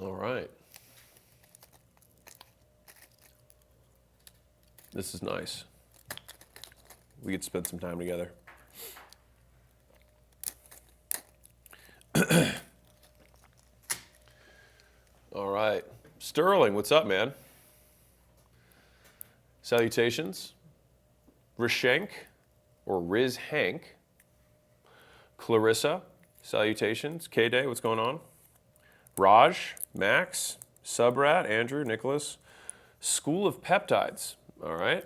All right. This is nice. We get to spend some time together. All right. Sterling, what's up, man? Salutations. Rishank, or Riz Hank. Clarissa, salutations. K-Day, what's going on? Raj, Max, Subrat, Andrew, Nicholas. School of Peptides, all right.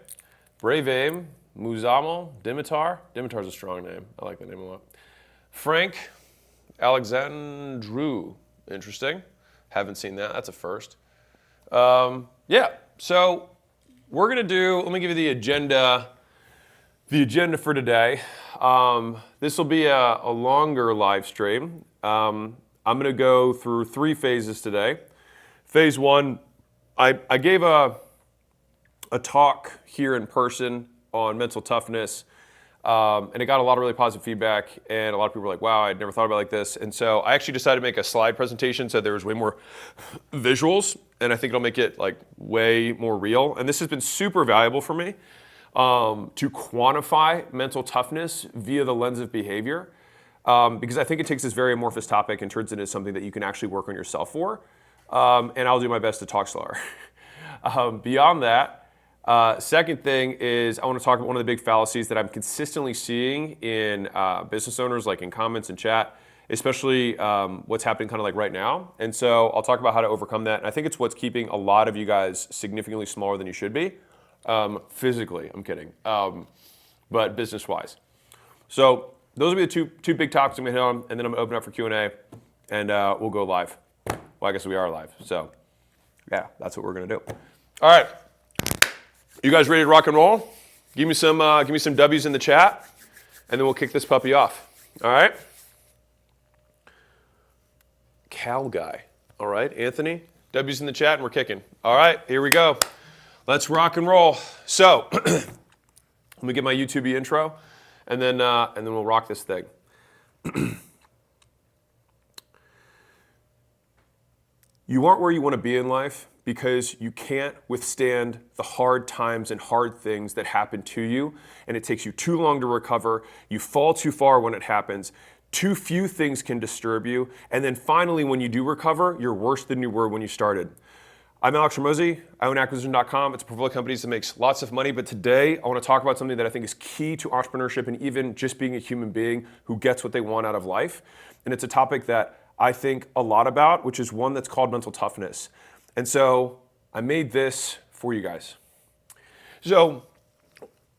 Brave Aim, Muzamal, Dimitar. Dimitar's a strong name. I like that name a lot. Frank, Alexandru, interesting. Haven't seen that, that's a first. Yeah, so we're gonna do, let me give you the agenda for today. This will be a longer live stream. I'm gonna go through 3 phases today. Phase 1, I gave a talk here in person on mental toughness, and it got a lot of really positive feedback, and a lot of people were like, wow, I'd never thought about it like this. And so I actually decided to make a slide presentation so there was way more visuals, and I think it'll make it like way more real. And this has been super valuable for me to quantify mental toughness via the lens of behavior, because I think it takes this very amorphous topic and turns it into something that you can actually work on yourself for. And I'll do my best to talk slower. Beyond that, second thing is I want to talk about one of the big fallacies that I'm consistently seeing in business owners, like in comments and chat, especially what's happening kind of like right now. And so I'll talk about how to overcome that. And I think it's what's keeping a lot of you guys significantly smaller than you should be. Physically, I'm kidding, but business-wise. So those will be the two big topics I'm going to hit on, and then I'm going to open up for Q&A, and we'll go live. Well, I guess we are live, so yeah, that's what we're going to do. All right, you guys ready to rock and roll? Give me some W's in the chat, and then we'll kick this puppy off. All right? Cal guy. All right, Anthony, W's in the chat, and we're kicking. All right, here we go. Let's rock and roll. So let me get my YouTube intro, and then we'll rock this thing. You aren't where you want to be in life because you can't withstand the hard times and hard things that happen to you, and it takes you too long to recover. You fall too far when it happens. Too few things can disturb you, and then finally, when you do recover, you're worse than you were when you started. I'm Alex Hormozi. I own Acquisition.com. It's a portfolio company that makes lots of money, but today I want to talk about something that I think is key to entrepreneurship and even just being a human being who gets what they want out of life. And it's a topic that I think a lot about, which is one that's called mental toughness. And so I made this for you guys. So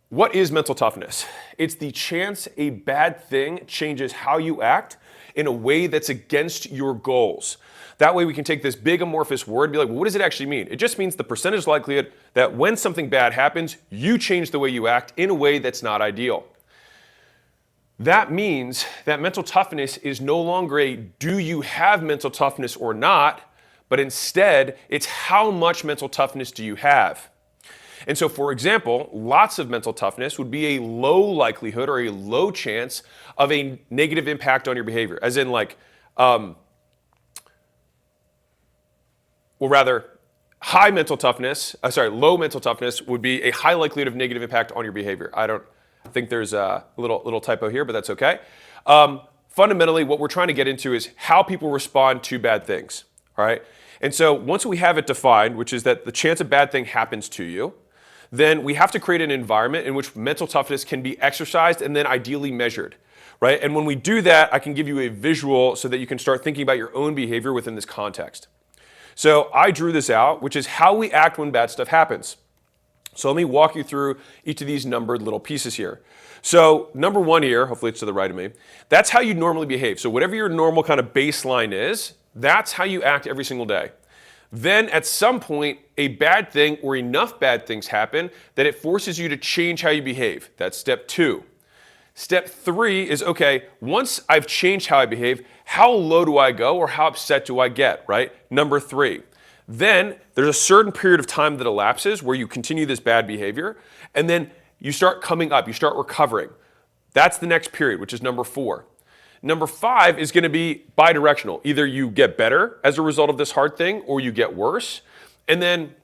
what is mental toughness? It's the chance a bad thing changes how you act in a way that's against your goals. That way we can take this big amorphous word and be like, well, what does it actually mean? It just means the percentage likelihood that when something bad happens, you change the way you act in a way that's not ideal. That means that mental toughness is no longer a do you have mental toughness or not, but instead it's how much mental toughness do you have. And so, for example, lots of mental toughness would be a low likelihood or a low chance of a negative impact on your behavior, as in like, well, rather, low mental toughness would be a high likelihood of negative impact on your behavior. I think there's a little typo here, but that's okay. Fundamentally, what we're trying to get into is how people respond to bad things, all right? And so once we have it defined, which is that the chance a bad thing happens to you, then we have to create an environment in which mental toughness can be exercised and then ideally measured, right? And when we do that, I can give you a visual so that you can start thinking about your own behavior within this context. So I drew this out, which is how we act when bad stuff happens. So let me walk you through each of these numbered little pieces here. So number 1 here, hopefully it's to the right of me, that's how you normally behave. So whatever your normal kind of baseline is, that's how you act every single day. Then at some point, a bad thing or enough bad things happen that it forces you to change how you behave. That's step 2. Step 3 is, okay, once I've changed how I behave, how low do I go or how upset do I get, right? Number 3. Then there's a certain period of time that elapses where you continue this bad behavior, and then you start coming up, you start recovering. That's the next period, which is number 4. Number 5 is going to be bidirectional. Either you get better as a result of this hard thing or you get worse. And then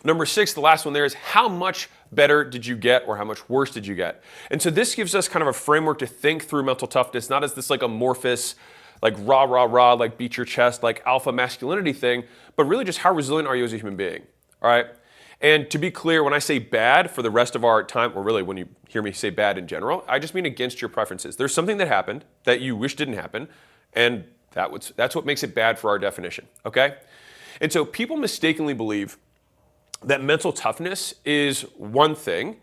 number 6, the last one there, is how much better did you get or how much worse did you get? And so this gives us kind of a framework to think through mental toughness, not as this like amorphous, like rah, rah, rah, like beat your chest, like alpha masculinity thing, but really just how resilient are you as a human being, all right? And to be clear, when I say bad for the rest of our time, or really when you hear me say bad in general, I just mean against your preferences. There's something that happened that you wish didn't happen, and that's what makes it bad for our definition, okay? And so people mistakenly believe that mental toughness is one thing,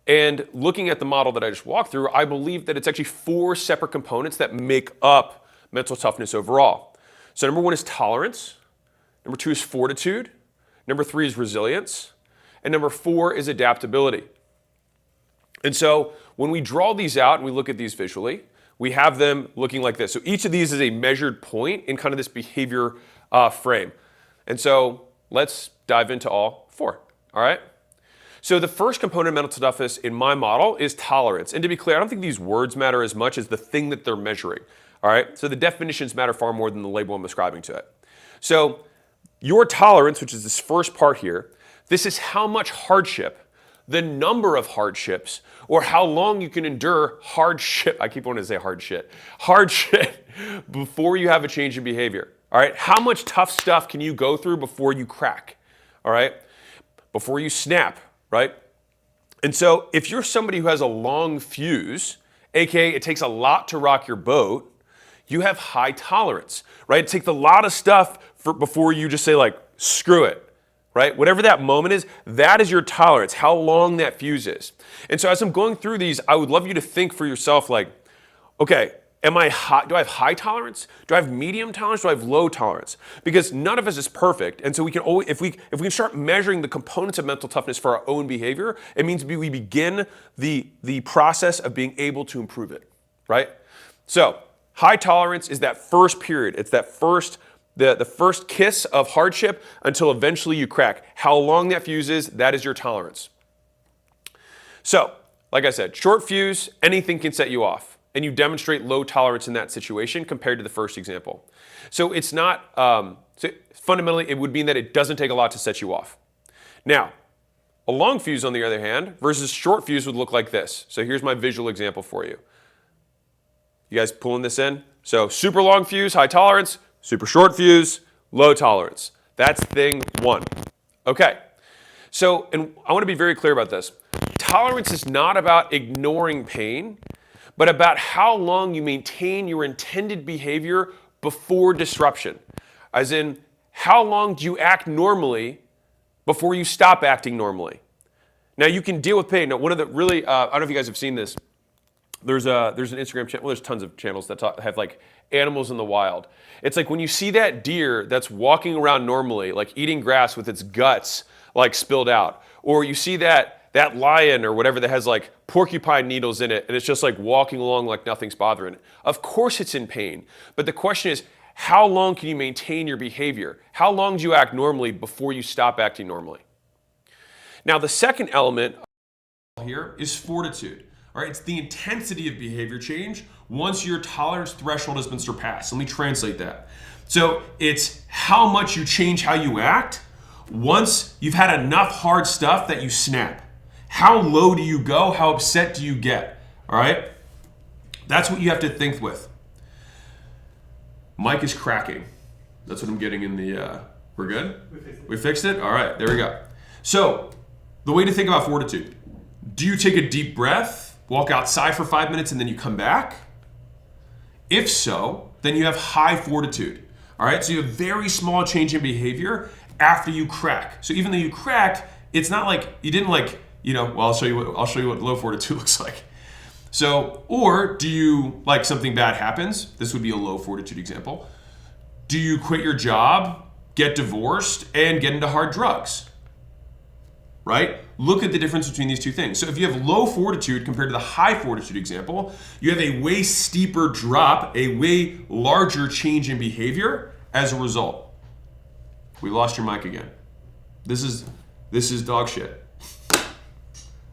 and looking at the model that I just walked through, I believe that it's actually 4 separate components that make up mental toughness overall. So number 1 is tolerance, number 2 is fortitude, number 3 is resilience, and number 4 is adaptability. And so when we draw these out and we look at these visually, we have them looking like this. So each of these is a measured point in kind of this behavior frame. And so let's dive into all 4, all right? So the first component of mental toughness in my model is tolerance. And to be clear, I don't think these words matter as much as the thing that they're measuring, all right? So the definitions matter far more than the label I'm ascribing to it. So your tolerance, which is this first part here, this is how much hardship, the number of hardships, or how long you can endure hardship. I keep wanting to say hardship before you have a change in behavior. All right, how much tough stuff can you go through before you crack? All right, before you snap, right? And so if you're somebody who has a long fuse, aka it takes a lot to rock your boat, you have high tolerance, right? It takes a lot of stuff before you just say like, screw it. Right? Whatever that moment is, that is your tolerance, how long that fuse is. And so as I'm going through these, I would love you to think for yourself like, okay, do I have high tolerance? Do I have medium tolerance? Do I have low tolerance? Because none of us is perfect. And so we can always, if we can start measuring the components of mental toughness for our own behavior, it means we begin the process of being able to improve it, right? So high tolerance is that first period. It's that the first kiss of hardship until eventually you crack. How long that fuse is, that is your tolerance. So, like I said, short fuse, anything can set you off. And you demonstrate low tolerance in that situation compared to the first example. So it's not, fundamentally, it would mean that it doesn't take a lot to set you off. Now, a long fuse, on the other hand, versus short fuse would look like this. So here's my visual example for you. You guys pulling this in? So super long fuse, high tolerance. Super short fuse, low tolerance. That's thing 1. Okay, so, and I want to be very clear about this. Tolerance is not about ignoring pain, but about how long you maintain your intended behavior before disruption. As in, how long do you act normally before you stop acting normally? Now, you can deal with pain. Now, one of the really, I don't know if you guys have seen this. There's an Instagram channel, well, there's tons of channels that have like animals in the wild. It's like when you see that deer that's walking around normally, like eating grass with its guts like spilled out, or you see that lion or whatever that has like porcupine needles in it and it's just like walking along like nothing's bothering it. Of course it's in pain, but the question is, how long can you maintain your behavior? How long do you act normally before you stop acting normally? Now the second element here is fortitude. All right, it's the intensity of behavior change once your tolerance threshold has been surpassed. Let me translate that. So it's how much you change how you act once you've had enough hard stuff that you snap. How low do you go? How upset do you get? All right? That's what you have to think with. Mic is cracking. That's what I'm getting in the, we're good? We fixed it? All right, there we go. So the way to think about fortitude, do you take a deep breath? Walk outside for 5 minutes and then you come back? If so, then you have high fortitude. All right, so you have very small change in behavior after you crack. So even though you cracked, it's not like you didn't like, well, I'll show you what low fortitude looks like. So, or do you, like something bad happens? This would be a low fortitude example. Do you quit your job, get divorced, and get into hard drugs? Right? Look at the difference between these two things. So if you have low fortitude compared to the high fortitude example, you have a way steeper drop, a way larger change in behavior as a result. We lost your mic again. This is dog shit.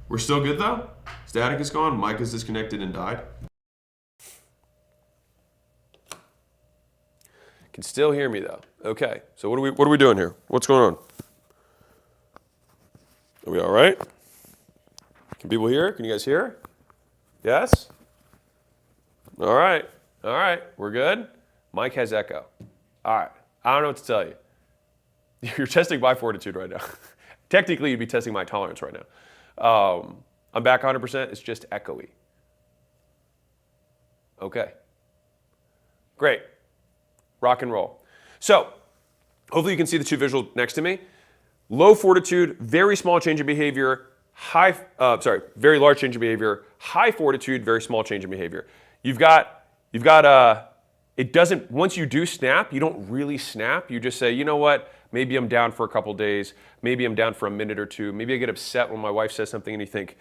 We're still good though? Static is gone, mic is disconnected and died. Can still hear me though. Okay, so what are we doing here? What's going on? Are we all right? Can people hear? Can you guys hear? Yes? All right. All right. We're good? Mike has echo. All right. I don't know what to tell you. You're testing my fortitude right now. Technically, you'd be testing my tolerance right now. I'm back 100%. It's just echoey. Okay. Great. Rock and roll. So, hopefully you can see the two visuals next to me. Low fortitude, very small change in behavior. Very large change in behavior. High fortitude, very small change in behavior. It doesn't, once you do snap, you don't really snap. You just say, you know what, maybe I'm down for a couple days. Maybe I'm down for a minute or two. Maybe I get upset when my wife says something and you think,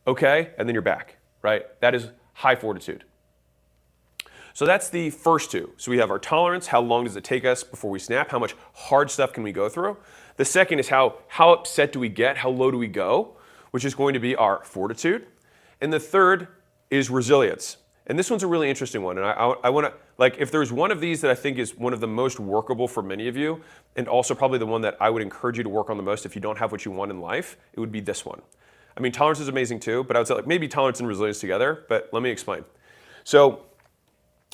okay, and then you're back, right? That is high fortitude. So that's the first two. So we have our tolerance, how long does it take us before we snap? How much hard stuff can we go through? The second is how upset do we get? How low do we go? Which is going to be our fortitude. And the third is resilience. And this one's a really interesting one. And I want to, like, if there's one of these that I think is one of the most workable for many of you, and also probably the one that I would encourage you to work on the most if you don't have what you want in life, it would be this one. I mean, tolerance is amazing too, but I would say like maybe tolerance and resilience together, but let me explain. So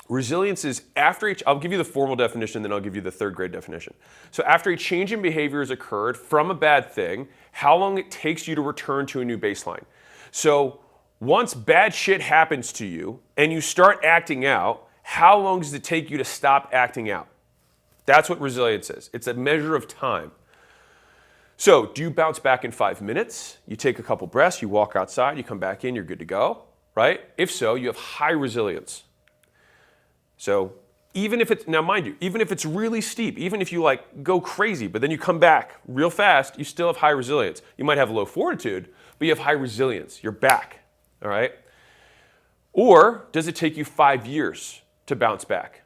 resilience is after each, I'll give you the formal definition, then I'll give you the third grade definition. So after a change in behavior has occurred from a bad thing, how long it takes you to return to a new baseline. So once bad shit happens to you and you start acting out, how long does it take you to stop acting out? That's what resilience is. It's a measure of time. So do you bounce back in 5 minutes? You take a couple breaths, you walk outside, you come back in, you're good to go, right? If so, you have high resilience. So even if it's, now mind you, even if it's really steep, even if you like go crazy, but then you come back real fast, you still have high resilience. You might have low fortitude, but you have high resilience. You're back, all right? Or does it take you 5 years to bounce back?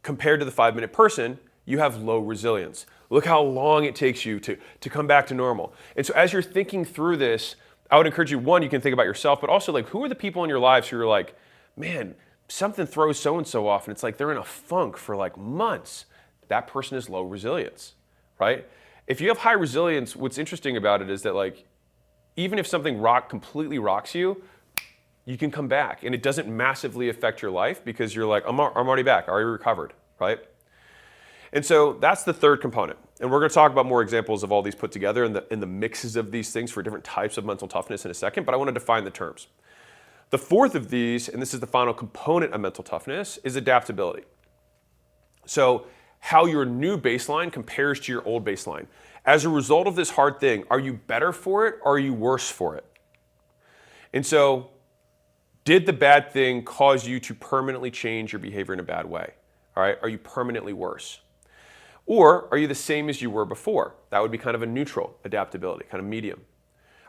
Compared to the 5-minute person, you have low resilience. Look how long it takes you to come back to normal. And so as you're thinking through this, I would encourage you, one, you can think about yourself, but also like who are the people in your lives who are like, man, something throws so-and-so off and it's like they're in a funk for like months. That person is low resilience, right? If you have high resilience, what's interesting about it is that like, even if something completely rocks you, you can come back and it doesn't massively affect your life because you're like, I'm already back, I already recovered, right? And so that's the third component. And we're going to talk about more examples of all these put together and the mixes of these things for different types of mental toughness in a second, but I want to define the terms. The fourth of these, and this is the final component of mental toughness, is adaptability. So how your new baseline compares to your old baseline. As a result of this hard thing, are you better for it or are you worse for it? And so did the bad thing cause you to permanently change your behavior in a bad way? All right, are you permanently worse? Or are you the same as you were before? That would be kind of a neutral adaptability, kind of medium.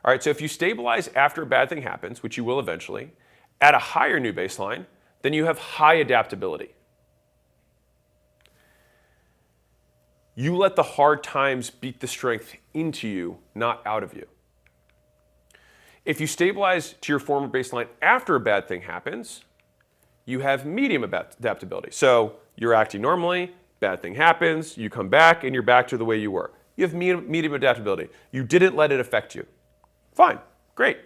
All right, so if you stabilize after a bad thing happens, which you will eventually, at a higher new baseline, then you have high adaptability. You let the hard times beat the strength into you, not out of you. If you stabilize to your former baseline after a bad thing happens, you have medium adaptability. So you're acting normally, bad thing happens, you come back, and you're back to the way you were. You have medium adaptability. You didn't let it affect you. Fine, great.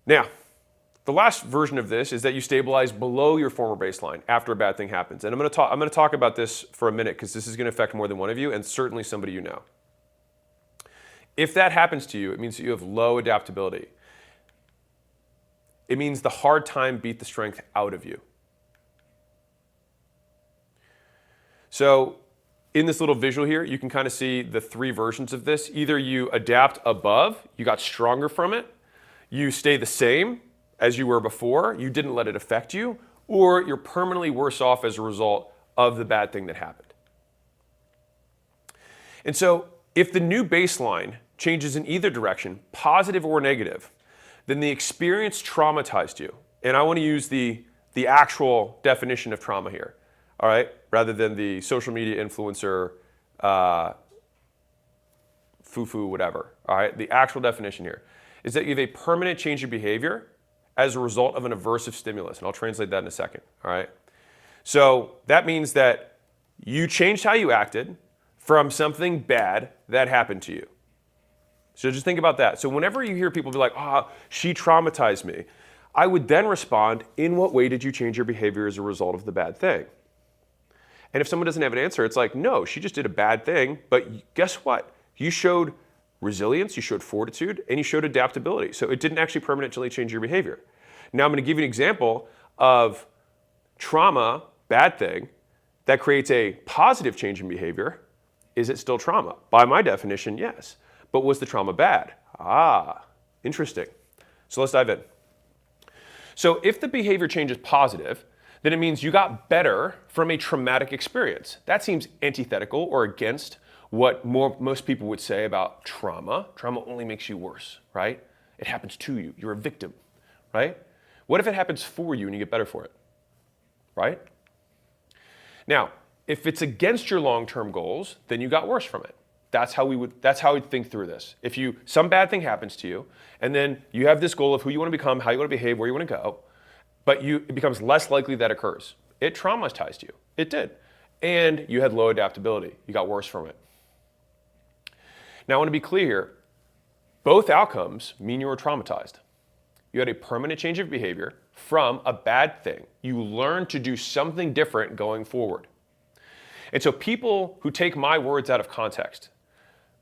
Now, the last version of this is that you stabilize below your former baseline after a bad thing happens. And I'm going to talk about this for a minute because this is going to affect more than one of you and certainly somebody you know. If that happens to you, it means that you have low adaptability. It means the hard time beat the strength out of you. So in this little visual here, you can kind of see the three versions of this. Either you adapt above, you got stronger from it, you stay the same as you were before, you didn't let it affect you, or you're permanently worse off as a result of the bad thing that happened. And so if the new baseline changes in either direction, positive or negative, then the experience traumatized you. And I want to use the actual definition of trauma here, all right, rather than the social media influencer, foo-foo, whatever, all right? The actual definition here is that you have a permanent change in behavior as a result of an aversive stimulus. And I'll translate that in a second, all right? So that means that you changed how you acted from something bad that happened to you. So just think about that. So whenever you hear people be like, she traumatized me, I would then respond, in what way did you change your behavior as a result of the bad thing? And if someone doesn't have an answer, it's like, no, she just did a bad thing, but guess what? You showed resilience, you showed fortitude, and you showed adaptability. So it didn't actually permanently change your behavior. Now I'm going to give you an example of trauma, bad thing, that creates a positive change in behavior. Is it still trauma? By my definition, yes. But was the trauma bad? Interesting. So let's dive in. So if the behavior change is positive, then it means you got better from a traumatic experience. That seems antithetical or against what most people would say about trauma. Trauma only makes you worse, right? It happens to you. You're a victim, right? What if it happens for you and you get better for it, right? Now, if it's against your long-term goals, then you got worse from it. That's how we'd think through this. If some bad thing happens to you, and then you have this goal of who you want to become, how you want to behave, where you want to go, but it becomes less likely that occurs. It traumatized you. It did. And you had low adaptability. You got worse from it. Now I want to be clear here. Both outcomes mean you were traumatized. You had a permanent change of behavior from a bad thing. You learned to do something different going forward. And so people who take my words out of context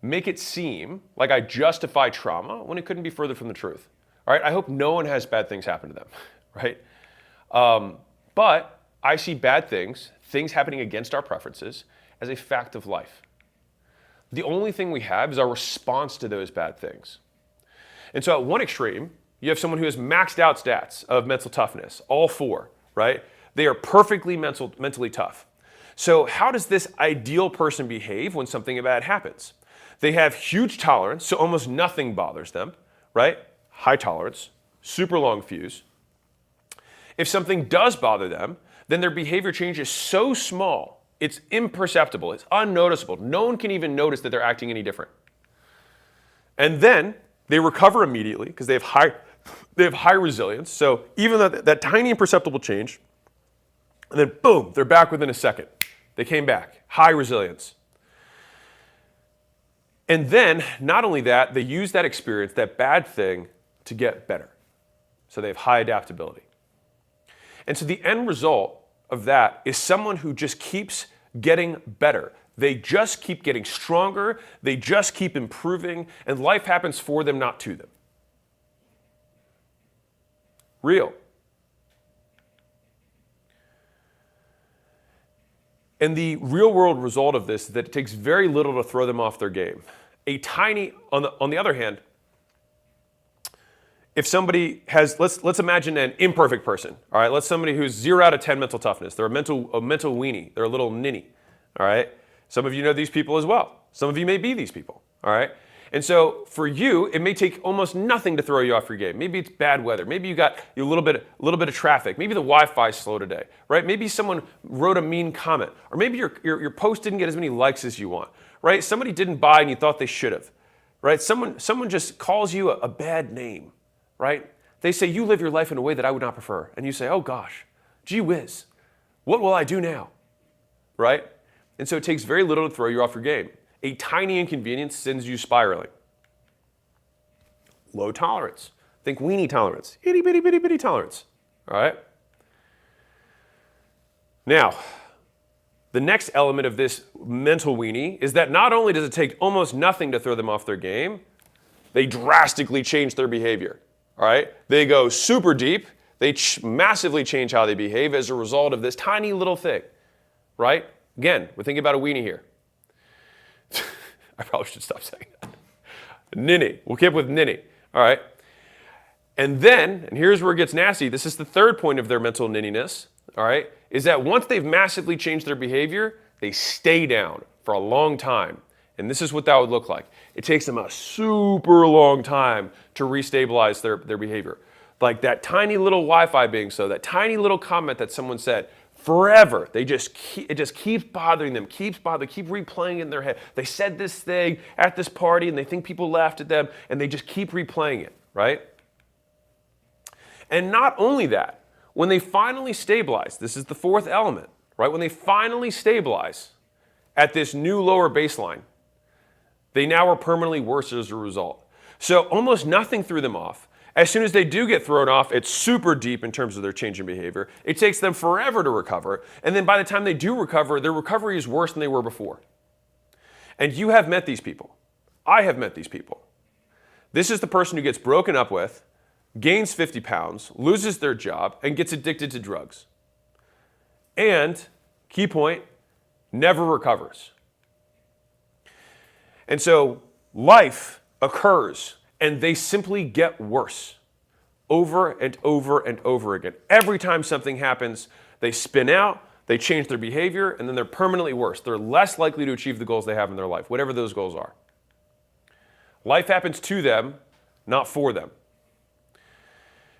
make it seem like I justify trauma when it couldn't be further from the truth. All right, I hope no one has bad things happen to them, right? But I see bad things happening against our preferences, as a fact of life. The only thing we have is our response to those bad things. And so at one extreme, you have someone who has maxed out stats of mental toughness, all 4, right? They are perfectly mentally tough. So how does this ideal person behave when something bad happens? They have huge tolerance, so almost nothing bothers them, right? High tolerance, super long fuse. If something does bother them, then their behavior change is so small, it's imperceptible, it's unnoticeable. No one can even notice that they're acting any different. And then they recover immediately because they have high resilience. So even that tiny imperceptible change, and then boom, they're back within a second. They came back, high resilience. And then, not only that, they use that experience, that bad thing, to get better. So they have high adaptability. And so the end result of that is someone who just keeps getting better. They just keep getting stronger, they just keep improving, and life happens for them, not to them. Real. And the real world result of this is that it takes very little to throw them off their game. On the other hand, if somebody has, let's imagine an imperfect person, all right? Let's somebody who's 0 out of 10 mental toughness. They're a mental weenie. They're a little ninny, all right? Some of you know these people as well. Some of you may be these people, all right? And so for you, it may take almost nothing to throw you off your game. Maybe it's bad weather. Maybe you got a little bit of traffic. Maybe the Wi-Fi is slow today, right? Maybe someone wrote a mean comment, or maybe your post didn't get as many likes as you want, right? Somebody didn't buy and you thought they should have, right? Someone just calls you a bad name, right? They say you live your life in a way that I would not prefer, and you say, oh gosh, gee whiz, what will I do now, right? And so it takes very little to throw you off your game. A tiny inconvenience sends you spiraling. Low tolerance. Think weenie tolerance. Itty bitty bitty bitty tolerance. All right? Now, the next element of this mental weenie is that not only does it take almost nothing to throw them off their game, they drastically change their behavior. All right? They go super deep. They massively change how they behave as a result of this tiny little thing. Right? Again, we're thinking about a weenie here. I probably should stop saying that. Ninny. We'll keep with ninny. All right. And then, and here's where it gets nasty. This is the third point of their mental ninniness. All right. Is that once they've massively changed their behavior, they stay down for a long time. And this is what that would look like. It takes them a super long time to restabilize their behavior. Like that tiny little Wi-Fi being so, that tiny little comment that someone said, forever. It just keeps bothering them, keep replaying in their head. They said this thing at this party and they think people laughed at them and they just keep replaying it, right? And not only that, when they finally stabilize, this is the fourth element, right? When they finally stabilize at this new lower baseline, they now are permanently worse as a result. So almost nothing threw them off. As soon as they do get thrown off, it's super deep in terms of their change in behavior. It takes them forever to recover. And then by the time they do recover, their recovery is worse than they were before. And you have met these people. I have met these people. This is the person who gets broken up with, gains 50 pounds, loses their job, and gets addicted to drugs. And, key point, never recovers. And so life occurs, and they simply get worse over and over and over again. Every time something happens, they spin out, they change their behavior, and then they're permanently worse. They're less likely to achieve the goals they have in their life, whatever those goals are. Life happens to them, not for them.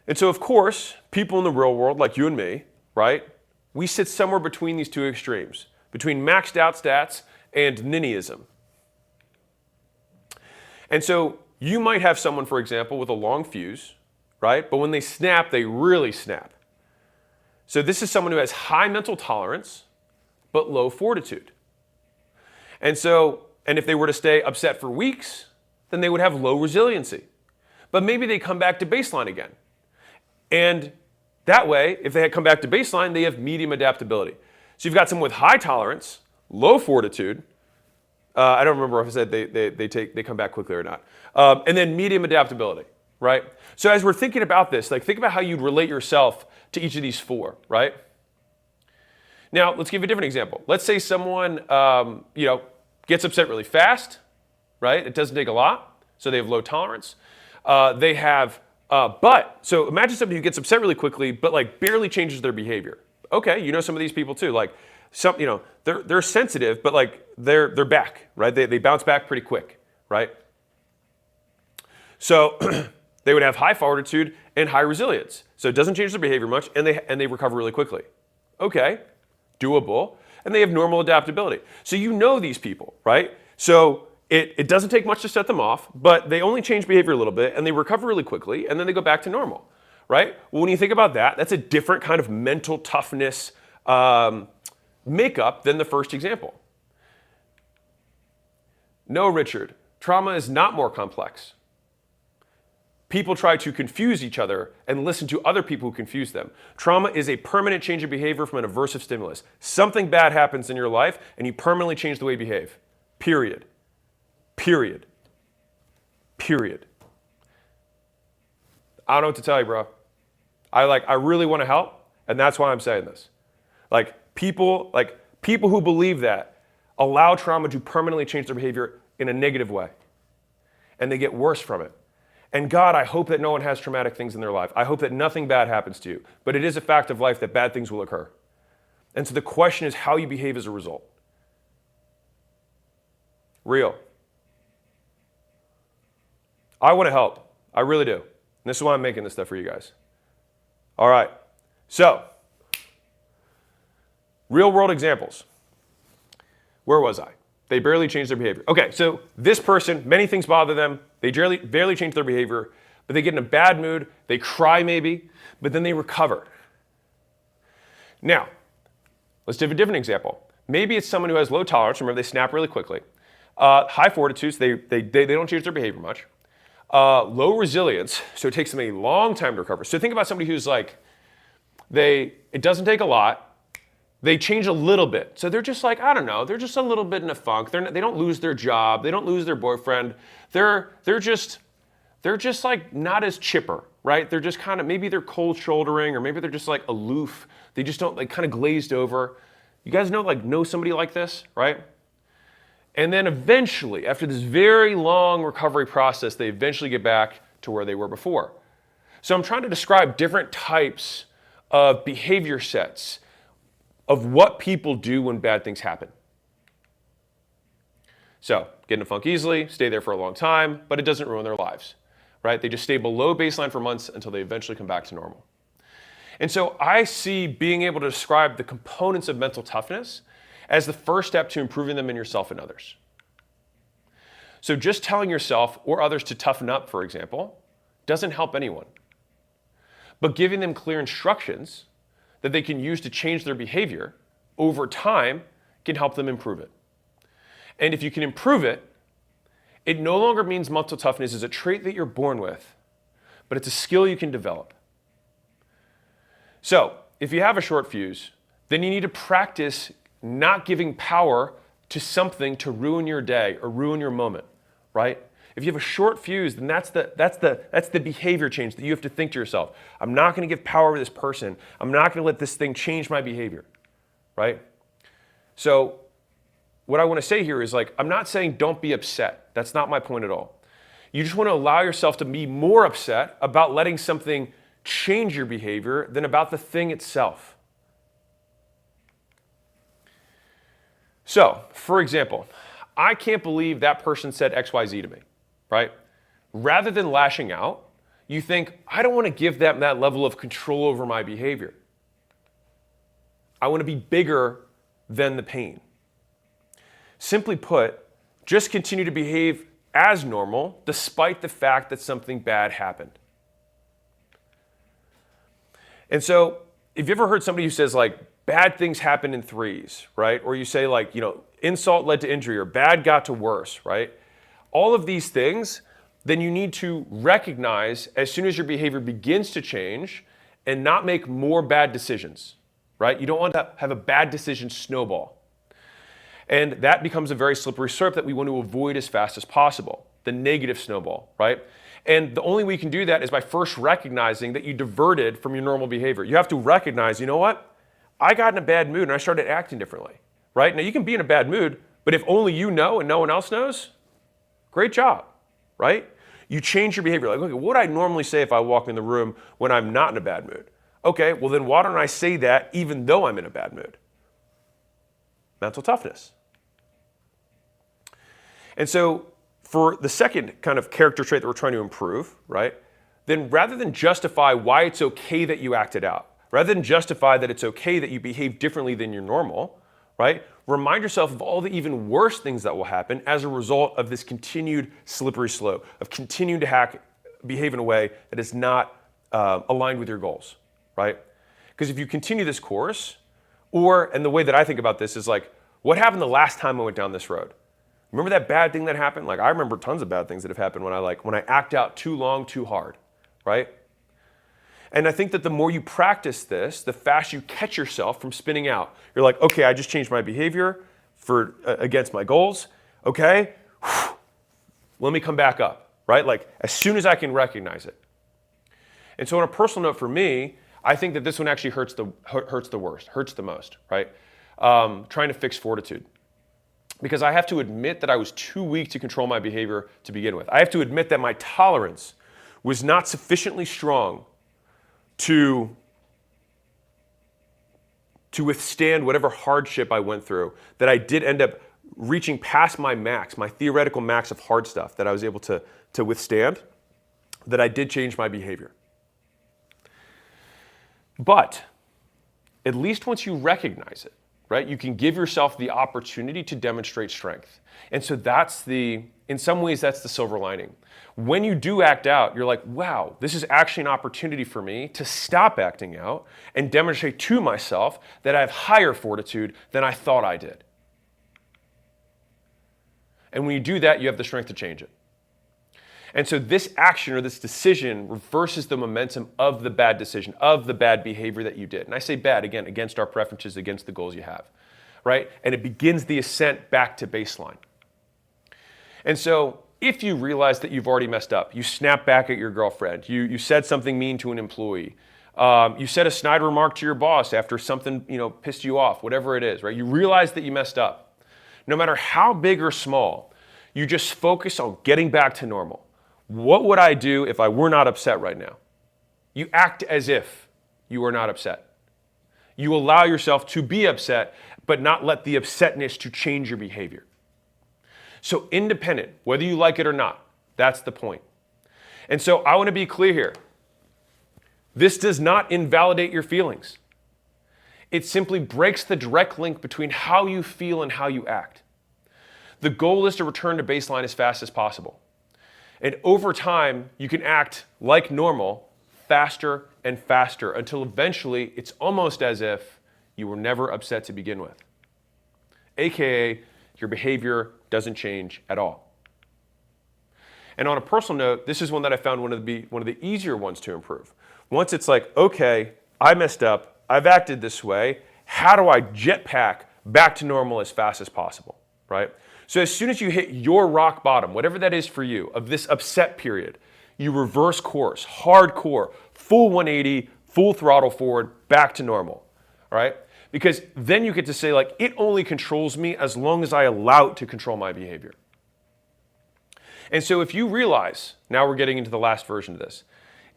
And so, of course, people in the real world, like you and me, right, we sit somewhere between these two extremes, between maxed out stats and ninnyism. And so you might have someone, for example, with a long fuse, right? But when they snap, they really snap. So this is someone who has high mental tolerance, but low fortitude. And if they were to stay upset for weeks, then they would have low resiliency. But maybe they come back to baseline again. And that way, if they had come back to baseline, they have medium adaptability. So you've got someone with high tolerance, low fortitude. I don't remember if I said they come back quickly or not. And then medium adaptability, right? So as we're thinking about this, like think about how you'd relate yourself to each of these four, right? Now, let's give a different example. Let's say someone, gets upset really fast, right? It doesn't take a lot, so they have low tolerance. So imagine somebody who gets upset really quickly, but like barely changes their behavior. Okay, you know some of these people too. Like they're sensitive, but like they're back, right? They bounce back pretty quick, right? So they would have high fortitude and high resilience. So it doesn't change their behavior much, and they recover really quickly. Okay, doable, and they have normal adaptability. So you know these people, right? So it doesn't take much to set them off, but they only change behavior a little bit, and they recover really quickly, and then they go back to normal, right? Well, when you think about that, that's a different kind of mental toughness makeup than the first example. No, Richard, trauma is not more complex. People try to confuse each other and listen to other people who confuse them. Trauma is a permanent change of behavior from an aversive stimulus. Something bad happens in your life, and you permanently change the way you behave. Period. Period. Period. I don't know what to tell you, bro. I really want to help, and that's why I'm saying this. People who believe that allow trauma to permanently change their behavior in a negative way, and they get worse from it. And God, I hope that no one has traumatic things in their life. I hope that nothing bad happens to you. But it is a fact of life that bad things will occur. And so the question is how you behave as a result. Real. I want to help. I really do. And this is why I'm making this stuff for you guys. All right. So, real world examples. Where was I? They barely changed their behavior. Okay, so this person, many things bother them. They barely change their behavior, but they get in a bad mood. They cry maybe, but then they recover. Now, let's do a different example. Maybe it's someone who has low tolerance. Remember, they snap really quickly. High fortitude, so they don't change their behavior much. Low resilience, so it takes them a long time to recover. So think about somebody who's it doesn't take a lot. They change a little bit. So they're just they're just a little bit in a funk. They don't lose their job. They don't lose their boyfriend. They're just not as chipper, right? They're just maybe they're cold shouldering, or maybe they're just aloof. They just don't kind of glazed over. You guys know somebody like this, right? And then eventually, after this very long recovery process, they eventually get back to where they were before. So I'm trying to describe different types of behavior sets of what people do when bad things happen. So, get in a funk easily, stay there for a long time, but it doesn't ruin their lives, right? They just stay below baseline for months until they eventually come back to normal. And so I see being able to describe the components of mental toughness as the first step to improving them in yourself and others. So just telling yourself or others to toughen up, for example, doesn't help anyone. but giving them clear instructions that they can use to change their behavior over time can help them improve it. And if you can improve it, it no longer means mental toughness is a trait that you're born with, but it's a skill you can develop. So, if you have a short fuse, then you need to practice not giving power to something to ruin your day or ruin your moment, right? If you have a short fuse, then that's the behavior change that you have to think to yourself. I'm not going to give power to this person. I'm not going to let this thing change my behavior, right? So what I want to say here is I'm not saying don't be upset. That's not my point at all. You just want to allow yourself to be more upset about letting something change your behavior than about the thing itself. So, for example, I can't believe that person said XYZ to me, right? Rather than lashing out, you think, I don't want to give them that level of control over my behavior. I want to be bigger than the pain. Simply put, just continue to behave as normal despite the fact that something bad happened. And so, if you ever heard somebody who says bad things happen in threes, right? Or you say insult led to injury or bad got to worse, right? All of these things, then you need to recognize as soon as your behavior begins to change and not make more bad decisions, right? You don't want to have a bad decision snowball. And that becomes a very slippery slope that we want to avoid as fast as possible, the negative snowball, right? And the only way you can do that is by first recognizing that you diverted from your normal behavior. You have to recognize, you know what? I got in a bad mood and I started acting differently, right? Now you can be in a bad mood, but if only you know and no one else knows, great job, right? You change your behavior. Okay, what would I normally say if I walk in the room when I'm not in a bad mood? Okay, well then why don't I say that even though I'm in a bad mood? Mental toughness. And so for the second kind of character trait that we're trying to improve, right? Then rather than justify why it's okay that you acted out, rather than justify that it's okay that you behave differently than you're normal, right? Remind yourself of all the even worse things that will happen as a result of this continued slippery slope, of continuing to behave in a way that is not aligned with your goals, right? Because if you continue this course, and the way that I think about this is what happened the last time I went down this road? Remember that bad thing that happened? I remember tons of bad things that have happened when I act out too long, too hard, right? And I think that the more you practice this, the faster you catch yourself from spinning out. You're like, okay, I just changed my behavior against my goals. Okay, let me come back up, right? As soon as I can recognize it. And so on a personal note for me, I think that this one actually hurts the most, right? Trying to fix fortitude. Because I have to admit that I was too weak to control my behavior to begin with. I have to admit that my tolerance was not sufficiently strong to withstand whatever hardship I went through, that I did end up reaching past my max, my theoretical max of hard stuff that I was able to withstand, that I did change my behavior. But at least once you recognize it, right, you can give yourself the opportunity to demonstrate strength. And so in some ways, that's the silver lining. When you do act out, you're like, wow, this is actually an opportunity for me to stop acting out and demonstrate to myself that I have higher fortitude than I thought I did. And when you do that, you have the strength to change it. And so this action or this decision reverses the momentum of the bad decision, of the bad behavior that you did. And I say bad, again, against our preferences, against the goals you have, right? And it begins the ascent back to baseline. And so if you realize that you've already messed up, you snap back at your girlfriend, you said something mean to an employee, you said a snide remark to your boss after something pissed you off, whatever it is, right? You realize that you messed up. No matter how big or small, you just focus on getting back to normal. What would I do if I were not upset right now? You act as if you are not upset. You allow yourself to be upset, but not let the upsetness to change your behavior. So independent, whether you like it or not, that's the point. And so I want to be clear here. This does not invalidate your feelings. It simply breaks the direct link between how you feel and how you act. The goal is to return to baseline as fast as possible. And over time, you can act like normal faster and faster until eventually it's almost as if you were never upset to begin with. AKA, your behavior doesn't change at all. And on a personal note, this is one that I found one of the easier ones to improve. Once it's like, okay, I messed up, I've acted this way, how do I jetpack back to normal as fast as possible, right? So as soon as you hit your rock bottom, whatever that is for you, of this upset period, you reverse course, hardcore, full 180, full throttle forward, back to normal, all right? Because then you get to say, like, it only controls me as long as I allow it to control my behavior. And so if you realize, now we're getting into the last version of this,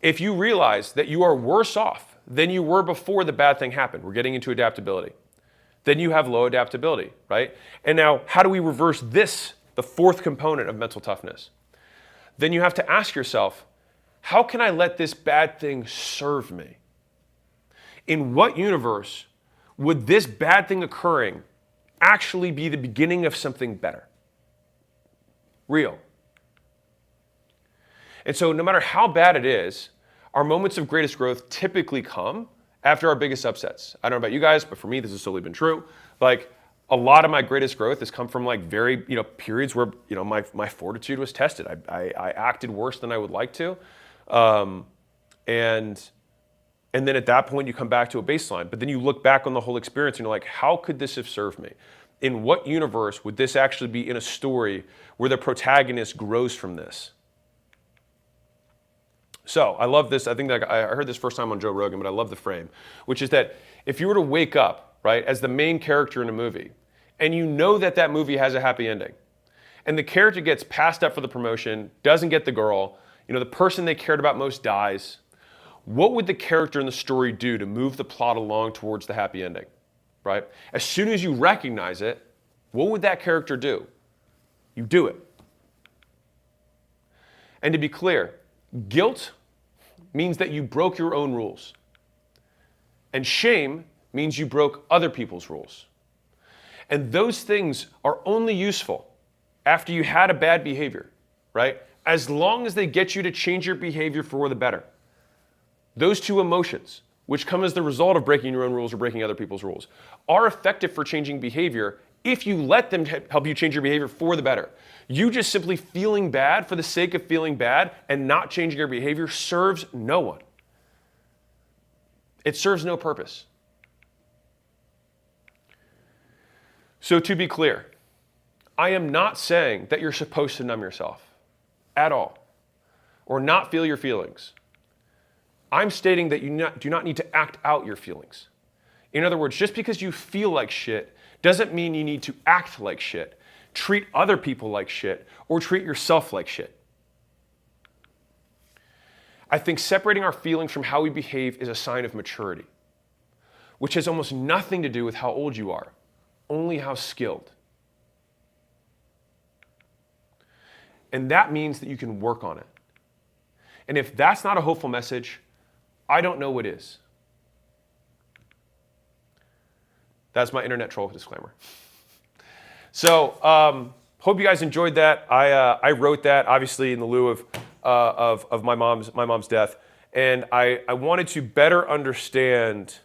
if you realize that you are worse off than you were before the bad thing happened, we're getting into adaptability, then you have low adaptability, right? And now, how do we reverse this, the fourth component of mental toughness? Then you have to ask yourself, how can I let this bad thing serve me? In what universe would this bad thing occurring actually be the beginning of something better? Real. And so no matter how bad it is, our moments of greatest growth typically come after our biggest upsets. I don't know about you guys, but for me, this has totally been true. Like, a lot of my greatest growth has come from like very, periods where, my fortitude was tested. I acted worse than I would like to. And then at that point, you come back to a baseline. But then you look back on the whole experience and you're like, how could this have served me? In what universe would this actually be in a story where the protagonist grows from this? So I love this. I think that I heard this first time on Joe Rogan, but I love the frame, which is that if you were to wake up, right, as the main character in a movie, and you know that that movie has a happy ending, and the character gets passed up for the promotion, doesn't get the girl, the person they cared about most dies, what would the character in the story do to move the plot along towards the happy ending, right? As soon as you recognize it, what would that character do? You do it. And to be clear, guilt means that you broke your own rules. And shame means you broke other people's rules. And those things are only useful after you had a bad behavior, right? As long as they get you to change your behavior for the better. Those two emotions, which come as the result of breaking your own rules or breaking other people's rules, are effective for changing behavior if you let them help you change your behavior for the better. You just simply feeling bad for the sake of feeling bad and not changing your behavior serves no one. It serves no purpose. So to be clear, I am not saying that you're supposed to numb yourself at all or not feel your feelings. I'm stating that you do not need to act out your feelings. In other words, just because you feel like shit doesn't mean you need to act like shit, treat other people like shit, or treat yourself like shit. I think separating our feelings from how we behave is a sign of maturity, which has almost nothing to do with how old you are, only how skilled. And that means that you can work on it. And if that's not a hopeful message, I don't know what is. That's my internet troll disclaimer. So, hope you guys enjoyed that. I wrote that obviously in the lieu of my mom's death, and I wanted to better understand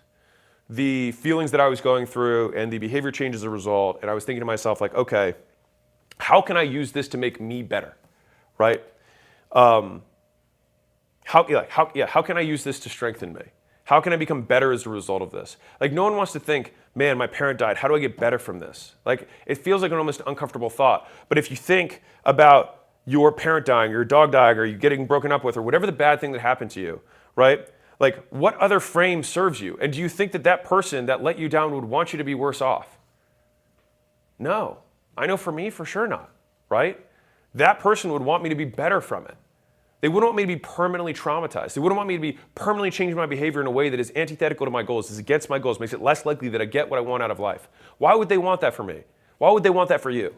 the feelings that I was going through and the behavior change as a result. And I was thinking to myself, like, okay, how can I use this to make me better, right? How can I use this to strengthen me? How can I become better as a result of this? Like, no one wants to think, man, my parent died. How do I get better from this? Like, it feels like an almost uncomfortable thought. But if you think about your parent dying, or your dog dying, or you getting broken up with, or whatever the bad thing that happened to you, right? Like, what other frame serves you? And do you think that that person that let you down would want you to be worse off? No. I know for me, for sure not, right? That person would want me to be better from it. They wouldn't want me to be permanently traumatized. They wouldn't want me to be permanently changing my behavior in a way that is antithetical to my goals, is against my goals, makes it less likely that I get what I want out of life. Why would they want that for me? Why would they want that for you?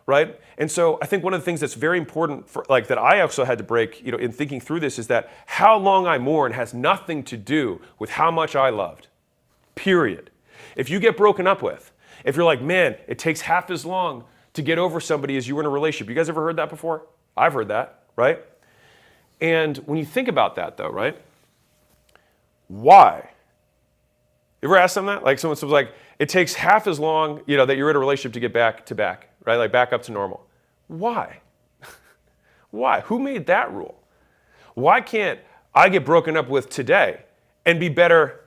Right? And so I think one of the things that's very important for, like, that I also had to break, in thinking through this, is that how long I mourn has nothing to do with how much I loved. Period. If you get broken up with, if you're like, man, it takes half as long to get over somebody as you were in a relationship. You guys ever heard that before? I've heard that, right? And when you think about that, though, right? Why? You ever asked them that? Like someone was like, it takes half as long, that you're in a relationship to get back to back, right? Like back up to normal. Why? Why? Who made that rule? Why can't I get broken up with today and be better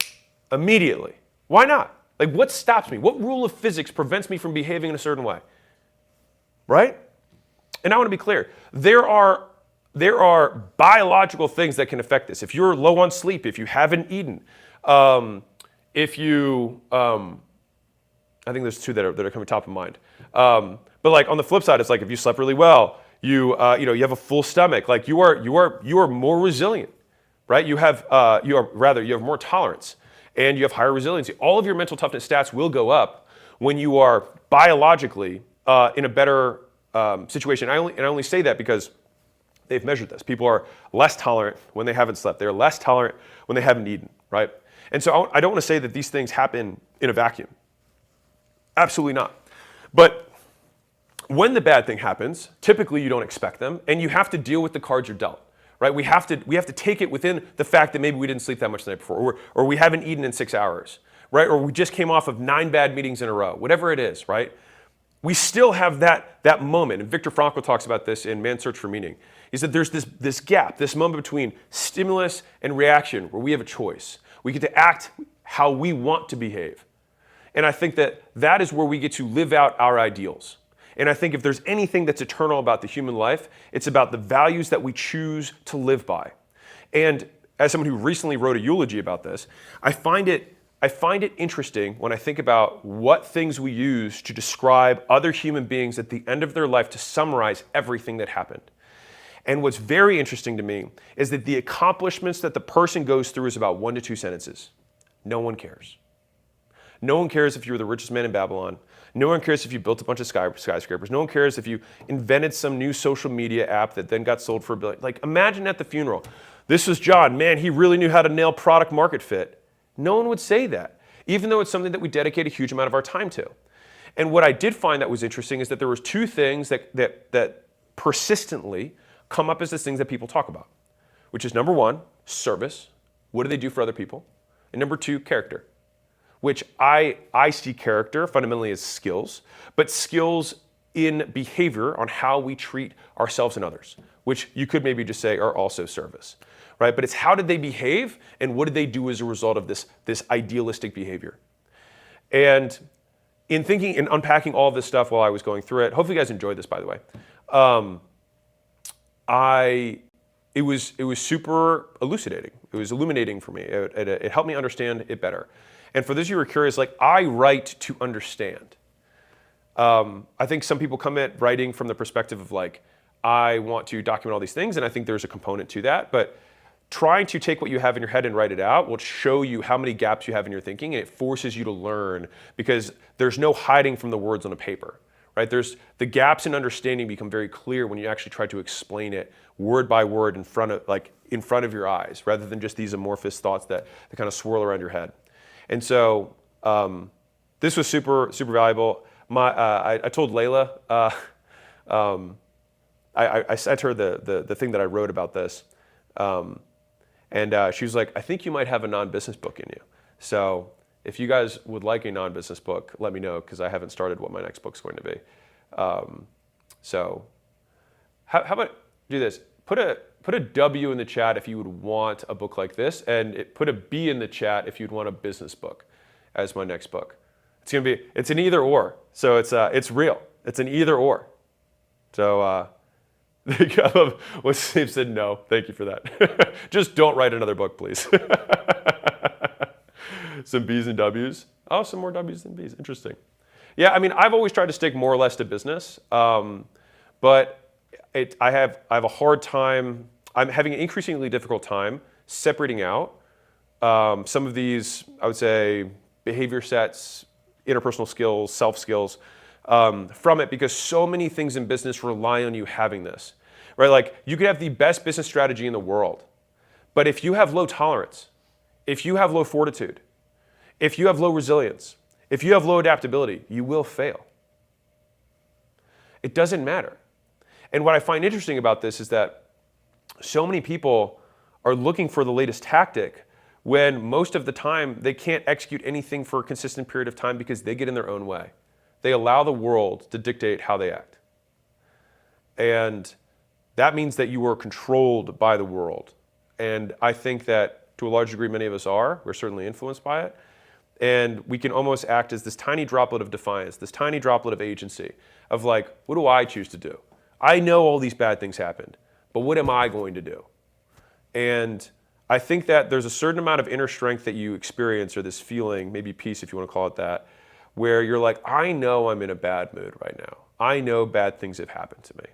immediately? Why not? Like what stops me? What rule of physics prevents me from behaving in a certain way? Right? And I want to be clear. There are biological things that can affect this. If you're low on sleep, if you haven't eaten, if you, I think there's two that are coming top of mind. But like on the flip side, it's like if you slept really well, you have a full stomach, like you are more resilient, right? You have more tolerance and you have higher resiliency. All of your mental toughness stats will go up when you are biologically in a better situation. I only say that because they've measured this. People are less tolerant when they haven't slept. They're less tolerant when they haven't eaten, right? And so I don't want to say that these things happen in a vacuum. Absolutely not. But when the bad thing happens, typically you don't expect them, and you have to deal with the cards you're dealt, right? We have to take it within the fact that maybe we didn't sleep that much the night before, or we haven't eaten in 6 hours, right? Or we just came off of 9 bad meetings in a row, whatever it is, right? We still have that moment, and Viktor Frankl talks about this in Man's Search for Meaning. He said there's this gap, this moment between stimulus and reaction where we have a choice. We get to act how we want to behave. And I think that is where we get to live out our ideals. And I think if there's anything that's eternal about the human life, it's about the values that we choose to live by. And as someone who recently wrote a eulogy about this, I find it interesting when I think about what things we use to describe other human beings at the end of their life to summarize everything that happened. And what's very interesting to me is that the accomplishments that the person goes through is about 1 to 2 sentences. No one cares. No one cares if you were the richest man in Babylon. No one cares if you built a bunch of skyscrapers. No one cares if you invented some new social media app that then got sold for $1 billion. Like, imagine at the funeral, this was John. Man, he really knew how to nail product market fit. No one would say that, even though it's something that we dedicate a huge amount of our time to. And what I did find that was interesting is that there was 2 things that persistently come up as the things that people talk about, which is number 1, service. What do they do for other people? And number 2, character, which I see character fundamentally as skills, but skills in behavior on how we treat ourselves and others, which you could maybe just say are also service, right? But it's how did they behave and what did they do as a result of this idealistic behavior? And in thinking and unpacking all of this stuff while I was going through it, hopefully you guys enjoyed this, by the way. It was super elucidating. It was illuminating for me. It helped me understand it better. And for those of you who are curious, like I write to understand. I think some people come at writing from the perspective of like, I want to document all these things, and I think there's a component to that. But trying to take what you have in your head and write it out will show you how many gaps you have in your thinking, and it forces you to learn because there's no hiding from the words on a paper. Right? There's the gaps in understanding become very clear when you actually try to explain it word by word in front of your eyes, rather than just these amorphous thoughts that kind of swirl around your head. And so this was super, super valuable. I told Layla, I sent her the thing that I wrote about this, and she was like, I think you might have a non-business book in you. So if you guys would like a non-business book, let me know, because I haven't started what my next book's going to be. So how about do this? Put a W in the chat if you would want a book like this, and put a B in the chat if you'd want a business book as my next book. It's an either or. So it's real. It's an either or. So I love what Steve said. No, thank you for that. Just don't write another book, please. Some B's and W's. Oh, some more W's than B's. Interesting. Yeah, I mean, I've always tried to stick more or less to business, but I have a hard time. I'm having an increasingly difficult time separating out some of these, I would say, behavior sets, interpersonal skills, self skills from it, because so many things in business rely on you having this, right? Like you could have the best business strategy in the world, but if you have low tolerance, if you have low fortitude, if you have low resilience, if you have low adaptability, you will fail. It doesn't matter. And what I find interesting about this is that so many people are looking for the latest tactic when most of the time they can't execute anything for a consistent period of time because they get in their own way. They allow the world to dictate how they act. And that means that you are controlled by the world. And I think that to a large degree, many of us are. We're certainly influenced by it. And we can almost act as this tiny droplet of defiance, this tiny droplet of agency of like, what do I choose to do? I know all these bad things happened, but what am I going to do? And I think that there's a certain amount of inner strength that you experience, or this feeling, maybe peace if you want to call it that, where you're like, I know I'm in a bad mood right now. I know bad things have happened to me.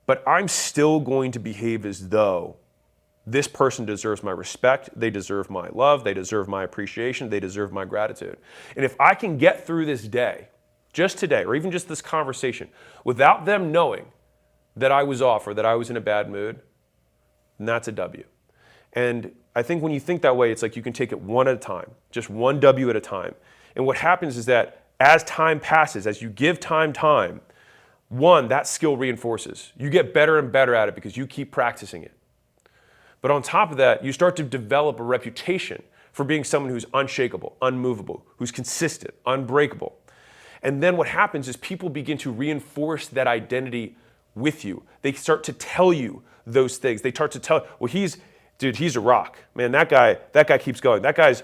But I'm still going to behave as though this person deserves my respect, they deserve my love, they deserve my appreciation, they deserve my gratitude. And if I can get through this day, just today, or even just this conversation, without them knowing that I was off or that I was in a bad mood, then that's a W. And I think when you think that way, it's like you can take it one at a time, just one W at a time. And what happens is that as time passes, as you give time, one, that skill reinforces. You get better and better at it because you keep practicing it. But on top of that, you start to develop a reputation for being someone who's unshakable, unmovable, who's consistent, unbreakable. And then what happens is people begin to reinforce that identity with you. They start to tell you those things. They start to tell, well, he's a rock. Man, that guy keeps going. That guy's,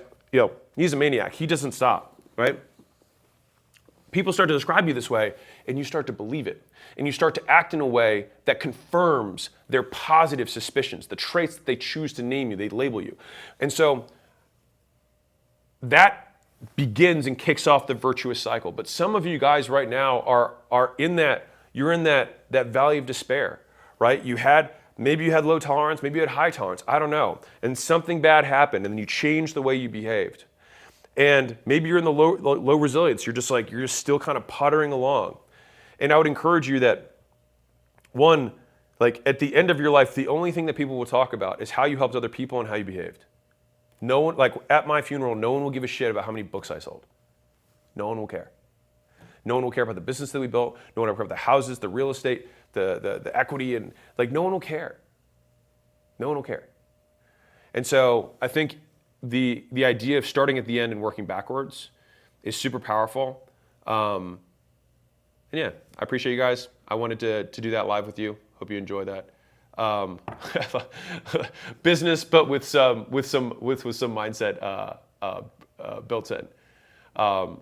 he's a maniac. He doesn't stop, right? People start to describe you this way, and you start to believe it. And you start to act in a way that confirms their positive suspicions, the traits that they choose to name you, they label you. And so that begins and kicks off the virtuous cycle. But some of you guys right now are in that, you're in that valley of despair, right? Maybe you had low tolerance, maybe you had high tolerance, I don't know. And something bad happened, and then you changed the way you behaved. And maybe you're in the low resilience. You're just still kind of puttering along. And I would encourage you that, one, like at the end of your life, the only thing that people will talk about is how you helped other people and how you behaved. No one, like at my funeral, no one will give a shit about how many books I sold. No one will care. No one will care about the business that we built. No one will care about the houses, the real estate, the equity, and like no one will care. No one will care. And so I think the idea of starting at the end and working backwards is super powerful. And yeah, I appreciate you guys. I wanted to do that live with you. Hope you enjoy that. Business, but with some mindset built in.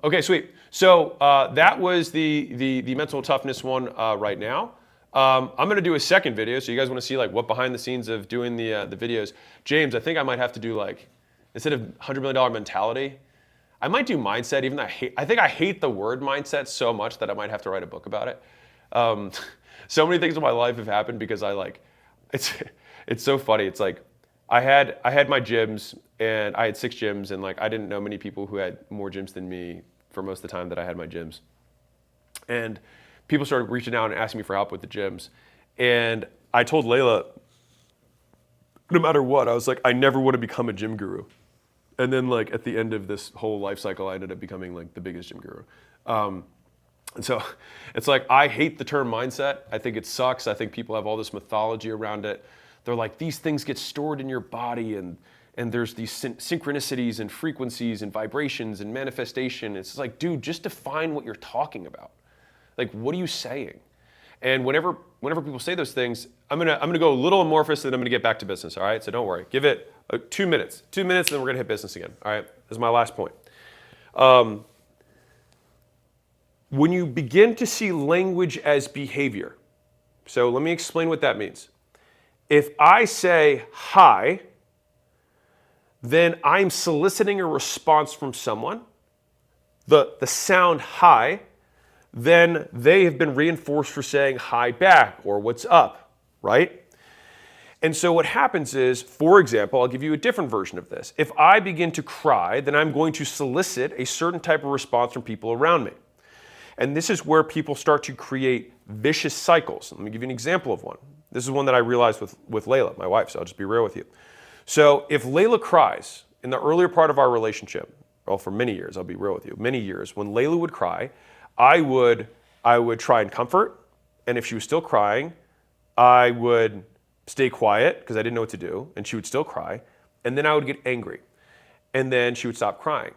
Okay, sweet. So that was the mental toughness one right now. I'm going to do a second video, so you guys want to see like what behind the scenes of doing the videos. James, I think I might have to do like, instead of $100 million mentality, I might do mindset. Even though I think I hate the word mindset so much that I might have to write a book about it. So many things in my life have happened because it's so funny. It's like I had my gyms, and I had 6 gyms, and like I didn't know many people who had more gyms than me for most of the time that I had my gyms. And people started reaching out and asking me for help with the gyms. And I told Layla, no matter what, I was like, I never want to become a gym guru. And then like at the end of this whole life cycle, I ended up becoming like the biggest gym guru. And so it's like, I hate the term mindset. I think it sucks. I think people have all this mythology around it. They're like, these things get stored in your body, and there's these synchronicities and frequencies and vibrations and manifestation. It's like, dude, just define what you're talking about. Like, what are you saying? And whenever people say those things, I'm gonna go a little amorphous, and then I'm gonna get back to business. All right, so don't worry. Give it 2 minutes. 2 minutes, and then we're gonna hit business again. All right, this is my last point. When you begin to see language as behavior, so let me explain what that means. If I say hi, then I'm soliciting a response from someone. The sound hi, then they have been reinforced for saying hi back or what's up, right? And so what happens is, for example, I'll give you a different version of this. If I begin to cry, then I'm going to solicit a certain type of response from people around me. And this is where people start to create vicious cycles. Let me give you an example of one. This is one that I realized with Layla, my wife, so I'll just be real with you. So if Layla cries in the earlier part of our relationship, well, for many years, I'll be real with you, many years, when Layla would cry, I would try and comfort, and if she was still crying, I would stay quiet because I didn't know what to do, and she would still cry, and then I would get angry, and then she would stop crying.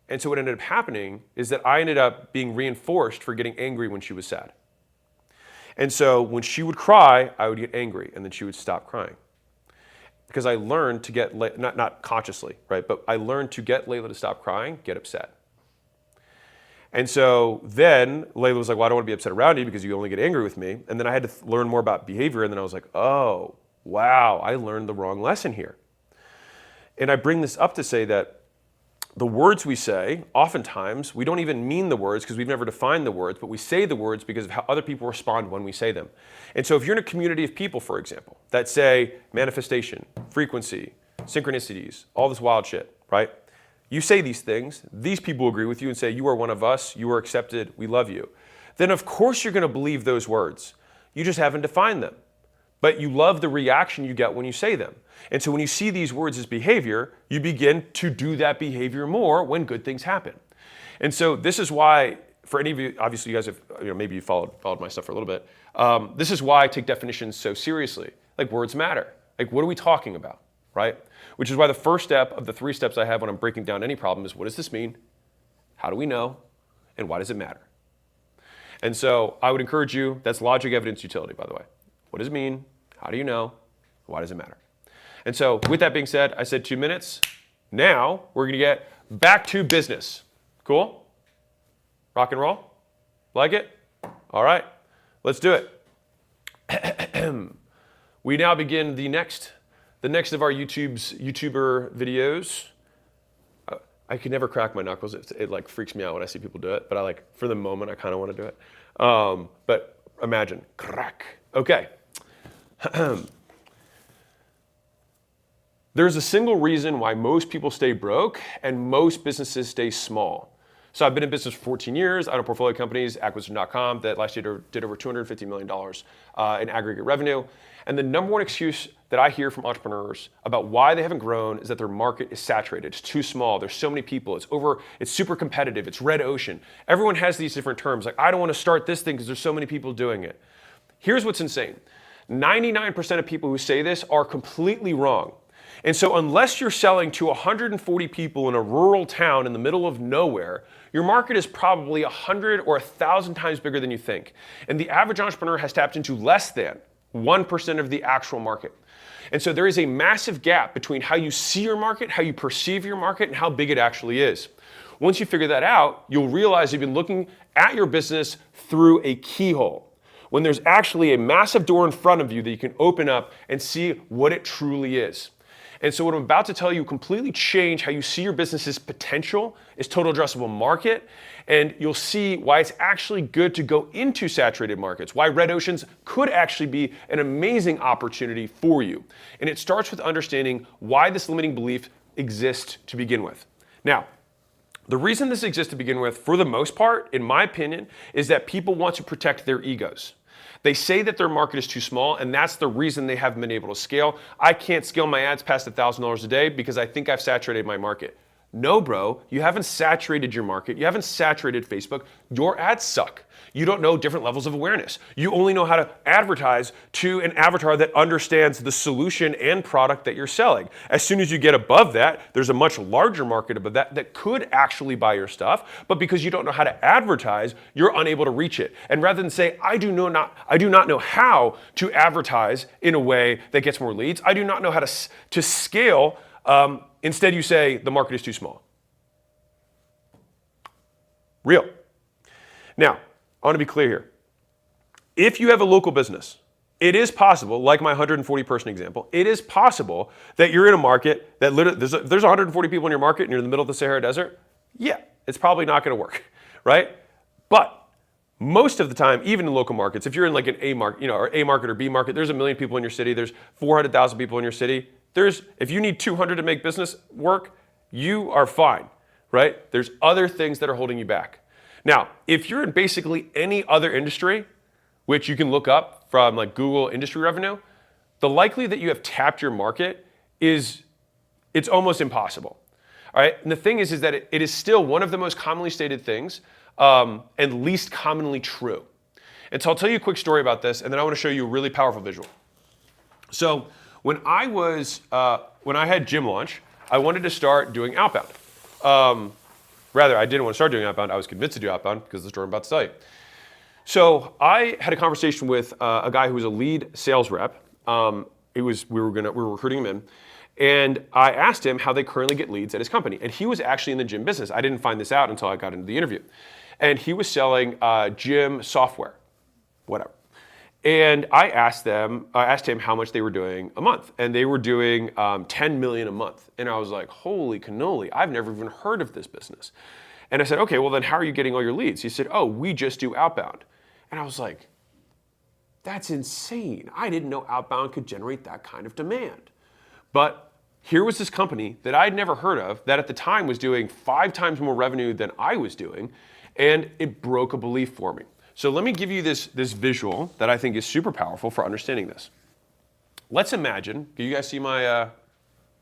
And so what ended up happening is that I ended up being reinforced for getting angry when she was sad. And so when she would cry, I would get angry, and then she would stop crying. Because I learned to get, not consciously, right, but I learned to get Layla to stop crying, get upset. And so then Layla was like, well, I don't want to be upset around you because you only get angry with me. And then I had to learn more about behavior, and then I was like, oh, wow, I learned the wrong lesson here. And I bring this up to say that the words we say, oftentimes, we don't even mean the words because we've never defined the words, but we say the words because of how other people respond when we say them. And so if you're in a community of people, for example, that say manifestation, frequency, synchronicities, all this wild shit, right? You say these things, these people agree with you and say, you are one of us, you are accepted, we love you. Then of course you're going to believe those words. You just haven't defined them. But you love the reaction you get when you say them. And so when you see these words as behavior, you begin to do that behavior more when good things happen. And so this is why, for any of you, obviously you guys have, maybe you followed my stuff for a little bit. This is why I take definitions so seriously. Like, words matter. Like, what are we talking about, right? Which is why the first step of the 3 steps I have when I'm breaking down any problem is, what does this mean? How do we know? And why does it matter? And so I would encourage you, that's logic, evidence, utility, by the way. What does it mean? How do you know? Why does it matter? And so with that being said, I said 2 minutes. Now we're going to get back to business. Cool? Rock and roll? Like it? All right. Let's do it. We now begin the next of our YouTuber videos. I can never crack my knuckles. It like freaks me out when I see people do it. But for the moment, I kind of want to do it. But imagine, crack. Okay. There's a single reason why most people stay broke and most businesses stay small. So I've been in business for 14 years. I own portfolio companies, acquisition.com, that last year did over $250 million in aggregate revenue. And the number one excuse that I hear from entrepreneurs about why they haven't grown is that their market is saturated. It's too small. There's so many people. It's super competitive. It's red ocean. Everyone has these different terms. Like, I don't want to start this thing because there's so many people doing it. Here's what's insane. 99% of people who say this are completely wrong. And so unless you're selling to 140 people in a rural town in the middle of nowhere, your market is probably 100 or 1,000 times bigger than you think. And the average entrepreneur has tapped into less than 1% of the actual market. And so there is a massive gap between how you see your market, how you perceive your market, and how big it actually is. Once you figure that out, you'll realize you've been looking at your business through a keyhole, when there's actually a massive door in front of you that you can open up and see what it truly is. And so what I'm about to tell you will completely change how you see your business's potential, its total addressable market, and you'll see why it's actually good to go into saturated markets, why red oceans could actually be an amazing opportunity for you. And it starts with understanding why this limiting belief exists to begin with. Now, the reason this exists to begin with, for the most part, in my opinion, is that people want to protect their egos. They say that their market is too small, and that's the reason they haven't been able to scale. I can't scale my ads past $1,000 a day because I think I've saturated my market. No, bro, you haven't saturated your market. You haven't saturated Facebook. Your ads suck. You don't know different levels of awareness. You only know how to advertise to an avatar that understands the solution and product that you're selling. As soon as you get above that, there's a much larger market above that could actually buy your stuff, but because you don't know how to advertise, you're unable to reach it. And rather than say, I do not know how to advertise in a way that gets more leads, I do not know how to scale, instead you say the market is too small. Real. Now, I want to be clear here. If you have a local business, it is possible, like my 140 person example, it is possible that you're in a market that literally, there's 140 people in your market and you're in the middle of the Sahara Desert. Yeah, it's probably not going to work, right? But most of the time, even in local markets, if you're in like an A market, or A market or B market, there's 1 million people in your city, there's 400,000 people in your city. If you need 200 to make business work, you are fine, right? There's other things that are holding you back. Now, if you're in basically any other industry, which you can look up from like Google industry revenue, the likelihood that you have tapped your market it's almost impossible. All right. And the thing is that it is still one of the most commonly stated things and least commonly true. And so I'll tell you a quick story about this, and then I want to show you a really powerful visual. So When I had Gym Launch, I wanted to start doing outbound. Rather, I didn't want to start doing outbound. I was convinced to do outbound because of the story I'm about to tell you. So I had a conversation with a guy who was a lead sales rep. We were recruiting him in, and I asked him how they currently get leads at his company. And he was actually in the gym business. I didn't find this out until I got into the interview. And he was selling gym software, whatever. And I asked him how much they were doing a month, and they were doing 10 million a month. And I was like, holy cannoli, I've never even heard of this business. And I said, okay, well then how are you getting all your leads? He said, oh, we just do outbound. And I was like, that's insane. I didn't know outbound could generate that kind of demand. But here was this company that I'd never heard of that at the time was doing 5 times more revenue than I was doing, and it broke a belief for me. So let me give you this visual that I think is super powerful for understanding this. Let's imagine, can you guys see my,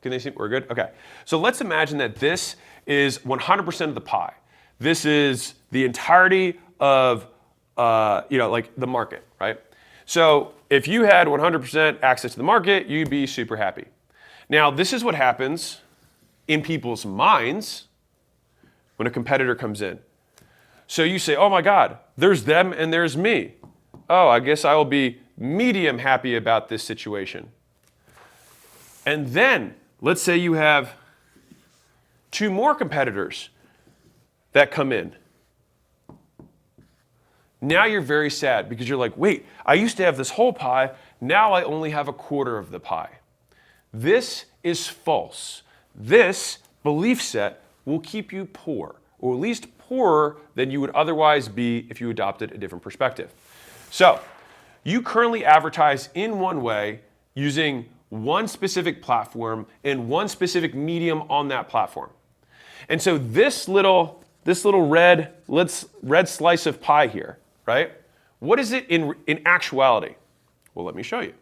can they see, we're good? Okay. So let's imagine that this is 100% of the pie. This is the entirety of, like the market, right? So if you had 100% access to the market, you'd be super happy. Now, this is what happens in people's minds when a competitor comes in. So you say, oh my God, there's them and there's me. Oh, I guess I will be medium happy about this situation. And then, let's say you have 2 more competitors that come in. Now you're very sad because you're like, wait, I used to have this whole pie, now I only have a quarter of the pie. This is false. This belief set will keep you poor, or at least poorer than you would otherwise be if you adopted a different perspective. So, you currently advertise in one way using one specific platform and one specific medium on that platform. And so this little red slice of pie here, right? What is it in actuality? Well, let me show you.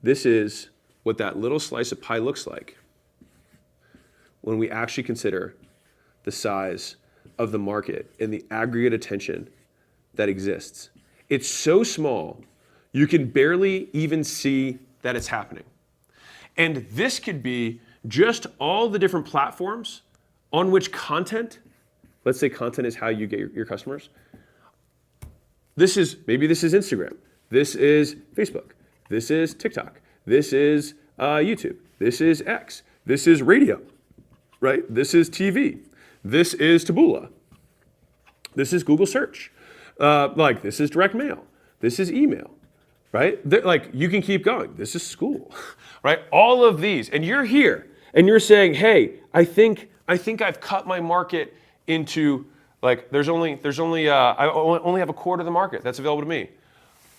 This is what that little slice of pie looks like when we actually consider the size of the market and the aggregate attention that exists. It's so small, you can barely even see that it's happening. And this could be just all the different platforms on which content, let's say content is how you get your customers. Maybe this is Instagram. This is Facebook. This is TikTok. This is YouTube. This is X. This is radio, right? This is TV. This is Taboola. This is Google search. This is direct mail. This is email, right? You can keep going. This is school, right? All of these, and you're here, and you're saying, hey, I think I've cut my market into I only have a quarter of the market that's available to me.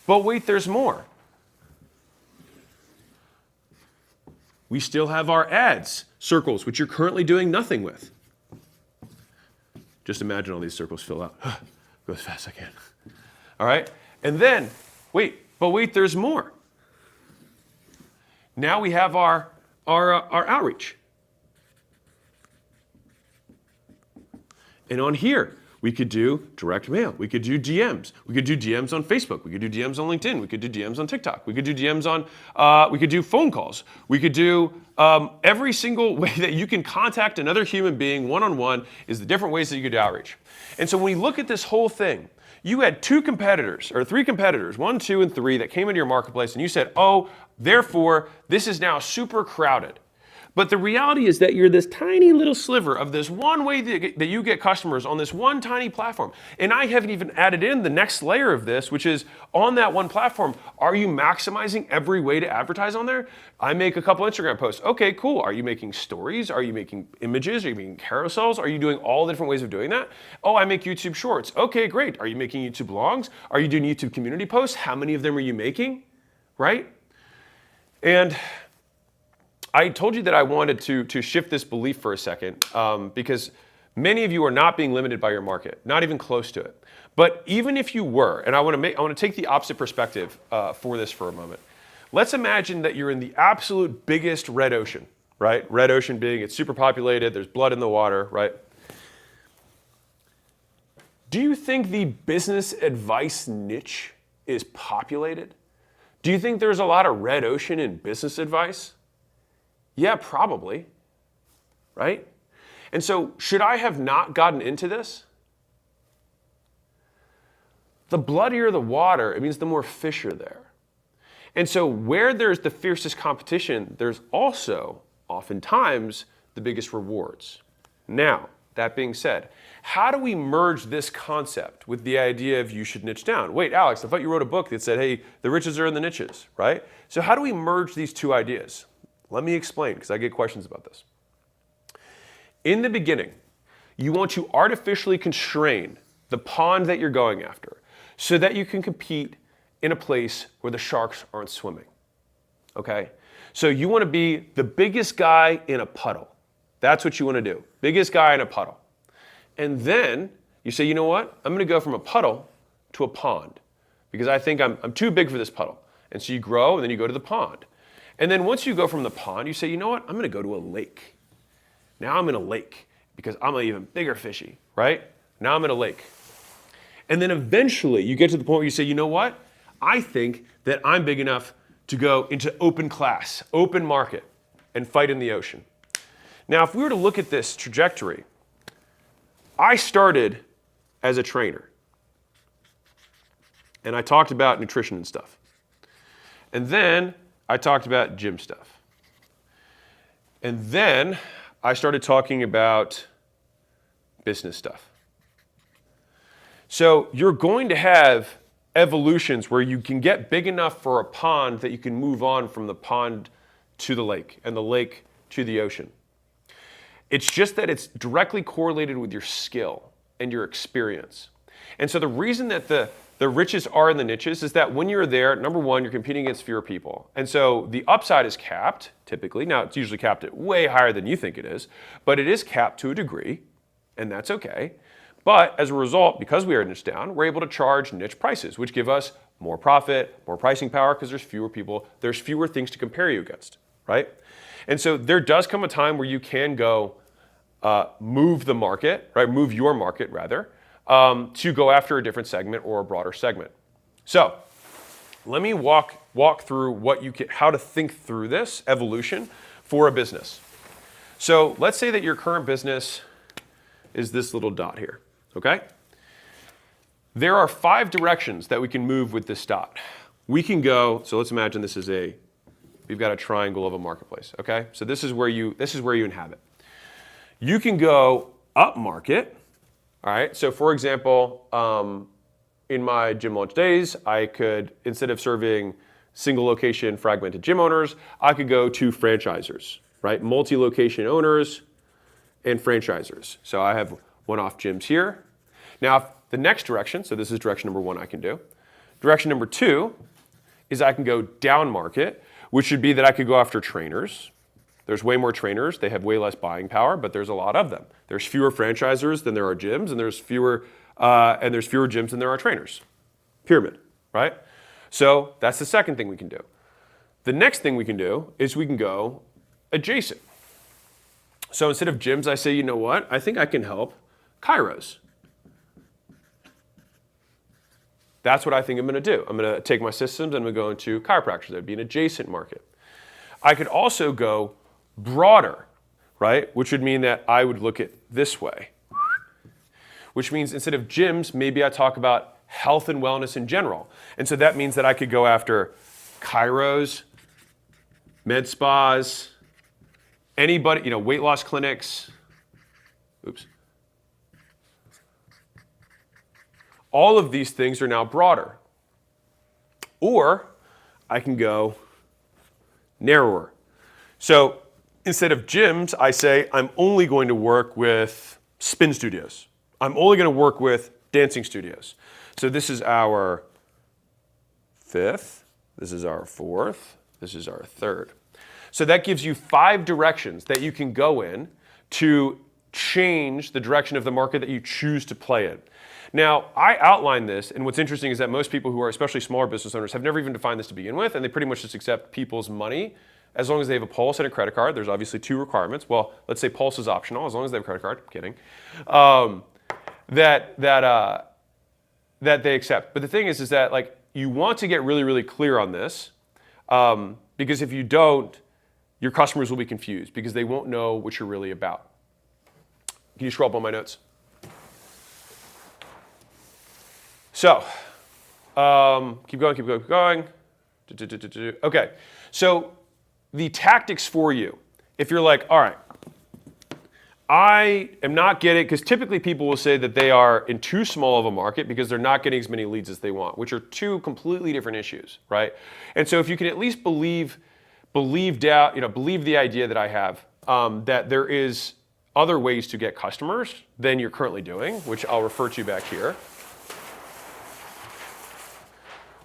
But wait, there's more. We still have our ads circles, which you're currently doing nothing with. Just imagine all these circles fill out. Go as fast as I can. All right? And then, wait, there's more. Now we have our outreach. And on here, we could do direct mail. We could do DMs. We could do DMs on Facebook. We could do DMs on LinkedIn. We could do DMs on TikTok. We could do DMs on, we could do phone calls. We could do every single way that you can contact another human being one-on-one is the different ways that you could do outreach. And so when we look at this whole thing, you had 2 competitors, or 3 competitors, 1, 2, and 3 that came into your marketplace and you said, oh, therefore, this is now super crowded. But the reality is that you're this tiny little sliver of this one way that you get customers on this one tiny platform. And I haven't even added in the next layer of this, which is on that one platform, are you maximizing every way to advertise on there? I make a couple Instagram posts. Okay, cool. Are you making stories? Are you making images? Are you making carousels? Are you doing all the different ways of doing that? Oh, I make YouTube shorts. Okay, great. Are you making YouTube blogs? Are you doing YouTube community posts? How many of them are you making? Right? And I told you that I wanted to shift this belief for a second because many of you are not being limited by your market, not even close to it. But even if you were, and I want to take the opposite perspective for this for a moment. Let's imagine that you're in the absolute biggest red ocean, right? Red ocean being it's super populated, there's blood in the water, right? Do you think the business advice niche is populated? Do you think there's a lot of red ocean in business advice? Yeah, probably, right? And so should I have not gotten into this? The bloodier the water, it means the more fish are there. And so where there's the fiercest competition, there's also oftentimes the biggest rewards. Now, that being said, how do we merge this concept with the idea of you should niche down? Wait, Alex, I thought you wrote a book that said, hey, the riches are in the niches, right? So how do we merge these two ideas? Let me explain, because I get questions about this. In the beginning, you want to artificially constrain the pond that you're going after so that you can compete in a place where the sharks aren't swimming, okay? So you want to be the biggest guy in a puddle. That's what you want to do, biggest guy in a puddle. And then you say, you know what? I'm going to go from a puddle to a pond because I think I'm too big for this puddle. And so you grow, and then you go to the pond. And then once you go from the pond, you say, you know what? I'm going to go to a lake. Now I'm in a lake because I'm an even bigger fishy, right? Now I'm in a lake. And then eventually you get to the point where you say, you know what? I think that I'm big enough to go into open class, open market, and fight in the ocean. Now, if we were to look at this trajectory, I started as a trainer. And I talked about nutrition and stuff. And then I talked about gym stuff. And then I started talking about business stuff. So you're going to have evolutions where you can get big enough for a pond that you can move on from the pond to the lake and the lake to the ocean. It's just that it's directly correlated with your skill and your experience. And so the reason that the riches are in the niches is that when you're there, number one, you're competing against fewer people. And so the upside is capped, typically. Now, it's usually capped at way higher than you think it is, but it is capped to a degree, and that's okay. But as a result, because we are niche down, we're able to charge niche prices, which give us more profit, more pricing power, because there's fewer people, there's fewer things to compare you against, right? And so there does come a time where you can go move the market, right? Move your market rather, to go after a different segment or a broader segment. So let me walk through what you how to think through this evolution for a business. So let's say that your current business is this little dot here, okay? There are 5 directions that we can move with this dot. We can go, so let's imagine this is we've got a triangle of a marketplace, okay? So this is where you inhabit. You can go up market, all right? So for example, in my gym launch days, I could, instead of serving single location fragmented gym owners, I could go to franchisors, right? Multi-location owners and franchisors. So I have one-off gyms here. Now, the next direction, so this is direction number 1 I can do. Direction number 2 is I can go down market, which would be that I could go after trainers. There's way more trainers. They have way less buying power, but there's a lot of them. There's fewer franchisors than there are gyms, and there's fewer gyms than there are trainers. Pyramid, right? So that's the second thing we can do. The next thing we can do is we can go adjacent. So instead of gyms, I say, you know what? I think I can help chiros. That's what I think I'm going to do. I'm going to take my systems and I'm going to go into chiropractors. That would be an adjacent market. I could also go broader, right? Which would mean that I would look at this way. Which means instead of gyms, maybe I talk about health and wellness in general. And so that means that I could go after chiros, med spas, anybody, weight loss clinics. Oops. All of these things are now broader. Or I can go narrower. So instead of gyms, I say I'm only going to work with spin studios. I'm only going to work with dancing studios. So this is our 5th, this is our 4th, this is our 3rd. So that gives you 5 directions that you can go in to change the direction of the market that you choose to play in. Now, I outline this, and what's interesting is that most people who are especially smaller business owners have never even defined this to begin with, and they pretty much just accept people's money as long as they have a pulse and a credit card. There's obviously 2 requirements. Well, let's say pulse is optional as long as they have a credit card. I'm kidding. that they accept. But the thing is that like you want to get really, really clear on this, because if you don't, your customers will be confused because they won't know what you're really about. Can you scroll up on my notes? So, keep going, keep going, keep going. Okay, so the tactics for you, if you're like, all right, I am not getting, because typically people will say that they are in too small of a market because they're not getting as many leads as they want, which are two completely different issues, right? And so if you can at least believe the idea that I have, that there is other ways to get customers than you're currently doing, which I'll refer to back here.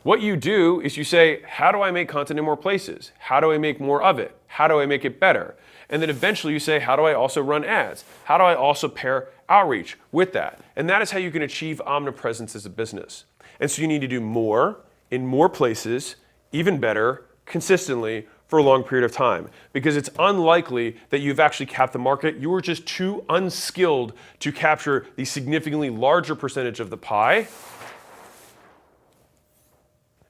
What you do is you say, how do I make content in more places? How do I make more of it? How do I make it better? And then eventually you say, how do I also run ads? How do I also pair outreach with that? And that is how you can achieve omnipresence as a business. And so you need to do more in more places, even better, consistently, for a long period of time. Because it's unlikely that you've actually capped the market. You were just too unskilled to capture the significantly larger percentage of the pie.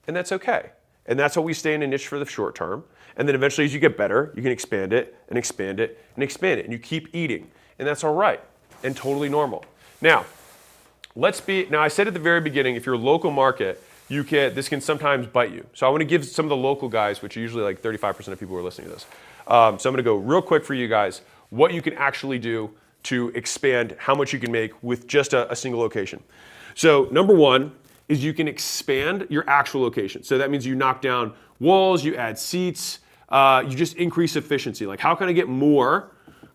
And that's okay. And that's how we stay in a niche for the short term. And then eventually as you get better, you can expand it and expand it and expand it. And you keep eating. And that's all right and totally normal. Now I said at the very beginning, if you're a local market, this can sometimes bite you. So I want to give some of the local guys, which are usually like 35% of people who are listening to this. So I'm going to go real quick for you guys, what you can actually do to expand how much you can make with just a single location. So number one is you can expand your actual location. So that means you knock down walls, you add seats, you just increase efficiency. Like how can I get more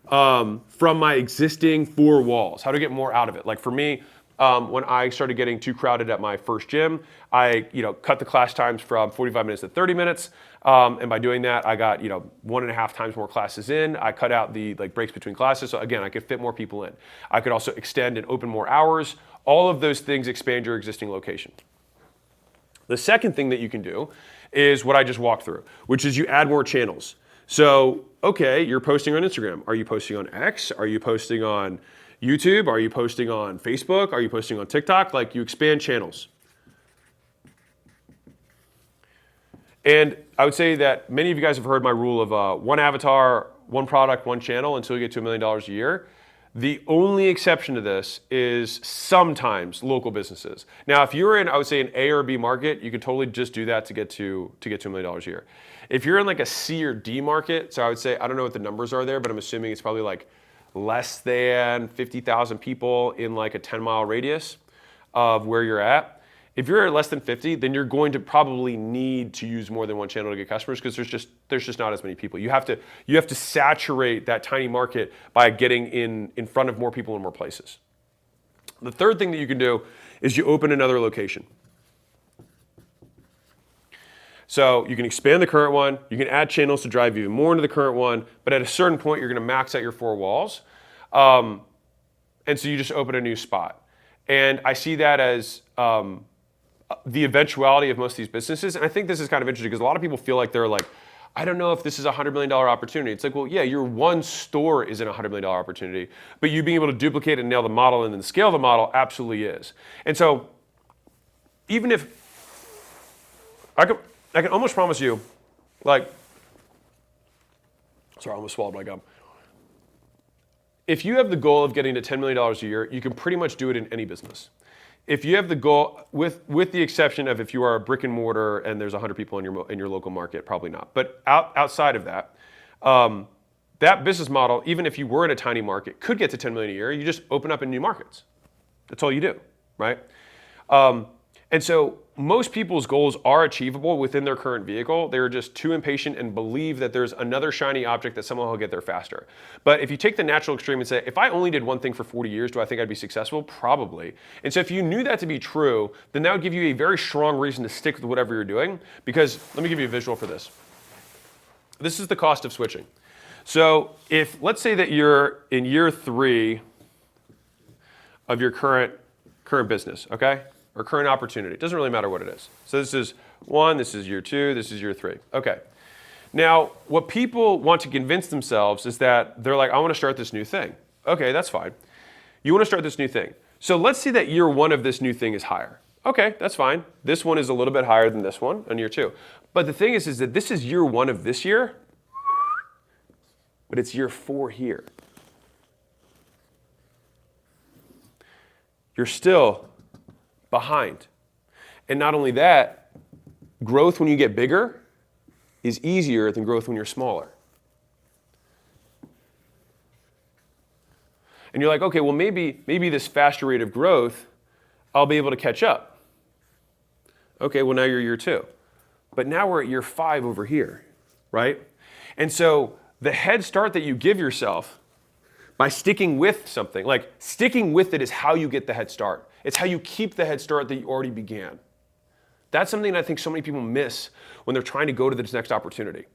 from my existing 4 walls? How do I get more out of it? Like for me, when I started getting too crowded at my first gym, I cut the class times from 45 minutes to 30 minutes. And by doing that, I got 1.5 times more classes in. I cut out the breaks between classes. So again, I could fit more people in. I could also extend and open more hours. All of those things expand your existing location. The second thing that you can do is what I just walked through, which is you add more channels. So, okay, you're posting on Instagram. Are you posting on X? Are you posting on YouTube? Are you posting on Facebook? Are you posting on TikTok? Like you expand channels. And I would say that many of you guys have heard my rule of one avatar, one product, one channel until you get to $1 million a year. The only exception to this is sometimes local businesses. Now, if you're in, I would say, an A or B market, you could totally just do that to get to $1 million a year. If you're in like a C or D market, so I would say, I don't know what the numbers are there, but I'm assuming it's probably like less than 50,000 people in like a 10-mile radius of where you're at. If you're at less than 50, then you're going to probably need to use more than one channel to get customers because there's just not as many people. You have to saturate that tiny market by getting in front of more people in more places. The third thing that you can do is you open another location. So you can expand the current one, you can add channels to drive even more into the current one, but at a certain point you're going to max out your 4 walls. And so you just open a new spot. And I see that as the eventuality of most of these businesses. And I think this is kind of interesting because a lot of people feel like they're like, I don't know if this is a $100 million opportunity. It's like, well, yeah, your one store isn't a $100 million opportunity, but you being able to duplicate and nail the model and then scale the model absolutely is. And so even if, I can almost promise you, like, sorry, I almost swallowed my gum. If you have the goal of getting to $10 million a year, you can pretty much do it in any business. If you have the goal, with the exception of if you are a brick and mortar and there's 100 people in your local market, probably not. But outside of that, that business model, even if you were in a tiny market, could get to 10 million a year. You just open up in new markets. That's all you do, right? And so most people's goals are achievable within their current vehicle. They're just too impatient and believe that there's another shiny object that someone will get there faster. But if you take the natural extreme and say, if I only did one thing for 40 years, do I think I'd be successful? Probably. And so if you knew that to be true, then that would give you a very strong reason to stick with whatever you're doing. Because let me give you a visual for this. This is the cost of switching. So if, let's say that you're in year 3 of your current business, okay? Or current opportunity. It doesn't really matter what it is. So this is 1, this is year 2, this is year 3. Okay. Now, what people want to convince themselves is that they're like, I want to start this new thing. Okay, that's fine. You want to start this new thing. So let's say that year one of this new thing is higher. Okay, that's fine. This one is a little bit higher than this one in year two. But the thing is that this is year one of this year, but it's year 4 here. You're still behind. And not only that, growth when you get bigger is easier than growth when you're smaller. And you're like, okay, well maybe this faster rate of growth, I'll be able to catch up. Okay, well now you're year 2. But now we're at year 5 over here, right? And so the head start that you give yourself by sticking with something, like sticking with it is how you get the head start. It's how you keep the head start that you already began. That's something that I think so many people miss when they're trying to go to this next opportunity.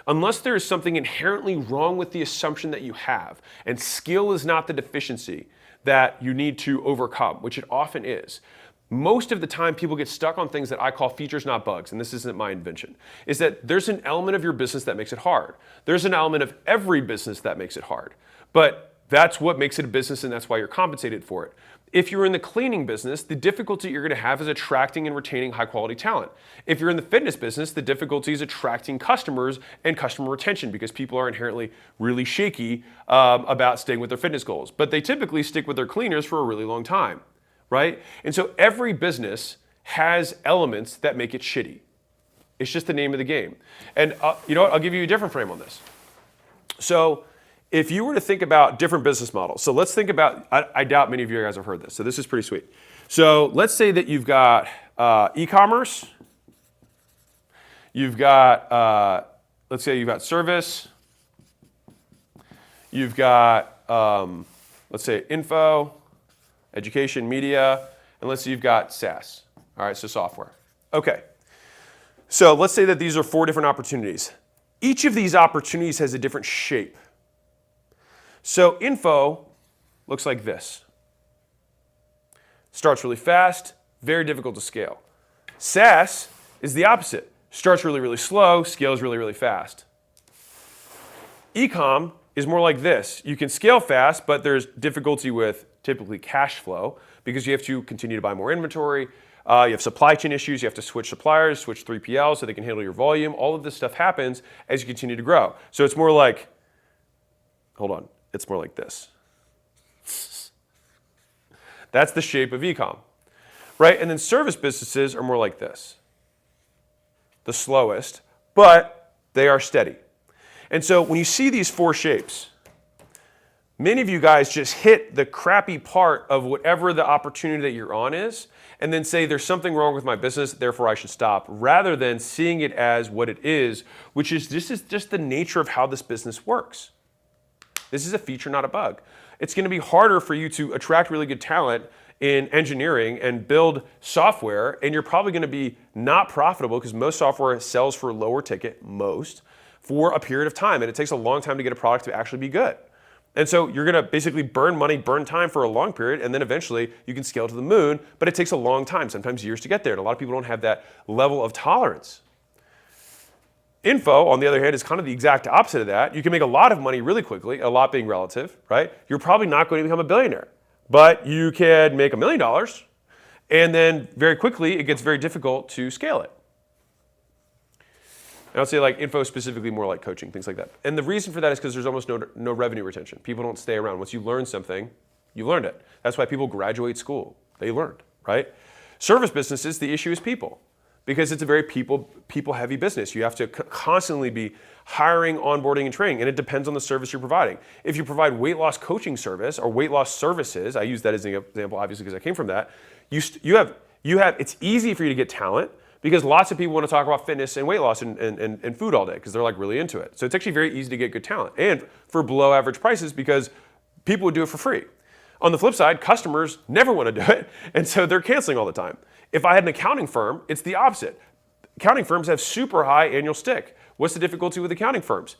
Unless there is something inherently wrong with the assumption that you have, and skill is not the deficiency that you need to overcome, which it often is. Most of the time people get stuck on things that I call features, not bugs, and this isn't my invention, is that there's an element of your business that makes it hard. There's an element of every business that makes it hard. But that's what makes it a business, and that's why you're compensated for it. If you're in the cleaning business, the difficulty you're going to have is attracting and retaining high quality talent. If you're in the fitness business, the difficulty is attracting customers and customer retention because people are inherently really shaky about staying with their fitness goals. But they typically stick with their cleaners for a really long time, right? And so every business has elements that make it shitty. It's just the name of the game. And you know what? I'll give you a different frame on this. So if you were to think about different business models, so let's think about, I doubt many of you guys have heard this, so this is pretty sweet. So let's say that you've got e-commerce, you've got, let's say you've got service, you've got, let's say info, education, media, and let's say you've got SaaS, all right, so software. Okay, so let's say that these are 4 different opportunities. Each of these opportunities has a different shape. So info looks like this. Starts really fast, very difficult to scale. SaaS is the opposite. Starts really, really slow, scales really, really fast. E-com is more like this. You can scale fast, but there's difficulty with typically cash flow because you have to continue to buy more inventory. You have supply chain issues. You have to switch suppliers, switch 3PLs so they can handle your volume. All of this stuff happens as you continue to grow. So it's more like, hold on. It's more like this. That's the shape of e-com, right? And then service businesses are more like this. The slowest, but they are steady. And so when you see these 4 shapes, many of you guys just hit the crappy part of whatever the opportunity that you're on is, and then say there's something wrong with my business, therefore I should stop, rather than seeing it as what it is, which is this is just the nature of how this business works. This is a feature, not a bug. It's going to be harder for you to attract really good talent in engineering and build software, and you're probably going to be not profitable because most software sells for lower ticket, for a period of time, and it takes a long time to get a product to actually be good. And so you're going to basically burn money, burn time for a long period, and then eventually you can scale to the moon, but it takes a long time, sometimes years to get there, and a lot of people don't have that level of tolerance. Info, on the other hand, is kind of the exact opposite of that. You can make a lot of money really quickly, a lot being relative, right? You're probably not going to become a billionaire, but you can make $1 million, and then very quickly it gets very difficult to scale it. And I'll say like info specifically more like coaching, things like that. And the reason for that is because there's almost no revenue retention. People don't stay around. Once you learn something, you learned it. That's why people graduate school. They learned, right? Service businesses, the issue is people. Because it's a very people-heavy business. You have to constantly be hiring, onboarding, and training, and it depends on the service you're providing. If you provide weight loss coaching service or weight loss services, I use that as an example, obviously, because I came from that. It's easy for you to get talent because lots of people want to talk about fitness and weight loss and food all day because they're like really into it. So it's actually very easy to get good talent, and for below average prices because people would do it for free. On the flip side, customers never want to do it, and so they're canceling all the time. If I had an accounting firm, it's the opposite. Accounting firms have super high annual stick. What's the difficulty with accounting firms?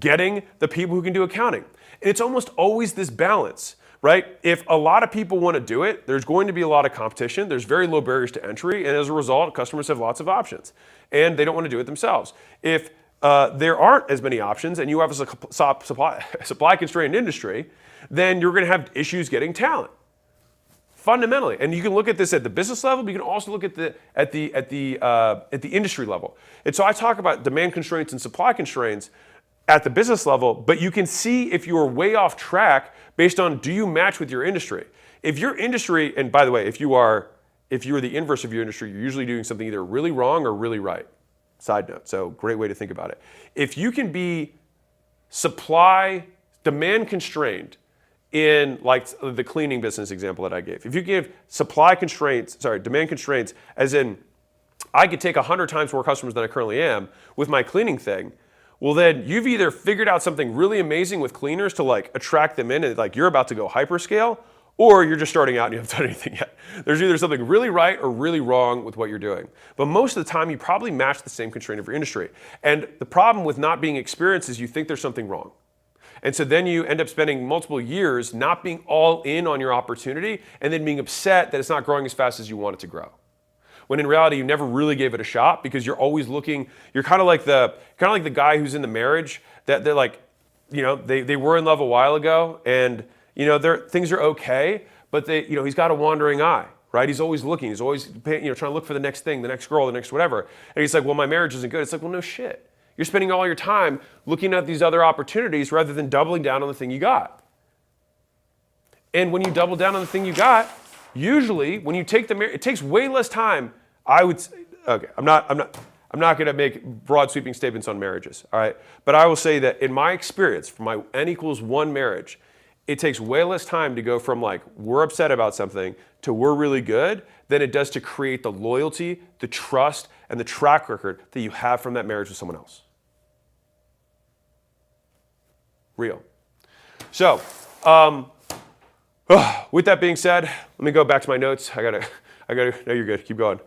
Getting the people who can do accounting. And it's almost always this balance, right? If a lot of people want to do it, there's going to be a lot of competition. There's very low barriers to entry, and as a result, customers have lots of options, and they don't want to do it themselves. If there aren't as many options and you have a supply-constrained industry, then you're going to have issues getting talent. fundamentally. And you can look at this at the business level, but you can also look at the industry level. And so I talk about demand constraints and supply constraints at the business level, but you can see if you're way off track based on, do you match with your industry? If your industry, and by the way, if you're the inverse of your industry, you're usually doing something either really wrong or really right. Side note, so great way to think about it. If you can be demand constrained in like the cleaning business example that I gave. If you give demand constraints, as in I could take 100 times more customers than I currently am with my cleaning thing, well then you've either figured out something really amazing with cleaners to like attract them in and like you're about to go hyperscale, or you're just starting out and you haven't done anything yet. There's either something really right or really wrong with what you're doing. But most of the time you probably match the same constraint of your industry. And the problem with not being experienced is you think there's something wrong. And so then you end up spending multiple years not being all in on your opportunity and then being upset that it's not growing as fast as you want it to grow. When in reality, you never really gave it a shot because you're always looking, you're kind of like the guy who's in the marriage that they're like, they were in love a while ago and things are okay, but he's got a wandering eye, right? He's always looking, he's always trying to look for the next thing, the next girl, the next whatever. And he's like, well, my marriage isn't good. It's like, well, no shit. You're spending all your time looking at these other opportunities rather than doubling down on the thing you got. And when you double down on the thing you got, usually when you take it takes way less time. I'm not going to make broad sweeping statements on marriages, all right? But I will say that in my experience, for my N=1 marriage, it takes way less time to go from like, we're upset about something to we're really good than it does to create the loyalty, the trust, and the track record that you have from that marriage with someone else. Real. So, with that being said, let me go back to my notes. I gotta, no, you're good, keep going.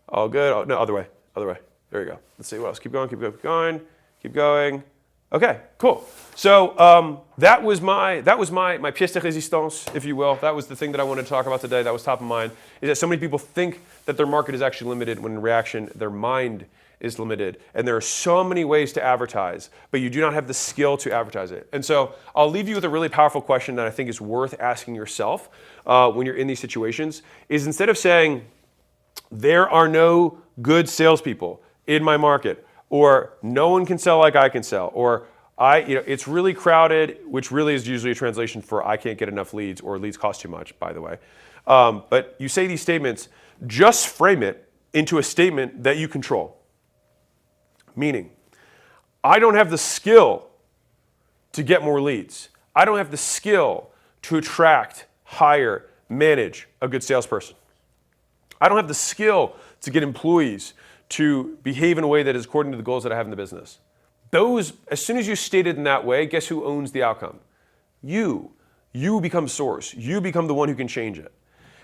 All good, no, other way. There you go. Let's see what else, keep going. Okay, cool. So that was my pièce de résistance, if you will. That was the thing that I wanted to talk about today. That was top of mind. Is that so many people think that their market is actually limited when in reaction their mind is limited. And there are so many ways to advertise, but you do not have the skill to advertise it. And so I'll leave you with a really powerful question that I think is worth asking yourself when you're in these situations. Is instead of saying there are no good salespeople in my market, or no one can sell like I can sell, or it's really crowded, which really is usually a translation for I can't get enough leads, or leads cost too much, by the way. But you say these statements, just frame it into a statement that you control. Meaning, I don't have the skill to get more leads. I don't have the skill to attract, hire, manage a good salesperson. I don't have the skill to get employees to behave in a way that is according to the goals that I have in the business. Those, as soon as you state it in that way, guess who owns the outcome? You. You become source. You become the one who can change it.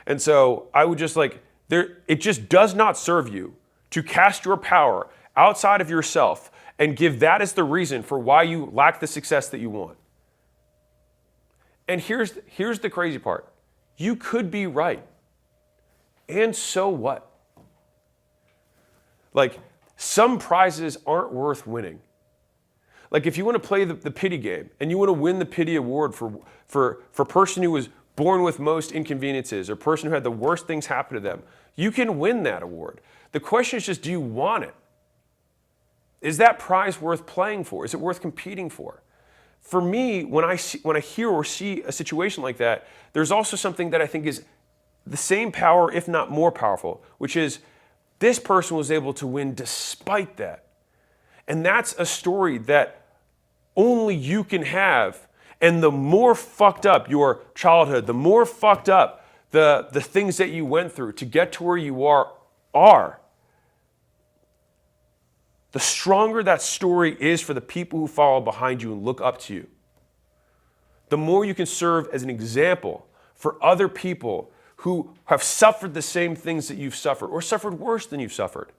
And so I would just it just does not serve you to cast your power outside of yourself and give that as the reason for why you lack the success that you want. And here's the crazy part. You could be right. And so what? Like, some prizes aren't worth winning. Like, if you want to play the pity game and you want to win the pity award for person who was born with most inconveniences or person who had the worst things happen to them, you can win that award. The question is just, do you want it? Is that prize worth playing for? Is it worth competing for? For me, when I hear or see a situation like that, there's also something that I think is the same power, if not more powerful, which is this person was able to win despite that. And that's a story that only you can have. And the more fucked up your childhood, the more fucked up the things that you went through to get to where you are, the stronger that story is for the people who follow behind you and look up to you. The more you can serve as an example for other people who have suffered the same things that you've suffered or suffered worse than you've suffered.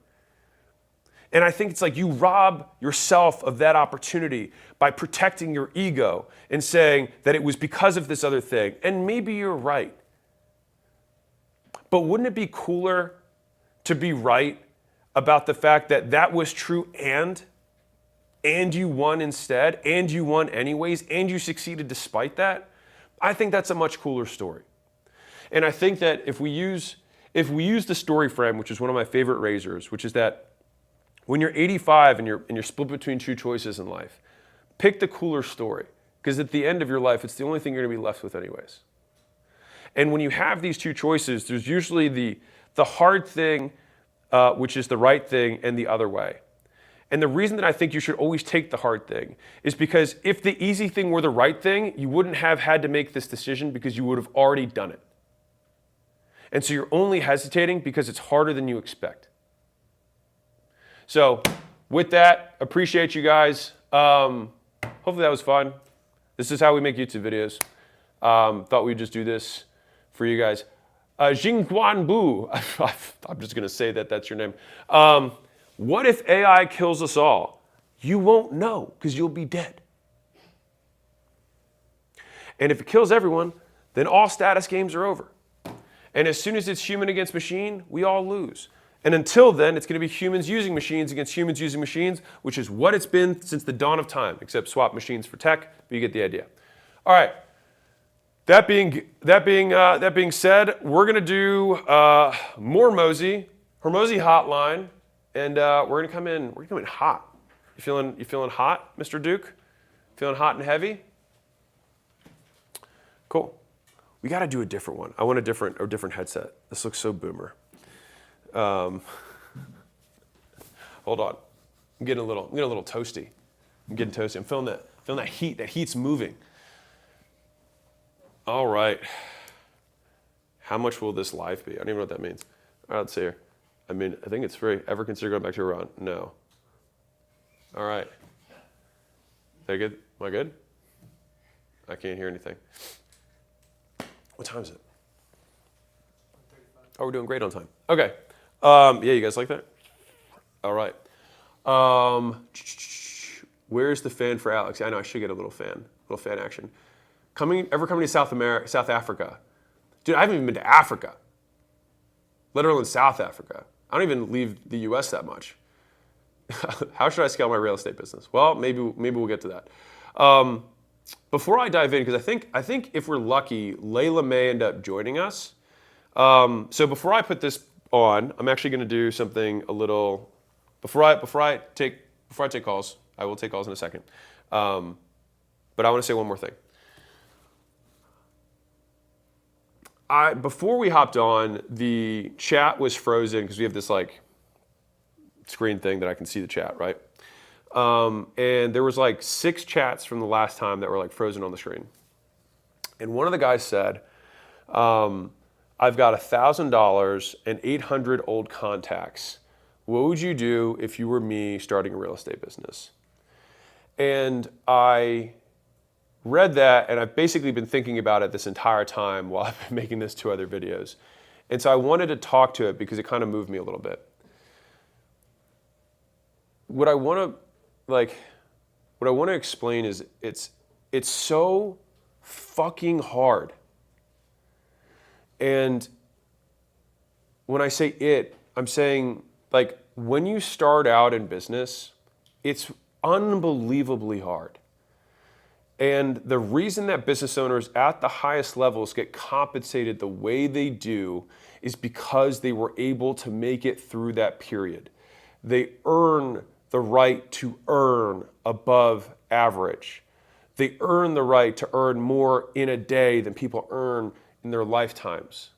And I think it's like you rob yourself of that opportunity by protecting your ego and saying that it was because of this other thing. And maybe you're right. But wouldn't it be cooler to be right about the fact that that was true and you won instead, and you won anyways, and you succeeded despite that? I think that's a much cooler story. And I think that if we use the story frame, which is one of my favorite razors, which is that when you're 85 and you're split between two choices in life, pick the cooler story. Because at the end of your life, it's the only thing you're going to be left with anyways. And when you have these two choices, there's usually the hard thing, which is the right thing, and the other way. And the reason that I think you should always take the hard thing is because if the easy thing were the right thing, you wouldn't have had to make this decision because you would have already done it. And so you're only hesitating because it's harder than you expect. So with that, appreciate you guys. Hopefully that was fun. This is how we make YouTube videos. Thought we'd just do this for you guys. Jingguan Bu, I'm just gonna say that's your name. What if AI kills us all? You won't know because you'll be dead. And if it kills everyone, then all status games are over. And as soon as it's human against machine, we all lose. And until then, it's going to be humans using machines against humans using machines, which is what it's been since the dawn of time, except swap machines for tech, but you get the idea. All right. That being said, we're going to do more Hormozi Hotline, and we're going to come in hot. You feeling hot, Mr. Duke? Feeling hot and heavy? Cool. We got to do a different one. I want a different headset. This looks so boomer. Hold on. I'm getting a little toasty. I'm feeling that heat. That heat's moving. All right. How much will this live be? I don't even know what that means. All right, let's see here. I mean, I think it's free. Ever consider going back to Iran? No. All right. Is that good? Am I good? I can't hear anything. What time is it? 1:35. Oh, we're doing great on time. Okay. Yeah, you guys like that? All right. Where's the fan for Alex? I know I should get a little fan action. Ever coming to South Africa? Dude, I haven't even been to Africa, let alone South Africa. I don't even leave the U.S. that much. How should I scale my real estate business? Well, maybe we'll get to that. Before I dive in, because I think if we're lucky, Layla may end up joining us. So before I put this on, I'm actually going to do something a little. Before I take calls, I will take calls in a second. But I want to say one more thing. Before we hopped on, the chat was frozen because we have this like screen thing that I can see the chat, right? And there was like 6 chats from the last time that were like frozen on the screen. And one of the guys said, I've got $1,000 and 800 old contacts. What would you do if you were me starting a real estate business? And I read that, and I've basically been thinking about it this entire time while I've been making this 2 other videos. And so I wanted to talk to it because it kind of moved me a little bit. What I want to explain is it's so fucking hard. And when I say it, I'm saying like when you start out in business, it's unbelievably hard. And the reason that business owners at the highest levels get compensated the way they do is because they were able to make it through that period. They earn the right to earn above average. They earn the right to earn more in a day than people earn in their lifetimes.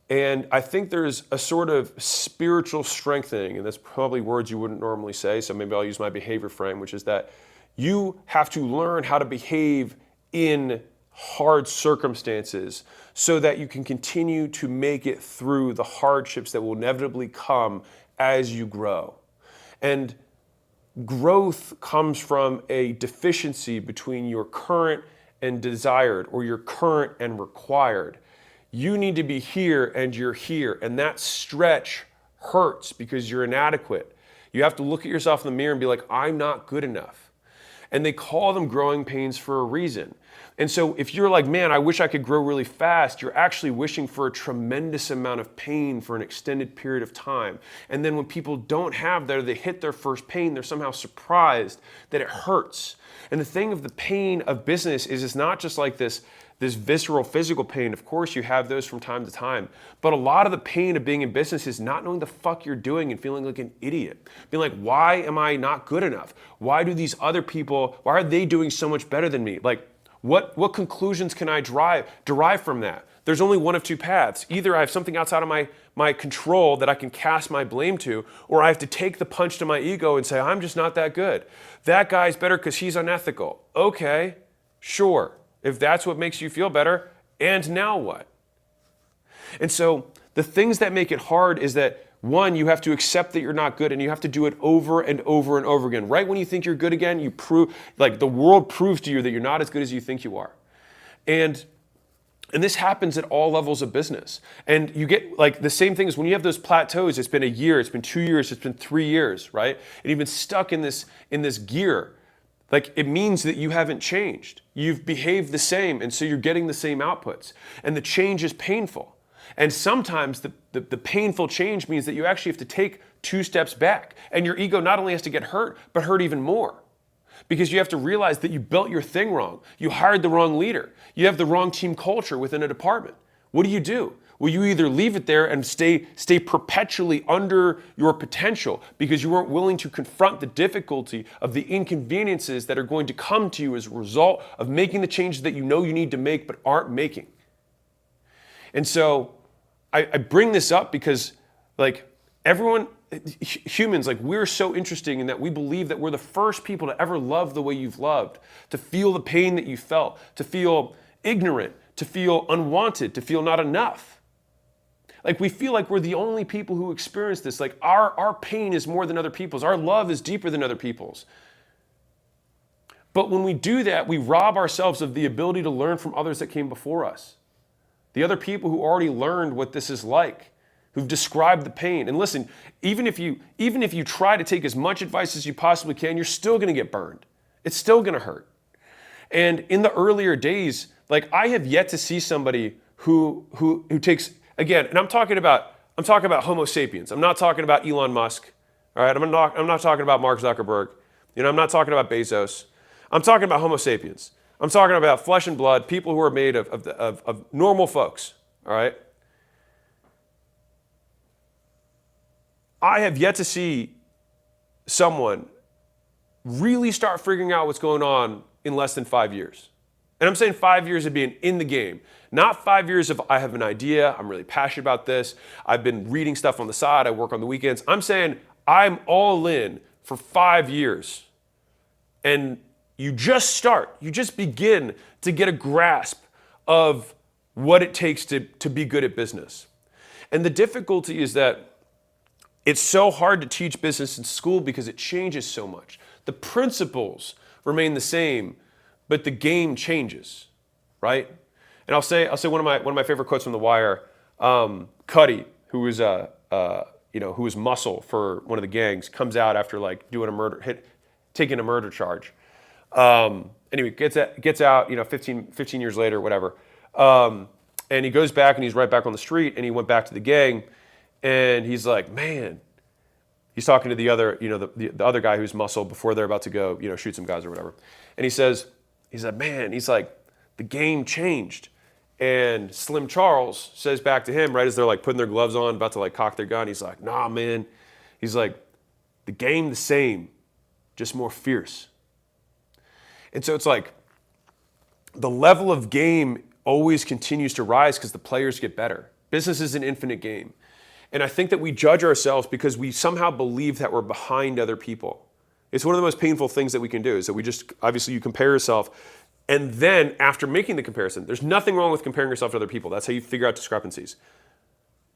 And I think there's a sort of spiritual strengthening, and that's probably words you wouldn't normally say, so maybe I'll use my behavior frame, which is that you have to learn how to behave in hard circumstances so that you can continue to make it through the hardships that will inevitably come as you grow. And growth comes from a deficiency between your current and desired, or your current and required. You need to be here and you're here, and that stretch hurts because you're inadequate. You have to look at yourself in the mirror and be like, I'm not good enough. And they call them growing pains for a reason. And so if you're like, man, I wish I could grow really fast, you're actually wishing for a tremendous amount of pain for an extended period of time. And then when people don't have that, or they hit their first pain, they're somehow surprised that it hurts. And the thing of the pain of business is it's not just like this this visceral physical pain. Of course, you have those from time to time. But a lot of the pain of being in business is not knowing the fuck you're doing and feeling like an idiot. Being like, why am I not good enough? Why do these other people, why are they doing so much better than me? Like, what conclusions can I derive from that? There's only one of two paths. Either I have something outside of my control that I can cast my blame to, or I have to take the punch to my ego and say, I'm just not that good. That guy's better because he's unethical. Okay, sure. If that's what makes you feel better, and now what? And so the things that make it hard is that, one, you have to accept that you're not good, and you have to do it over and over and over again. Right when you think you're good again, you prove, like the world proves to you that you're not as good as you think you are. And this happens at all levels of business. And you get like the same thing is when you have those plateaus, it's been a year, it's been 2 years, it's been 3 years, right? And you've been stuck in this gear. Like it means that you haven't changed. You've behaved the same, and so you're getting the same outputs. And the change is painful. And sometimes the painful change means that you actually have to take 2 steps back. And your ego not only has to get hurt, but hurt even more. Because you have to realize that you built your thing wrong. You hired the wrong leader. You have the wrong team culture within a department. What do? Well, you either leave it there and stay perpetually under your potential because you weren't willing to confront the difficulty of the inconveniences that are going to come to you as a result of making the changes that you know you need to make but aren't making. And so I bring this up because like everyone, humans, like we're so interesting in that we believe that we're the first people to ever love the way you've loved, to feel the pain that you felt, to feel ignorant, to feel unwanted, to feel not enough. Like we feel like we're the only people who experience this. Like our pain is more than other people's. Our love is deeper than other people's. But when we do that, we rob ourselves of the ability to learn from others that came before us. The other people who already learned what this is like, who've described the pain. And listen, even if you try to take as much advice as you possibly can, you're still going to get burned. It's still going to hurt. And in the earlier days, like I have yet to see somebody who takes, again, and I'm talking about Homo sapiens. I'm not talking about Elon Musk. All right, I'm not talking about Mark Zuckerberg. I'm not talking about Bezos. I'm talking about Homo sapiens. I'm talking about flesh and blood, people who are made of normal folks. All right. I have yet to see someone really start figuring out what's going on in less than 5 years. And I'm saying 5 years of being in the game, not 5 years of I have an idea, I'm really passionate about this, I've been reading stuff on the side, I work on the weekends. I'm saying I'm all in for 5 years. And you just begin to get a grasp of what it takes to be good at business. And the difficulty is that it's so hard to teach business in school because it changes so much. The principles remain the same, but the game changes, right? And I'll say one of my favorite quotes from The Wire. Cuddy, who was muscle for one of the gangs, comes out after like taking a murder charge. Anyway, gets out, 15 years later, whatever. And he goes back and he's right back on the street and he went back to the gang. And he's like, man, he's talking to the other, the other guy who's muscle before they're about to go, shoot some guys or whatever. And he says, the game changed. And Slim Charles says back to him, right as they're like putting their gloves on, about to like cock their gun, he's like, nah, man. He's like, the game the same, just more fierce. And so it's like the level of game always continues to rise because the players get better. Business is an infinite game. And I think that we judge ourselves because we somehow believe that we're behind other people. It's one of the most painful things that we can do is that obviously you compare yourself, and then after making the comparison, there's nothing wrong with comparing yourself to other people. That's how you figure out discrepancies.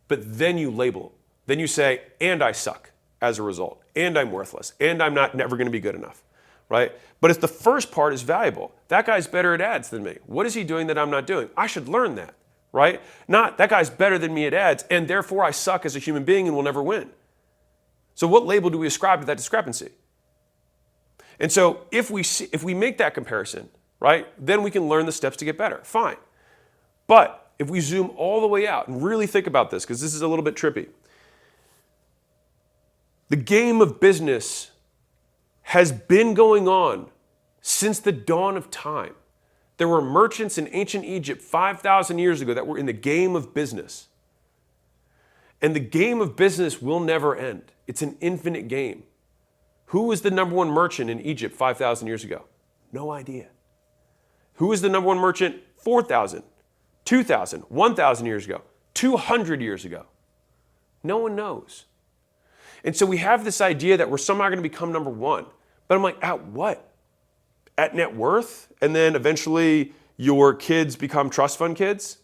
But then you label. Then you say, and I suck as a result, and I'm worthless, and I'm never going to be good enough, right? But if the first part is valuable, that guy's better at ads than me. What is he doing that I'm not doing? I should learn that. Right? Not that guy's better than me at ads, and therefore I suck as a human being and will never win. So what label do we ascribe to that discrepancy? And so if we make that comparison, right, then we can learn the steps to get better. Fine. But if we zoom all the way out and really think about this, because this is a little bit trippy, the game of business has been going on since the dawn of time. There were merchants in ancient Egypt 5,000 years ago that were in the game of business. And the game of business will never end. It's an infinite game. Who was the number one merchant in Egypt 5,000 years ago? No idea. Who was the number one merchant 4,000, 2,000, 1,000 years ago, 200 years ago? No one knows. And so we have this idea that we're somehow going to become number one. But I'm like, at what? At net worth? And then eventually your kids become trust fund kids?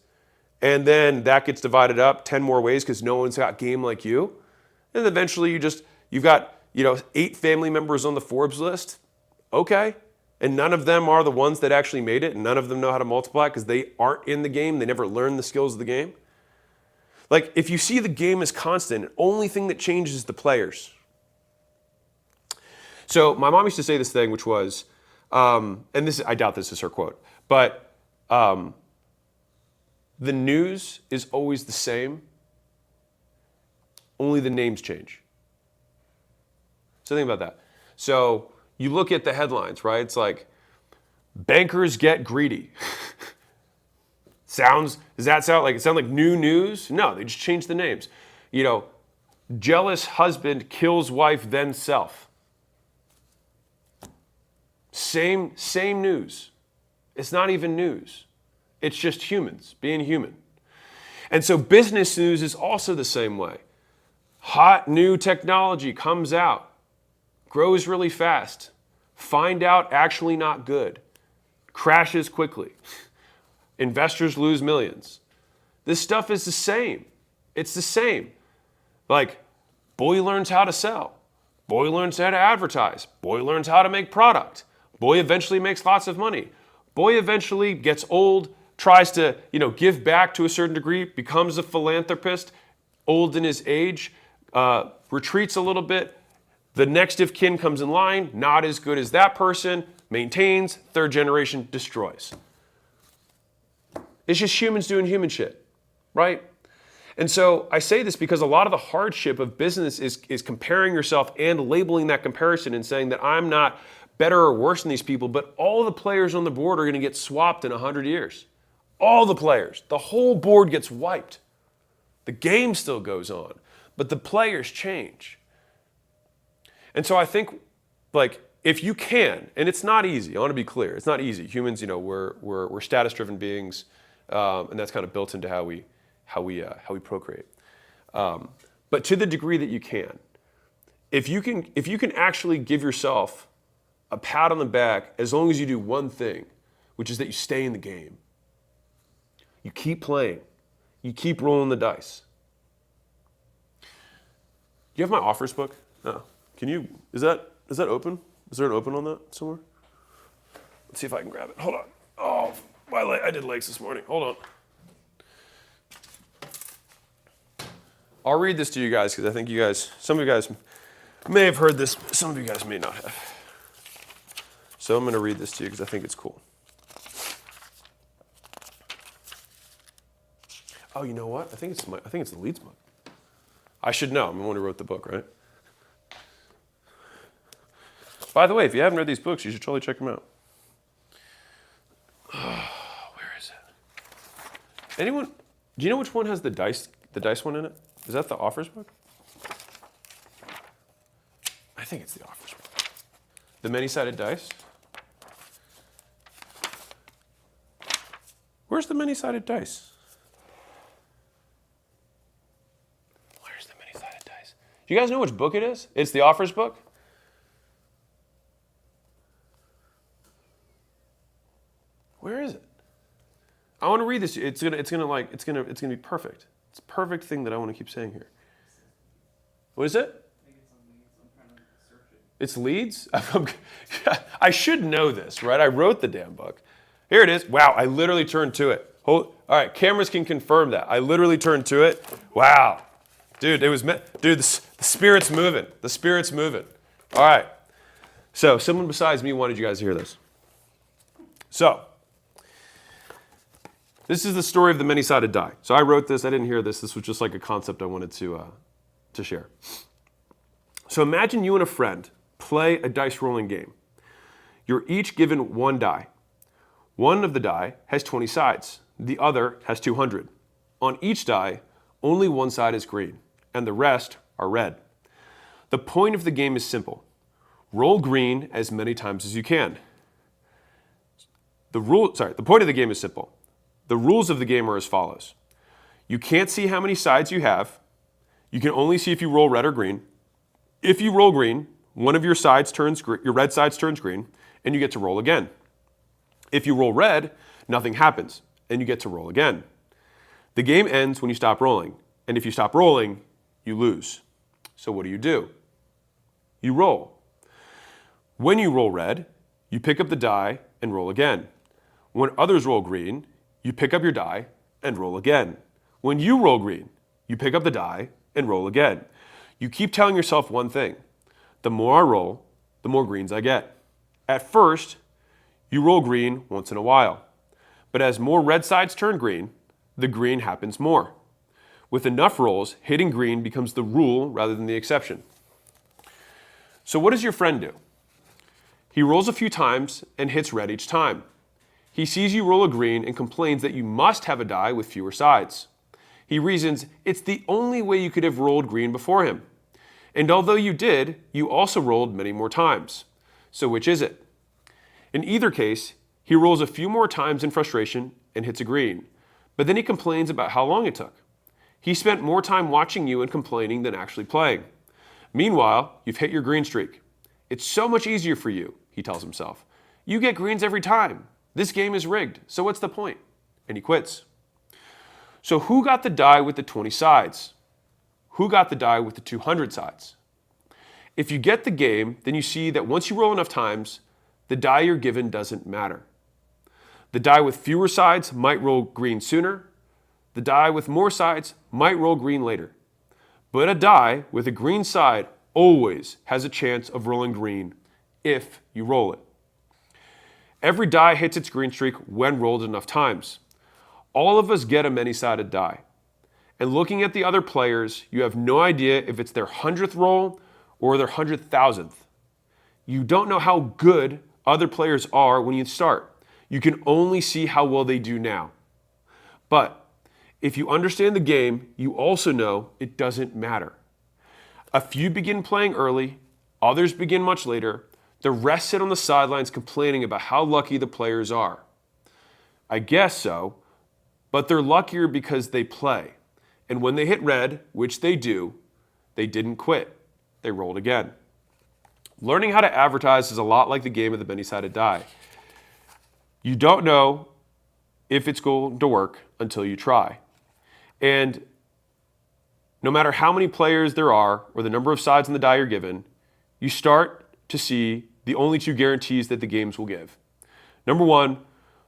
And then that gets divided up 10 more ways because no one's got game like you. And eventually you've got 8 family members on the Forbes list. Okay. And none of them are the ones that actually made it, and none of them know how to multiply because they aren't in the game. They never learned the skills of the game. Like, if you see the game as constant, the only thing that changes is the players. So my mom used to say this thing, which was, and I doubt this is her quote, but the news is always the same, only the names change. So think about that. So you look at the headlines, right? It's like, bankers get greedy. Does that sound like new news? No, they just changed the names. Jealous husband kills wife, then self. Same news. It's not even news. It's just humans being human. And so business news is also the same way. Hot new technology comes out. Grows really fast, find out actually not good, crashes quickly, investors lose millions. This stuff is the same. It's the same. Like, boy learns how to sell, boy learns how to advertise, boy learns how to make product, boy eventually makes lots of money, boy eventually gets old, tries to give back to a certain degree, becomes a philanthropist, old in his age, retreats a little bit. The next of kin comes in line, not as good as that person, maintains, third generation destroys. It's just humans doing human shit, right? And so I say this because a lot of the hardship of business is comparing yourself and labeling that comparison and saying that I'm not better or worse than these people, but all the players on the board are going to get swapped in 100 years. All the players. The whole board gets wiped. The game still goes on, but the players change. And so I think, if you can, and it's not easy. I want to be clear. It's not easy. Humans, we're status-driven beings, and that's kind of built into how we procreate. But to the degree that you can, if you can actually give yourself a pat on the back as long as you do one thing, which is that you stay in the game. You keep playing. You keep rolling the dice. Do you have my offers book? No. Is that open? Is there an open on that somewhere? Let's see if I can grab it. Hold on. Oh, I did legs this morning. Hold on. I'll read this to you guys because I think some of you guys may have heard this, some of you guys may not have. So I'm going to read this to you because I think it's cool. Oh, you know what? I think it's the Leeds book. I should know. I'm the one who wrote the book, right? By the way, if you haven't read these books, you should totally check them out. Where is it? Anyone? Do you know which one has the dice one in it? Is that the offers book? I think it's the offers book. The many-sided dice? Where's the many-sided dice? Where's the many-sided dice? Do you guys know which book it is? It's the offers book? Where is it? I want to read this. It's gonna be perfect. It's a perfect thing that I want to keep saying here. What is it? I think it's on Leeds. I'm trying to search it. It's Leeds? I should know this, right? I wrote the damn book. Here it is. Wow, I literally turned to it. All right, cameras can confirm that. I literally turned to it. Wow. Dude, the spirit's moving. The spirit's moving. All right. So, someone besides me wanted you guys to hear this. So, this is the story of the many-sided die. So I wrote this. I didn't hear this. This was just like a concept I wanted to share. So imagine you and a friend play a dice rolling game. You're each given one die. One of the die has 20 sides. The other has 200. On each die, only one side is green, and the rest are red. The point of the game is simple. Roll green as many times as you can. The point of the game is simple. The rules of the game are as follows. You can't see how many sides you have. You can only see if you roll red or green. If you roll green, one of your red sides turns green, and you get to roll again. If you roll red, nothing happens, and you get to roll again. The game ends when you stop rolling, and if you stop rolling, you lose. So what do? You roll. When you roll red, you pick up the die and roll again. When others roll green, you pick up your die and roll again. When you roll green, you pick up the die and roll again. You keep telling yourself one thing. The more I roll, the more greens I get. At first, you roll green once in a while. But as more red sides turn green, the green happens more. With enough rolls, hitting green becomes the rule rather than the exception. So what does your friend do? He rolls a few times and hits red each time. He sees you roll a green and complains that you must have a die with fewer sides. He reasons it's the only way you could have rolled green before him. And although you did, you also rolled many more times. So which is it? In either case, he rolls a few more times in frustration and hits a green. But then he complains about how long it took. He spent more time watching you and complaining than actually playing. Meanwhile, you've hit your green streak. It's so much easier for you, he tells himself. You get greens every time. This game is rigged, so what's the point? And he quits. So who got the die with the 20 sides? Who got the die with the 200 sides? If you get the game, then you see that once you roll enough times, the die you're given doesn't matter. The die with fewer sides might roll green sooner. The die with more sides might roll green later. But a die with a green side always has a chance of rolling green if you roll it. Every die hits its green streak when rolled enough times. All of us get a many-sided die. And looking at the other players, you have no idea if it's their 100th roll or their 100,000th. You don't know how good other players are when you start. You can only see how well they do now. But if you understand the game, you also know it doesn't matter. A few begin playing early, others begin much later. The rest sit on the sidelines complaining about how lucky the players are. I guess so, but they're luckier because they play. And when they hit red, which they do, they didn't quit. They rolled again. Learning how to advertise is a lot like the game of the many-sided die. You don't know if it's going to work until you try. And no matter how many players there are or the number of sides in the die you're given, you start to see the only two guarantees that the games will give. Number one,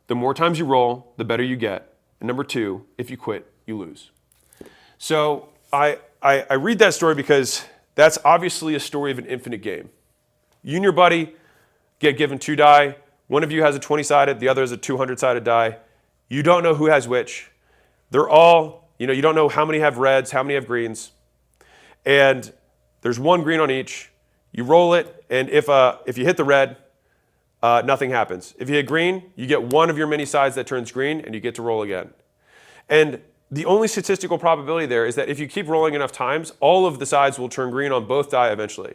the more times you roll, the better you get. And number two, if you quit, you lose. So I read that story because that's obviously a story of an infinite game. You and your buddy get given two die. One of you has a 20-sided, the other has a 200-sided die. You don't know who has which. They're all, you don't know how many have reds, how many have greens. And there's one green on each. You roll it, and if you hit the red, nothing happens. If you hit green, you get one of your many sides that turns green, and you get to roll again. And the only statistical probability there is that if you keep rolling enough times, all of the sides will turn green on both die eventually.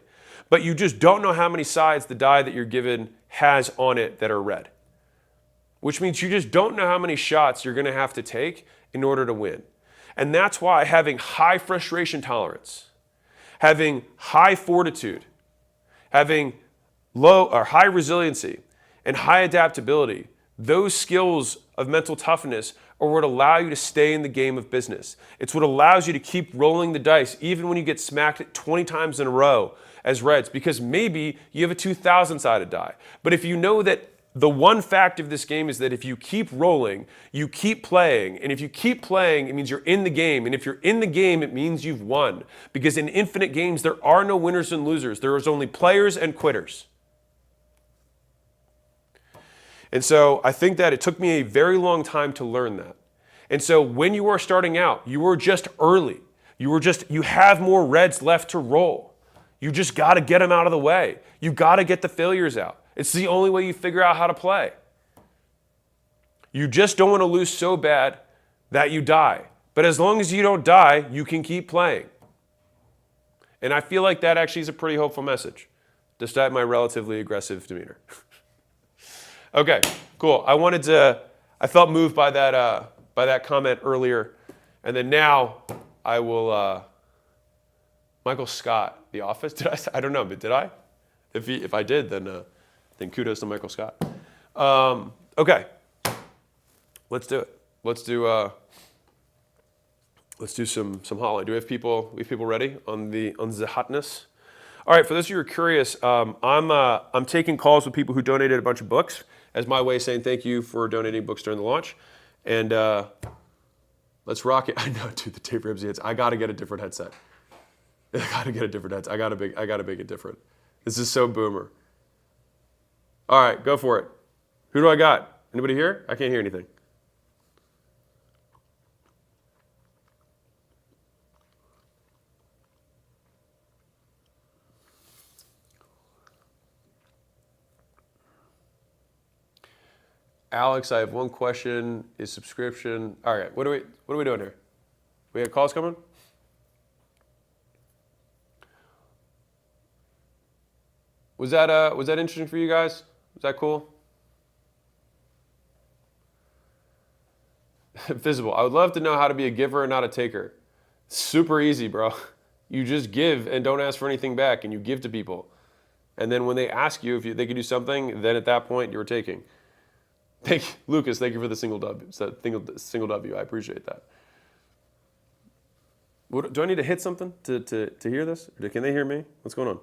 But you just don't know how many sides the die that you're given has on it that are red. Which means you just don't know how many shots you're going to have to take in order to win. And that's why having high frustration tolerance, having high fortitude, having low or high resiliency and high adaptability, those skills of mental toughness are what allow you to stay in the game of business. It's what allows you to keep rolling the dice even when you get smacked 20 times in a row as reds, because maybe you have a 2,000-sided die. But if you know that the one fact of this game is that if you keep rolling, you keep playing. And if you keep playing, it means you're in the game. And if you're in the game, it means you've won. Because in infinite games, there are no winners and losers. There is only players and quitters. And so I think that it took me a very long time to learn that. And so when you are starting out, you are just early. You have more reds left to roll. You just got to get them out of the way. You got to get the failures out. It's the only way you figure out how to play. You just don't want to lose so bad that you die. But as long as you don't die, you can keep playing. And I feel like that actually is a pretty hopeful message, despite my relatively aggressive demeanor. Okay, cool. I felt moved by that comment earlier. And then now I will, Michael Scott, The Office, did I say? I don't know, but did I? If I did, then kudos to Michael Scott. Okay, let's do it. Let's do some hotline. Do we have people ready on the hotness? All right, for those of you who are curious, I'm taking calls with people who donated a bunch of books as my way of saying thank you for donating books during the launch. And let's rock it. I know, dude, the Dave Ramsey heads. I got to get a different headset. I got to get a different headset. I got to make it different. This is so boomer. All right, go for it. Who do I got? Anybody here? I can't hear anything. Alex, I have one question. Is subscription? All right, what are we doing here? We have calls coming? Was that interesting for you guys? Was that cool? Visible. I would love to know how to be a giver and not a taker. Super easy, bro. You just give and don't ask for anything back, and you give to people. And then when they ask you if they can do something, then at that point you're taking. Lucas, thank you for the single W. I appreciate that. Do I need to hit something to hear this? Or can they hear me? What's going on?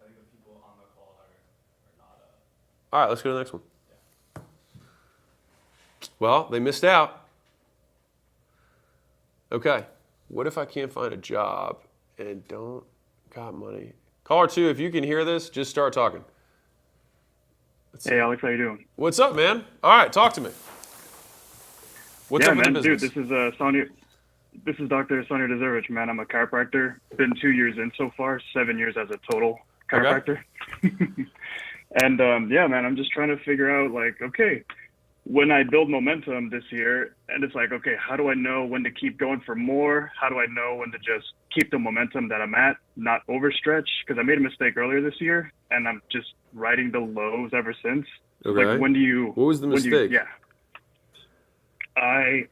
I think the people on the call are not. All right, let's go to the next one. Yeah. Well, they missed out. Okay. What if I can't find a job and don't got money? Caller 2, if you can hear this, just start talking. Hey, Alex, how you doing? What's up, man? All right, talk to me. What's up man, with the business? Dude, this is Sonia. This is Dr. Sonia Desevich, man. I'm a chiropractor. Been 2 years in so far, 7 years as a total chiropractor. Okay. And yeah, man, I'm just trying to figure out, like, okay, when I build momentum this year, and it's like, okay, how do I know when to keep going for more? How do I know when to just keep the momentum that I'm at, not overstretch? Because I made a mistake earlier this year, and I'm just riding the lows ever since. Okay. Like, when do you? What was the mistake? Yeah. I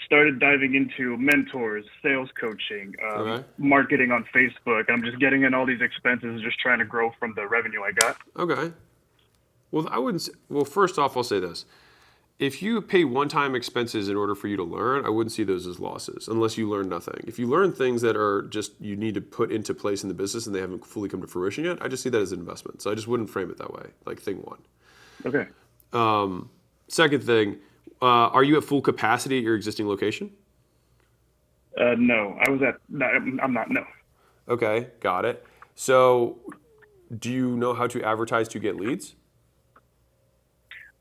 started diving into mentors, sales coaching, marketing on Facebook. I'm just getting in all these expenses, just trying to grow from the revenue I got. Okay. Well, I wouldn't. Well, first off, I'll say this. If you pay one-time expenses in order for you to learn, I wouldn't see those as losses unless you learn nothing. If you learn things that are just you need to put into place in the business and they haven't fully come to fruition yet, I just see that as an investment. So I just wouldn't frame it that way, like thing one. Okay. Second thing, are you at full capacity at your existing location? No, I'm not, no. Okay, got it. So do you know how to advertise to get leads?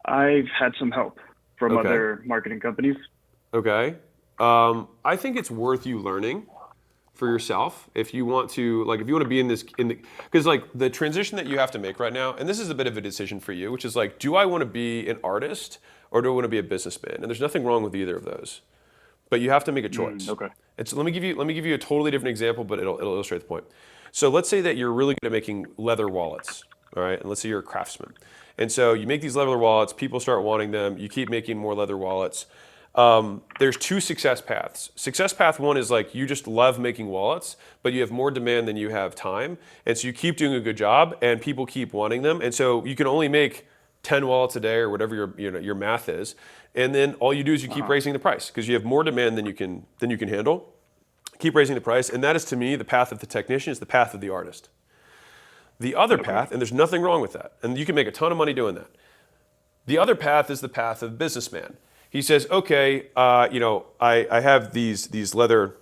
I've had some help from other marketing companies. Okay. I think it's worth you learning for yourself if you want to, be because like the transition that you have to make right now, and this is a bit of a decision for you, which is like, do I want to be an artist or do I want to be a businessman? And there's nothing wrong with either of those, but you have to make a choice. Okay. Let me give you a totally different example, but it'll illustrate the point. So let's say that you're really good at making leather wallets, all right? And let's say you're a craftsman. And so you make these leather wallets, people start wanting them, you keep making more leather wallets. There's two success paths. Success path one is like you just love making wallets, but you have more demand than you have time. And so you keep doing a good job and people keep wanting them. And so you can only make 10 wallets a day or whatever your math is. And then all you do is you keep raising the price because you have more demand than you can handle. Keep raising the price. And that is, to me, the path of the technician is the path of the artist. The other path, and there's nothing wrong with that, and you can make a ton of money doing that. The other path is the path of the businessman. He says, okay, I have these leather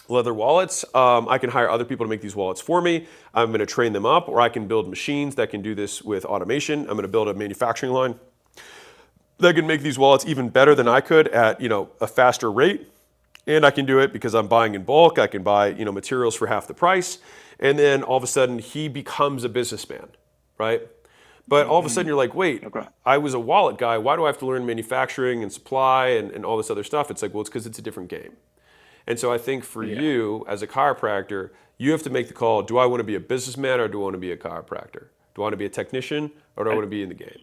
wallets. I can hire other people to make these wallets for me. I'm going to train them up, or I can build machines that can do this with automation. I'm going to build a manufacturing line that can make these wallets even better than I could at a faster rate. And I can do it because I'm buying in bulk. I can buy materials for half the price. And then all of a sudden he becomes a businessman, right? But all of a sudden you're like, wait, Okay. I was a wallet guy. Why do I have to learn manufacturing and supply and all this other stuff? It's like, well, it's because it's a different game. And so I think for you as a chiropractor, you have to make the call, do I want to be a businessman or do I want to be a chiropractor? Do I want to be a technician or do I want to be in the game?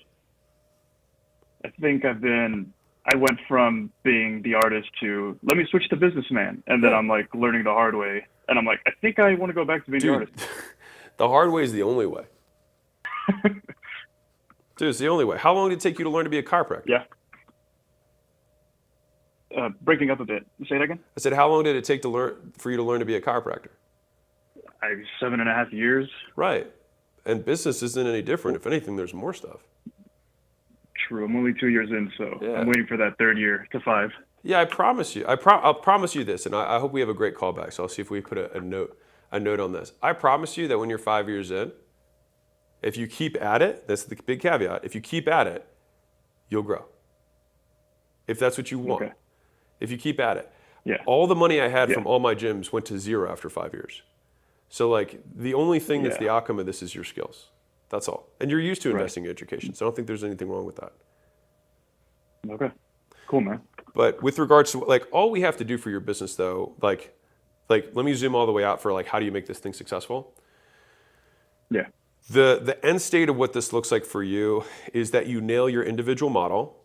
I think I went from being the artist to let me switch to businessman. And then I'm like learning the hard way. And I'm like, I think I want to go back to being the artist. The hard way is the only way. Dude, it's the only way. How long did it take you to learn to be a chiropractor? Yeah. Breaking up a bit. Say it again? I said, how long did it take for you to learn to be a chiropractor? 7.5 years. Right. And business isn't any different. If anything, there's more stuff. True. I'm only 2 years in, so Yeah. I'm waiting for that third year to 5. Yeah, I promise you. I'll promise you this, and I hope we have a great callback. So I'll see if we put a note on this. I promise you that when you're 5 years in, if you keep at it, that's the big caveat. If you keep at it, you'll grow. If that's what you want. Okay. If you keep at it. Yeah. All the money I had from all my gyms went to zero after 5 years. So like the only thing that's the outcome of this is your skills. That's all. And you're used to investing in education, so I don't think there's anything wrong with that. Okay. Cool, man. But with regards to like all we have to do for your business though, like let me zoom all the way out for like how do you make this thing successful? Yeah. The end state of what this looks like for you is that you nail your individual model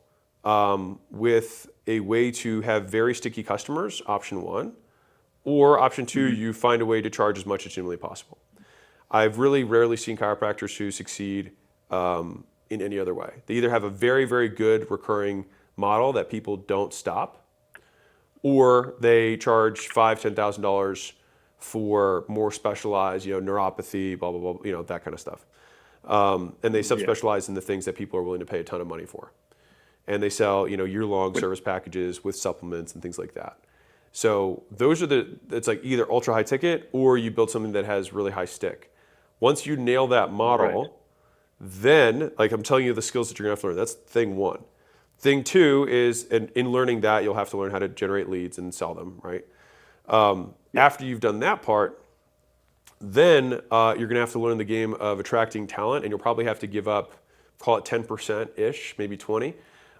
with a way to have very sticky customers, option one, or option two, you find a way to charge as much as humanly possible. I've really rarely seen chiropractors who succeed in any other way. They either have a very, very good recurring model that people don't stop, or they charge $5,000, $10,000 for more specialized, neuropathy, blah, blah, blah, that kind of stuff. And they subspecialize in the things that people are willing to pay a ton of money for. And they sell, year-long service packages with supplements and things like that. So those are it's like either ultra high ticket or you build something that has really high stick. Once you nail that model, then, like I'm telling you the skills that you're gonna have to learn, that's thing one. Thing two is, and in learning that, you'll have to learn how to generate leads and sell them, right? After you've done that part, then you're gonna have to learn the game of attracting talent, and you'll probably have to give up, call it 10%-ish, maybe 20,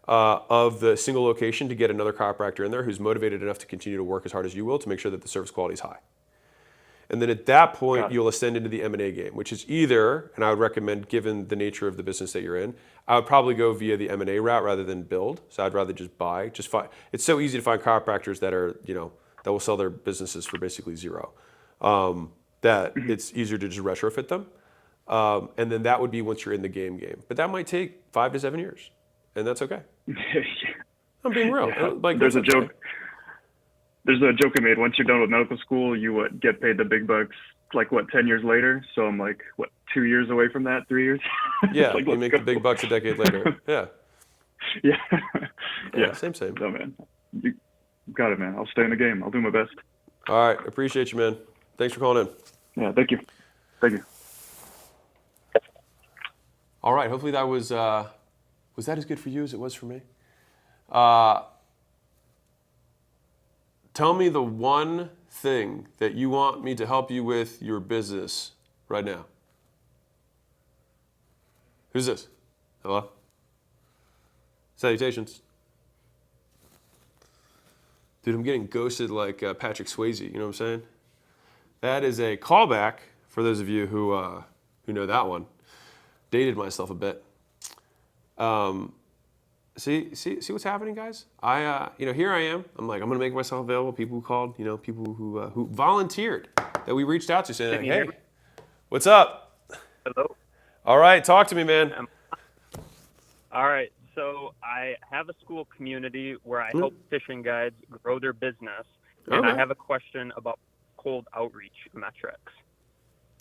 of the single location to get another chiropractor in there who's motivated enough to continue to work as hard as you will to make sure that the service quality is high. And then at that point, you'll ascend into the M&A game, which is either, and I would recommend, given the nature of the business that you're in, I would probably go via the M&A route rather than build. So I'd rather just buy. It's so easy to find chiropractors that are, that will sell their businesses for basically zero. That it's easier to just retrofit them. And then that would be once you're in the game. But that might take 5 to 7 years, and that's okay. I'm being real. Yeah. Like, There's a that's joke. okay. There's a joke I made. Once you're done with medical school, you get paid the big bucks. 10 years later? So I'm 2 years away from that? 3 years? Yeah, you make the big bucks a decade later. Yeah. Yeah. Yeah. Same. No, man. You got it, man. I'll stay in the game. I'll do my best. All right. Appreciate you, man. Thanks for calling in. Yeah. Thank you. Thank you. All right. Hopefully that was that as good for you as it was for me? Tell me the one thing that you want me to help you with your business right now. Who's this? Hello? Salutations. Dude, I'm getting ghosted like Patrick Swayze, you know what I'm saying? That is a callback for those of you who know that one. Dated myself a bit. See what's happening, guys? Here I am. I'm like, I'm gonna make myself available. People who called, people who volunteered that we reached out to, saying, like, hey, what's up? Hello. All right, talk to me, man. All right. So I have a school community where I help fishing guides grow their business, and I have a question about cold outreach metrics.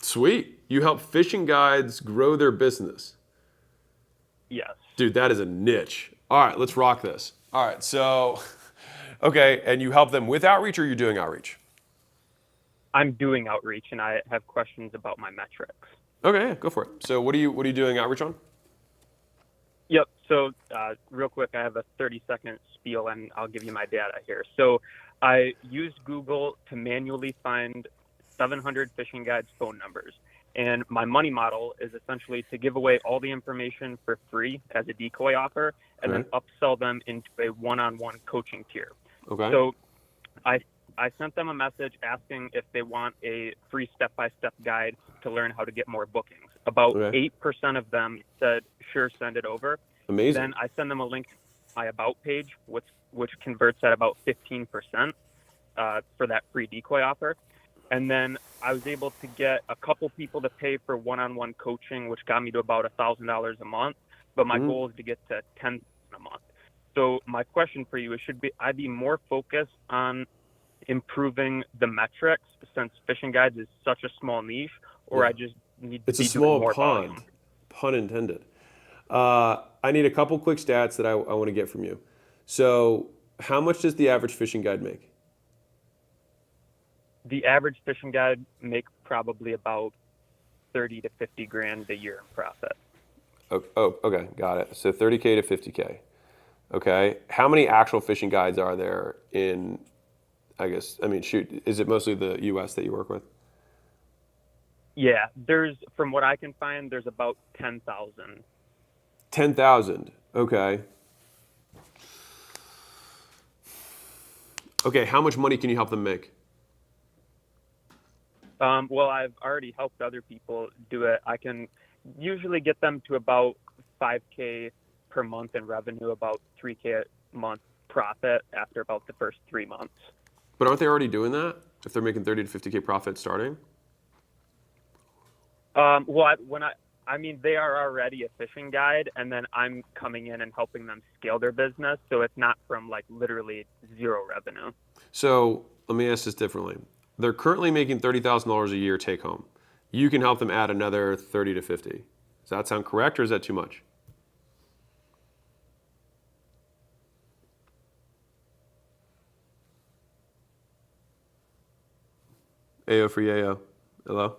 Sweet. You help fishing guides grow their business. Yes. Dude, that is a niche. All right, let's rock this. All right, so, okay, and you help them with outreach, or you're doing outreach? I'm doing outreach, and I have questions about my metrics. Okay, yeah, go for it. So what are you doing outreach on? Yep. So real quick, I have a 30-second spiel, and I'll give you my data here. So I used Google to manually find 700 fishing guides' phone numbers. And my money model is essentially to give away all the information for free as a decoy offer, and then upsell them into a one-on-one coaching tier. Okay. So I sent them a message asking if they want a free step-by-step guide to learn how to get more bookings. About 8% of them said, sure, send it over. Amazing. Then I send them a link to my About page, which converts at about 15% for that free decoy offer. And then I was able to get a couple people to pay for one-on-one coaching, which got me to about $1,000 a month. But my goal is to get to $10,000 a month. So my question for you is, should I be more focused on improving the metrics since fishing guides is such a small niche, or I just need to it's be a small doing more pond, volume? pun intended. I need a couple quick stats that I want to get from you. So how much does the average fishing guide make? The average fishing guide make probably about 30 to 50 grand a year in profit. Oh, okay, got it. So 30K to 50K. Okay. How many actual fishing guides are there in, is it mostly the US that you work with? Yeah, from what I can find, there's about 10,000. 10,000. Okay. Okay, how much money can you help them make? Well, I've already helped other people do it. I can usually get them to about 5K per month in revenue, about 3K a month profit after about the first 3 months. But aren't they already doing that if they're making 30 to 50K profit starting? Well, they are already a fishing guide, and then I'm coming in and helping them scale their business. So it's not from like literally zero revenue. So let me ask this differently. They're currently making $30,000 a year take home. You can help them add another 30 to 50. Does that sound correct, or is that too much? AO for Yayo. Hello?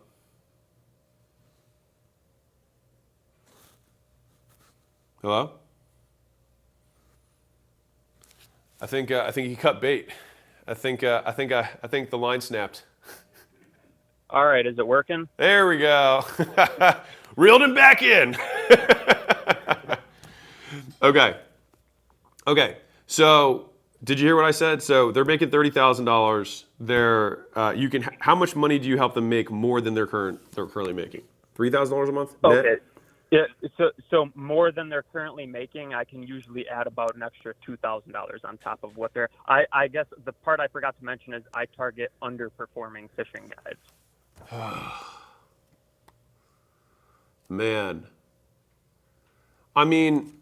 Hello? I think he cut bait. I think the line snapped. All right, is it working? There we go. Reeled him back in. Okay. So did you hear what I said? So they're making $30,000. How much money do you help them make more than they're currently making? $3,000 a month? Okay. Net? Yeah, so more than they're currently making, I can usually add about an extra $2,000 on top of what they're. I guess the part I forgot to mention is I target underperforming fishing guides. Man. I mean,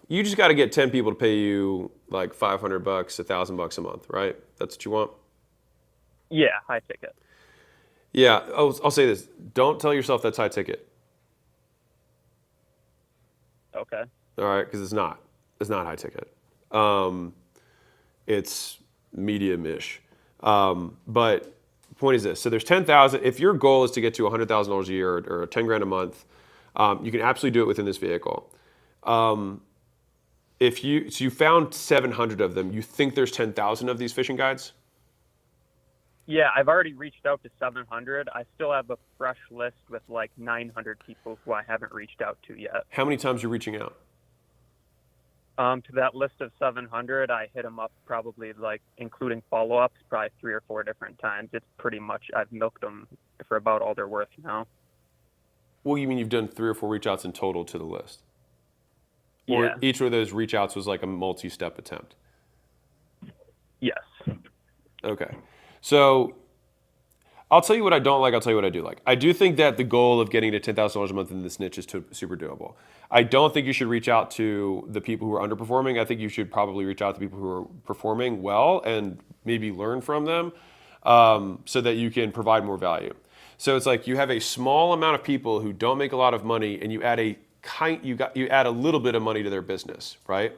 you just got to get 10 people to pay you like $500, $1,000 a month, right? That's what you want? Yeah, high ticket. Yeah, I'll say this. Don't tell yourself that's high ticket. Okay. All right, because it's not. It's not high ticket. It's medium-ish. But the point is this. So there's 10,000. If your goal is to get to $100,000 a year or 10 grand a month, you can absolutely do it within this vehicle. If you found 700 of them, you think there's 10,000 of these fishing guides? Yeah, I've already reached out to 700. I still have a fresh list with like 900 people who I haven't reached out to yet. How many times are you reaching out? To that list of 700, I hit them up probably like including follow-ups, probably 3 or 4 different times. It's pretty much, I've milked them for about all they're worth now. Well, you mean you've done 3 or 4 reach outs in total to the list? Or Yeah. each of those reach outs was like a multi-step attempt? Yes. Okay. So I'll tell you what I don't like. I'll tell you what I do like. I do think that the goal of getting to $10,000 a month in this niche is super doable. I don't think you should reach out to the people who are underperforming. I think you should probably reach out to people who are performing well and maybe learn from them so that you can provide more value. So it's like you have a small amount of people who don't make a lot of money, and you add a little bit of money to their business, right?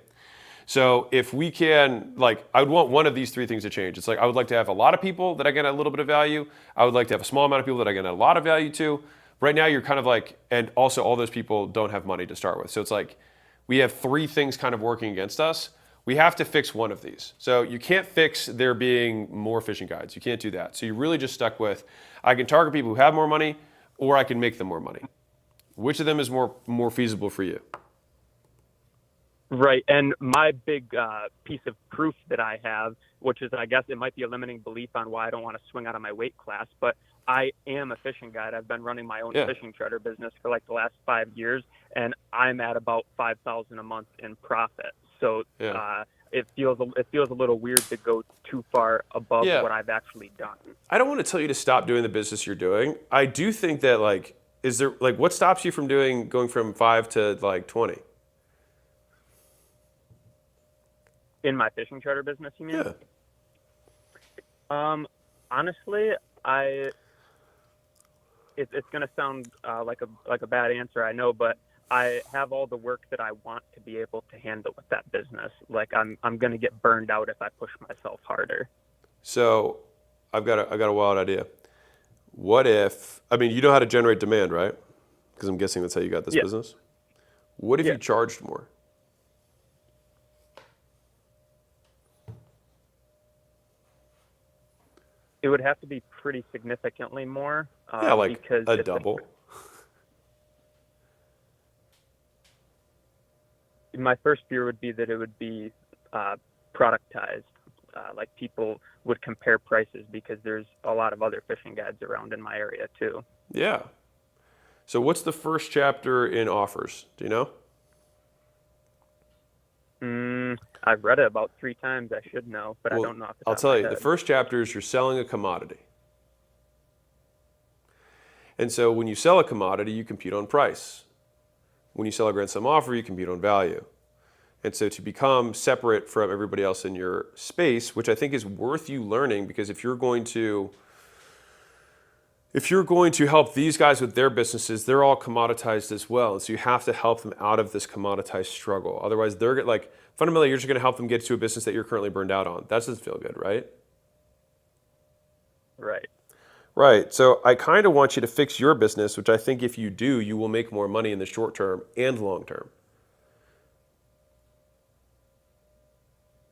So if we can, I would want one of these 3 things to change. It's like I would like to have a lot of people that I get a little bit of value. I would like to have a small amount of people that I get a lot of value to. Right now you're kind of and also all those people don't have money to start with. So it's like we have 3 things kind of working against us. We have to fix one of these. So you can't fix there being more fishing guides. You can't do that. So you're really just stuck with, I can target people who have more money, or I can make them more money. Which of them is more feasible for you? Right. And my big piece of proof that I have, which is, I guess it might be a limiting belief on why I don't want to swing out of my weight class, but I am a fishing guide. I've been running my own fishing charter business for like the last 5 years, and I'm at about $5,000 a month in profit. So it feels a little weird to go too far above what I've actually done. I don't want to tell you to stop doing the business you're doing. I do think that what stops you from going from 5 to like 20? In my fishing charter business, you mean? Yeah. Honestly, it's going to sound like a bad answer, I know, but I have all the work that I want to be able to handle with that business. Like I'm going to get burned out if I push myself harder. So I've got a wild idea. What if, you know how to generate demand, right? Because I'm guessing that's how you got this business. What if you charged more? It would have to be pretty significantly more. Like because a double. My first fear would be that it would be productized. Like people would compare prices because there's a lot of other fishing guides around in my area too. Yeah. So what's the first chapter in offers? Do you know? I've read it about 3 times. I should know, but I don't know off the top I'll tell of my you, head. the first chapter is you're selling a commodity. And so when you sell a commodity, you compete on price. When you sell a grand sum offer, you compete on value. And so to become separate from everybody else in your space, which I think is worth you learning, because if you're going to help these guys with their businesses, they're all commoditized as well. And so you have to help them out of this commoditized struggle. Otherwise, fundamentally, you're just going to help them get to a business that you're currently burned out on. That doesn't feel good, right? Right. Right. So I kind of want you to fix your business, which I think if you do, you will make more money in the short term and long term.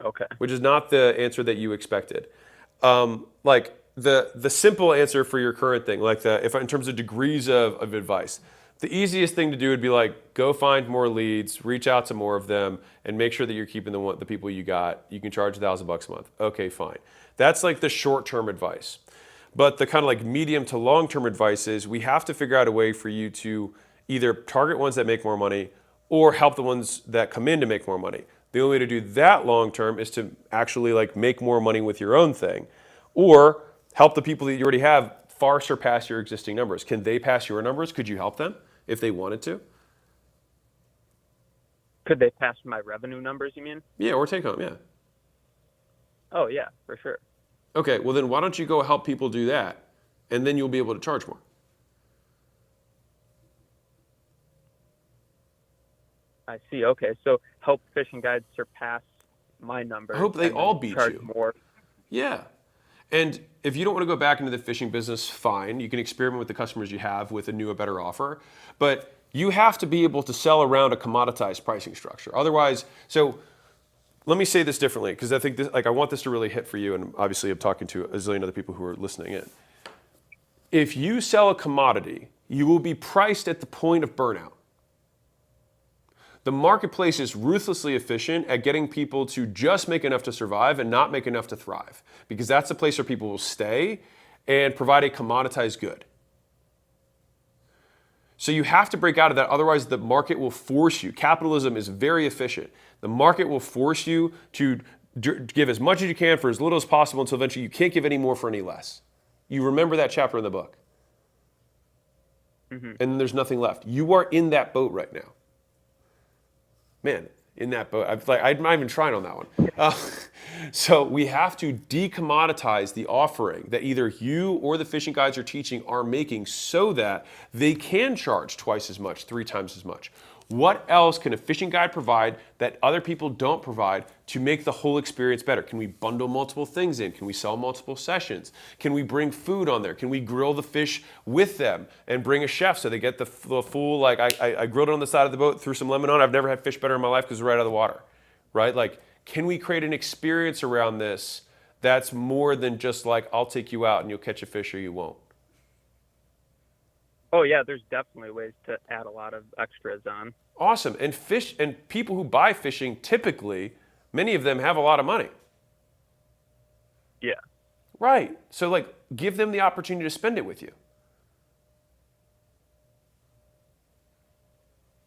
Okay. Which is not the answer that you expected. The simple answer for your current thing, if in terms of degrees of advice, the easiest thing to do would be like, go find more leads, reach out to more of them, and make sure that you're keeping the people you got. You can charge $1,000 a month. Okay, fine. That's like the short-term advice. But the kind of like medium to long-term advice is we have to figure out a way for you to either target ones that make more money or help the ones that come in to make more money. The only way to do that long-term is to actually like make more money with your own thing, or help the people that you already have far surpass your existing numbers. Can they pass your numbers? Could you help them if they wanted to? Could they pass my revenue numbers, you mean? Yeah, or take home, yeah. Oh, yeah, for sure. Okay, well then why don't you go help people do that, and then you'll be able to charge more. I see. Okay, so help fishing guides surpass my numbers. I hope they and all beat charge you. more. Yeah. And if you don't want to go back into the fishing business, fine. You can experiment with the customers you have with a new, a better offer. But you have to be able to sell around a commoditized pricing structure. Otherwise, so let me say this differently, because I think I want this to really hit for you, and obviously I'm talking to a zillion other people who are listening in. If you sell a commodity, you will be priced at the point of burnout. The marketplace is ruthlessly efficient at getting people to just make enough to survive and not make enough to thrive, because that's the place where people will stay and provide a commoditized good. So you have to break out of that, otherwise the market will force you. Capitalism is very efficient. The market will force you to give as much as you can for as little as possible until eventually you can't give any more for any less. You remember that chapter in the book. Mm-hmm. And then there's nothing left. You are in that boat right now. Man, in that boat. I'm not even trying on that one. So we have to decommoditize the offering that either you or the fishing guides are teaching are making so that they can charge twice as much, 3 times as much. What else can a fishing guide provide that other people don't provide to make the whole experience better? Can we bundle multiple things in? Can we sell multiple sessions? Can we bring food on there? Can we grill the fish with them and bring a chef so they get the full, like I grilled it on the side of the boat, threw some lemon on it. I've never had fish better in my life because it's right out of the water, right? Like, can we create an experience around this that's more than just like, I'll take you out and you'll catch a fish or you won't? Oh yeah, there's definitely ways to add a lot of extras on. Awesome. And people who buy fishing, typically, many of them have a lot of money. Yeah. Right. So like give them the opportunity to spend it with you.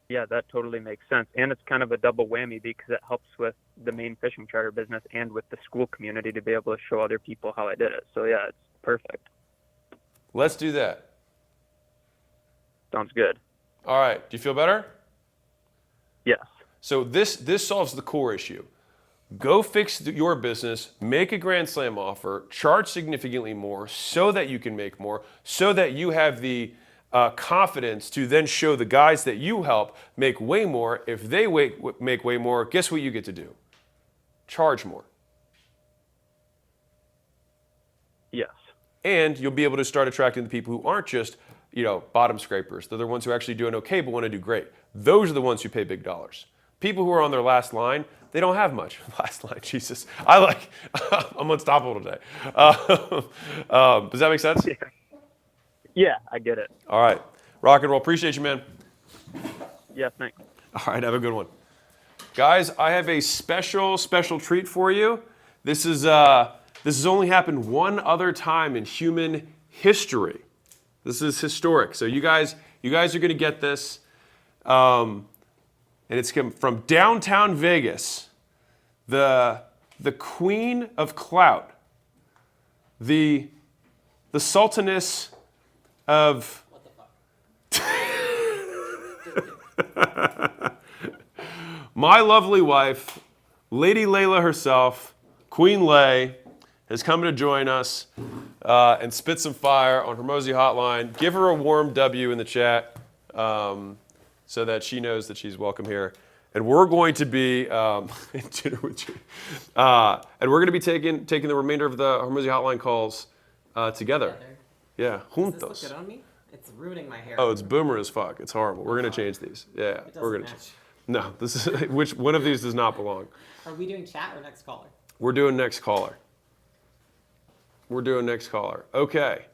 Yeah, that totally makes sense. And it's kind of a double whammy because it helps with the main fishing charter business and with the school community to be able to show other people how I did it. So yeah, it's perfect. Let's do that. Sounds good. All right. Do you feel better? Yes. So this solves the core issue. Go fix your business, make a Grand Slam offer, charge significantly more so that you can make more, so that you have the confidence to then show the guys that you help make way more. If they make way more, guess what you get to do? Charge more. Yes. And you'll be able to start attracting the people who aren't just, bottom scrapers. They're the ones who are actually doing okay but want to do great. Those are the ones who pay big dollars. People who are on their last line, they don't have much. Last line, Jesus. I'm unstoppable today. Does that make sense? Yeah, I get it. All right. Rock and roll. Appreciate you, man. Yeah, thanks. All right, have a good one. Guys, I have a special treat for you. This has only happened one other time in human history. This is historic. So you guys are going to get this. And it's from downtown Vegas. The queen of clout. The sultaness of my lovely wife, Lady Layla herself, Queen Lay, has come to join us and spit some fire on Hormozi Hotline. Give her a warm W in the chat so that she knows that she's welcome here. And we're going to be in dinner with you. And we're going to be taking the remainder of the Hormozi Hotline calls together. Yeah, juntos. Does this look good on me? It's ruining my hair. Oh, it's boomer as fuck. It's horrible. We're gonna change these. Yeah, It doesn't we're gonna. match. No, this is which one of these does not belong. Are we doing chat or next caller? We're doing next caller. Okay.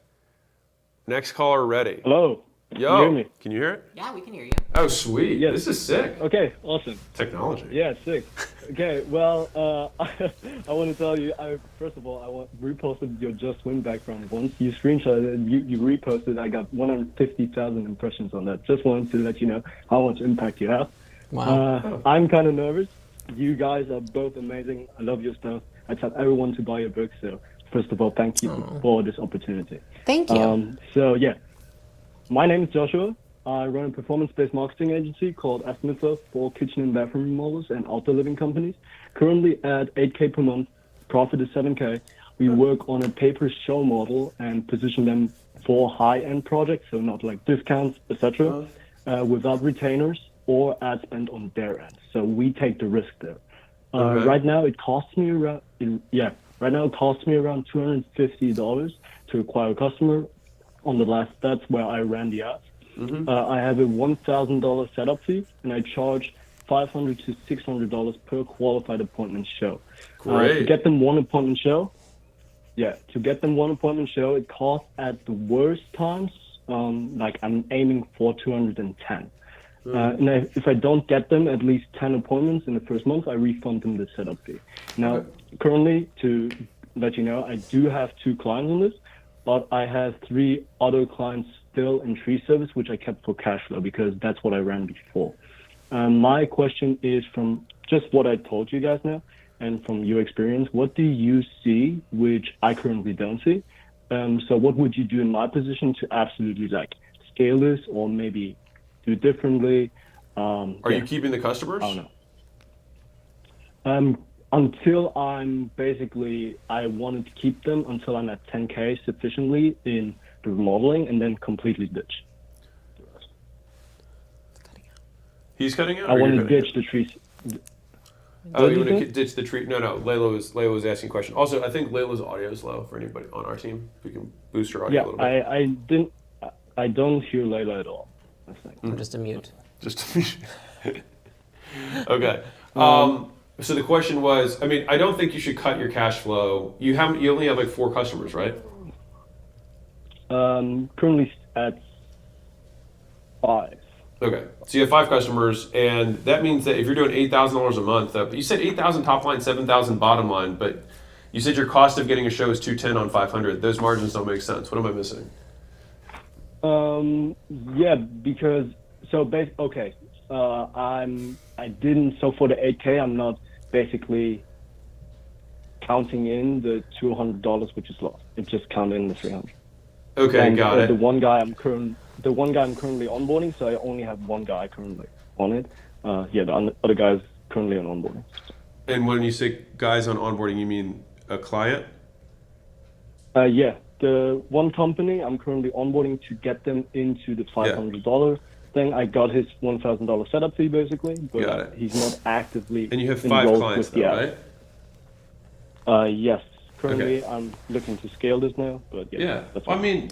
Next caller ready. Hello. Yo, Can you hear me? Can you hear it? Yeah, we can hear you. Oh, sweet. Yes. This is sick. Okay, awesome. Technology. Yeah, sick. Okay, well, I want to tell you, first of all, I reposted your Just Win background once. You screenshotted it, you reposted. I got 150,000 impressions on that. Just wanted to let you know how much impact you have. Wow. I'm kind of nervous. You guys are both amazing. I love your stuff. I tell everyone to buy your book. So, first of all, thank you for this opportunity. Thank you. So, yeah. My name is Joshua. I run a performance-based marketing agency called Estimator for kitchen and bathroom remodels and outdoor living companies. Currently at 8K per month, profit is 7K. We work on a pay-per-show model and position them for high-end projects, so not like discounts, etc., without retainers or ad spend on their end. So we take the risk there. Okay. Right now, it costs me around $250 to acquire a customer. On the last, that's where I ran the ads. I have a $1,000 setup fee, and I charge $500 to $600 per qualified appointment show. Great. To get them one appointment show, it costs at the worst times, like I'm aiming for 210. And if I don't get them at least 10 appointments in the first month, I refund them the setup fee. Now, currently, to let you know, I do have 2 clients on this, but I have 3 other clients still in tree service, which I kept for cash flow because that's what I ran before. My question is, from just what I told you guys now and from your experience, what do you see which I currently don't see? So what would you do in my position to absolutely like scale this or maybe do differently? Are you keeping the customers? I don't know. Until I wanted to keep them until I'm at 10K sufficiently in the remodeling and then completely ditch. He's cutting out? I or want you're to cutting ditch the trees. Oh, you What want did to you ditch the tree? No. Layla was asking a question. Also, I think Layla's audio is low for anybody on our team. If we can boost her audio Yeah, a little bit. I don't hear Layla at all. I think. I'm just a mute. Okay. So the question was, I don't think you should cut your cash flow. You only have like 4 customers, right? Currently at 5. Okay, so you have 5 customers, and that means that if you're doing $8,000 a month, but you said 8,000 top line, 7,000 bottom line, but you said your cost of getting a show is 210 on 500. Those margins don't make sense. What am I missing? Yeah, because okay, I didn't. So for the 8K, I'm not basically counting in the $200 which is lost. It just counted in the 300. Okay, And, got it. The one guy I'm currently onboarding, so I only have one guy currently on it. The other guy is currently on onboarding. And when you say guys on onboarding, you mean a client? Yeah, the one company I'm currently onboarding to get them into the $500 thing. I got his $1,000 setup fee basically, but Got it. he's not actively. And you have 5 enrolled clients with the though, app. right? Yes. Currently, Okay. I'm looking to scale this now, but Yeah. that's Well, I fine. mean,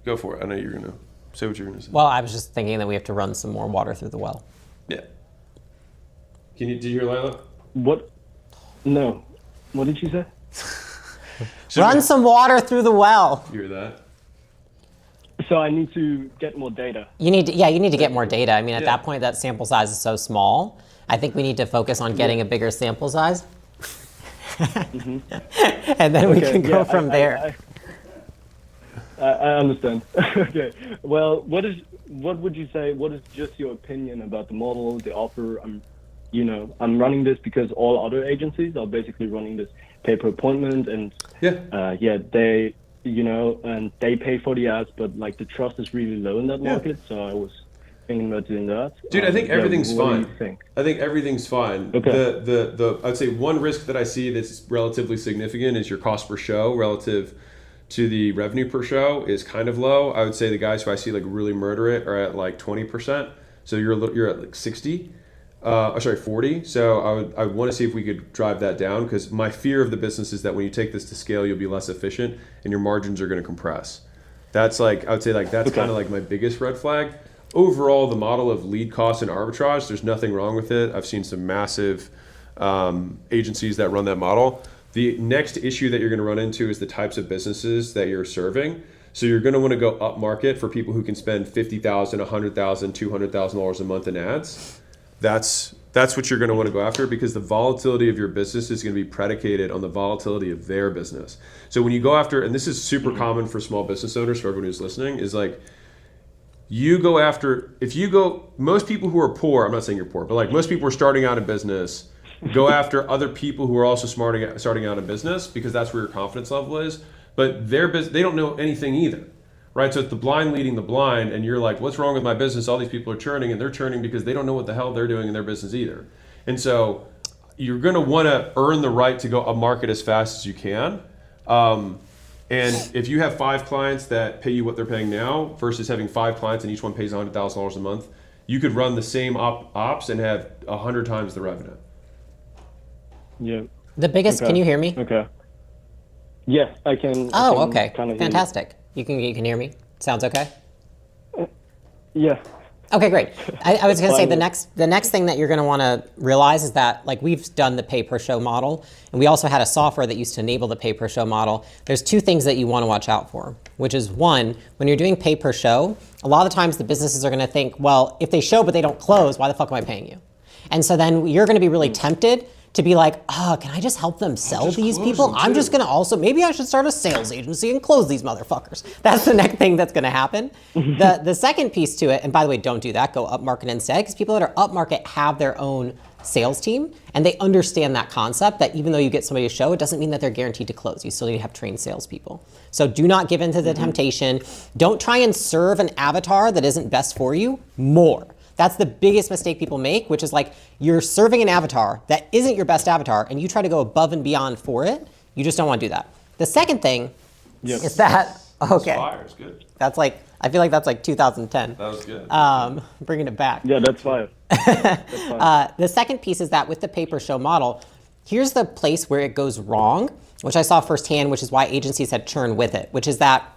go for it. I know you're gonna say what you're gonna say. Well, I was just thinking that we have to run some more water through the well. Yeah. Did you hear Lila? What? No. What did you say? Run some water through the well. You hear that? So I need to get more data. You need to get more data. I mean, at Yeah. that point, that sample size is so small. I think we need to focus on getting a bigger sample size. And then we can go from there. I understand. Okay. Well, what would you say? What is just your opinion about the model, the offer? I'm running this because all other agencies are basically running this pay per appointment, and they, and they pay for the ads, but like the trust is really low in that market. So I was thinking about doing that. Dude, I think everything's what fine. do you think? I think everything's fine. Okay. The I'd say one risk that I see that's relatively significant is your cost per show relative to the revenue per show is kind of low. I would say the guys who I see like really murder it are at like 20%. So you're at like 60. 40. So I would want to see if we could drive that down, because my fear of the business is that when you take this to scale, you'll be less efficient and your margins are going to compress. That's like, I would say like that's kind of like my biggest red flag. Overall, the model of lead cost and arbitrage, there's nothing wrong with it. I've seen some massive agencies that run that model. The next issue that you're going to run into is the types of businesses that you're serving. So you're going to want to go up market for people who can spend $50,000, $100,000, $200,000 a month in ads. That's what you're going to want to go after, because the volatility of your business is going to be predicated on the volatility of their business. So when you go after, and this is super common for small business owners, for everyone who's listening, is like, you go after, most people who are poor, I'm not saying you're poor, but like most people who are starting out in business, go after other people who are also starting out in business, because that's where your confidence level is. But they don't know anything either. Right, so it's the blind leading the blind, and you're like, what's wrong with my business? All these people are churning, and they're churning because they don't know what the hell they're doing in their business either. And so you're going to want to earn the right to go up market as fast as you can. And if you have 5 clients that pay you what they're paying now versus having 5 clients and each one pays $100,000 a month, you could run the same ops and have 100 times the revenue. Yeah. The biggest, Okay. Can you hear me? Okay. Yes, I can. Oh, I can okay. kinda hear you. Fantastic. You can hear me? Sounds okay? Yeah. Okay, great. I was going to say Fine. the next thing that you're going to want to realize is that, like, we've done the pay per show model, and we also had a software that used to enable the pay per show model. There's 2 things that you want to watch out for, which is, one, when you're doing pay per show, a lot of the times the businesses are going to think, well, if they show but they don't close, why the fuck am I paying you? And so then you're going to be really tempted to be like, can I just help them sell just these close people? them, I'm too. just going to also, maybe I should start a sales agency and close these motherfuckers. That's the next thing that's going to happen. The second piece to it, and by the way, don't do that, go up market instead, because people that are up market have their own sales team, and they understand that concept, that even though you get somebody to show, it doesn't mean that they're guaranteed to close. You still need to have trained salespeople. So do not give in to the temptation. Don't try and serve an avatar that isn't best for you more. That's the biggest mistake people make, which is like, you're serving an avatar that isn't your best avatar, and you try to go above and beyond for it. You just don't want to do that. The second thing is that, okay, Fire, it's good. that's like, I feel like that's like 2010. That was good. Bringing it back. Yeah, that's fine. The second piece is that with the pay per show model, here's the place where it goes wrong, which I saw firsthand, which is why agencies had churn with it, which is that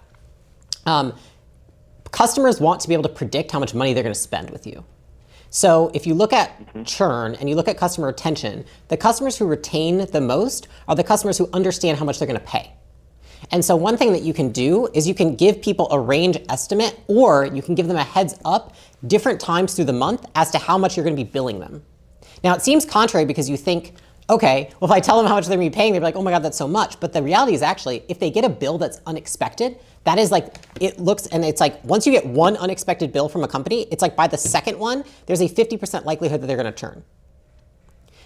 customers want to be able to predict how much money they're going to spend with you. So if you look at churn and you look at customer retention, the customers who retain the most are the customers who understand how much they're going to pay. And so one thing that you can do is you can give people a range estimate, or you can give them a heads up different times through the month as to how much you're going to be billing them. Now, it seems contrary because you think, okay, well, if I tell them how much they're going to be paying, they're like, oh my God, that's so much. But the reality is actually, if they get a bill that's unexpected, that is like, it looks, and it's like, once you get one unexpected bill from a company, it's like by the second one, there's a 50% likelihood that they're going to churn.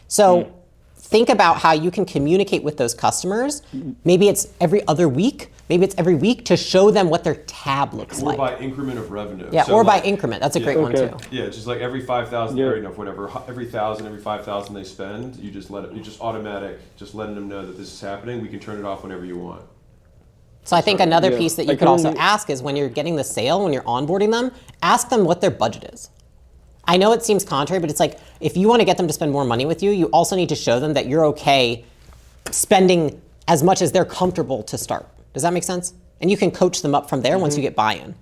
So think about how you can communicate with those customers. Maybe it's every other week, maybe it's every week, to show them what their tab looks Or like. by increment of revenue. Yeah, So or like- by increment. That's a great one too. Yeah, just like every 5,000, Yeah. or whatever, every 1,000, every 5,000 they spend, you just let it, you just automatic, just letting them know that this is happening. We can turn it off whenever you want. So I think another Yeah. piece that you I could also currently- ask is when you're getting the sale, when you're onboarding them, ask them what their budget is. I know it seems contrary, but it's like, if you want to get them to spend more money with you, you also need to show them that you're okay spending as much as they're comfortable to start. Does that make sense? And you can coach them up from there once you get buy-in.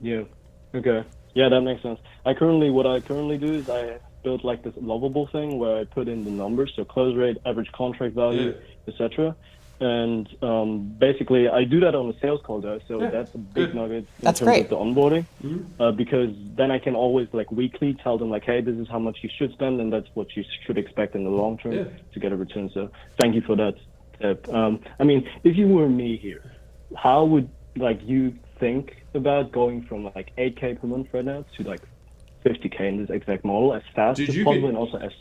Yeah. Okay. Yeah, that makes sense. What I currently do is I built like this lovable thing where I put in the numbers, so close rate, average contract value, etc. And basically, I do that on a sales call though, so that's a big nugget in That's terms great. of the onboarding, because then I can always like weekly tell them like, hey, this is how much you should spend, and that's what you should expect in the long term to get a return. So thank you for that tip. I mean, if you were me here, how would like you think about going from like 8K per month right now to like 50K in this exact model as fast Dude, as you possible could- and also as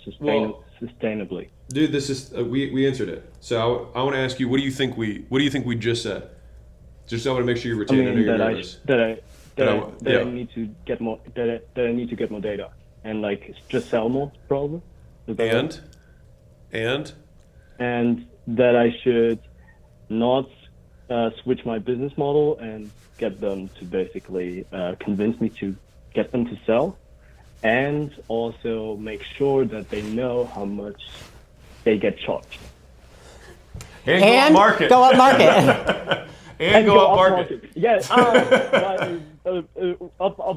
sustainably? Dude, this is we answered it. So I want to ask you, what do you think we just said? Just so I want to make sure you I retain. I know mean you're that nervous. I need to get more that I need to get more data and like just sell more probably. Is that right? And that I should not switch my business model and get them to basically convince me to get them to sell, and also make sure that they know how much they get charged. And go up market. Go up market. and go up market. Yeah, up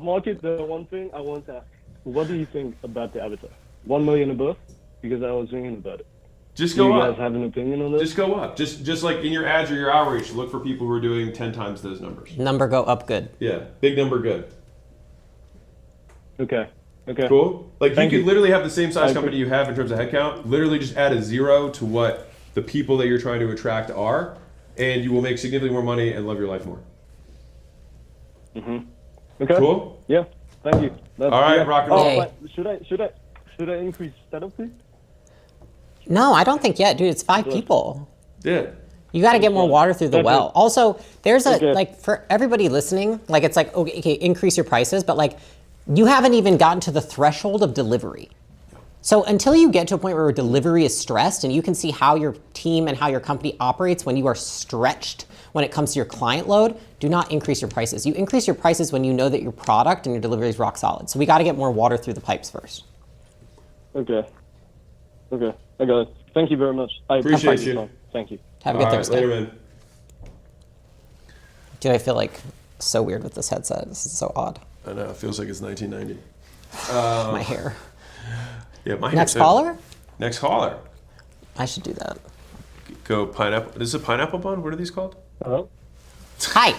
market. The one thing I want to ask, what do you think about the avatar? 1 million above? Because I was thinking about it. Just Do go you up. guys have an opinion on this? Just go up. Just like in your ads or your outreach, look for people who are doing 10 times those numbers. Number go up good. Yeah, big number, good. Okay. Okay. Cool. Like Thank you you. could literally have the same size I company you have in terms of headcount. Literally just add a 0 to what the people that you're trying to attract are, and you will make significantly more money and love your life more. Okay. Cool. Yeah. Thank you. That's, All right, rock and roll. Hey. but should I increase setup fee? No, I don't think yet, dude. It's 5 people. Yeah. You got to get more water through the That's well. it. Also, there's a, Okay. like, for everybody listening, like, it's like, okay, increase your prices, but like, you haven't even gotten to the threshold of delivery. So until you get to a point where delivery is stressed and you can see how your team and how your company operates when you are stretched when it comes to your client load, do not increase your prices. You increase your prices when you know that your product and your delivery is rock solid. So we got to get more water through the pipes first. Okay. Okay. I got it. Thank you very much. I Appreciate your you. time. Thank you. Have a All good right, Thursday. later, man. Dude, I feel like so weird with this headset. This is so odd. I know. It feels like it's 1990. My hair. Yeah, my Next hair too. caller? Next caller. I should do that. Go pineapple. This is a pineapple bun. What are these called? Hello? Hi.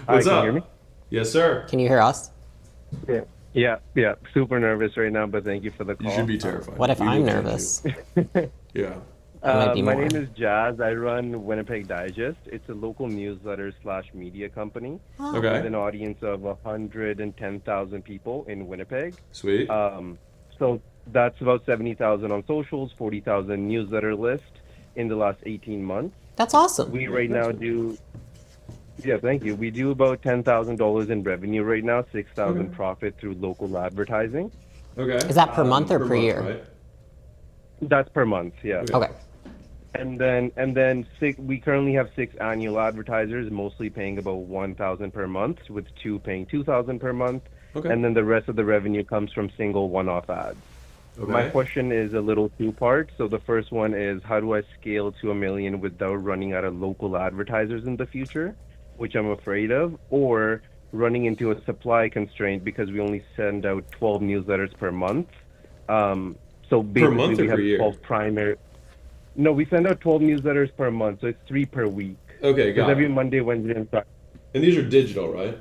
What's can up? you hear me? Yes, sir. Can you hear us? Yeah. Super nervous right now, but thank you for the call. You should be terrified. What if We I'm will judge nervous? you. Yeah. I might be My more. name is Jazz. I run Winnipeg Digest. It's a local newsletter / media company with Okay. an audience of 110,000 people in Winnipeg. Sweet. So that's about 70,000 on socials, 40,000 newsletter list in the last 18 months. That's awesome. We right now do. Yeah, thank you. We do about $10,000 in revenue right now, 6,000 profit through local advertising. Okay. Is that per month or per year? Right? That's per month, yeah. Okay. And then we currently have 6 annual advertisers, mostly paying about 1,000 per month, with 2 paying 2,000 per month. Okay. And then the rest of the revenue comes from single one-off ads. Okay. My question is a little two-part. So the first one is, how do I scale to $1 million without running out of local advertisers in the future, which I'm afraid of, or running into a supply constraint because we only send out 12 newsletters per month. So basically month or we have per year? 12 primary No, we send out 12 newsletters per month, so it's 3 per week. Okay, Because got every it. Monday, Wednesday, and Friday. And these are digital, right?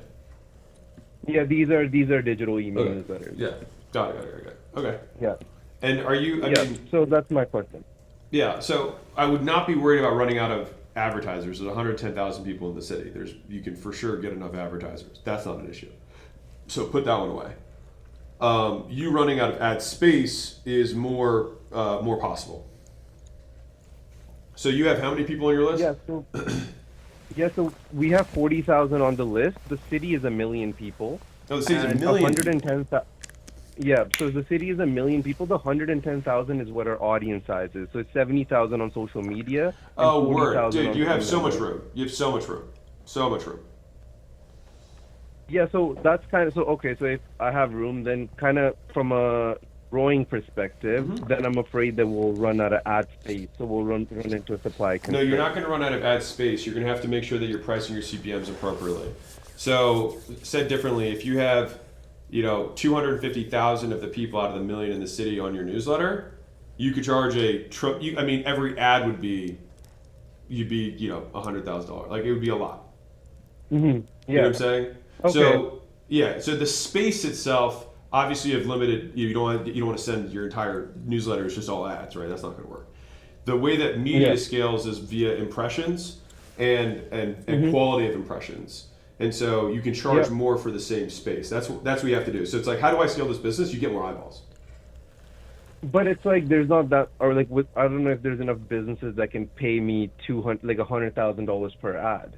Yeah, these are digital email Okay. newsletters. Yeah. Got it. Okay. Yeah. And are you? I Yeah. mean, So that's my question. yeah. So I would not be worried about running out of advertisers. There's 110,000 people in the city. You can for sure get enough advertisers. That's not an issue. So put that one away. You running out of ad space is more possible. So you have how many people on your list? So we have 40,000 on the list. The city is 1 million people. Oh, the city's a and million. 110,000. Yeah, so the city is 1 million people. The 110,000 is what our audience size is. So it's 70,000 on social media. And Oh, word. 40,000 Dude, on you have so much email. room. You have so much room. So much room. Yeah, so that's kind of so. Okay, so if I have room, then kind of from a growing perspective, then I'm afraid that we'll run out of ad space. So we'll run into a supply No, constraint. you're not going to run out of ad space. You're going to have to make sure that you're pricing your CPMs appropriately. So, said differently, if you have, 250,000 of the people out of the million in the city on your newsletter, you could charge every ad would be, $100,000. Like it would be a lot. Mm-hmm. You know Yeah. what I'm saying? Okay. So, yeah. So the space itself, obviously, you have limited. You don't want to send your entire newsletter as just all ads, right? That's not going to work. The way that media Yeah. scales is via impressions and quality of impressions. And so you can charge Yeah. more for the same space. That's what you have to do. So it's like, how do I scale this business? You get more eyeballs. But it's like there's not that, or like I don't know if there's enough businesses that can pay me $100,000 per ad.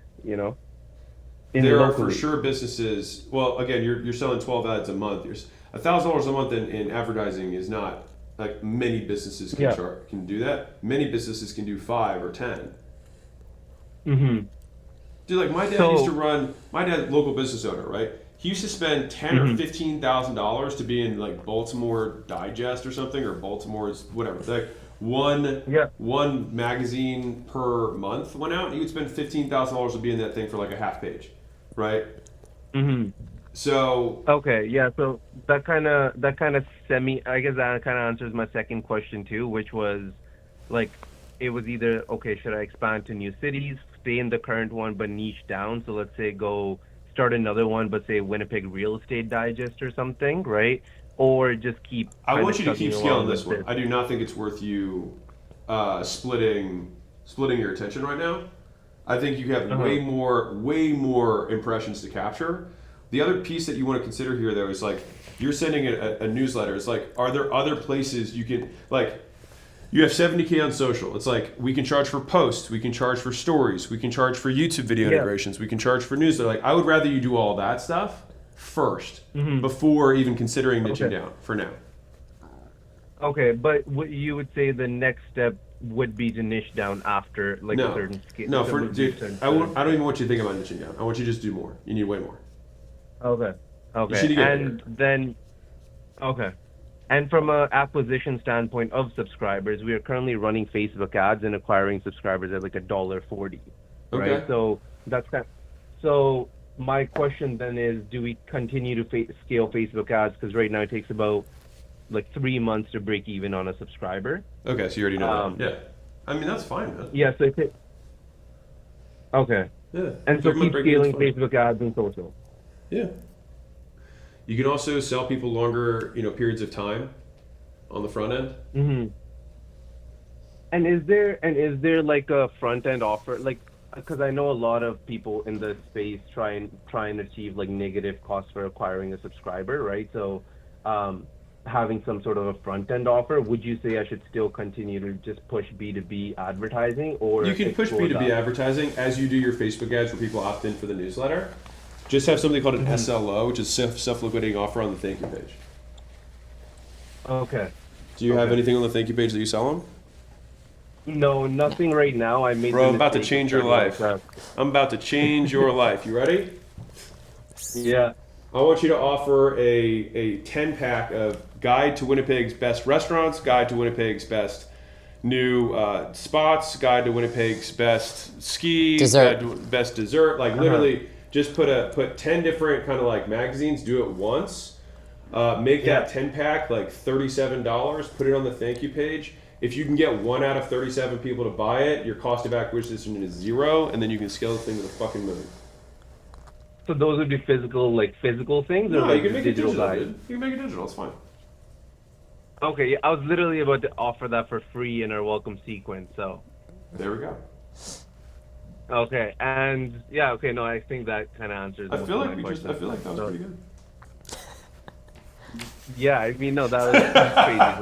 There are Locally. for sure businesses. Well, again, you're selling 12 ads a month. $1,000 a month in advertising is not like many businesses can do that. Many businesses can do 5 or 10. Mm-hmm. Dude, like my dad, local business owner, right? He used to spend $10,000 or $15,000 to be in like Baltimore Digest or something, or Baltimore's whatever. Like one magazine per month went out, and he would spend $15,000 to be in that thing for like a half page, right? Mm-hmm. So Okay, yeah. So that kind of I guess that kind of answers my second question too, which was like, it was either okay, should I expand to new cities, stay in the current one but niche down? So let's say go start another one, but say Winnipeg Real Estate Digest or something, right? Or just keep. I want you to chugging keep along scaling with this one. I do not think it's worth you splitting your attention right now. I think you have way more impressions to capture. The other piece that you want to consider here, though, is like you're sending a newsletter. It's like, are there other places you can like? You have 70K on social. It's like we can charge for posts, we can charge for stories, we can charge for YouTube video integrations, we can charge for newsletter. Like I would rather you do all that stuff first before even considering niching down for now. Okay, but what you would say the next step would be to niche down after like a certain scale. No, I don't even want you to think about niching down. I want you to just do more. You need way more. Okay. You should get And then, okay. And from a acquisition standpoint of subscribers, we are currently running Facebook ads and acquiring subscribers at like $1.40. Okay. Right. So that's so my question then is, do we continue to scale Facebook ads? Because right now it takes about like 3 months to break even on a subscriber. Okay, so you already know that. Yeah. I mean, that's fine, man. Yeah. So okay. Yeah. And so keep scaling fine. Facebook ads and social. Yeah. You can also sell people longer, periods of time on the front end. Mm-hmm. And is there like a front end offer, like, because I know a lot of people in the space try and achieve like negative costs for acquiring a subscriber, right? So having some sort of a front end offer, would you say I should still continue to just push B2B advertising, or You can push explore B2B that? advertising as you do your Facebook ads where people opt in for the newsletter. Just have something called an SLO, which is self-liquidating offer on the thank you page. Okay. Do you have anything on the thank you page that you sell them? No, nothing right now. I made. Bro, the I'm about to mistake change of your life. starting I'm about to change your life. You ready? Yeah. I want you to offer a 10-pack of Guide to Winnipeg's Best Restaurants, Guide to Winnipeg's Best New Spots, Guide to Winnipeg's Best Ski, Dessert. Guide to Best Dessert. Like literally, just put 10 different kind of like magazines. Do it once. Make that 10-pack like $37. Put it on the thank you page, If you can get 1 out of 37 people to buy it, your cost of acquisition is 0, and then you can scale the thing to the fucking moon. So those would be physical things, or No, like you can make it digital digital, guides? dude. You can make it digital. It's fine. Okay, yeah, I was literally about to offer that for free in our welcome sequence. So. There we go. Okay, and yeah, okay, no, I think that kind of answers. I most feel of like my I feel like that was So- pretty good. Yeah, I mean, no, that was crazy. So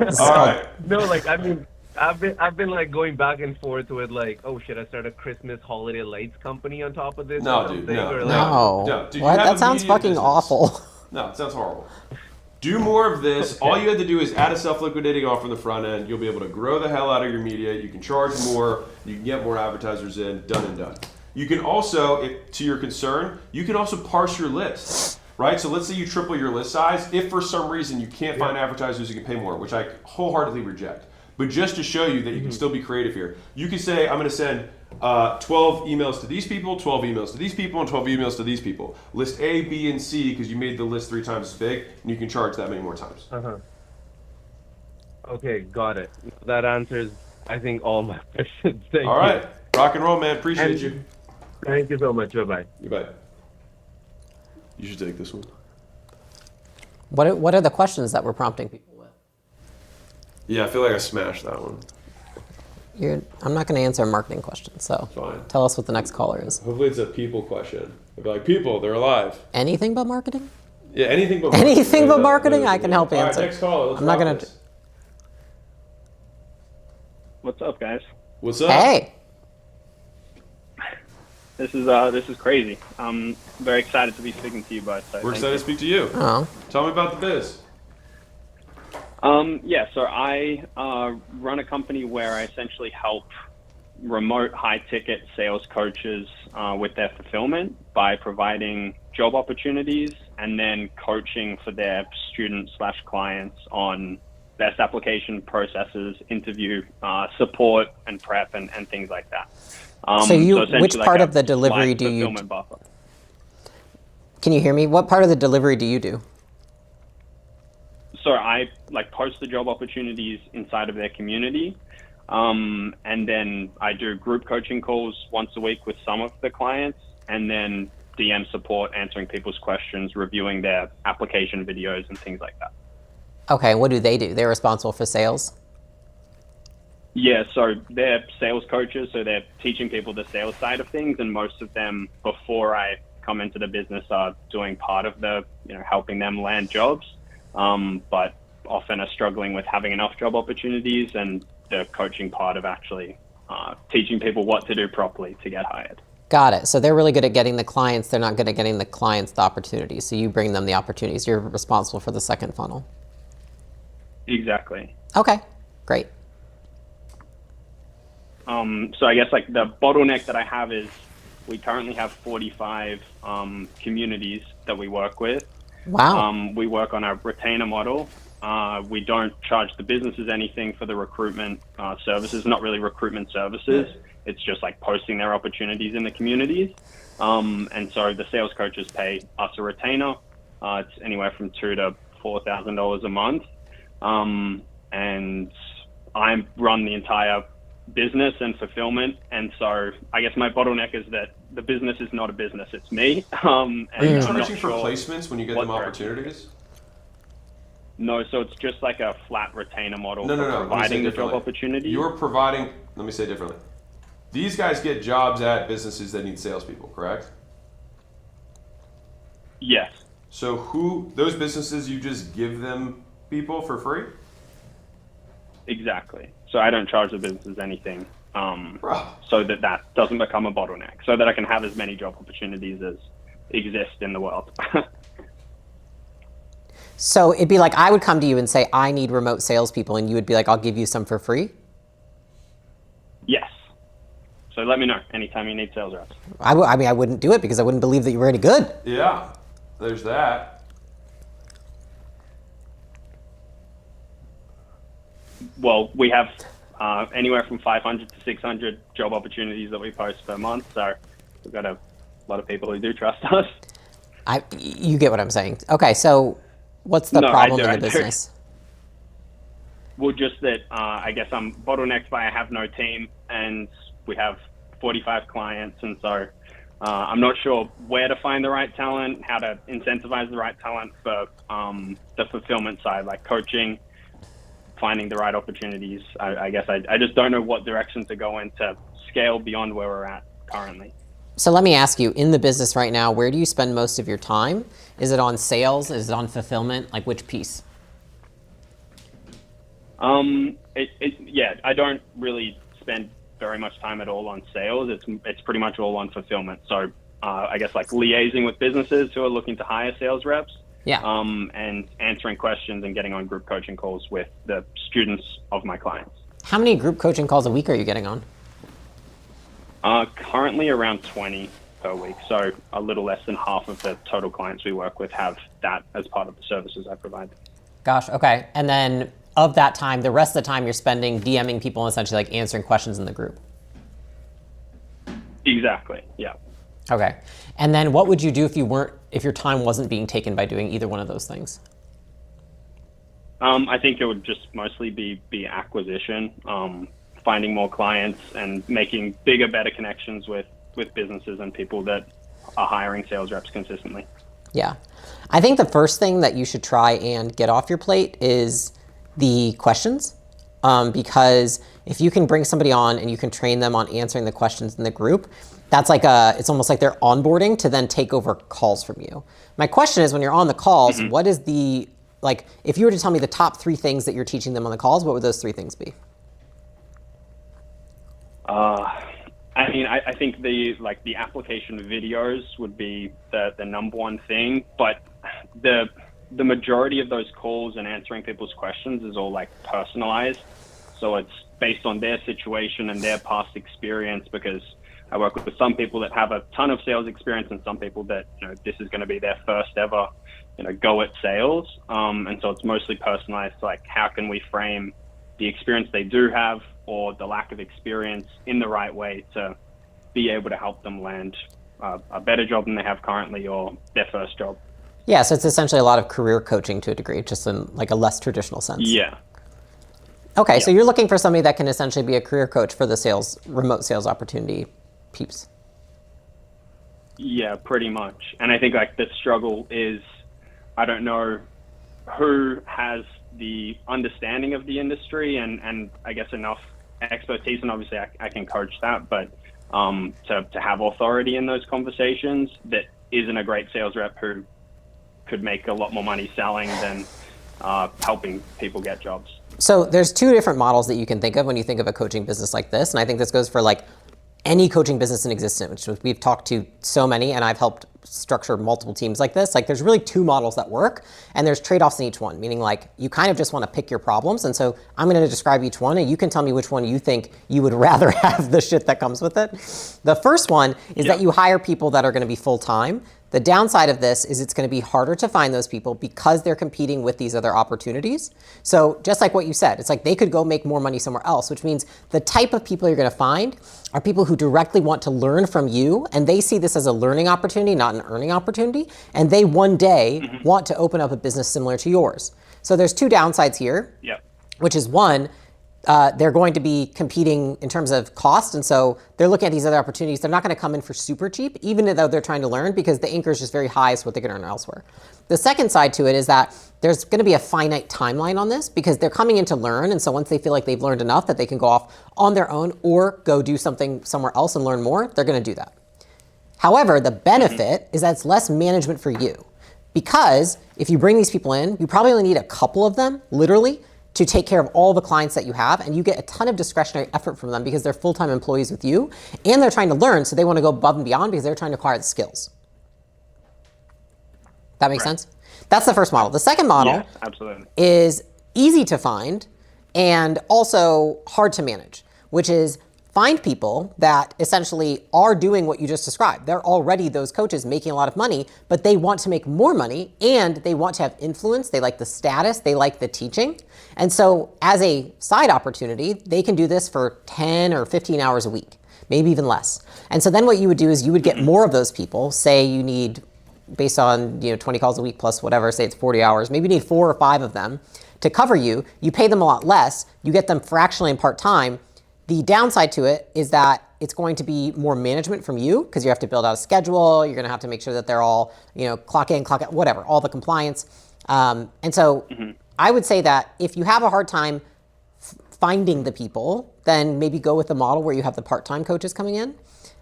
thank you. All right. No, like I mean, I've been like going back and forth with like, oh, should I start a Christmas holiday lights company on top of this? No, or dude, something? no, Or, no. like, No. Dude, you What? have That a sounds media fucking business. awful. No, it sounds horrible. Do more of this. All you had to do is add a self-liquidating offer on the front end. You'll be able to grow the hell out of your media. You can charge more. You can get more advertisers in. Done and done. You can also, to your concern, you can also parse your list, right? So let's say you triple your list size. If for some reason you can't find advertisers who can pay more, which I wholeheartedly reject, but just to show you that you can still be creative here, you can say, I'm going to send 12 emails to these people, 12 emails to these people, and 12 emails to these people. List A, B, and C because you made the list 3 times as big, and you can charge that many more times. Okay, got it. That answers, I think, all my questions. Thank you. All right. Rock and roll, man. Appreciate And- you. Thank you so much. Bye bye. Goodbye. You should take this one. What are the questions that we're prompting people with? Yeah, I feel like I smashed that one. I'm not going to answer a marketing question, so Fine. tell us what the next caller is. Hopefully it's a people question. I'd be like, people, they're alive. Anything but marketing? Yeah, anything but Anything marketing. but marketing, I can help All right, answer. next caller. Let's I'm not rock gonna this. What's up, guys? What's up? Hey, This is crazy. I'm very excited to be speaking to you both. So We're thank excited to speak to you. oh, Tell me about the biz. Yeah, so I run a company where I essentially help remote high-ticket sales coaches with their fulfillment by providing job opportunities and then coaching for their students/clients on best application processes, interview support and prep and things like that. So you- essentially which part a of the delivery live do you- fulfillment buffer. can you hear me? What part of the delivery do you do? So I post the job opportunities inside of their community. And then I do group coaching calls once a week with some of the clients, and then DM support, answering people's questions, reviewing their application videos and things like that. Okay, what do they do? They're responsible for sales? Yeah, so they're sales coaches, so they're teaching people the sales side of things, and most of them, before I come into the business, are doing part of the, helping them land jobs, but often are struggling with having enough job opportunities and the coaching part of actually teaching people what to do properly to get hired. Got it. So they're really good at getting the clients. They're not good at getting the clients the opportunities. So you bring them the opportunities. You're responsible for the second funnel. Exactly. Okay, great. So I guess the bottleneck that I have is we currently have 45 communities that we work with. Wow. We work on a retainer model. We don't charge the businesses anything for the recruitment services, not really recruitment services. It's just posting their opportunities in the communities. And so the sales coaches pay us a retainer. It's anywhere from $2,000 to $4,000 a month. And I run the entire business and fulfillment. And so I guess my bottleneck is that the business is not a business, it's me. And Are you I'm not charging for sure placements when you get what them direction. opportunities? No, so it's just a flat retainer model No, for no, no. Let me say providing the job differently. opportunity. You're providing, let me say it differently. These guys get jobs at businesses that need salespeople, correct? Yes. So those businesses, you just give them people for free? Exactly. So I don't charge the businesses anything, Bro. so that doesn't become a bottleneck, so that I can have as many job opportunities as exist in the world. So it'd be like I would come to you and say, I need remote salespeople, and you would be like, I'll give you some for free? Yes. So let me know anytime you need sales reps. I mean, I wouldn't do it because I wouldn't believe that you were any good. Yeah, there's that. Well, we have anywhere from 500 to 600 job opportunities that we post per month, so we've got a lot of people who do trust us. You get what I'm saying. Okay, so what's the No, I problem do, in I the do. business? well, just that I guess I'm bottlenecked by I have no team, and we have 45 clients, and so I'm not sure where to find the right talent, how to incentivize the right talent for the fulfillment side, like coaching, finding the right opportunities. I guess I just don't know what direction to go in to scale beyond where we're at currently. So let me ask you, in the business right now, where do you spend most of your time? Is it on sales? Is it on fulfillment? Like which piece? Yeah, I don't really spend very much time at all on sales. It's pretty much all on fulfillment. So I guess like liaising with businesses who are looking to hire sales reps. Yeah. And answering questions and getting on group coaching calls with the students of my clients. How many group coaching calls a week are you getting on? Currently around 20 per week. So a little less than half of the total clients we work with have that as part of the services I provide. Gosh, okay. And then of that time, the rest of the time you're spending DMing people and essentially like answering questions in the group. Exactly, yeah. Okay. And then what would you do if your time wasn't being taken by doing either one of those things? I think it would just mostly be acquisition, finding more clients and making bigger, better connections with businesses and people that are hiring sales reps consistently. Yeah. I think the first thing that you should try and get off your plate is the questions. Because if you can bring somebody on and you can train them on answering the questions in the group, that's like it's almost like they're onboarding to then take over calls from you. My question is, when you're on the calls, what is if you were to tell me the top 3 things that you're teaching them on the calls, what would those 3 things be? I mean, I think the application videos would be the number one thing, but the majority of those calls and answering people's questions is all like personalized. So it's based on their situation and their past experience, because I work with some people that have a ton of sales experience and some people that, this is going to be their first ever, go at sales. And so it's mostly personalized. Like, how can we frame the experience they do have or the lack of experience in the right way to be able to help them land a better job than they have currently or their first job. Yeah, so it's essentially a lot of career coaching to a degree, just in like a less traditional sense. Yeah. Okay, Yeah. so you're looking for somebody that can essentially be a career coach for the remote sales opportunity peeps. Yeah, pretty much. And I think like the struggle is, I don't know who has the understanding of the industry and I guess enough expertise, and obviously I can coach that, but to have authority in those conversations that isn't a great sales rep who could make a lot more money selling than helping people get jobs. So there's 2 different models that you can think of when you think of a coaching business like this, and I think this goes for like any coaching business in existence, which we've talked to so many, and I've helped structure multiple teams like this. Like, there's really 2 models that work, and there's trade-offs in each one, meaning like you kind of just want to pick your problems. And so I'm going to describe each one, and you can tell me which one you think you would rather have the shit that comes with it. The first one is that you hire people that are going to be full-time. The downside of this is it's going to be harder to find those people because they're competing with these other opportunities. So just like what you said, it's like they could go make more money somewhere else, which means the type of people you're going to find are people who directly want to learn from you, and they see this as a learning opportunity, not an earning opportunity, and they one day want to open up a business similar to yours. So there's 2 downsides here, which is one, they're going to be competing in terms of cost, and so they're looking at these other opportunities. They're not going to come in for super cheap, even though they're trying to learn, because the anchor is just very high as what they can earn elsewhere. The second side to it is that there's going to be a finite timeline on this, because they're coming in to learn, and so once they feel like they've learned enough that they can go off on their own or go do something somewhere else and learn more, they're going to do that. However, the benefit is that it's less management for you, because if you bring these people in, you probably only need a couple of them, literally, to take care of all the clients that you have, and you get a ton of discretionary effort from them because they're full-time employees with you, and they're trying to learn, so they want to go above and beyond because they're trying to acquire the skills. That makes sense? That's the first model. The second model is easy to find and also hard to manage, which is find people that essentially are doing what you just described. They're already those coaches making a lot of money, but they want to make more money and they want to have influence. They like the status, they like the teaching. And so as a side opportunity, they can do this for 10 or 15 hours a week, maybe even less. And so then what you would do is you would get more of those people. Say you need, based on 20 calls a week plus whatever, say it's 40 hours, maybe you need 4 or 5 of them to cover you. You pay them a lot less. You get them fractionally and part-time. The downside to it is that it's going to be more management from you because you have to build out a schedule. You're going to have to make sure that they're all, clock in, clock out, whatever, all the compliance. And so I would say that if you have a hard time finding the people, then maybe go with the model where you have the part-time coaches coming in.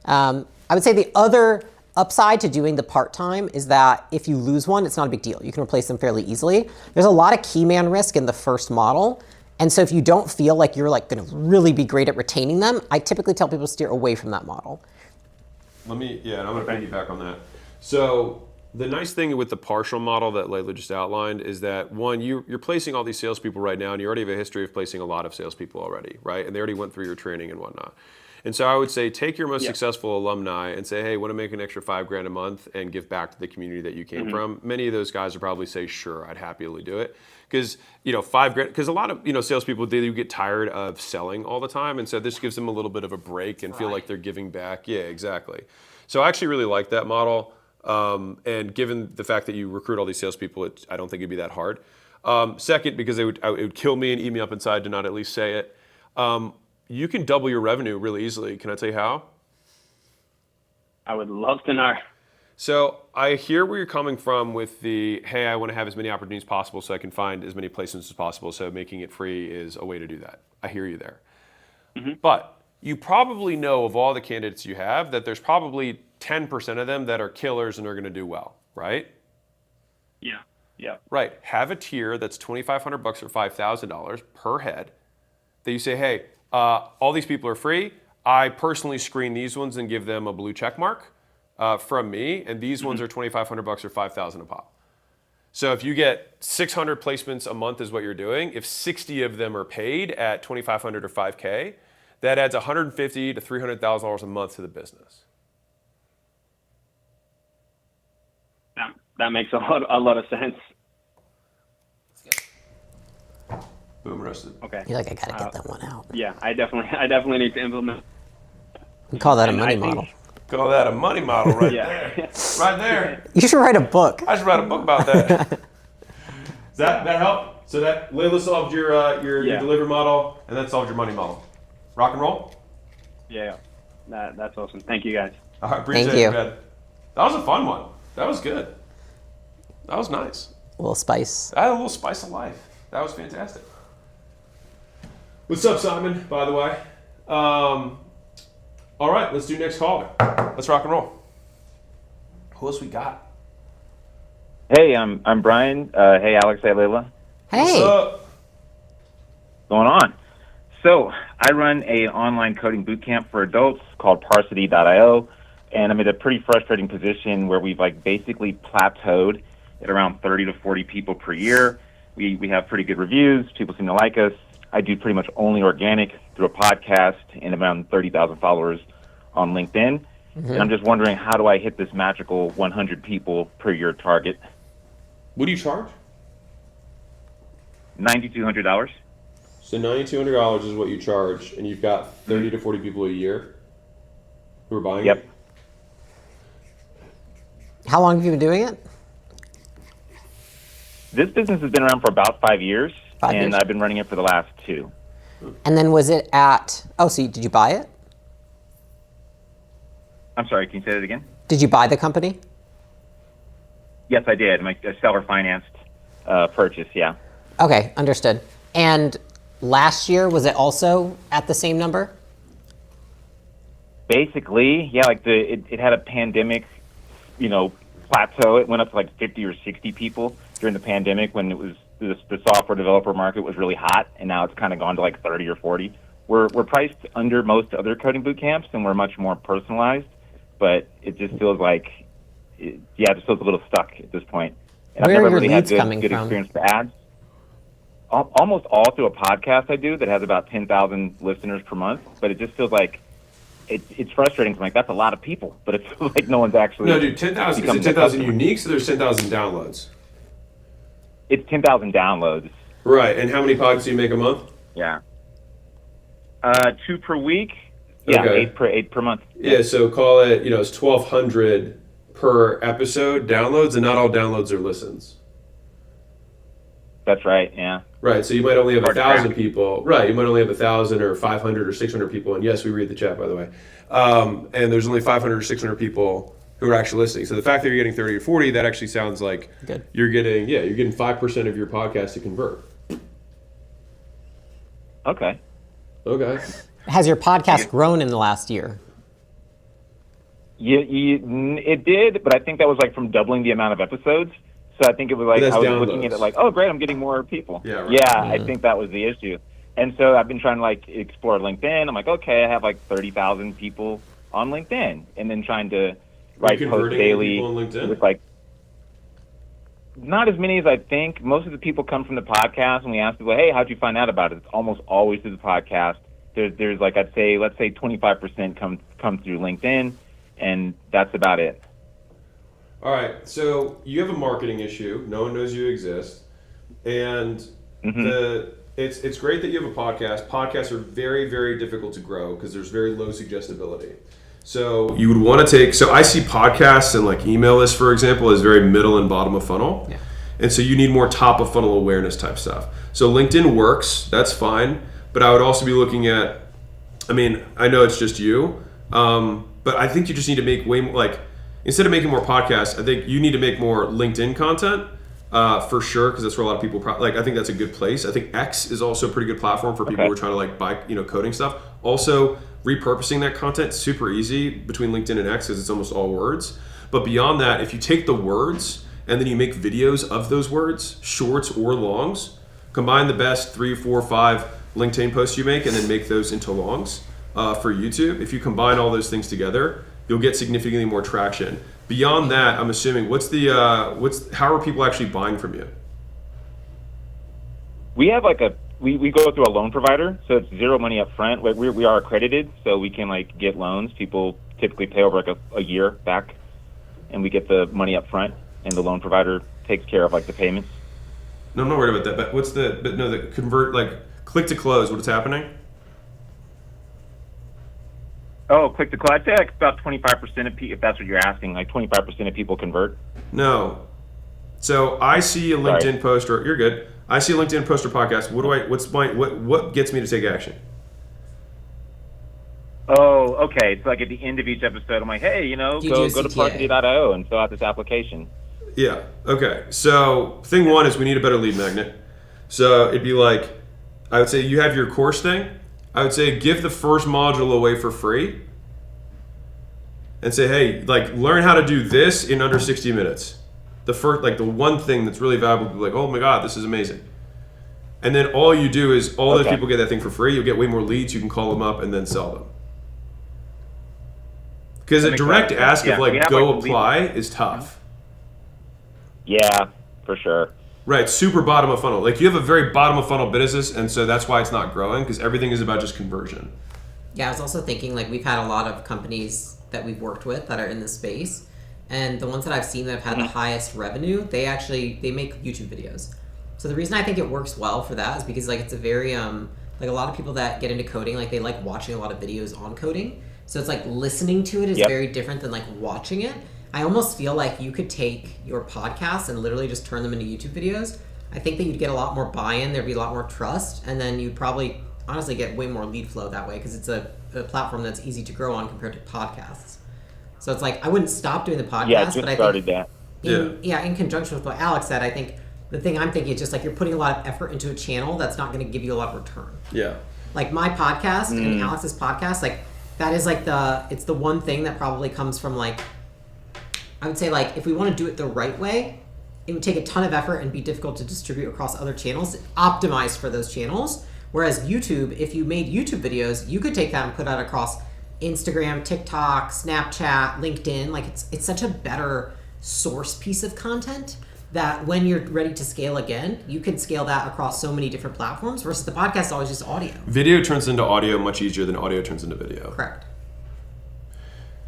I would say the other upside to doing the part-time is that if you lose one, it's not a big deal. You can replace them fairly easily. There's a lot of key man risk in the first model. And so if you don't feel like you're like going to really be great at retaining them, I typically tell people to steer away from that model. And I'm going to piggyback on that. So the nice thing with the partial model that Layla just outlined is that, one, you're placing all these salespeople right now, and you already have a history of placing a lot of salespeople already, right? And they already went through your training and whatnot. And so I would say take your most successful alumni and say, hey, want to make an extra $5,000 a month and give back to the community that you came from. Many of those guys would probably say, sure, I'd happily do it. Because, $5,000, because a lot of, salespeople, they get tired of selling all the time. And so this gives them a little bit of a break and feel like they're giving back. Yeah, exactly. So I actually really like that model. And given the fact that you recruit all these salespeople, I don't think it'd be that hard. Second, because it would kill me and eat me up inside to not at least say it. You can double your revenue really easily. Can I tell you how? I would love to know. So I hear where you're coming from with the, hey, I want to have as many opportunities possible so I can find as many placements as possible. So making it free is a way to do that. I hear you there. But you probably know of all the candidates you have that there's probably 10% of them that are killers and are going to do well, right? Yeah. Right. Have a tier that's $2,500 or $5,000 per head that you say, hey, all these people are free. I personally screen these ones and give them a blue check mark from me, and these ones are $2,500 or $5,000 a pop. So if you get 600 placements a month is what you're doing, if 60 of them are paid at $2,500 or $5K, that adds $150,000 to $300,000 a month to the business. That makes a lot of sense. Boom, roasted. Okay. You're like, I got to get that one out. Yeah, I definitely need to implement. We call that a And money I think- model. Call that a money model right Yeah. there. Right there. You should write a book. I should write a book about that. Does that help? So that Layla solved your delivery model, and that solved your money model. Rock and roll? Yeah. That's awesome. Thank you, guys. All right, appreciate Thank you. it, man. That was a fun one. That was good. That was nice. A little spice. I had a little spice of life. That was fantastic. What's up, Simon, by the way? All right, let's do next caller. Let's rock and roll. Who else we got? Hey, I'm Brian. Hey, Alex. Hey, Layla. Hey. What's up? What's going on? So I run a online coding bootcamp for adults called Parsity.io, and I'm in a pretty frustrating position where we've basically plateaued at around 30 to 40 people per year. We have pretty good reviews. People seem to like us. I do pretty much only organic through a podcast and around 30,000 followers on LinkedIn. And I'm just wondering, how do I hit this magical 100 people per year target? What do you charge? $9,200. So $9,200 is what you charge, and you've got 30 to 40 people a year who are buying Yep. it? How long have you been doing it? This business has been around for about 5 years, 5 and years. I've been running it for the last 2. And then was it at, did you buy it? I'm sorry, can you say that again? Did you buy the company? Yes, I did. A seller financed purchase, yeah. Okay, understood. And last year, was it also at the same number? Basically, yeah, it had a pandemic, plateau. It went up to 50 or 60 people during the pandemic when it was the software developer market was really hot, and now it's kind of gone to 30 or 40. We're priced under most other coding boot camps, and we're much more personalized, but it just feels it just feels a little stuck at this point. And Where I've are never your really had leads good coming from? experience with ads. Almost all through a podcast I do that has about 10,000 listeners per month, but it just feels it's frustrating. I'm that's a lot of people, but it feels like no one's actually. No, dude, 10,000. Is it 10,000 uniques or there's 10,000 downloads? It's 10,000 downloads. Right, and how many podcasts do you make a month? Yeah. 2 per week. Yeah, Okay. 8 per month. Yeah, so call it, it's 1,200 per episode downloads, and not all downloads are listens. That's right. Yeah. Right, so you might only have Hard to 1,000 track. people. Right, you might only have 1,000 or 500 or 600 people. And yes, we read the chat, by the way. And there's only 500 or 600 people who are actually listening. So the fact that you're getting 30 or 40, that actually sounds like Good. you're getting 5% of your podcast to convert. Okay. Okay. Has your podcast grown in the last year? It did, but I think that was like from doubling the amount of episodes. So I think it was like, But that's I was looking at downloads. it like, oh, great, I'm getting more people. Yeah, right. Yeah, I think that was the issue. And so I've been trying to like explore LinkedIn. I'm like, okay, I have like 30,000 people on LinkedIn, and then trying to write posts converting any daily people on LinkedIn? with like, not as many as I think. Most of the people come from the podcast, and we ask people, hey, how'd you find out about it? It's almost always through the podcast. There's like, let's say 25% come through LinkedIn, and that's about it. All right, so you have a marketing issue. No one knows you exist. And it's great that you have a podcast. Podcasts are very, very difficult to grow because there's very low suggestibility. So you would want to so I see podcasts and like email lists, for example, as very middle and bottom of funnel. Yeah. And so you need more top of funnel awareness type stuff. So LinkedIn works, that's fine. But I would also be looking at, I mean, I know it's just you, but I think you just need to make way more, like, instead of making more podcasts, I think you need to make more LinkedIn content for sure, because that's where a lot of people, I think that's a good place. I think X is also a pretty good platform for people who are trying to like buy, coding stuff. Also, repurposing that content, super easy between LinkedIn and X because it's almost all words. But beyond that, if you take the words and then you make videos of those words, shorts or longs, combine the best 3, 4, 5 LinkedIn posts you make and then make those into longs for YouTube. If you combine all those things together, you'll get significantly more traction. Beyond that, I'm assuming, how are people actually buying from you? We have like we go through a loan provider, so it's zero money up front. Like we are accredited, so we can like get loans. People typically pay over like a year back, and we get the money up front, and the loan provider takes care of like the payments. No, I'm not worried about that. But the convert, like click to close, what's happening? Oh, click to close. I'd say like about 25% of people, if that's what you're asking, like 25% of people convert. No. So I see a LinkedIn post, or you're good. I see a LinkedIn post or podcast. What gets me to take action? Oh, okay. So like at the end of each episode, I'm like, hey, go to Parsity.io and fill out this application. Yeah. Okay. So thing one is we need a better lead magnet. So it'd be like, I would say you have your course thing. I would say give the first module away for free and say, hey, like learn how to do this in under 60 minutes. The first, like the one thing that's really valuable, like, oh my God, this is amazing. And then all you do is all those people get that thing for free. You'll get way more leads. You can call them up and then sell them. Because a direct ask of like, go apply is tough. Yeah, for sure. Right, super bottom of funnel. Like you have a very bottom of funnel business, and so that's why it's not growing, because everything is about just conversion. Yeah, I was also thinking like we've had a lot of companies that we've worked with that are in this space, and the ones that I've seen that have had the highest revenue, they make YouTube videos. So the reason I think it works well for that is because like it's a very like a lot of people that get into coding, like they like watching a lot of videos on coding. So it's like listening to it is very different than like watching it. I almost feel like you could take your podcasts and literally just turn them into YouTube videos. I think that you'd get a lot more buy-in, there'd be a lot more trust, and then you'd probably honestly get way more lead flow that way because it's a platform that's easy to grow on compared to podcasts. So it's like I wouldn't stop doing the podcast, Yeah, I just but I started think that. in conjunction with what Alex said, I think the thing I'm thinking is just like you're putting a lot of effort into a channel that's not going to give you a lot of return. Yeah. Like my podcast and Alex's podcast, like that is like it's the one thing that probably comes from like, I would say like if we want to do it the right way, it would take a ton of effort and be difficult to distribute across other channels, optimized for those channels. Whereas YouTube, if you made YouTube videos, you could take that and put that across Instagram, TikTok, Snapchat, LinkedIn. Like it's such a better source piece of content that when you're ready to scale again, you can scale that across so many different platforms versus the podcast is always just audio. Video turns into audio much easier than audio turns into video. Correct.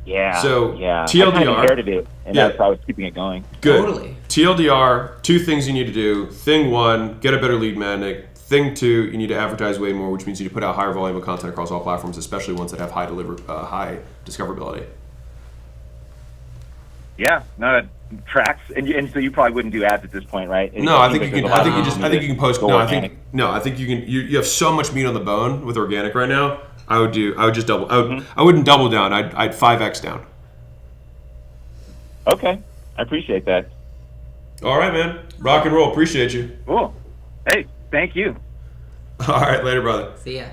Yeah. So, yeah. TLDR. I kind of inherited it, and that's how I was keeping it going. Good. Totally. TLDR, 2 things you need to do. Thing 1, get a better lead magnet. Thing 2, you need to advertise way more, which means you need to put out higher volume of content across all platforms, especially ones that have high discoverability. Yeah, no, tracks, and so you probably wouldn't do ads at this point, right? No, I think you there's can. a lot I think of you just. I need think to you can post. go No, I organic. think. No, I think you can. You have so much meat on the bone with organic right now. I would just double. I wouldn't double down. I'd 5x down. Okay, I appreciate that. All right, man. Rock and roll. Appreciate you. Cool. Hey, thank you. All right, later, brother. See ya.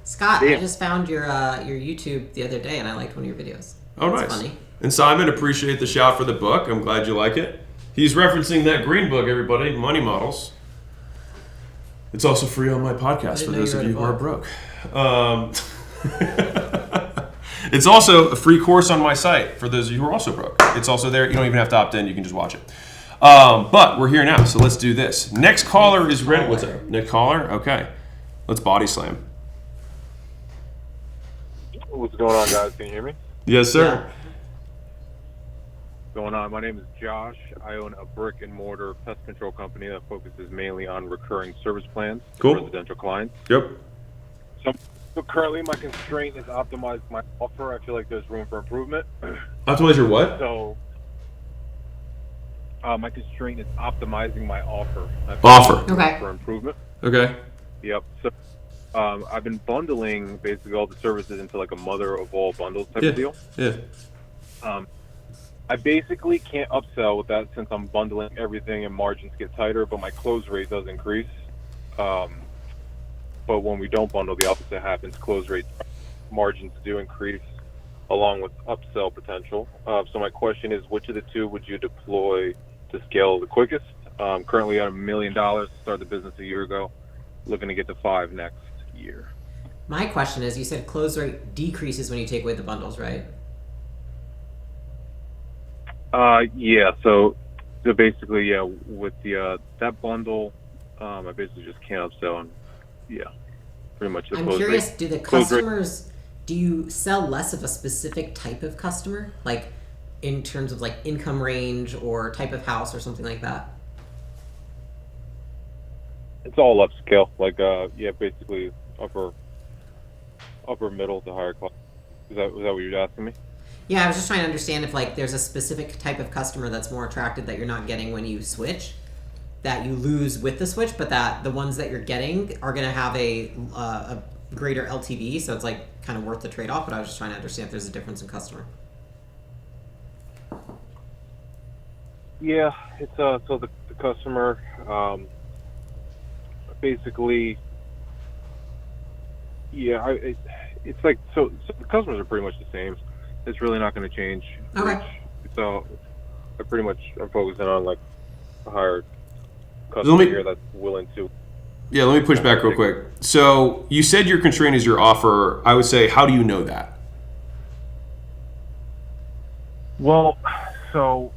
Scott, See ya. I just found your YouTube the other day, and I liked one of your videos. Oh, It's nice. funny. And Simon, appreciate the shout for the book. I'm glad you like it. He's referencing that green book, everybody, Money Models. It's also free on my podcast for know those you of wrote you a who are book. broke. It's also a free course on my site for those of you who are also broke. It's also there. You don't even have to opt in. You can just watch it. But we're here now, so let's do this. Next caller is ready. What's up? Nick caller? Okay. Let's body slam. What's going on, guys? Can you hear me? Yes, sir. Yeah. What's going on? My name is Josh. I own a brick and mortar pest control company that focuses mainly on recurring service plans Cool. for residential clients. Yep. So currently, my constraint is optimize my offer. I feel like there's room for improvement. Optimize your what? So my constraint is optimizing my offer. I feel Offer. like there's room Okay. For improvement. Okay. Yep. So I've been bundling basically all the services into like a mother of all bundles type Yeah. of deal. Yeah. I basically can't upsell with that since I'm bundling everything and margins get tighter, but my close rate does increase. But when we don't bundle, the opposite happens. Close rates, margins do increase along with upsell potential. So my question is, which of the two would you deploy to scale the quickest? Currently at $1 million, started the business a year ago, looking to get to 5 next year. My question is, you said close rate decreases when you take away the bundles, right? Yeah. So basically, yeah, with the that bundle, I basically just can't upsell, and yeah, pretty much the I'm close curious, rate. do the Close rate- customers, do you sell less of a specific type of customer? Like in terms of like income range or type of house or something like that? It's all upscale, like yeah, basically upper middle to higher class. Was that what you were asking me? Yeah, I was just trying to understand if like there's a specific type of customer that's more attracted that you're not getting when you switch, that you lose with the switch, but that the ones that you're getting are going to have a greater LTV, so it's like kind of worth the trade-off. But I was just trying to understand if there's a difference in customer. Yeah, it's so the customer basically, yeah, it's like so the customers are pretty much the same. It's really not going to change. Okay. So I'm focusing on like a higher Let customer me- here that's willing to. Yeah, let me push back real quick. So you said your constraint is your offer. I would say, how do you know that? Well, so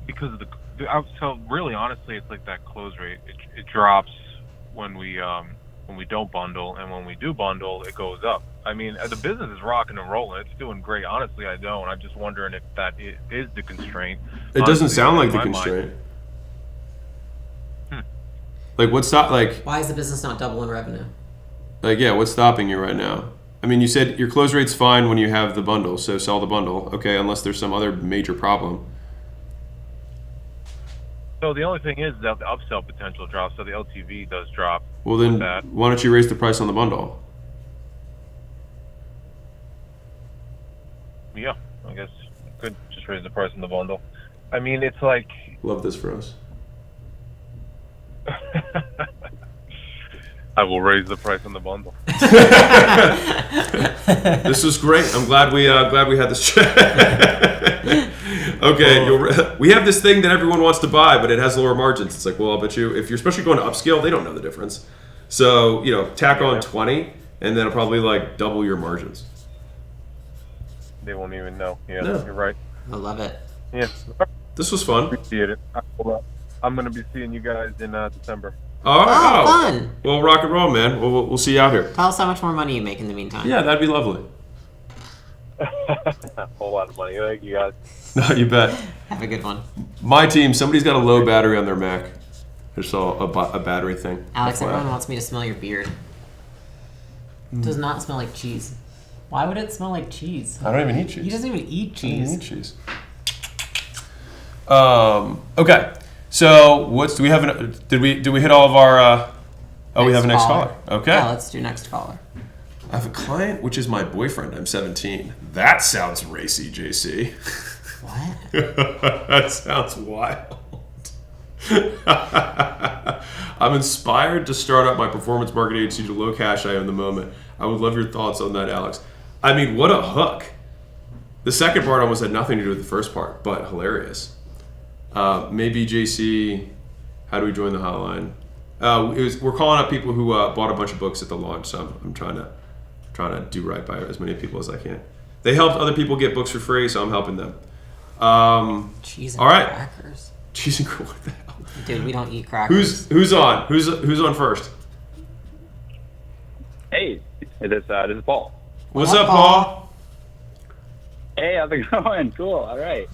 because of so really honestly, it's like that close rate. It drops when we don't bundle, and when we do bundle, it goes up. I mean, the business is rocking and rolling. It's doing great. Honestly, I don't. I'm just wondering if that is the constraint. It doesn't Honestly, sound like in the my mind- constraint. Like, what's stop? Like, Why is the business not doubling revenue? yeah, what's stopping you right now? I mean, you said your close rate's fine when you have the bundle, so sell the bundle. Okay, unless there's some other major problem. So the only thing is that the upsell potential drops, so the LTV does drop. Well, then with that. why don't you raise the price on the bundle? Yeah, I guess I could just raise the price on the bundle. I mean, it's like Love this for us. I will raise the price on the bundle. This was great. I'm glad we had this chat. Okay, we have this thing that everyone wants to buy, but it has lower margins. It's like, well, I'll bet you if you're especially going to upscale, they don't know the difference. So tack on 20, and then it'll probably like double your margins. They won't even know. Yeah, No. You're right. I love it. Yeah, This was fun. appreciate it. I'm gonna be seeing you guys in December. All right. Oh, fun. Well, rock and roll, man. We'll see you out here. Tell us how much more money you make in the meantime. Yeah, that'd be lovely. A whole lot of money. Thank you guys. No, you bet. Have a good one. My team, somebody's got a low battery on their Mac. I saw a battery thing. Alex, FYI. everyone wants me to smell your beard. It does not smell like cheese. Why would it smell like cheese? I don't even eat cheese. He doesn't even eat I don't even cheese. eat cheese. Okay. So do we have did we hit all of our? We have a next caller. Okay. Yeah, let's do next caller. I have a client, which is my boyfriend. I'm 17. That sounds racy, JC. What? That sounds wild. I'm inspired to start up my performance marketing agency to low cash I own the moment. I would love your thoughts on that, Alex. I mean, what a hook. The second part almost had nothing to do with the first part, but hilarious. Maybe JC, how do we join the hotline? We're calling up people who bought a bunch of books at the launch, so I'm trying to do right by as many people as I can. They helped other people get books for free, so I'm helping them. Cheese and all right. crackers. Cheese and crackers. What the hell? Dude, we don't eat crackers. Who's on? Who's on first? Hey, this is Paul. What's up, Paul? Hey, how's it going? Cool. All right.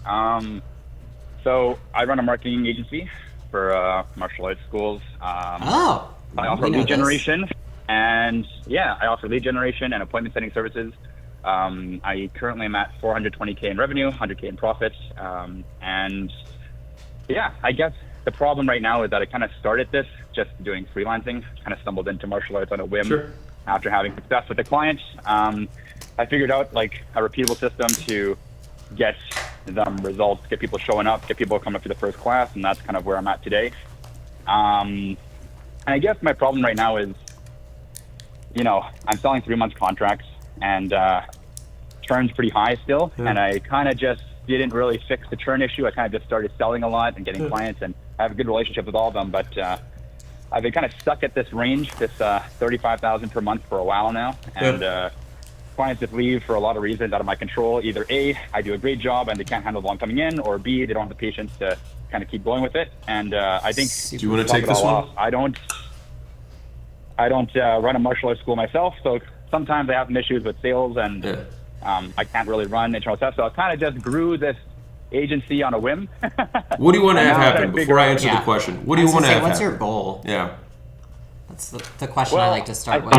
So I run a marketing agency for martial arts schools. I offer lead generation, and I offer lead generation and appointment setting services. I currently am at 420K in revenue, 100K in profits, and I guess the problem right now is that I kind of started this just doing freelancing. Kind of stumbled into martial arts on a whim after having success with the clients. I figured out like a repeatable system to get them results, get people showing up, get people coming up to the first class, and that's kind of where I'm at today. And I guess my problem right now is, I'm selling 3-month contracts, and churn's pretty high still, and I kind of just didn't really fix the churn issue. I kind of just started selling a lot and getting clients, and I have a good relationship with all of them, but I've been kind of stuck at this range, this $35,000 per month for a while now, and clients just leave for a lot of reasons out of my control. Either A, I do a great job and they can't handle the volume coming in, or B, they don't have the patience to kind of keep going with it. And I think, do you want to take this one? I don't run a martial arts school myself, so sometimes I have some issues with sales, and I can't really run internal stuff. So I kind of just grew this agency on a whim. What do you want to have happen before I answer the question? What do you want to have What's happen? your goal? Yeah. That's the question I like to start with.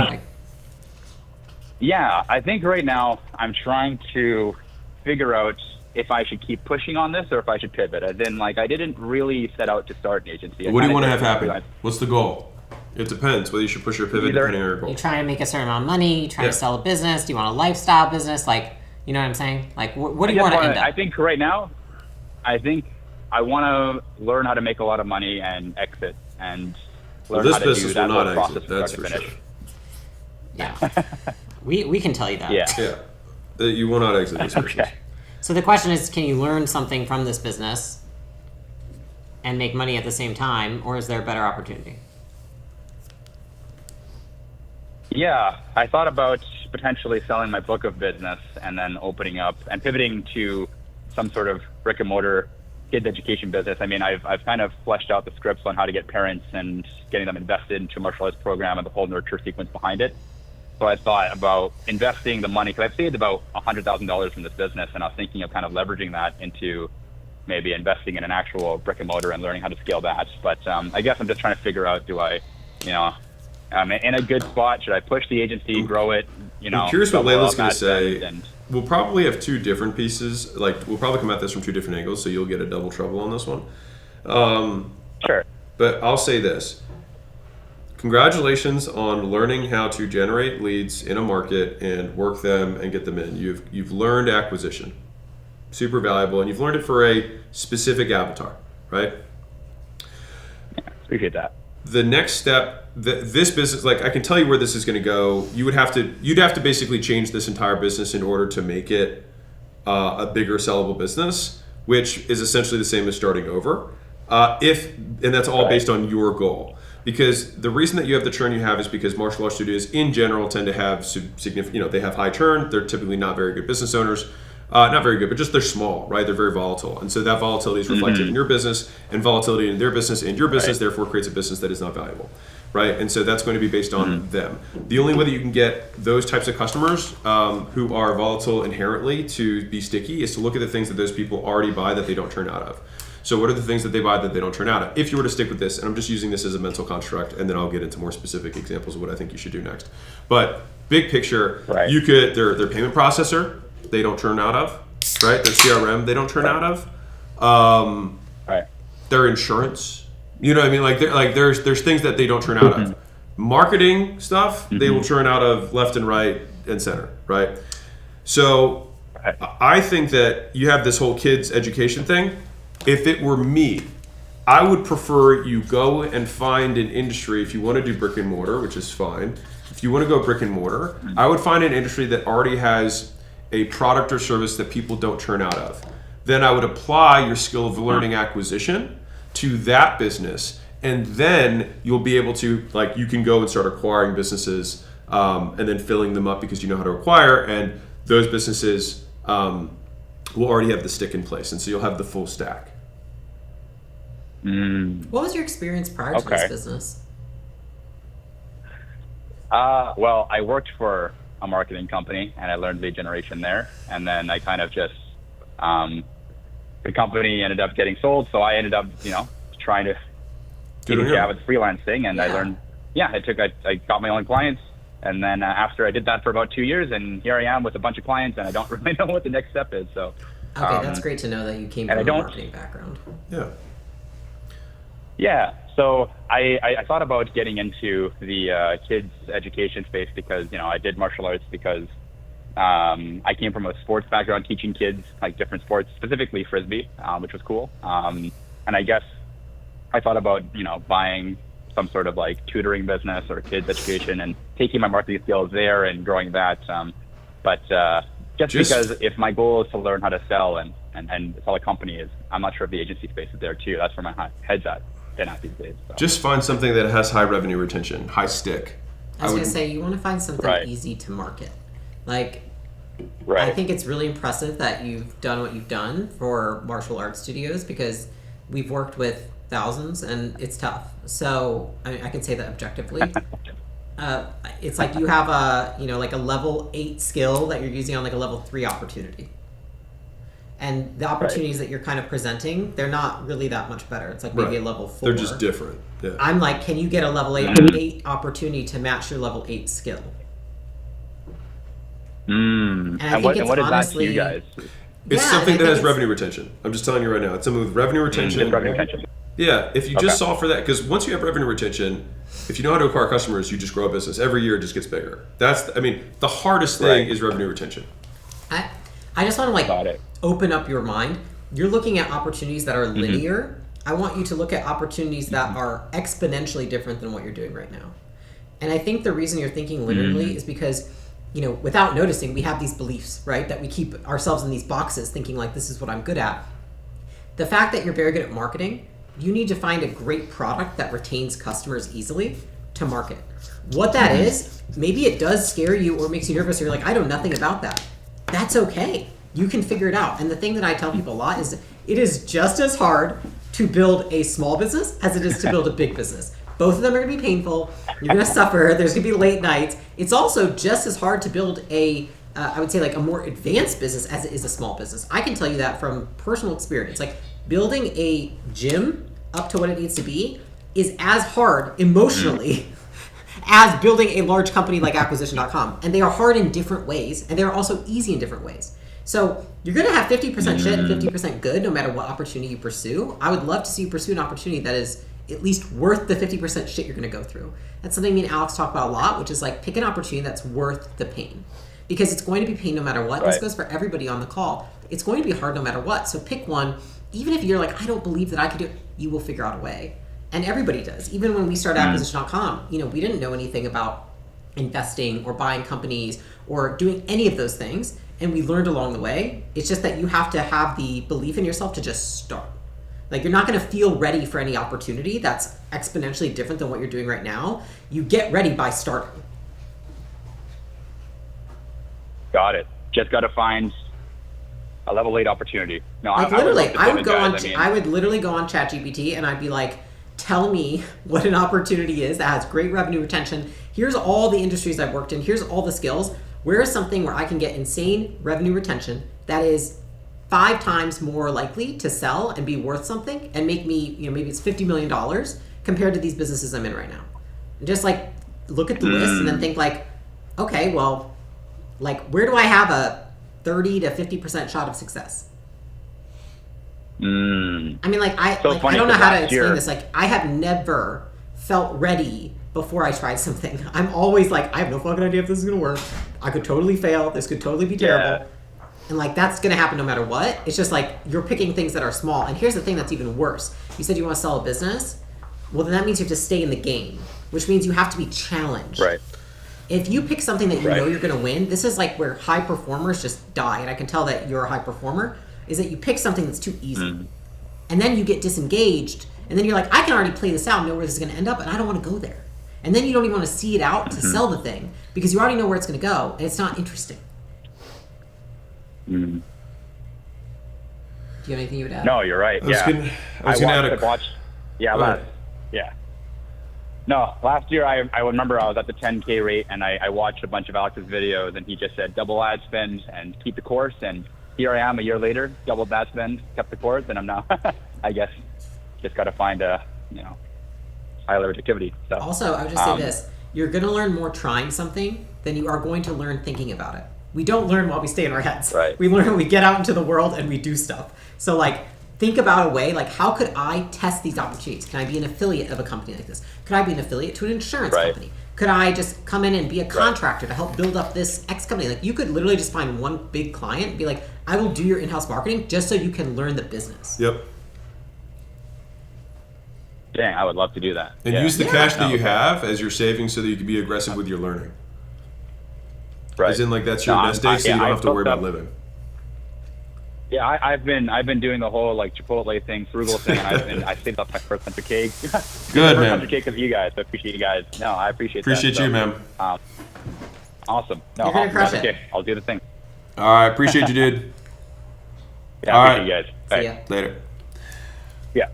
I think right now I'm trying to figure out if I should keep pushing on this or if I should pivot. As in, I didn't really set out to start an agency. What do you want to have happen? What's the goal? It depends whether you should push or pivot depending on your goal. You try to make a certain amount of money, you try to sell a business, do you want a lifestyle business? You know what I'm saying? What do you want to end up? I think right now, I want to learn how to make a lot of money and exit, and learn how to do that whole process from start to finish. Yeah. We can tell you that. Yeah. You will not exit this business. So the question is, can you learn something from this business and make money at the same time, or is there a better opportunity? Yeah, I thought about potentially selling my book of business and then opening up and pivoting to some sort of brick and mortar kids education business. I mean, I've kind of fleshed out the scripts on how to get parents and getting them invested into a martial arts program and the whole nurture sequence behind it. So I thought about investing the money, because I've saved about $100,000 from this business, and I was thinking of kind of leveraging that into maybe investing in an actual brick and mortar and learning how to scale that. But I guess I'm just trying to figure out, do I, I'm in a good spot. Should I push the agency, grow it? I'm curious what Layla's going to say. We'll probably have two different pieces. We'll probably come at this from two different angles, so you'll get a double trouble on this one. Sure. But I'll say this. Congratulations on learning how to generate leads in a market and work them and get them in. You've learned acquisition. Super valuable, and you've learned it for a specific avatar, right? Yeah, appreciate that. The next step, this business, I can tell you where this is going to go. You'd have to basically change this entire business in order to make it a bigger sellable business, which is essentially the same as starting over. And that's all based on your goal. Because the reason that you have the churn you have is because martial arts studios in general tend to have significant, they have high churn. They're typically not very good business owners. Not very good, but just they're small, right? They're very volatile. And so that volatility is reflected in your business, and volatility in their business and your business, therefore creates a business that is not valuable, right? And so that's going to be based on them. The only way that you can get those types of customers who are volatile inherently to be sticky is to look at the things that those people already buy that they don't turn out of. So what are the things that they buy that they don't turn out of? If you were to stick with this, and I'm just using this as a mental construct, and then I'll get into more specific examples of what I think you should do next. But big picture, you could, their payment processor, they don't turn out of, right? Their CRM, they don't turn out of. Right. Their insurance. You know what I mean? Like there's things that they don't churn out of. Marketing stuff, they will churn out of left and right and center, right? So I think that you have this whole kids education thing. If it were me, I would prefer you go and find an industry. If you want to do brick and mortar, which is fine. If you want to go brick and mortar, I would find an industry that already has a product or service that people don't churn out of. Then I would apply your skill of learning acquisition to that business, and then you'll be able to, like, you can go and start acquiring businesses and then filling them up because you know how to acquire, and those businesses will already have the stick in place, and so you'll have the full stack. What was your experience prior to this business? Well, I worked for a marketing company and I learned lead generation there. And then I kind of just, the company ended up getting sold. So I ended up, trying to do a job with freelancing, and I learned, I got my own clients. And then after I did that for about 2 years, and here I am with a bunch of clients, and I don't really know what the next step is. So, okay, that's great to know that you came from a marketing background. Yeah. Yeah, so I thought about getting into the kids education space because, I did martial arts because I came from a sports background, teaching kids like different sports, specifically Frisbee, which was cool. And I guess I thought about, buying some sort of like tutoring business or kids education and taking my marketing skills there and growing that. But just because if my goal is to learn how to sell and sell a company, is I'm not sure if the agency space is there too. That's where my head's at. These days, so. Just find something that has high revenue retention, high stick. I was going to say, you want to find something easy to market. Like, I think it's really impressive that you've done what you've done for martial arts studios, because we've worked with thousands and it's tough. So I can say that objectively. It's like you have like a level 8 skill that you're using on like a level 3 opportunity. And the opportunities that you're kind of presenting, they're not really that much better. It's like maybe a level 4. They're just different. Yeah. I'm like, can you get a level 8 opportunity to match your level 8 skill? And what is that to you guys? It's something that has revenue retention. I'm just telling you right now. It's something with revenue retention. Revenue retention. Yeah, if you just solve for that, because once you have revenue retention, if you know how to acquire customers, you just grow a business. Every year it just gets bigger. The hardest thing is revenue retention. I just want to open up your mind. You're looking at opportunities that are linear. I want you to look at opportunities that are exponentially different than what you're doing right now. And I think the reason you're thinking linearly is because, without noticing, we have these beliefs, right? That we keep ourselves in these boxes thinking like, this is what I'm good at. The fact that you're very good at marketing, you need to find a great product that retains customers easily to market. What that is, maybe it does scare you or makes you nervous, or you're like, I know nothing about that. That's okay. You can figure it out. And the thing that I tell people a lot is it is just as hard to build a small business as it is to build a big business. Both of them are going to be painful. You're going to suffer. There's going to be late nights. It's also just as hard to build I would say like a more advanced business as it is a small business. I can tell you that from personal experience. Like building a gym up to what it needs to be is as hard emotionally as building a large company like acquisition.com. And they are hard in different ways, and they're also easy in different ways. So you're going to have 50% shit and 50% good no matter what opportunity you pursue. I would love to see you pursue an opportunity that is at least worth the 50% shit you're going to go through. That's something me and Alex talk about a lot, which is like pick an opportunity that's worth the pain. Because it's going to be pain no matter what. This goes for everybody on the call. It's going to be hard no matter what. So pick one. Even if you're like, I don't believe that I could do it, you will figure out a way. And everybody does. Even when we started acquisition.com, we didn't know anything about investing or buying companies or doing any of those things. And we learned along the way. It's just that you have to have the belief in yourself to just start. Like you're not going to feel ready for any opportunity that's exponentially different than what you're doing right now. You get ready by starting. Got it. Just got to find a level 8 opportunity. No, like literally, I would literally go on ChatGPT and I'd be like, tell me what an opportunity is that has great revenue retention. Here's all the industries I've worked in. Here's all the skills. Where is something where I can get insane revenue retention that is 5 times more likely to sell and be worth something and make me, maybe it's $50 million compared to these businesses I'm in right now. And just like look at the list and then think like, okay, well, like where do I have a 30 to 50% shot of success? I mean, like, I So like, I funny don't know 'cause how to last explain year- this. Like, I have never felt ready before I tried something. I'm always like, I have no fucking idea if this is gonna work. I could totally fail. This could totally be terrible. And like, that's gonna happen no matter what. It's just like, you're picking things that are small. And here's the thing that's even worse. You said you want to sell a business. Well, then that means you have to stay in the game, which means you have to be challenged. Right. If you pick something that you Right. know you're going to win, this is like where high performers just die. And I can tell that you're a high performer, is that you pick something that's too easy. And then you get disengaged. And then you're like, I can already play this out and know where this is going to end up, and I don't want to go there. And then you don't even want to see it out to sell the thing because you already know where it's going to go, and it's not interesting. Do you have anything you would add? No, you're right. I was Yeah. gonna add a. Yeah, Go ahead. yeah. No, last year I remember I was at the 10K rate and I watched a bunch of Alex's videos and he just said double ad spend and keep the course, and here I am a year later, doubled that spend, kept the course, and I'm now I guess just got to find a high leverage activity. So Also, I would just say this. You're going to learn more trying something than you are going to learn thinking about it. We don't learn while we stay in our heads. Right. We learn when we get out into the world and we do stuff. So, like, think about a way, like, how could I test these opportunities? Can I be an affiliate of a company like this? Could I be an affiliate to an insurance company? Could I just come in and be a contractor to help build up this X company? Like, you could literally just find one big client and be like, I will do your in-house marketing just so you can learn the business. Yep. dang, I would love to do that. And use the cash that you have as your savings so that you can be aggressive with your learning. Right. As in, like, that's your nest egg, so you don't have to worry about living. Yeah, I've been doing the whole like Chipotle thing, frugal thing. I saved up my first bunch of cake. Good, man. Bunch of cake of you guys. I appreciate you guys. No, I appreciate that. Appreciate you, man. Awesome. No, You're gonna crush it. Okay, I'll do the thing. All right, appreciate you, dude. Yeah, All appreciate right. you guys. See Bye. ya. Later. Yeah.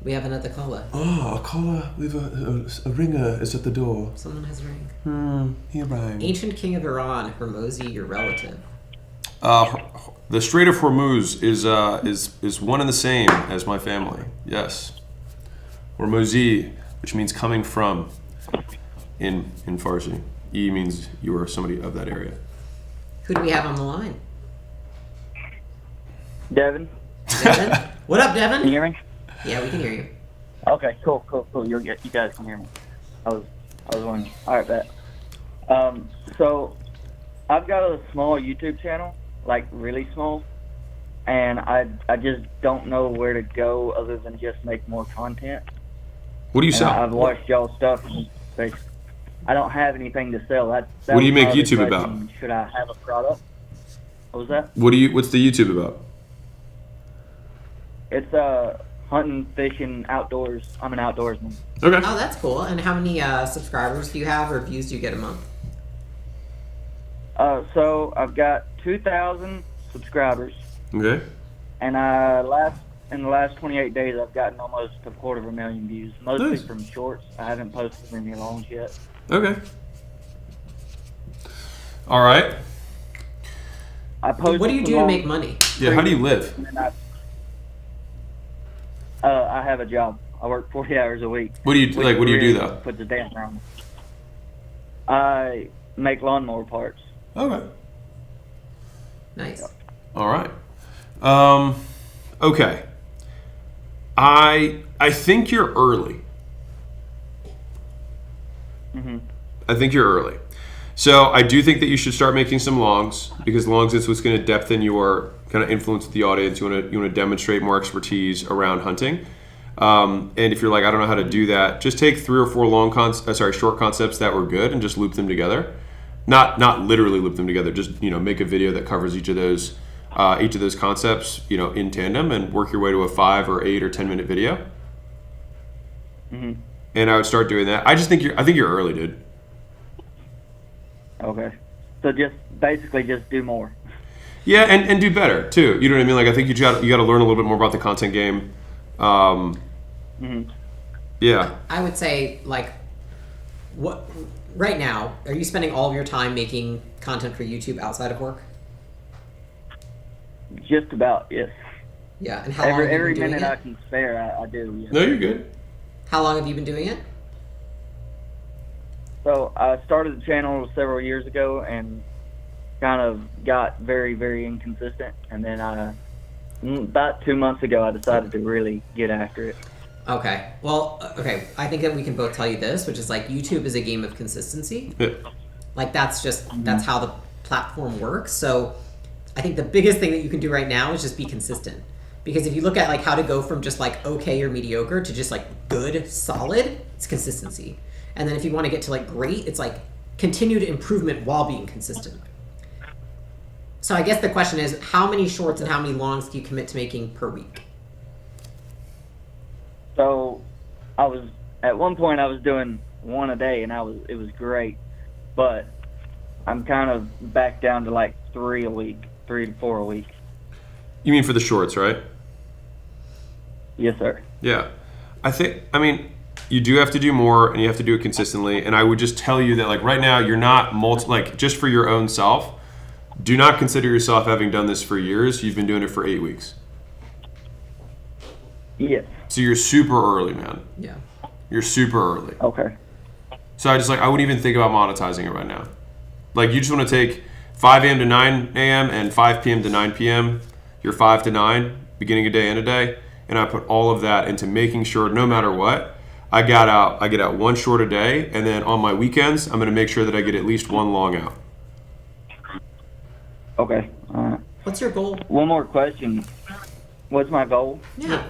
We have another caller. Oh, a caller with a ringer is at the door. Someone has ring. He rang. Ancient king of Iran, Hormozi, your relative. The Strait of Hormuz is one and the same as my family. Yes. Hormozi, which means coming from in Farsi. E means you are somebody of that area. Who do we have on the line? Devin, Devin? What up, Devin? can you hear me? Yeah, we can hear you. Okay, cool. You guys can hear me. I was wondering. All right, bet. So I've got a small YouTube channel, like really small, and I just don't know where to go other than just make more content. What do you And sell? I've watched y'all's stuff. And I don't have anything to sell. That What do you was make my other YouTube question. about? Should I have a product? What was that? What's the YouTube about? It's hunting, fishing, outdoors. I'm an outdoorsman. Okay. Oh, that's cool. And how many subscribers do you have or views do you get a month? So I've got 2,000 subscribers, Okay. and in the last 28 days, I've gotten almost 250,000 views, mostly Nice. from shorts. I haven't posted any longs yet. Okay. All right. I posted. What do you some do to longs, make money? Yeah. How do you live? and then I have a job. I work 40 hours a week. What do you which like? What do you do really though? Puts a damper on me. I make lawnmower parts. Okay. Nice. All right. Okay. I think you're early. I think you're early. So I do think that you should start making some longs, because longs is what's going to depthen your kind of influence with the audience. You want to demonstrate more expertise around hunting. And if you're like, I don't know how to do that, just take 3 or 4 short concepts that were good and just loop them together. Not literally loop them together. Just make a video that covers each of those concepts in tandem, and work your way to a 5 or 8 or 10 minute video. And I would start doing that. I think you're early, dude. Okay. So basically just do more. Yeah, and do better too. You know what I mean? Like, I think you got to learn a little bit more about the content game. Yeah. I would say, like, what right now, are you spending all of your time making content for YouTube outside of work? Just about, yes. Yeah, and how long have you Every been doing minute it? I can spare, I do. Yes. No, you're good. How long have you been doing it? So I started the channel several years ago and kind of got very, very inconsistent. And then I about 2 months ago, I decided to really get after it. Okay. Well, okay. I think that we can both tell you this, which is like YouTube is a game of consistency. Yeah. Like that's how the platform works. So I think the biggest thing that you can do right now is just be consistent. Because if you look at like how to go from just like okay or mediocre to just like good, solid, it's consistency. And then if you want to get to like great, it's like continued improvement while being consistent. So I guess the question is, how many shorts and how many longs do you commit to making per week? So at one point I was doing one a day, and it was great, but I'm kind of back down to like 3 to 4 a week. You mean for the shorts, right? Yes, sir. Yeah. I mean, you do have to do more, and you have to do it consistently. And I would just tell you that, like, right now, you're not like, just for your own self, do not consider yourself having done this for years. You've been doing it for 8 weeks. Yes. So you're super early, man. Yeah. You're super early. Okay. So I wouldn't even think about monetizing it right now. Like, you just want to take 5 a.m. to 9 a.m. and 5 p.m. to 9 p.m., your 5 to 9, beginning a day, end a day, and I put all of that into making sure no matter what, I get out one short a day, and then on my weekends, I'm going to make sure that I get at least one long out. Okay. What's your goal? One more question. What's my goal? Yeah.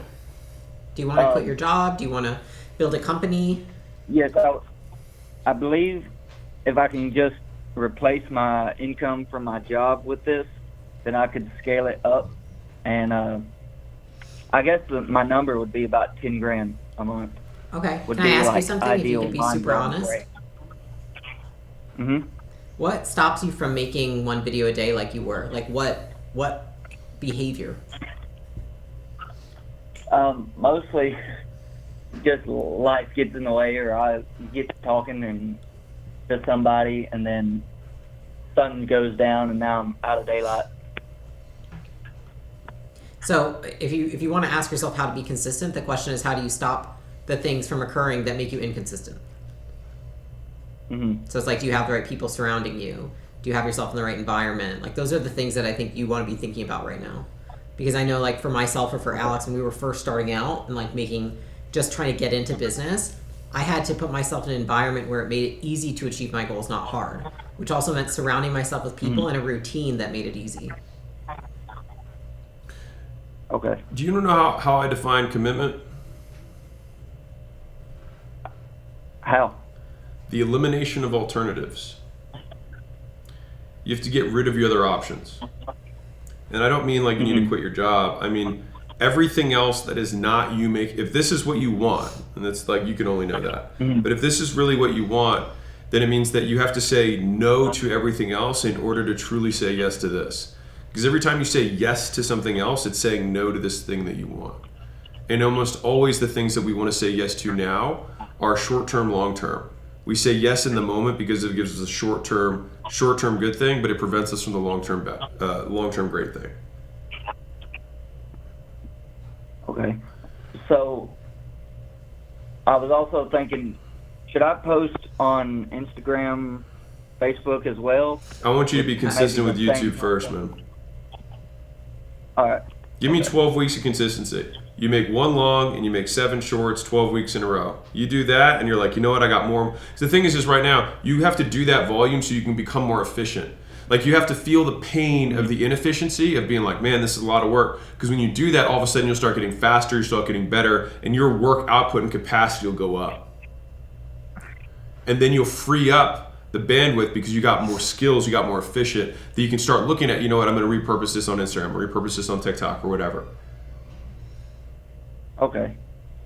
Do you want to quit your job? Do you want to build a company? Yes, I believe if I can just replace my income from my job with this, then I could scale it up. And I guess my number would be about 10 grand a month. Okay. Would Can I be ask you like something if you ideal could be mind super blowing honest? rate. Mm-hmm. What stops you from making one video a day like you were? Like what behavior? Mostly just life gets in the way, or I get to talking to somebody, and then sun goes down, and now I'm out of daylight. So if you want to ask yourself how to be consistent, the question is, how do you stop the things from occurring that make you inconsistent? Mm-hmm. So it's like, do you have the right people surrounding you? Do you have yourself in the right environment? Like, those are the things that I think you want to be thinking about right now. Because I know, like, for myself or for Alex, when we were first starting out and like just trying to get into business, I had to put myself in an environment where it made it easy to achieve my goals, not hard. Which also meant surrounding myself with people and a routine that made it easy. Okay. Do you know how I define commitment? How? The elimination of alternatives. You have to get rid of your other options. And I don't mean like you need to quit your job. I mean everything else that is not you make. If this is what you want, and that's like, you can only know that. But if this is really what you want, then it means that you have to say no to everything else in order to truly say yes to this. Because every time you say yes to something else, it's saying no to this thing that you want. And almost always the things that we want to say yes to now are short-term, long-term. We say yes in the moment because it gives us a short-term good thing, but it prevents us from the long-term great thing. Okay. So I was also thinking, should I post on Instagram, Facebook as well? I want you to be consistent with YouTube first, man. All right. Give me 12 weeks of consistency. You make one long and you make 7 shorts 12 weeks in a row. You do that and you're like, you know what, I got more. So the thing is just right now, you have to do that volume so you can become more efficient. Like, you have to feel the pain of the inefficiency of being like, man, this is a lot of work. Because when you do that, all of a sudden you'll start getting faster, you start getting better, and your work output and capacity will go up. And then you'll free up the bandwidth because you got more skills, you got more efficient, that you can start looking at, you know what, I'm going to repurpose this on Instagram or repurpose this on TikTok or whatever. Okay.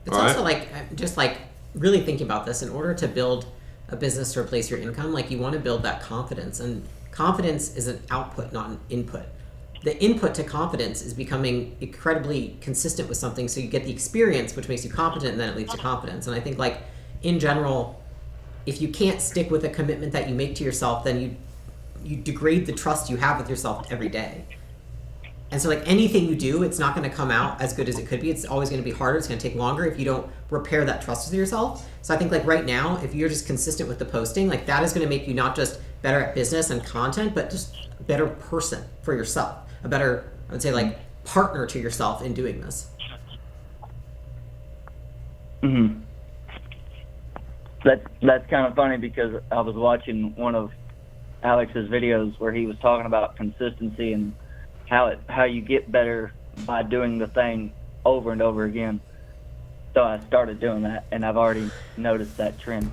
It's also like, just like really thinking about this, in order to build a business to replace your income, like, you want to build that confidence, and confidence is an output, not an input. The input to confidence is becoming incredibly consistent with something, so you get the experience, which makes you competent, and then it leads to confidence. And I think, like, in general, if you can't stick with a commitment that you make to yourself, then you degrade the trust you have with yourself every day. And so, like, anything you do, it's not going to come out as good as it could be. It's always going to be harder. It's going to take longer if you don't repair that trust with yourself. So I think, like, right now, if you're just consistent with the posting, like, that is going to make you not just better at business and content, but just a better person for yourself. A better, I would say, like, partner to yourself in doing this. Mm-hmm. That's kind of funny because I was watching one of Alex's videos where he was talking about consistency and how you get better by doing the thing over and over again. So I started doing that, and I've already noticed that trend.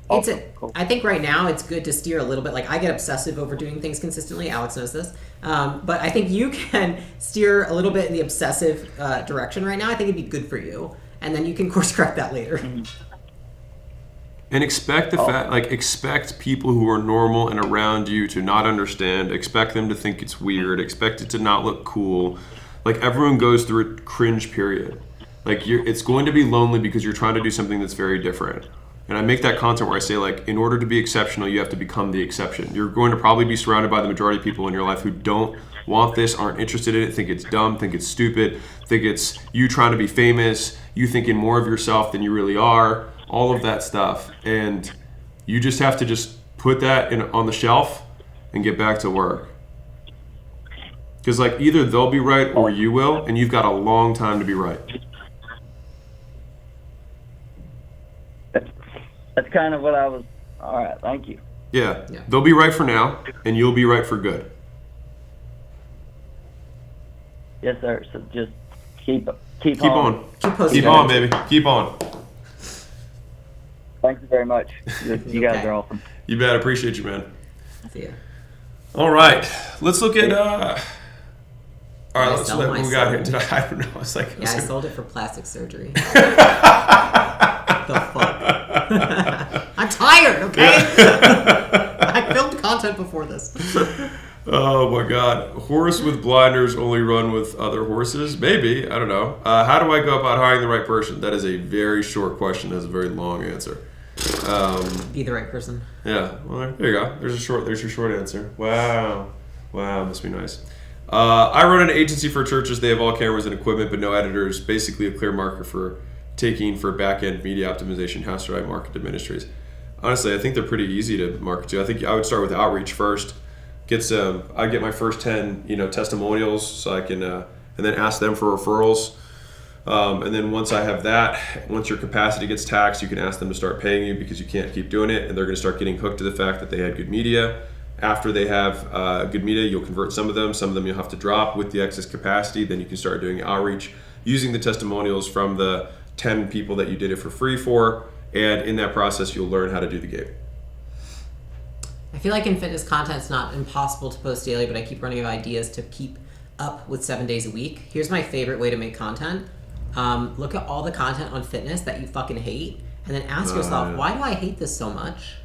Cool. I think right now it's good to steer a little bit. Like I get obsessive over doing things consistently. Alex knows this, but I think you can steer a little bit in the obsessive direction right now. I think it'd be good for you, and then you can course correct that later. Mm-hmm. And expect expect people who are normal and around you to not understand. Expect them to think it's weird. Expect it to not look cool. Like everyone goes through a cringe period. Like it's going to be lonely because you're trying to do something that's very different. And I make that content where I say, like, in order to be exceptional, you have to become the exception. You're going to probably be surrounded by the majority of people in your life who don't want this, aren't interested in it, think it's dumb, think it's stupid, think it's you trying to be famous, you thinking more of yourself than you really are, all of that stuff. And you just have to just put that on the shelf and get back to work. Because, like, either they'll be right or you will, and you've got a long time to be right. That's kind of what I was. All right, thank you. Yeah, they'll be right for now, and you'll be right for good. Yes, sir. So just keep on. Keep on, baby. Keep on. Thank you very much. You guys are awesome. You bet. Appreciate you, man. See ya. All right, let's look at. All right, let's look what we got here. I don't know. I was like, I sold it for plastic surgery. The fuck? I'm tired, okay? I filmed content before this. Oh my god. Horse with blinders only run with other horses? Maybe. I don't know. How do I go about hiring the right person? That is a very short question. That's a very long answer. Be the right person. Yeah. Well, there you go. There's your short answer. Wow. Must be nice. I run an agency for churches. They have all cameras and equipment, but no editors. Basically a clear marker for back-end media optimization. How should I market to ministries? Honestly, I think they're pretty easy to market to. I think I would start with outreach first. I get my first 10, testimonials, so I can, and then ask them for referrals. And then once I have that, once your capacity gets taxed, you can ask them to start paying you because you can't keep doing it, and they're going to start getting hooked to the fact that they had good media. After they have good media, you'll convert some of them you'll have to drop with the excess capacity. Then you can start doing outreach using the testimonials from the 10 people that you did it for free for, and in that process you'll learn how to do the game. I feel like in fitness content it's not impossible to post daily, but I keep running out of ideas to keep up with 7 days a week. Here's my favorite way to make content. Look at all the content on fitness that you fucking hate, and then ask yourself, why do I hate this so much?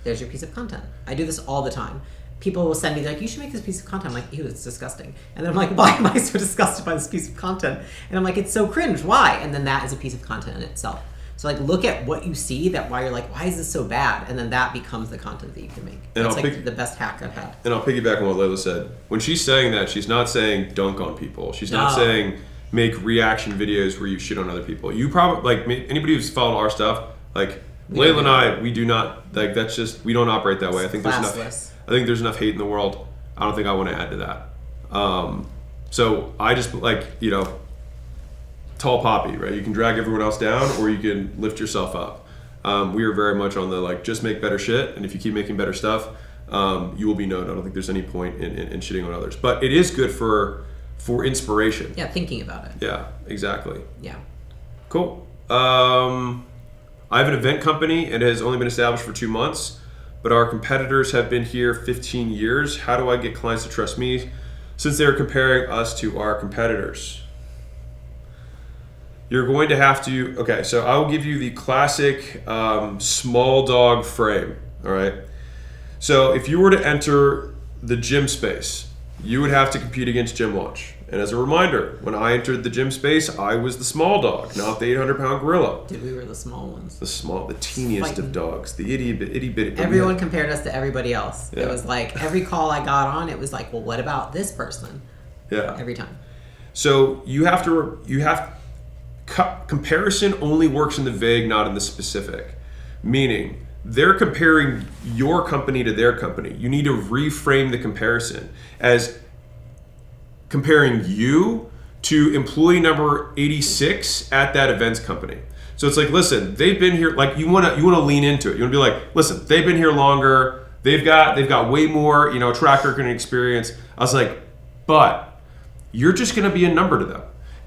There's your piece of content. I do this all the time. People will send me, like, you should make this piece of content. I'm like, ew, it's disgusting. And then I'm like, why am I so disgusted by this piece of content? And I'm like, it's so cringe. Why? And then that is a piece of content in itself. So, like, look at what you see why you're like, why is this so bad? And then that becomes the content that you can make. That's the best hack I've had. And I'll piggyback on what Layla said. When she's saying that, she's not saying dunk on people. She's not saying make reaction videos where you shit on other people. You probably, like, anybody who's followed our stuff, like, Layla and I, we do not, like, that's just, we don't operate that way. I think there's enough hate in the world. I don't think I want to add to that. So I just, like, tall poppy, right? You can drag everyone else down or you can lift yourself up. We are very much on the, like, just make better shit, and if you keep making better stuff, you will be known. I don't think there's any point in shitting on others. But it is good for inspiration. Yeah, thinking about it. Yeah, exactly. Yeah. Cool. I have an event company. It has only been established for 2 months, but our competitors have been here 15 years. How do I get clients to trust me since they're comparing us to our competitors? You're going to have to, okay, so I will give you the classic small dog frame, all right? So if you were to enter the gym space, you would have to compete against Gym Launch. And as a reminder, when I entered the gym space, I was the small dog, not the 800-pound gorilla. Dude, we were the small ones. The teeniest of dogs, the itty bitty. Everyone compared us to everybody else. Yeah. It was like every call I got on, it was like, well, what about this person? Yeah. Every time. So comparison only works in the vague, not in the specific. Meaning, they're comparing your company to their company. You need to reframe the comparison as comparing you to employee number 86 at that events company. So it's like, listen, they've been here. Like you want to lean into it. You want to be like, listen, they've been here longer. They've got way more, track record and experience. I was like, but you're just going to be a number to them.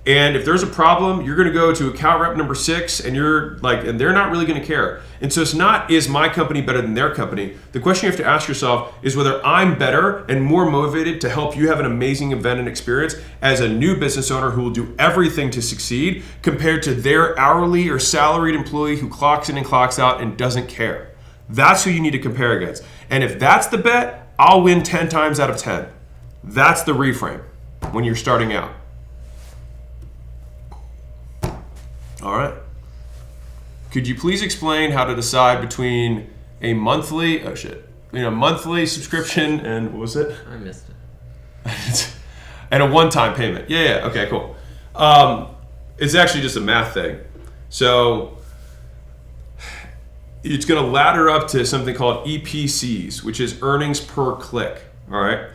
And if there's a problem, you're going to go to account rep number 6, and and they're not really going to care. And so it's not, is my company better than their company? The question you have to ask yourself is whether I'm better and more motivated to help you have an amazing event and experience as a new business owner who will do everything to succeed compared to their hourly or salaried employee who clocks in and clocks out and doesn't care. That's who you need to compare against. And if that's the bet, I'll win 10 times out of 10. That's the reframe when you're starting out. All right. Could you please explain how to decide between a monthly, monthly subscription and what was it? I missed it. And a one-time payment. Yeah. Okay, cool. It's actually just a math thing. So it's going to ladder up to something called EPCs, which is earnings per click. All right.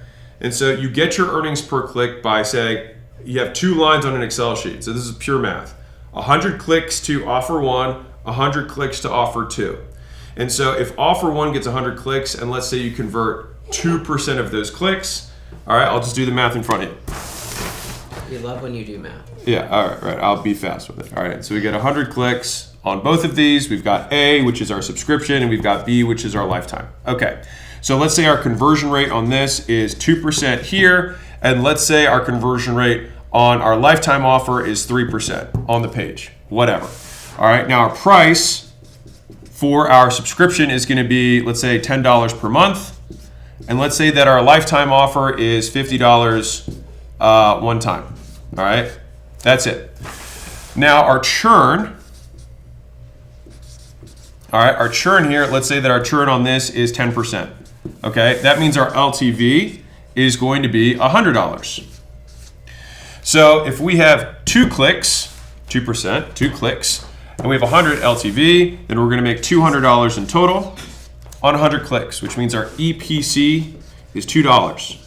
And so you get your earnings per click by saying you have 2 lines on an Excel sheet. So this is pure math. 100 clicks to offer 1, 100 clicks to offer 2. And so if offer 1 gets 100 clicks, and let's say you convert 2% of those clicks, all right, I'll just do the math in front of You love when you do math. you. Yeah, all right, I'll be fast with it. All right, so we get 100 clicks on both of these. We've got A, which is our subscription, and we've got B, which is our lifetime. Okay, so let's say our conversion rate on this is 2% here, and let's say our conversion rate on our lifetime offer is 3% on the page, whatever. All right, now our price for our subscription is going to be, let's say, $10 per month. And let's say that our lifetime offer is $50 one time. All right, that's it. Now our churn, all right, our churn here, let's say that our churn on this is 10%. Okay, that means our LTV is going to be $100. So if we have 2 clicks, 2%, 2 clicks, and we have 100 LTV, then we're going to make $200 in total on 100 clicks, which means our EPC is $2.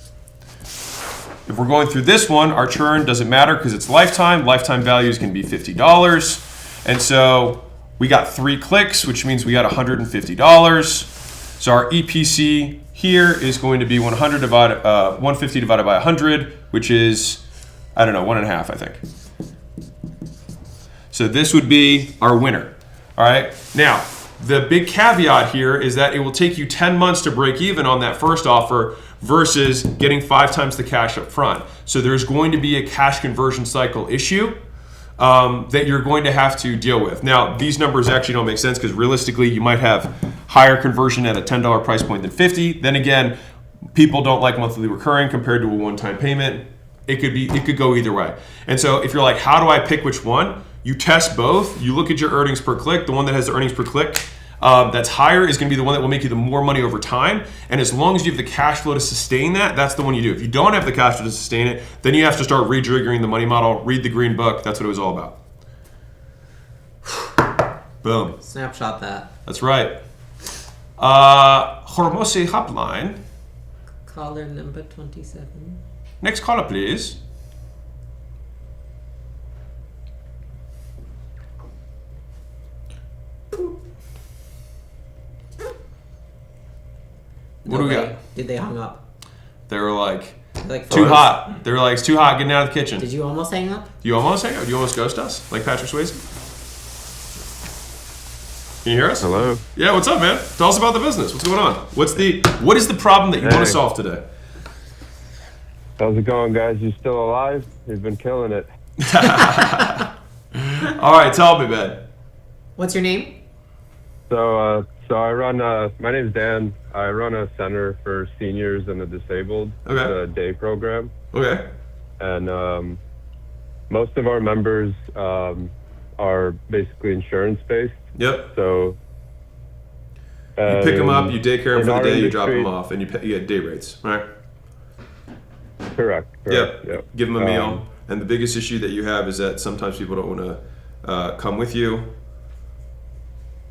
If we're going through this one, our churn doesn't matter because it's lifetime. Lifetime value is going to be $50. And so we got 3 clicks, which means we got $150. So our EPC here is going to be 150 divided by 100, which is, I don't know, 1.5, I think. So this would be our winner. All right. Now, the big caveat here is that it will take you 10 months to break even on that first offer versus getting 5 times the cash up front. So there's going to be a cash conversion cycle issue that you're going to have to deal with. Now, these numbers actually don't make sense because realistically, you might have higher conversion at a $10 price point than 50. Then again, people don't like monthly recurring compared to a one-time payment. It could go either way. And so if you're like, how do I pick which one? You test both. You look at your earnings per click. The one that has the earnings per click that's higher is going to be the one that will make you the more money over time. And as long as you have the cash flow to sustain that, that's the one you do. If you don't have the cash flow to sustain it, then you have to start rejiggering the money model, read the green book. That's what it was all about. Boom. Snapshot that. That's right. Hormozi Hotline. Caller number 27. Next caller, please. What do we got? Did they hung up? They were like, too hot. They were like, it's too hot, getting out of the kitchen. Did you almost hang up? You almost hang up? You almost ghost us? Like Patrick Swayze? Can you hear us? Hello. Yeah, what's up, man? Tell us about the business. What's going on? What is the problem that you want to solve today? How's it going, guys? You still alive? You've been killing it. All right, tell me, man. What's your name? So I run, my name's Dan. I run a center for seniors and the disabled. Okay. It's a day program. Okay. And most of our members are basically insurance-based. Yep. So you pick them up, you day care them for the day, industry, you drop them off, and you get day rates, right? Correct. Yep. Give them a meal. And the biggest issue that you have is that sometimes people don't want to come with you.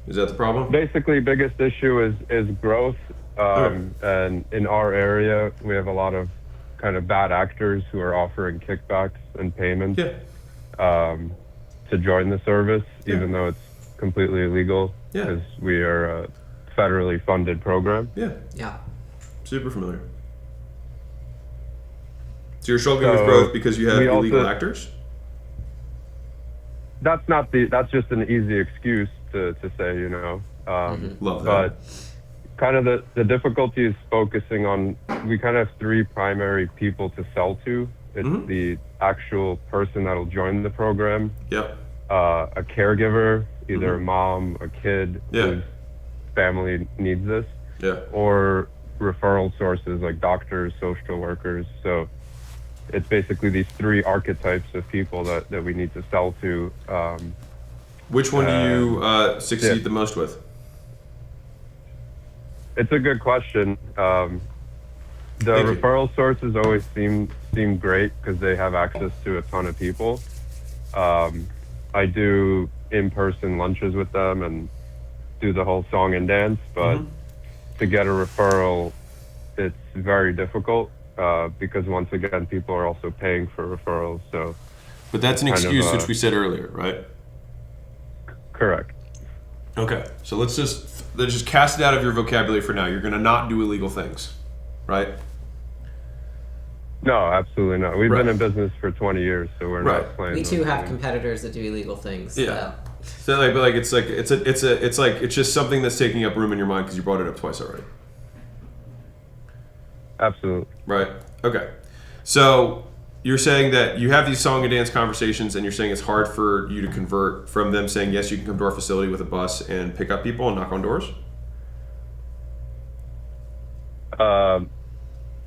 Is that the problem? Basically, biggest issue is growth. And in our area, we have a lot of kind of bad actors who are offering kickbacks and payments to join the service, even though it's completely illegal because we are a federally funded program. Yeah. Super familiar. So you're struggling with growth because you have illegal actors? That's just an easy excuse to say, you know. Love that. But kind of the difficulty is focusing on, we kind of have three primary people to sell to. It's the actual person that'll join the program, a caregiver, either a mom, a kid whose family needs this, or referral sources like doctors, social workers. So it's basically these three archetypes of people that we need to sell to. Which one do you succeed the most with? It's a good question. The referral sources always seem great because they have access to a ton of people. I do in-person lunches with them and do the whole song and dance, but to get a referral, it's very difficult because once again, people are also paying for referrals. So, but that's an excuse, which we said earlier, right? Correct. Okay, so let's just cast it out of your vocabulary for now. You're going to not do illegal things, right? No, absolutely not. We've been in business for 20 years, so we're not playing. We too have competitors that do illegal things. Yeah. So it's just something that's taking up room in your mind because you brought it up twice already. Absolutely. Right. Okay. So you're saying that you have these song and dance conversations, and you're saying it's hard for you to convert from them saying yes, you can come to our facility with a bus and pick up people and knock on doors.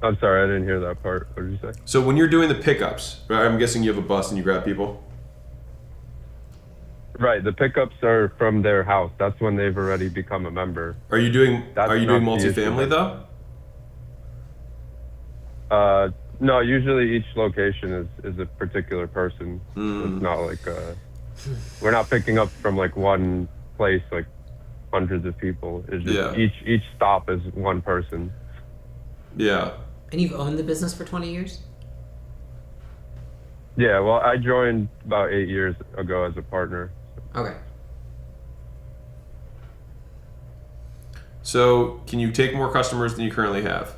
I'm sorry, I didn't hear that part. What did you say? So when you're doing the pickups, right, I'm guessing you have a bus and you grab people? Right, the pickups are from their house. That's when they've already become a member. Are you doing multifamily though? No, usually each location is a particular person. It's not like we're not picking up from like one place like hundreds of people. It's just each stop is one person. Yeah. And you've owned the business for 20 years? Yeah, well, I joined about 8 years ago as a partner. Okay. So, can you take more customers than you currently have?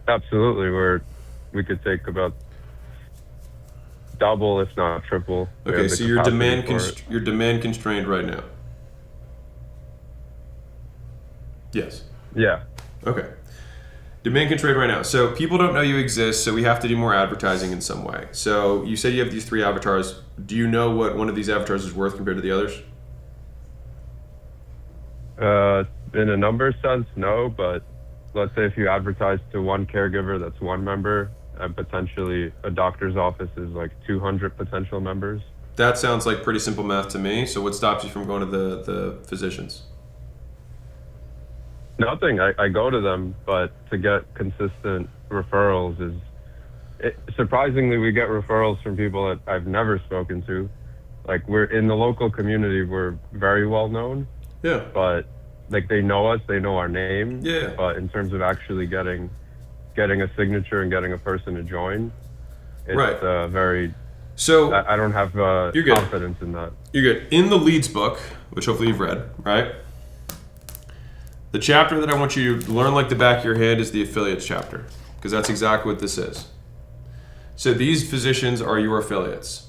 Absolutely. We could take about double, if not triple. Okay, so you're demand constrained right now. Yes. Yeah. Okay. Demand constrained right now. So people don't know you exist, so we have to do more advertising in some way. So you said you have these three avatars. Do you know what one of these avatars is worth compared to the others? In a number sense, no, but let's say if you advertise to one caregiver, that's one member, and potentially a doctor's office is like 200 potential members. That sounds like pretty simple math to me. So what stops you from going to the physicians? Nothing. I go to them, but to get consistent referrals surprisingly, we get referrals from people that I've never spoken to. Like, we're in the local community, we're very well known. Yeah. But like, they know us, they know our name. Yeah. But in terms of actually getting a signature and getting a person to join, it's very. So I don't have confidence in that. You're good. In the leads book, which hopefully you've read, right? The chapter that I want you to learn like the back of your hand is the affiliates chapter, because that's exactly what this is. So these physicians are your affiliates,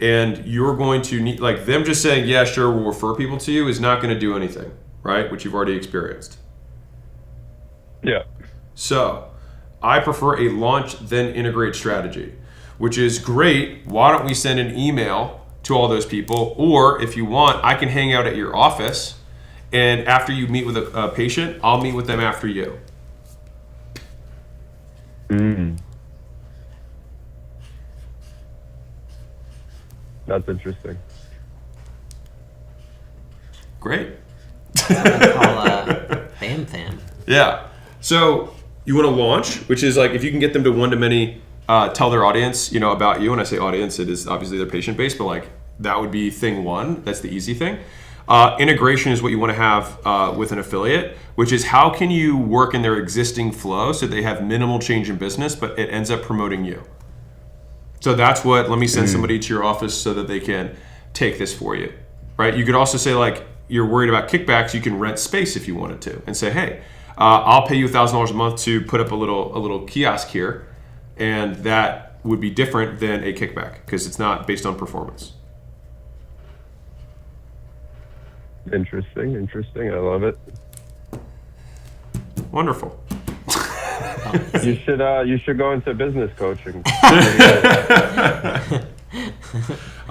and you're going to need, like, them just saying, yeah, sure, we'll refer people to you is not going to do anything, right? Which you've already experienced. Yeah. So I prefer a launch then integrate strategy, which is great. Why don't we send an email to all those people? Or if you want, I can hang out at your office, and after you meet with a patient, I'll meet with them after you. That's interesting. Great. Fam fam. Yeah. So you want to launch, which is like if you can get them to one-to-many tell their audience, about you. When I say audience, it is obviously their patient base, but like that would be thing one. That's the easy thing. Integration is what you want to have with an affiliate, which is how can you work in their existing flow so they have minimal change in business, but it ends up promoting you. So that's what, let me send somebody to your office so that they can take this for you, right? You could also say, like, you're worried about kickbacks, you can rent space if you wanted to and say, hey, I'll pay you $1,000 a month to put up a little kiosk here, and that would be different than a kickback because it's not based on performance. Interesting. I love it. Wonderful. You should go into business coaching. I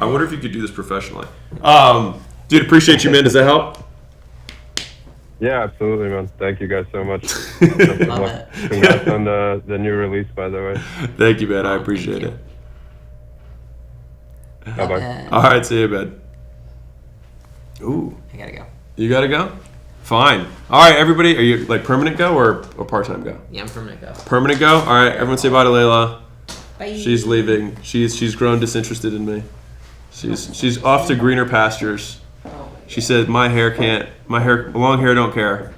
wonder if you could do this professionally. Dude, appreciate you, man. Does that help? Yeah, absolutely, man. Thank you guys so much. Congrats on the new release, by the way. Thank you, man. I appreciate it. Bye-bye. All right, see you, man. Ooh. I gotta go. You gotta go? Fine. All right, everybody. Are you like permanent go or part-time go? Yeah, I'm permanent go. Permanent go? All right, everyone say bye to Layla. Bye. She's leaving. She's grown disinterested in me. She's off to greener pastures. She said my long hair don't care.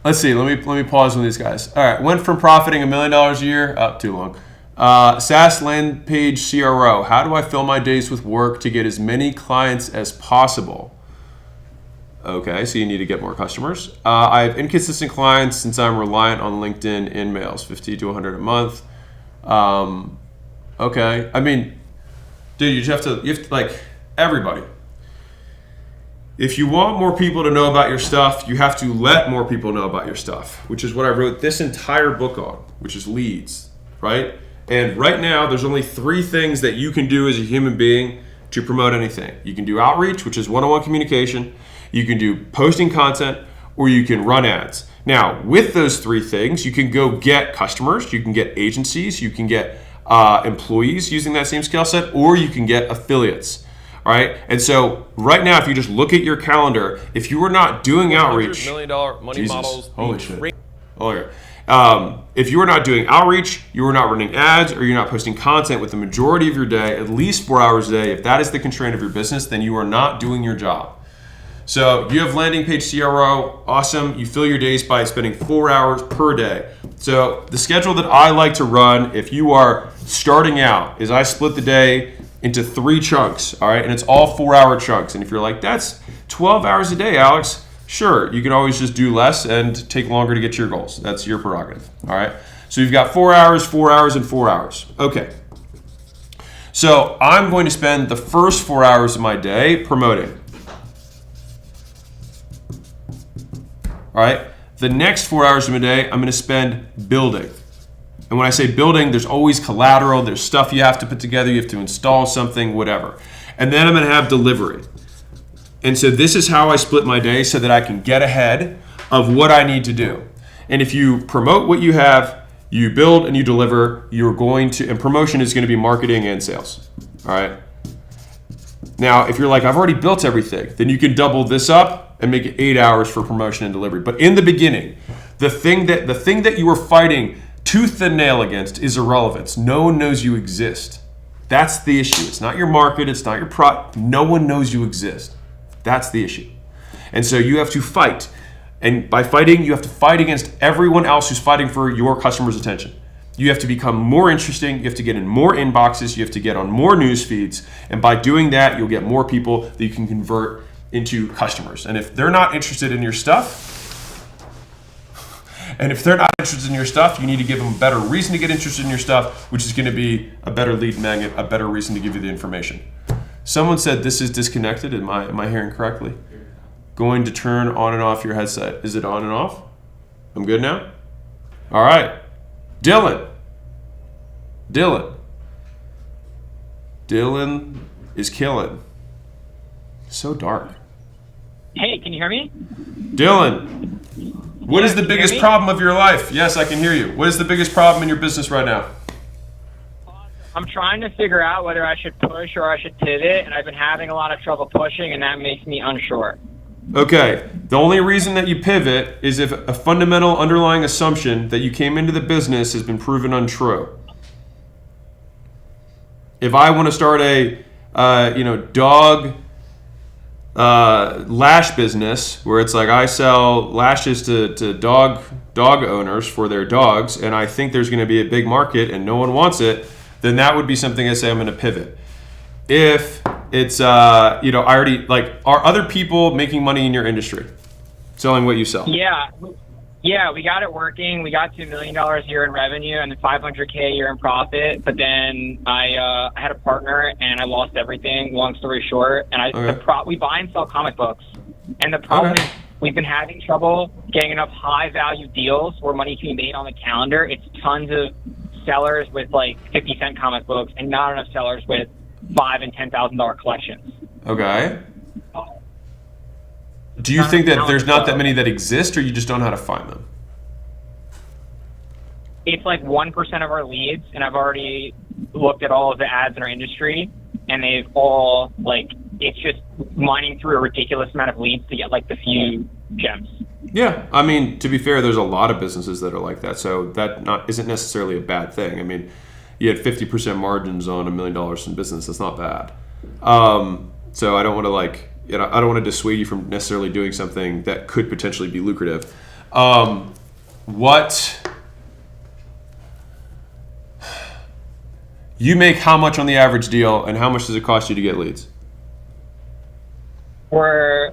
Let's see. Let me pause with these guys. All right, went from profiting $1 million a year up too long. SaaS land page CRO. How do I fill my days with work to get as many clients as possible? Okay, so you need to get more customers. I have inconsistent clients since I'm reliant on LinkedIn in-mails, 50 to 100 a month. Okay, I mean, dude, you have to like, everybody. If you want more people to know about your stuff, you have to let more people know about your stuff, which is what I wrote this entire book on, which is leads, right? And right now, there's only 3 things that you can do as a human being to promote anything. You can do outreach, which is one-on-one communication. You can do posting content, or you can run ads. Now, with those 3 things, you can go get customers, you can get agencies, you can get employees using that same skill set, or you can get affiliates. All right. And so right now, if you just look at your calendar, if you are not doing outreach, $100 million money Jesus, models. holy shit. Oh, yeah. If you are not doing outreach, you are not running ads, or you're not posting content with the majority of your day, at least 4 hours a day, if that is the constraint of your business, then you are not doing your job. So you have landing page CRO, awesome. You fill your days by spending 4 hours per day. So the schedule that I like to run, if you are starting out, is I split the day into 3 chunks, all right? And it's all 4-hour chunks. And if you're like, that's 12 hours a day, Alex, sure, you can always just do less and take longer to get to your goals. That's your prerogative, all right? So you've got 4 hours, 4 hours, and 4 hours. Okay. So I'm going to spend the first 4 hours of my day promoting. All right? The next 4 hours of my day, I'm going to spend building. And when I say building, there's always collateral, there's stuff you have to put together, you have to install something, whatever. And then I'm going to have delivery. And so this is how I split my day so that I can get ahead of what I need to do. And if you promote what you have, you build and you deliver, you're going to, and promotion is going to be marketing and sales. All right? Now, if you're like, I've already built everything, then you can double this up and make it 8 hours for promotion and delivery. But in the beginning, the thing that you are fighting tooth and nail against is irrelevance. No one knows you exist. That's the issue. It's not your market. It's not your product. No one knows you exist. That's the issue. And so you have to fight. And by fighting, you have to fight against everyone else who's fighting for your customers' attention. You have to become more interesting. You have to get in more inboxes. You have to get on more news feeds. And by doing that, you'll get more people that you can convert into customers. And if they're not interested in your stuff, you need to give them a better reason to get interested in your stuff, which is going to be a better lead magnet, a better reason to give you the information. Someone said this is disconnected. Am I hearing correctly? Going to turn on and off your headset. Is it on and off? I'm good now? All right. Dylan is killing. So dark. Hey, can you hear me? Dylan, what is the biggest problem of your life? Yes, I can hear you. What is the biggest problem in your business right now? I'm trying to figure out whether I should push or I should pivot, and I've been having a lot of trouble pushing, and that makes me unsure. Okay, the only reason that you pivot is if a fundamental underlying assumption that you came into the business has been proven untrue. if I want to start a dog lash business where it's like I sell lashes to dog owners for their dogs, and I think there's going to be a big market and no one wants it, then that would be something I say I'm going to pivot. If it's I already are other people making money in your industry selling what you sell? Yeah, we got it working. We got to $1 million a year in revenue and then $500K a year in profit. But then I had a partner and I lost everything. Long story short, and we buy and sell comic books, and the problem is we've been having trouble getting enough high value deals where money can be made on the calendar. It's tons of sellers with like 50-cent comic books and not enough sellers with $5,000 and $10,000 collections. Okay. Do you think that there's not that many that exist, or you just don't know how to find them? It's like 1% of our leads, and I've already looked at all of the ads in our industry, and they've all it's just mining through a ridiculous amount of leads to get like the few gems. Yeah, I mean, to be fair, there's a lot of businesses that are like that, so that isn't necessarily a bad thing. I mean, you had 50% margins on $1 million in business. That's not bad. So I don't want to I don't want to dissuade you from necessarily doing something that could potentially be lucrative. You make how much on the average deal, and how much does it cost you to get leads?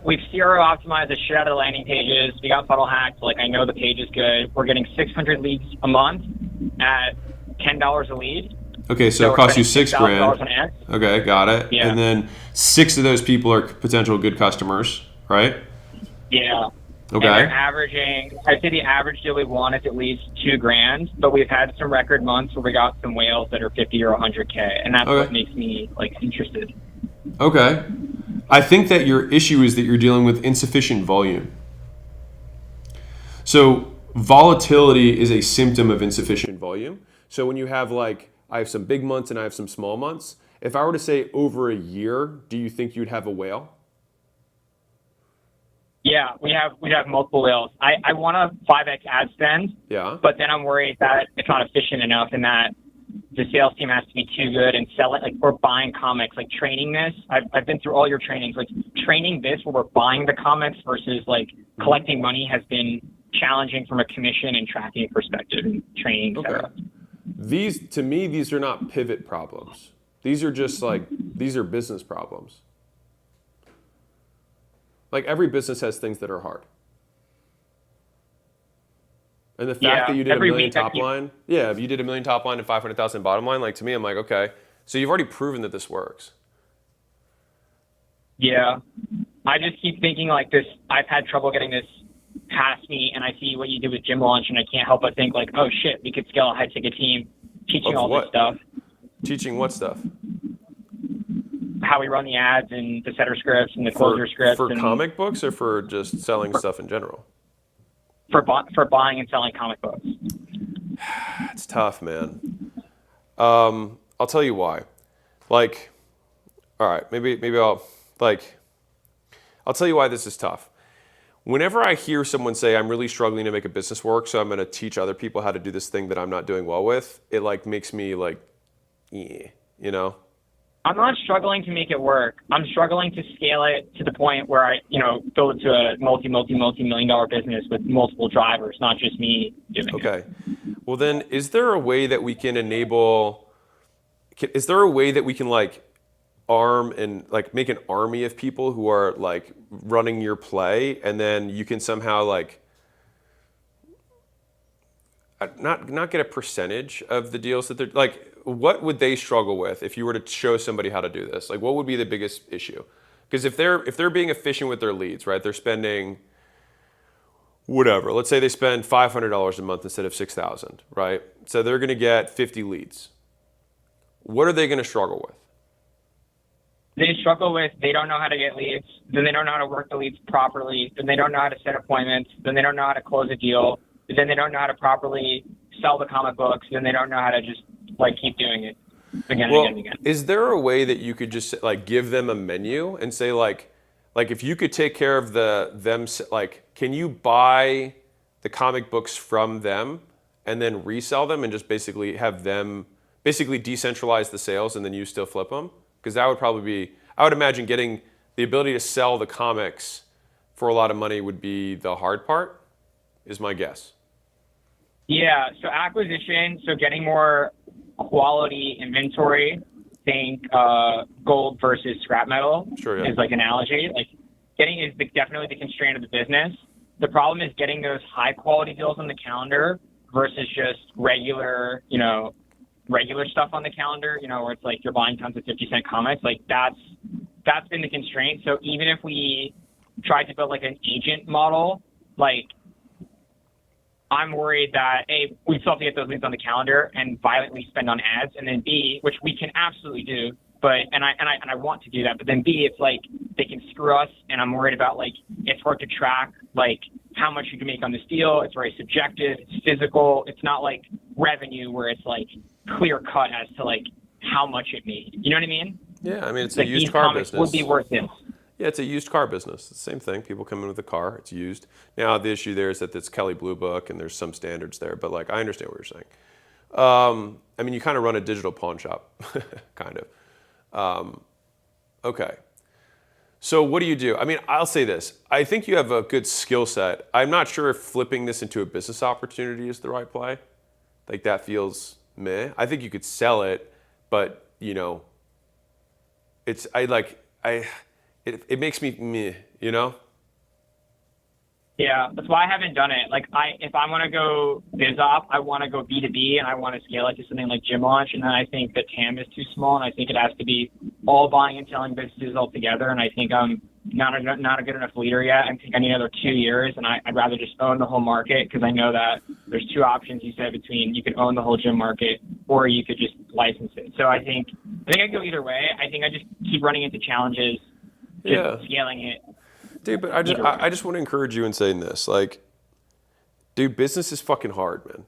We've zero optimized the shit out of the landing pages. We got funnel hacked. I know the page is good. We're getting 600 leads a month at $10 a lead. Okay, so it costs you $6,000. An ad. Okay, got it. Yeah. And then 6 of those people are potential good customers, right? Yeah. Okay. And they're averaging, I'd say the average deal we want is at least $2,000, but we've had some record months where we got some whales that are 50 or 100K, and that's what makes me interested. Okay. I think that your issue is that you're dealing with insufficient volume. So volatility is a symptom of insufficient volume. So when you have I have some big months and I have some small months, if I were to say over a year, do you think you'd have a whale? Yeah, we have multiple whales. I want a 5x ad spend. Yeah. But then I'm worried that it's not efficient enough and that the sales team has to be too good and sell it. We're buying comics, training this. I've been through all your trainings. Training this where we're buying the comics versus collecting money has been challenging from a commission and tracking perspective and training, et cetera. To me, these are not pivot problems. These are just these are business problems. Every business has things that are hard. And the fact that you did $1 million top line, if you did $1 million top line and 500,000 bottom line, to me, I'm okay. So you've already proven that this works. Yeah. I just keep thinking this. I've had trouble getting this past me, and I see what you did with Gym Launch, and I can't help but think oh shit, we could scale a high ticket team teaching all this stuff. Teaching what stuff? How we run the ads and the setter scripts and the closer scripts. For comic books or for just selling stuff in general? For buying and selling comic books. It's tough, man. I'll tell you why. All right, maybe I'll tell you why this is tough. Whenever I hear someone say, I'm really struggling to make a business work, so I'm going to teach other people how to do this thing that I'm not doing well with, it makes me I'm not struggling to make it work. I'm struggling to scale it to the point where I, build it to a multi-million dollar business with multiple drivers, not just me doing it. Okay. Well then, is there a way that we can enable, is there a way that we can arm and make an army of people who are running your play, and then you can somehow not get a percentage of the deals that they're what would they struggle with if you were to show somebody how to do this? What would be the biggest issue? Because if they're being efficient with their leads, right? They're spending whatever. Let's say they spend $500 a month instead of $6,000, right? So they're going to get 50 leads. What are they going to struggle with? They struggle with, they don't know how to get leads, then they don't know how to work the leads properly, then they don't know how to set appointments, then they don't know how to close a deal, then they don't know how to properly sell the comic books, then they don't know how to just keep doing it again and again. Is there a way that you could just give them a menu and say if you could take care of them, can you buy the comic books from them and then resell them and just basically have them basically decentralize the sales and then you still flip them? Because that would probably be, I would imagine getting the ability to sell the comics for a lot of money would be the hard part, is my guess. Yeah, so acquisition, so getting more quality inventory, think gold versus scrap metal is like analogy. Like getting is definitely the constraint of the business. The problem is getting those high quality deals on the calendar versus just regular, regular stuff on the calendar, where it's like you're buying tons of 50-cent comics. Like that's been the constraint. So even if we tried to build like an agent model, like I'm worried that A, we still have to get those leads on the calendar and violently spend on ads, and then B, which we can absolutely do, but and I want to do that, but then B, it's like they can screw us, and I'm worried about like it's hard to track like how much you can make on this deal. It's very subjective. It's physical. It's not like revenue where it's like clear cut as to like how much it made. You know what I mean? Yeah, I mean it's like a used car business. Would be worth it. Yeah, it's a used car business. It's the same thing. People come in with a car. It's used. Now, the issue there is that it's Kelley Blue Book, and there's some standards there. But, like, I understand what you're saying. I mean, you kind of run a digital pawn shop, kind of. Okay. So what do you do? I mean, I'll say this. I think you have a good skill set. I'm not sure if flipping this into a business opportunity is the right play. Like, that feels meh. I think you could sell it, but, it makes me meh, Yeah, that's why I haven't done it. Like, if I want to go biz op, I want to go B2B, and I want to scale it to something like Gym Launch, and then I think the TAM is too small, and I think it has to be all buying and selling businesses all together, and I think I'm not a good enough leader yet. I think I need another 2 years, and I'd rather just own the whole market, because I know that there's two options you said between you could own the whole gym market or you could just license it. So I think I'd go either way. I think I just keep running into challenges, scaling it. Dude, but I just want to encourage you in saying this. Like, dude, business is fucking hard, man.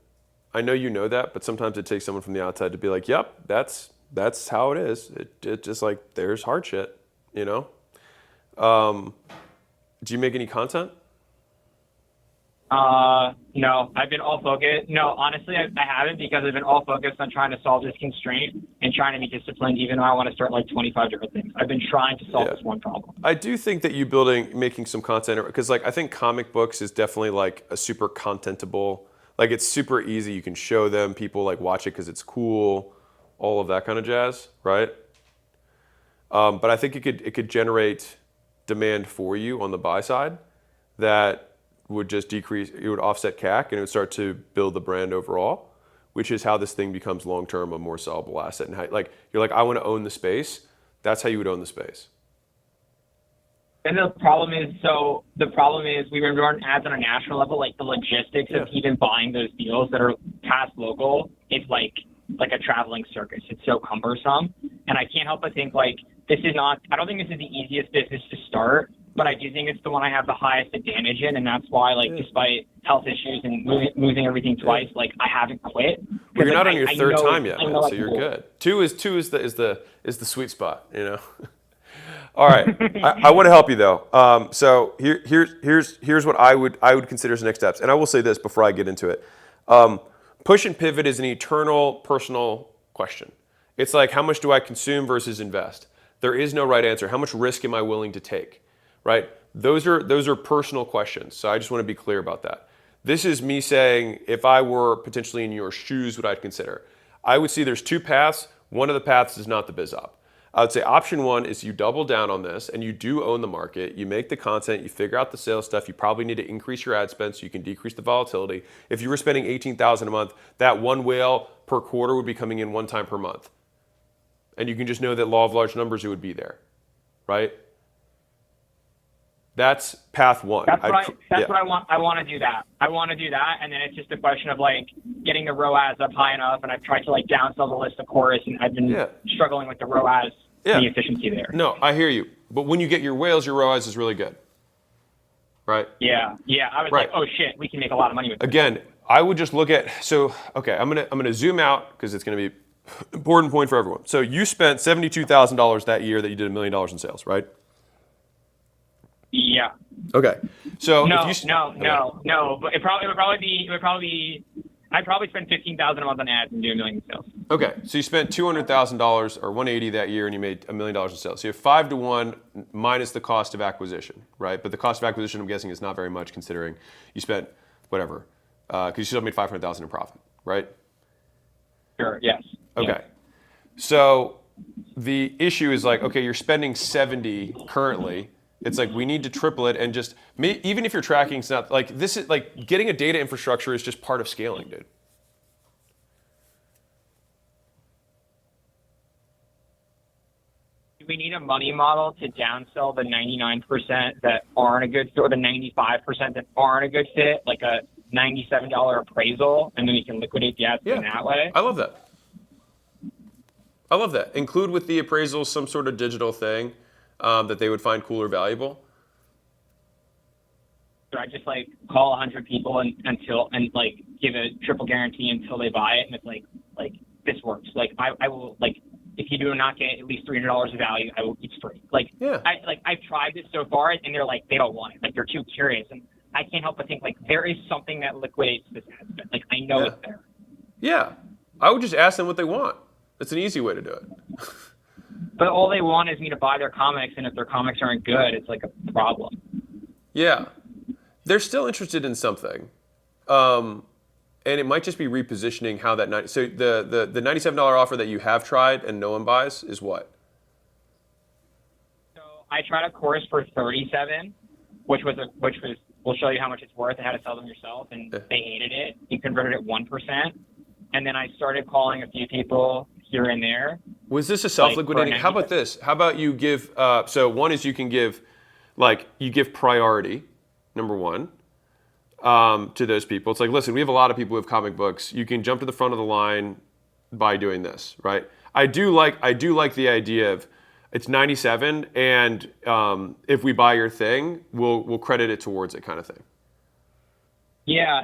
I know you know that, but sometimes it takes someone from the outside to be like, yep, that's how it is. It just like, there's hard shit, Do you make any content? No, I've been all focused. No, honestly, I haven't, because I've been all focused on trying to solve this constraint and trying to be disciplined, even though I want to start like 25 different things. I've been trying to solve this one problem. I do think that you making some content, because like I think comic books is definitely like a super contentable, like it's super easy. You can show them, people like watch it because it's cool, all of that kind of jazz, right? But I think it could generate demand for you on the buy side that would just decrease, it would offset CAC, and it would start to build the brand overall, which is how this thing becomes long-term a more sellable asset. And how, like, you're like, I want to own the space. That's how you would own the space. And the problem is we were running ads on a national level, like the logistics of even buying those deals that are past local, it's like a traveling circus. It's so cumbersome. And I can't help but think like, I don't think this is the easiest business to start, but I do think it's the one I have the highest advantage in, and that's why, like, despite health issues and losing everything twice, like, I haven't quit. Well, you're not on your third time yet, man, so you're good. Two is the sweet spot, All right, I want to help you though. So here's what I would consider as next steps, and I will say this before I get into it. Push and pivot is an eternal personal question. It's like, how much do I consume versus invest? There is no right answer. How much risk am I willing to take? Right? Those are personal questions. So I just want to be clear about that. This is me saying, if I were potentially in your shoes, what I'd consider. I would see there's two paths. One of the paths is not the biz op. I would say option one is you double down on this and you do own the market. You make the content, you figure out the sales stuff. You probably need to increase your ad spend so you can decrease the volatility. If you were spending $18,000 a month, that one whale per quarter would be coming in one time per month. And you can just know that law of large numbers, it would be there, right? That's path one. That's what I want. I want to do that. And then it's just a question of like getting the ROAS up high enough. And I've tried to like downsell the list of chorus, and I've been struggling with the ROAS, the efficiency there. No, I hear you. But when you get your whales, your ROAS is really good, right? Yeah. I was like, oh shit, we can make a lot of money with this. Again, I would just look at, I'm gonna zoom out because it's gonna be important point for everyone. So you spent $72,000 that year that you did $1 million in sales, right? Yeah. Okay. So no. But it would probably be. I'd probably spend $15,000 a month on ads and do $1 million in sales. Okay, so you spent $200,000 or 180 that year, and you made $1 million in sales. So you have 5 to 1 minus the cost of acquisition, right? But the cost of acquisition, I'm guessing, is not very much considering you spent whatever, because you still made $500,000 in profit, right? Sure. Yes. Okay. Yeah. So the issue is like, okay, you're spending 70 currently. It's like we need to triple it, and just even if you're tracking, it's not like this is like getting a data infrastructure is just part of scaling, dude. We need a money model to downsell the 99% that aren't a good fit, or the 95% that aren't a good fit, like a $97 appraisal, and then we can liquidate the asset in that way. I love that. I love that. Include with the appraisal some sort of digital thing that they would find cool or valuable. So I just like call 100 people and like give a triple guarantee until they buy it, and it's like this works. Like I will, like, if you do not get at least $300 of value, it's free. Like, yeah. I've tried this so far, and they're like, they don't want it. Like, they're too curious, and I can't help but think like there is something that liquidates this ad spend. Like, I know it's there. Yeah, I would just ask them what they want. It's an easy way to do it. But all they want is me to buy their comics, and if their comics aren't good, it's like a problem. Yeah, they're still interested in something, and it might just be repositioning how that so the $97 offer that you have tried and no one buys is what? So I tried a course for $37, which was we'll show you how much it's worth and how to sell them yourself, and they hated it. You converted it 1%, and then I started calling a few people here and there. Was this a self-liquidating? How about this? How about you give, so one is you can give, like, you give priority, number one, to those people. It's like, listen, we have a lot of people who have comic books. You can jump to the front of the line by doing this, right? I do like the idea of it's 97, and if we buy your thing, we'll credit it towards it, kind of thing. Yeah.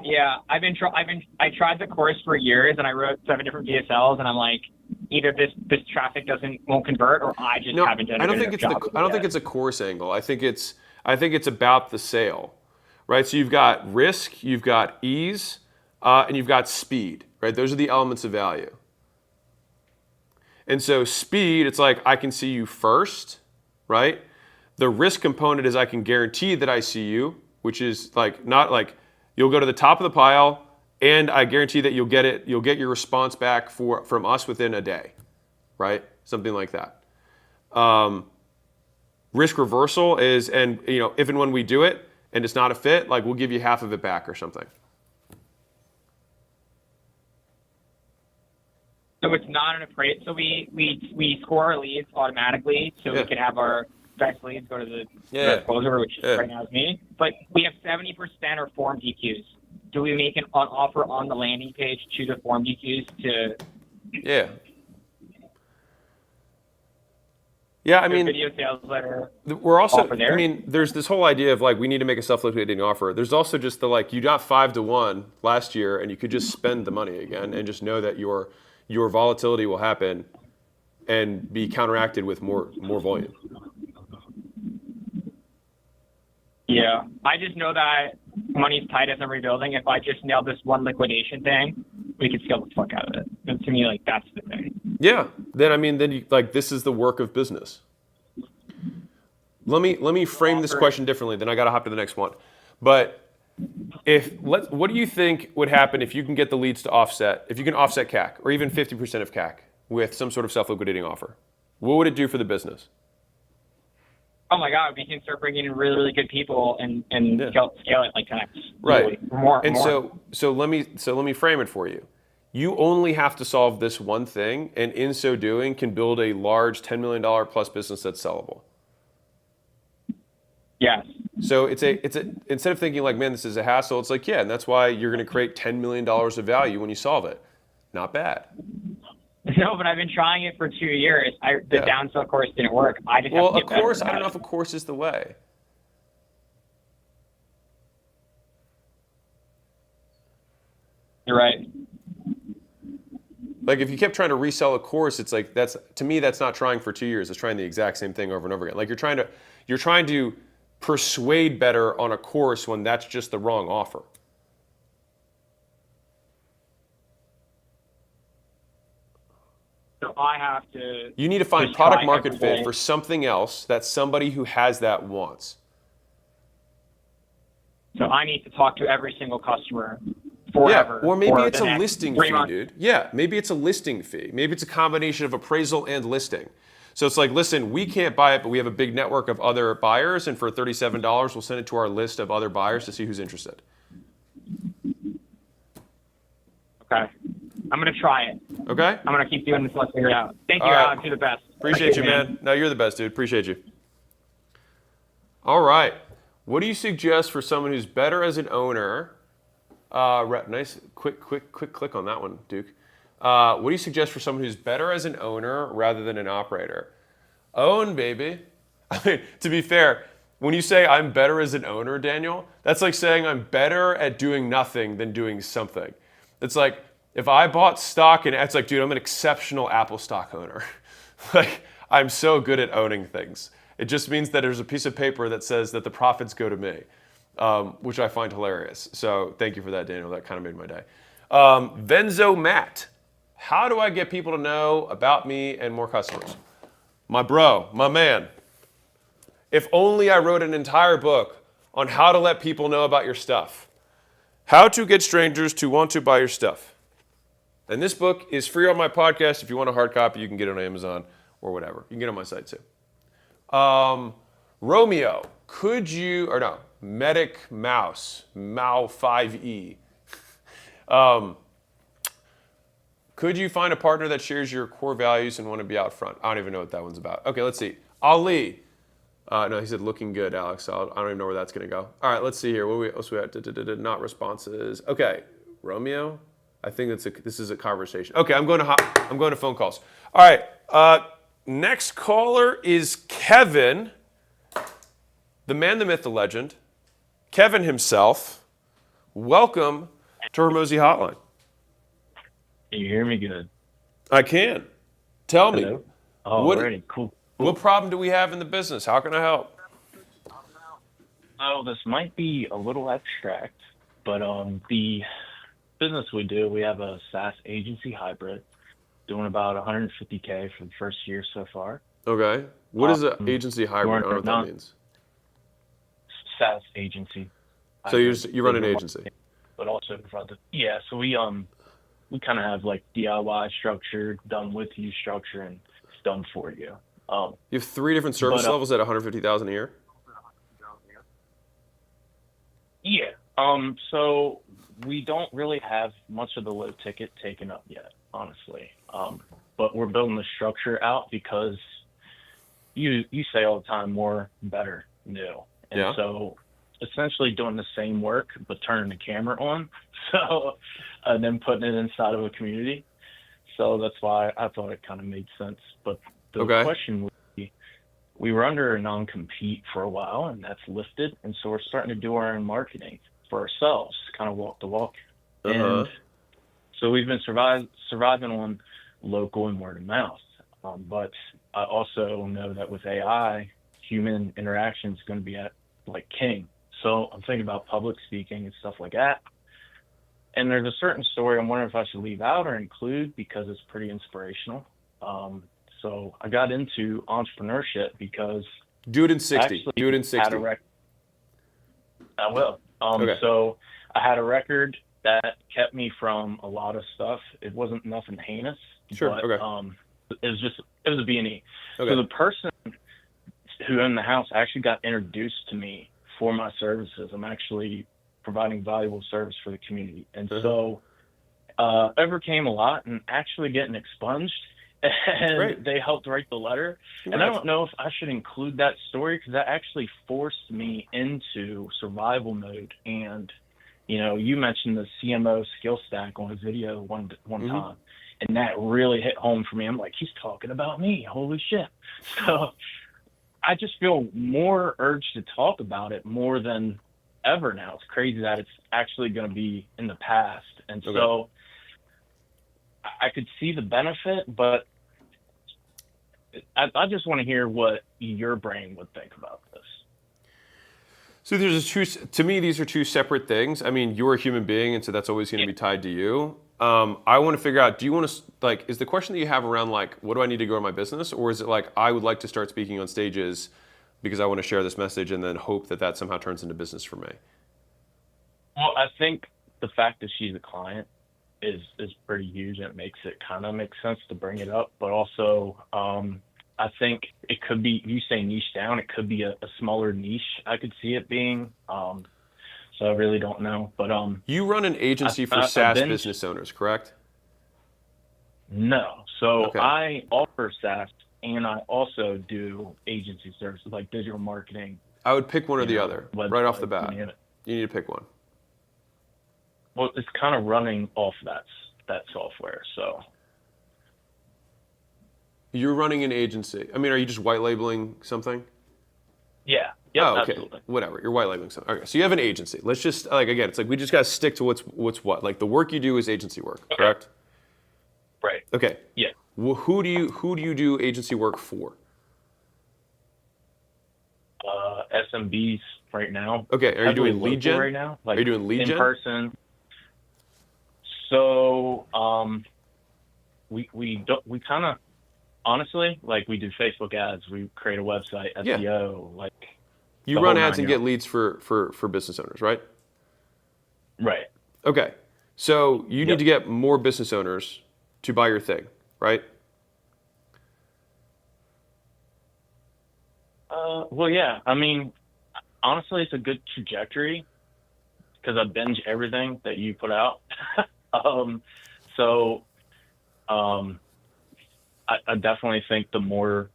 I tried the course for years, and I wrote 7 different DSLs, and I'm like, either this traffic won't convert, or I just haven't done a good enough job. I don't think it's a course angle. I think it's about the sale, right? So you've got risk, you've got ease, and you've got speed, right? Those are the elements of value. And so speed, it's like I can see you first, right? The risk component is I can guarantee that I see you, which is like not like you'll go to the top of the pile, and I guarantee that you'll get your response back from us within a day, right? Something like that. Risk reversal is, and if and when we do it and it's not a fit, like we'll give you half of it back or something. So it's not an appraisal. So we score our leads automatically, so we can have our best leads go to the closer, which right now is me. But we have 70% are form DQs. Do we make an offer on the landing page to the form DQs to? Yeah. Yeah, I mean, video sales letter. We're also. There. I mean, there's this whole idea of like we need to make a self-liquidating offer. There's also just the like you got 5 to 1 last year, and you could just spend the money again and just know that your volatility will happen and be counteracted with more volume. Yeah, I just know that money's tight as I'm rebuilding. If I just nail this one liquidation thing, we could scale the fuck out of it. And to me, like, that's the thing. Yeah. Then you like this is the work of business. Let me frame this question differently. Then I got to hop to the next one. But what do you think would happen if you can get the leads to offset? If you can offset CAC or even 50% of CAC with some sort of self-liquidating offer, what would it do for the business? Oh my God, we can start bringing in really, really good people and scale it like 10x. Right. More. So let me frame it for you. You only have to solve this one thing, and in so doing, can build a large $10 million plus business that's sellable. Yes. So it's a instead of thinking like, man, this is a hassle, it's like, yeah, and that's why you're going to create $10 million of value when you solve it. Not bad. No, but I've been trying it for 2 years. The downsell course didn't work. I just have to get better. I don't know if a course is the way. You're right. Like if you kept trying to resell a course, it's like that's not trying for 2 years. It's trying the exact same thing over and over again. Like you're trying to persuade better on a course when that's just the wrong offer. So I have to. You need to find just product try market every fit day. for something else that somebody who has that wants. So I need to talk to every single customer forever. Yeah, or maybe for it's the a next listing 3 fee, months. dude. Yeah, maybe it's a listing fee. Maybe it's a combination of appraisal and listing. So it's like, listen, we can't buy it, but we have a big network of other buyers, and for $37, we'll send it to our list of other buyers to see who's interested. Okay. I'm going to try it. Okay? I'm going to keep doing this. Let's figure it out. Thank you, All right. Alex. You're the best. Appreciate you, man. No, you're the best, dude. Appreciate you. All right. What do you suggest for someone who's better as an owner? Nice, quick click on that one, Duke. What do you suggest for someone who's better as an owner rather than an operator? Own, baby. I mean, to be fair, when you say I'm better as an owner, Daniel, that's like saying I'm better at doing nothing than doing something. It's like if I bought stock and it's like, dude, I'm an exceptional Apple stock owner. Like, I'm so good at owning things. It just means that there's a piece of paper that says that the profits go to me, which I find hilarious. So thank you for that, Daniel. That kind of made my day. Venzo Matt, how do I get people to know about me and more customers? My bro, my man. If only I wrote an entire book on how to let people know about your stuff. How to get strangers to want to buy your stuff. And this book is free on my podcast. If you want a hard copy, you can get it on Amazon or whatever. You can get it on my site too. Romeo, could you, or no, Medic Mouse, Mao 5E. Could you find a partner that shares your core values and want to be out front? I don't even know what that one's about. Okay, let's see. Ali. No, he said looking good, Alex. So I don't even know where that's going to go. All right, let's see here. What else we have? Not responses. Okay, Romeo. I think this is a conversation. Okay, I'm going to phone calls. All right. Next caller is Kevin, the man, the myth, the legend. Kevin himself. Welcome to Hormozi Hotline. Can you hear me good? I can. Tell Hello? me. Alrighty, cool. What problem do we have in the business? How can I help? Oh, this might be a little abstract, but the business we do, we have a SaaS agency hybrid, doing about 150K for the first year so far. Okay. What is an agency hybrid? I don't know what that means. SaaS agency. So you run an agency, but also provide so we kind of have like DIY structure, done with you structure, and it's done for you. You have 3 different service levels at 150,000 a year. Yeah. So we don't really have much of the low ticket taken up yet, honestly. But we're building the structure out because you say all the time, more, better, new. And so essentially doing the same work, but turning the camera on. So, and then putting it inside of a community. So that's why I thought it kind of made sense. But the question would be, we were under a non-compete for a while, and that's lifted. And so we're starting to do our own marketing for ourselves, kind of walk the walk. And so we've been surviving on local and word of mouth. But I also know that with AI, human interaction is going to be at like king. So I'm thinking about public speaking and stuff like that. And there's a certain story I'm wondering if I should leave out or include because it's pretty inspirational. So I got into entrepreneurship because do it in 60. Do it in 60. I will. So I had a record that kept me from a lot of stuff. It wasn't nothing heinous. Sure. But, it was a B&E. Okay. So the person who owned the house actually got introduced to me for my services. I'm actually providing valuable service for the community. And so overcame a lot and actually getting expunged. And they helped write the letter. Congrats. And I don't know if I should include that story because that actually forced me into survival mode. And, you know, you mentioned the CMO skill stack on a video one time. And that really hit home for me. I'm like, he's talking about me. Holy shit. So I just feel more urged to talk about it more than ever now. It's crazy that it's actually going to be in the past. And so I could see the benefit, but I just want to hear what your brain would think about this. So to me, these are two separate things. I mean, you're a human being, and so that's always going to be tied to you. I want to figure out, do you want to, like, is the question that you have around, like, what do I need to grow my business? Or is it like, I would like to start speaking on stages because I want to share this message and then hope that that somehow turns into business for me? Well, I think the fact that she's a client is pretty huge, and it kind of makes sense to bring it up. But also, I think it could be, you say niche down, it could be a smaller niche. I could see it being. So I really don't know. But you run an agency for SaaS business owners, correct? No. So Okay. I offer SaaS, and I also do agency services like digital marketing. I would pick one or the other right off the bat. You need to pick one. Well, it's kind of running off that software. So You're running an agency. I mean, are you just white labeling something? yeah. Yep, oh, okay. absolutely. Whatever. You're white labeling something. Okay. So you have an agency. Let's just, like, again, it's like we just got to stick to what's what. Like, the work you do is agency work, correct? Right. Okay. Yeah. Who do you do agency work for? SMBs right now. Okay. Are you doing Heavily lead gen local right now? Like are you doing lead in gen? person? So we kind of honestly, like, we do Facebook ads, we create a website, SEO, like You the run whole ads and nine get leads for business owners, right? Right. Okay. So you need to get more business owners to buy your thing, right? Well, yeah. I mean, honestly, it's a good trajectory because I binge everything that you put out. I definitely think the more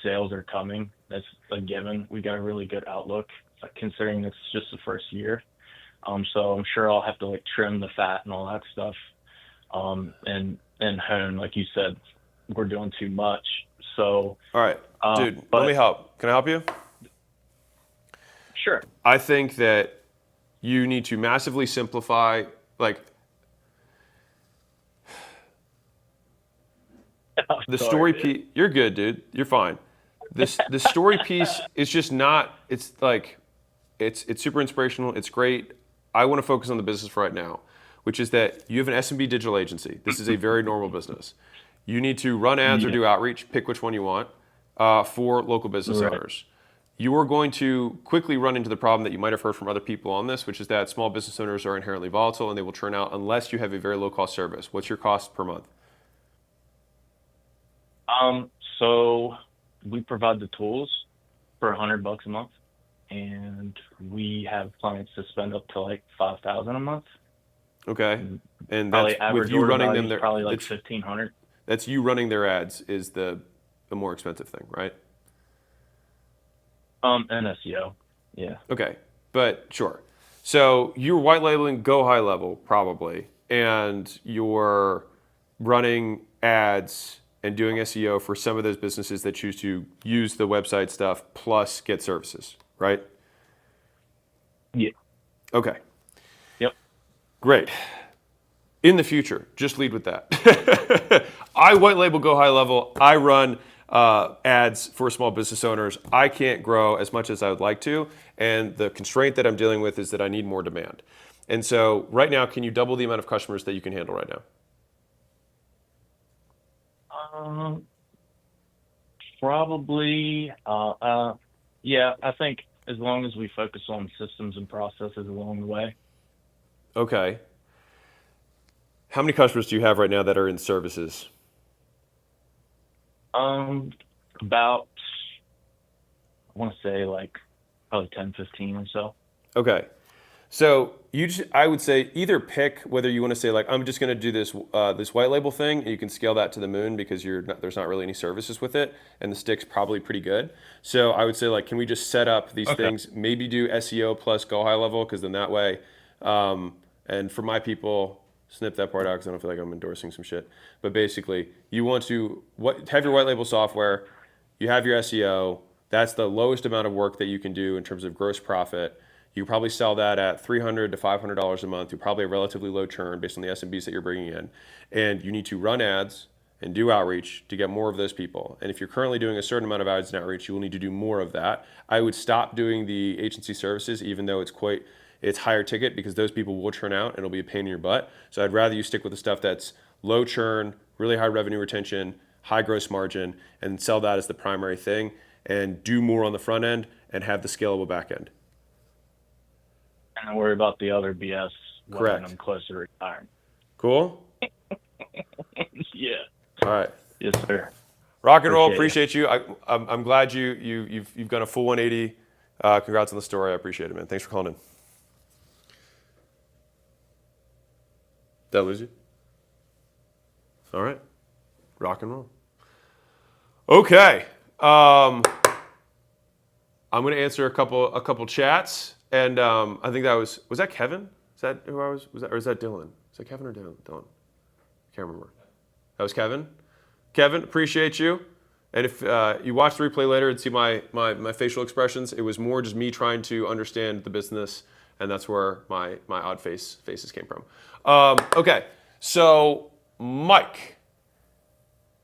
sales are coming, that's a given. We got a really good outlook considering it's just the first year. So I'm sure I'll have to like trim the fat and all that stuff. And hone, like you said, we're doing too much. So all right, dude, let me help. Can I help you? Sure. I think that you need to massively simplify, like, the story piece. You're good, dude. You're fine. The story piece is just not. It's like, it's super inspirational. It's great. I want to focus on the business for right now, which is that you have an SMB digital agency. This is a very normal business. You need to run ads or do outreach. Pick which one you want for local business owners. You are going to quickly run into the problem that you might have heard from other people on this, which is that small business owners are inherently volatile and they will churn out unless you have a very low cost service. What's your cost per month? So we provide the tools for $100 a month, and we have clients to spend up to like $5,000 a month. Okay, and Probably that's with you running them. Probably like $1,500. That's you running their ads is the more expensive thing, right? And SEO, yeah. Okay, but sure. So you're white labeling Go High Level probably, and you're running ads and doing SEO for some of those businesses that choose to use the website stuff plus get services, right? Yeah. Okay. Yep. Great. In the future, just lead with that. I white label Go High Level. I run ads for small business owners. I can't grow as much as I would like to, and the constraint that I'm dealing with is that I need more demand. And so right now, can you double the amount of customers that you can handle right now? Probably, yeah, I think as long as we focus on systems and processes along the way. Okay. How many customers do you have right now that are in services? About, I want to say like probably 10, 15 or so. Okay. So I would say either pick whether you want to say like, I'm just going to do this white label thing, and you can scale that to the moon because there's not really any services with it, and the stick's probably pretty good. So I would say like, can we just set up these things, maybe do SEO plus Go High Level, because then that way, and for my people, snip that part out because I don't feel like I'm endorsing some shit. But basically, you want to have your white label software, you have your SEO, that's the lowest amount of work that you can do in terms of gross profit. You probably sell that at $300 to $500 a month. You're probably a relatively low churn based on the SMBs that you're bringing in. And you need to run ads and do outreach to get more of those people. And if you're currently doing a certain amount of ads and outreach, you will need to do more of that. I would stop doing the agency services, even though it's quite it's higher ticket because those people will churn out and it'll be a pain in your butt. So I'd rather you stick with the stuff that's low churn, really high revenue retention, high gross margin, and sell that as the primary thing and do more on the front end and have the scalable back end. And don't worry about the other BS Correct. when I'm closer to retirement. Cool? Yeah. All right. Yes, sir. Rock and roll. Appreciate you. I'm glad you've gone a full 180. Congrats on the story. I appreciate it, man. Thanks for calling in. Did I lose you? All right. Rock and roll. Okay. I'm going to answer a couple chats, and I think that was that Kevin? Is that who I was? Was that, or is that Dylan? Is that Kevin or Dylan? Dylan. I can't remember. That was Kevin. Kevin, appreciate you. And if you watch the replay later and see my facial expressions, it was more just me trying to understand the business, and that's where my odd faces came from. Okay, so Mike.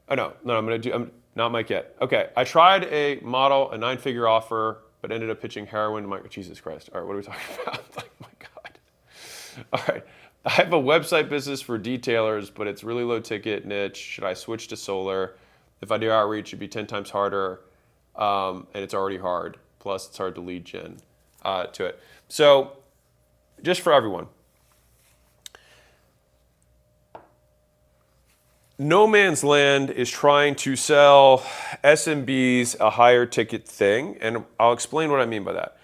Oh no, I'm not Mike yet. Okay, I tried a 9-figure offer, but ended up pitching heroin to Mike. Jesus Christ! All right, what are we talking about? Like, my God. All right. I have a website business for detailers, but it's really low ticket niche. Should I switch to solar? If I do outreach, it'd be 10 times harder, and it's already hard. Plus, it's hard to lead gen to it. So, just for everyone, no man's land is trying to sell SMBs a higher ticket thing, and I'll explain what I mean by that.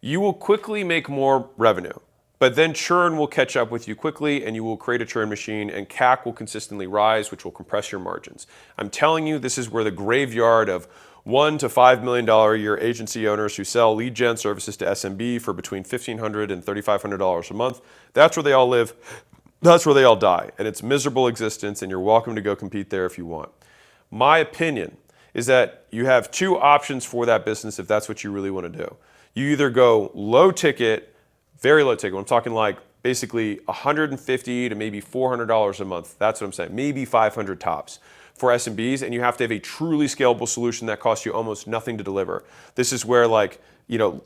You will quickly make more revenue. But then churn will catch up with you quickly, and you will create a churn machine, and CAC will consistently rise, which will compress your margins. I'm telling you, this is where the graveyard of $1 to $5 million a year agency owners who sell lead gen services to SMB for between $1,500 and $3,500 a month, that's where they all live. That's where they all die. And it's miserable existence, and you're welcome to go compete there if you want. My opinion is that you have two options for that business if that's what you really want to do. You either go low ticket, very low ticket. I'm talking like basically $150 to maybe $400 a month. That's what I'm saying. Maybe 500 tops for SMBs, and you have to have a truly scalable solution that costs you almost nothing to deliver. This is where, like,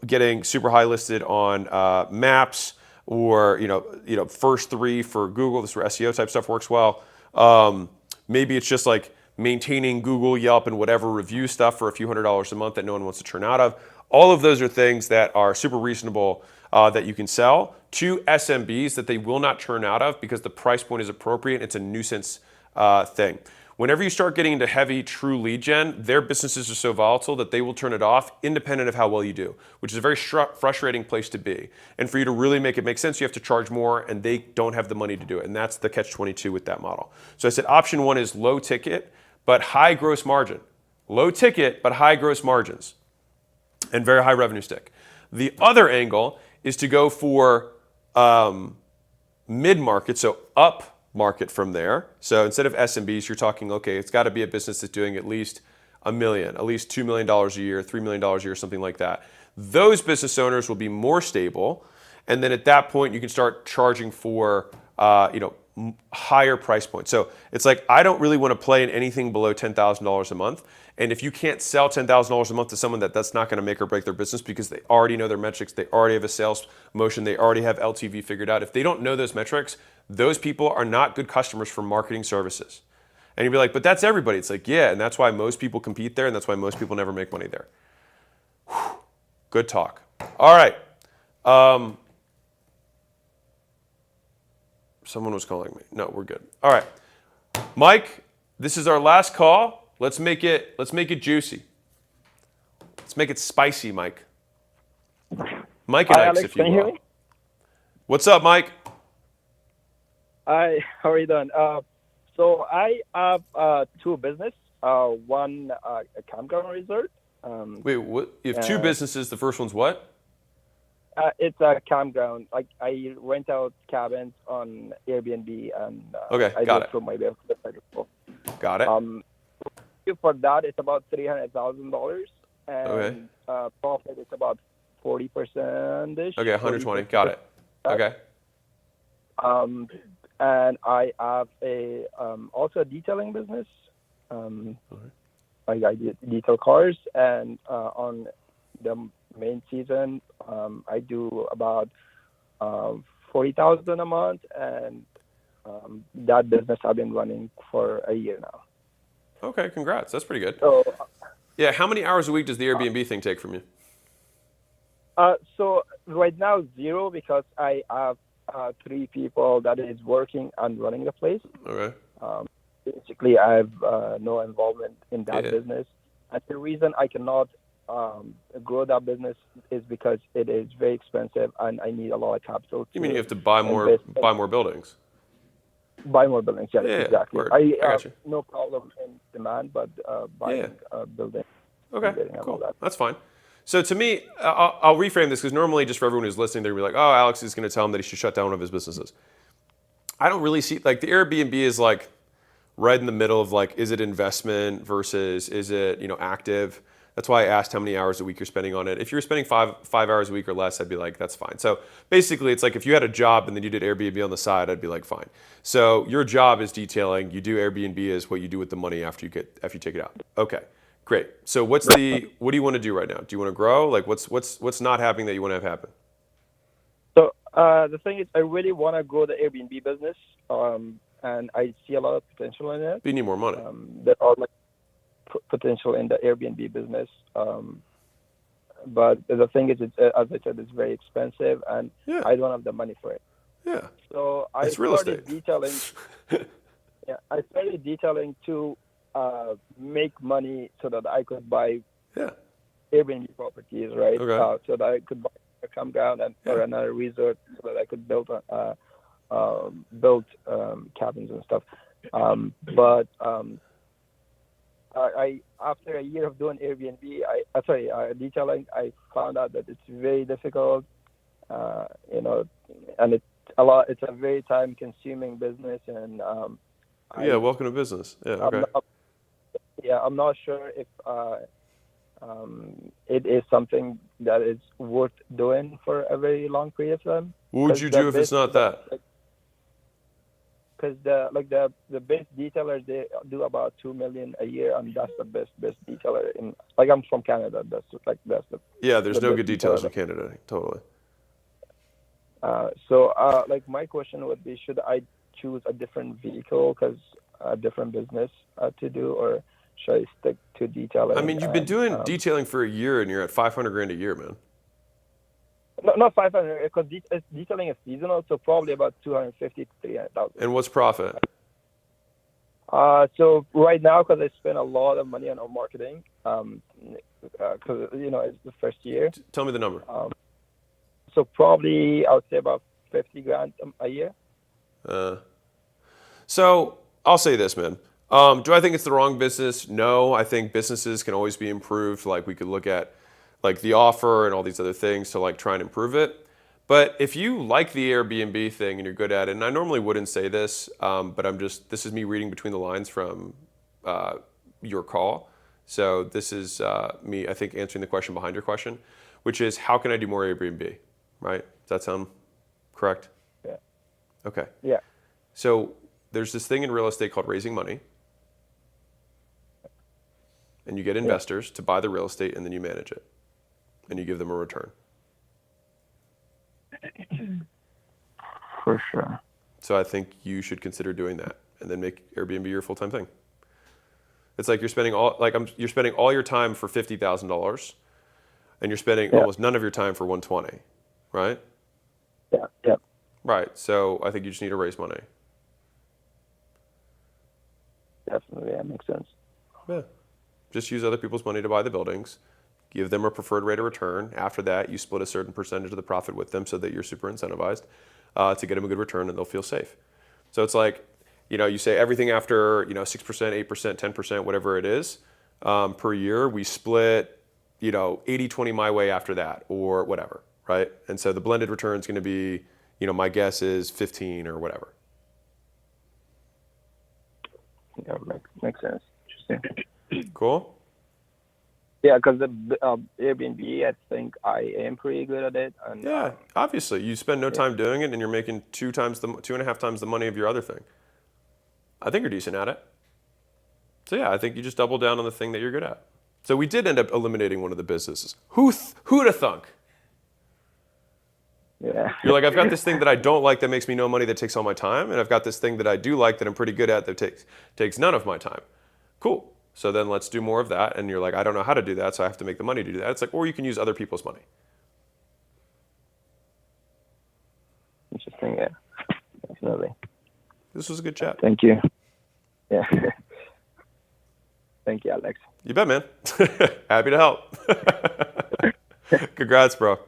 getting super high listed on Maps or first 3 for Google. This is where SEO type stuff works well. Maybe it's just like maintaining Google, Yelp, and whatever review stuff for a few $100s a month that no one wants to churn out of. All of those are things that are super reasonable that you can sell to SMBs that they will not churn out of because the price point is appropriate. It's a nuisance thing. Whenever you start getting into heavy, true lead gen, their businesses are so volatile that they will turn it off independent of how well you do, which is a very frustrating place to be. And for you to really make it make sense, you have to charge more, and they don't have the money to do it. And that's the catch-22 with that model. So I said option 1 is low ticket, but high gross margin. Low ticket, but high gross margins and very high revenue stick. The other angle is to go for mid-market, so up market from there. So instead of SMBs, you're talking, okay, it's got to be a business that's doing at least $1 million, at least $2 million a year, $3 million a year, something like that. Those business owners will be more stable, and then at that point, you can start charging for higher price points. So it's like, I don't really want to play in anything below $10,000 a month. And if you can't sell $10,000 a month to someone that's not going to make or break their business because they already know their metrics, they already have a sales motion, they already have LTV figured out. If they don't know those metrics, those people are not good customers for marketing services. And you'd be like, but that's everybody. It's like, yeah, and that's why most people compete there, and that's why most people never make money there. Whew. Good talk. All right. Someone was calling me. No, we're good. All right. Mike, this is our last call. Let's make it juicy. Let's make it spicy, Mike. Mike and Alex, if you will. Can you hear me? What's up, Mike? Hi, how are you doing? So I have two business. One a campground resort. Wait, what? You have two businesses. The first one's what? It's a campground. Like I rent out cabins on Airbnb, and okay, I got do it. from my website. Got it. For that, it's about $300,000, and profit is about 40%. Okay, 120. Got it. Okay. And I have a also a detailing business. I detail cars, and on the main season, I do about $40,000 a month, and that business I've been running for a year now. Okay, congrats. That's pretty good. So, yeah, how many hours a week does the Airbnb thing take from you? so right now 0 because I have 3 people that is working and running the place. Okay. Basically, I have no involvement in that Yeah. business, and the reason I cannot grow that business is because it is very expensive and I need a lot of capital. You mean you have to buy more buildings? Buy more buildings, yes, Yeah, exactly. word. I got you. no problem in demand, but buying a building. Okay, cool. That's fine. So to me, I'll reframe this because normally just for everyone who's listening, they're going to be like, oh, Alex is going to tell him that he should shut down one of his businesses. I don't really see, like the Airbnb is like right in the middle of like, is it investment versus is it, active? That's why I asked how many hours a week you're spending on it. If you're spending five hours a week or less, I'd be like, that's fine. So basically, it's like if you had a job and then you did Airbnb on the side, I'd be like, fine. So your job is detailing. You do Airbnb is what you do with the money after you take it out. Okay, great. So what do you want to do right now? Do you want to grow? Like what's not happening that you want to have happen? So the thing is, I really want to grow the Airbnb business, and I see a lot of potential in it. But you need more money. There are like potential in the Airbnb business, but the thing is, as I said, it's very expensive, and I don't have the money for it. Yeah. So I It's real started estate. detailing. I started detailing to make money so that I could buy Airbnb properties, right? Okay. So that I could buy a campground or another resort, so that I could build cabins and stuff. But I after a year of doing Airbnb, detailing, I found out that it's very difficult, and it's a very time-consuming business, and welcome to business. Yeah, okay. I'm not sure if it is something that is worth doing for a very long period of time. What would you do if it's not that? Because the best detailers, they do about $2 million a year, and that's the best detailer in. Like, I'm from Canada. That's the. Yeah, there's no good best detailers detailer. in Canada. Totally. My question would be, should I choose a different vehicle, because a different business to do, or should I stick to detailing? I mean, you've been doing detailing for a year, and you're at $500,000 a year, man. No, not 500, because detailing is seasonal, so probably about 250 to 300,000. And what's profit? So right now, because I spend a lot of money on our marketing, because it's the first year. Tell me the number. So probably I would say about $50,000 a year. So I'll say this, man. Do I think it's the wrong business? No, I think businesses can always be improved. Like we could look at like the offer and all these other things to like try and improve it. But if you like the Airbnb thing and you're good at it, and I normally wouldn't say this, but this is me reading between the lines from your call. So this is me, I think, answering the question behind your question, which is how can I do more Airbnb, right? Does that sound correct? Yeah. Okay. Yeah. So there's this thing in real estate called raising money. And you get investors to buy the real estate and then you manage it. And you give them a return. For sure. So I think you should consider doing that and then make Airbnb your full-time thing. It's like you're spending all your time for $50,000 and you're spending almost none of your time for $120,000, right? Yeah. Right. So I think you just need to raise money. Definitely, that makes sense. Yeah. Just use other people's money to buy the buildings. Give them a preferred rate of return. After that, you split a certain percentage of the profit with them so that you're super incentivized to get them a good return and they'll feel safe. So it's like, you say everything after, 6%, 8%, 10%, whatever it is, per year, we split, 80-20 my way after that or whatever, right? And so the blended return is going to be, my guess is 15 or whatever. Yeah, makes sense. Interesting. Cool. Yeah, because the Airbnb, I think I am pretty good at it. And, yeah, obviously, you spend no time doing it, and you're making 2.5 times the money of your other thing. I think you're decent at it. So yeah, I think you just double down on the thing that you're good at. So we did end up eliminating one of the businesses. Who'd have thunk? Yeah. You're like, I've got this thing that I don't like that makes me no money that takes all my time, and I've got this thing that I do like that I'm pretty good at that takes none of my time. Cool. So then let's do more of that. And you're like, I don't know how to do that, so I have to make the money to do that. It's like, or you can use other people's money. Interesting, yeah. Definitely. This was a good chat. Thank you. Yeah. Thank you, Alex. You bet, man. Happy to help. Congrats, bro.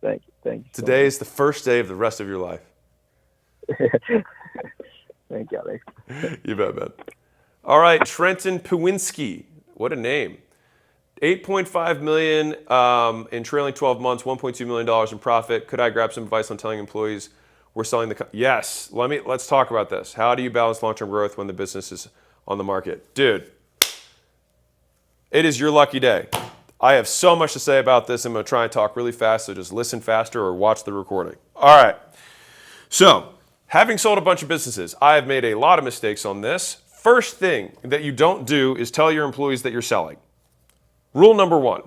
Thank you. Thank you. Today is the first day of the rest of your life. Thank you, Alex. You bet, man. All right, Trenton Pawinski. What a name. 8.5 million in trailing 12 months, $1.2 million in profit. Could I grab some advice on telling employees we're selling the yes. Let's talk about this. How do you balance long-term growth when the business is on the market? Dude, it is your lucky day. I have so much to say about this. I'm going to try and talk really fast, so just listen faster or watch the recording. All right. So, having sold a bunch of businesses, I have made a lot of mistakes on this. First thing that you don't do is tell your employees that you're selling. Rule number one,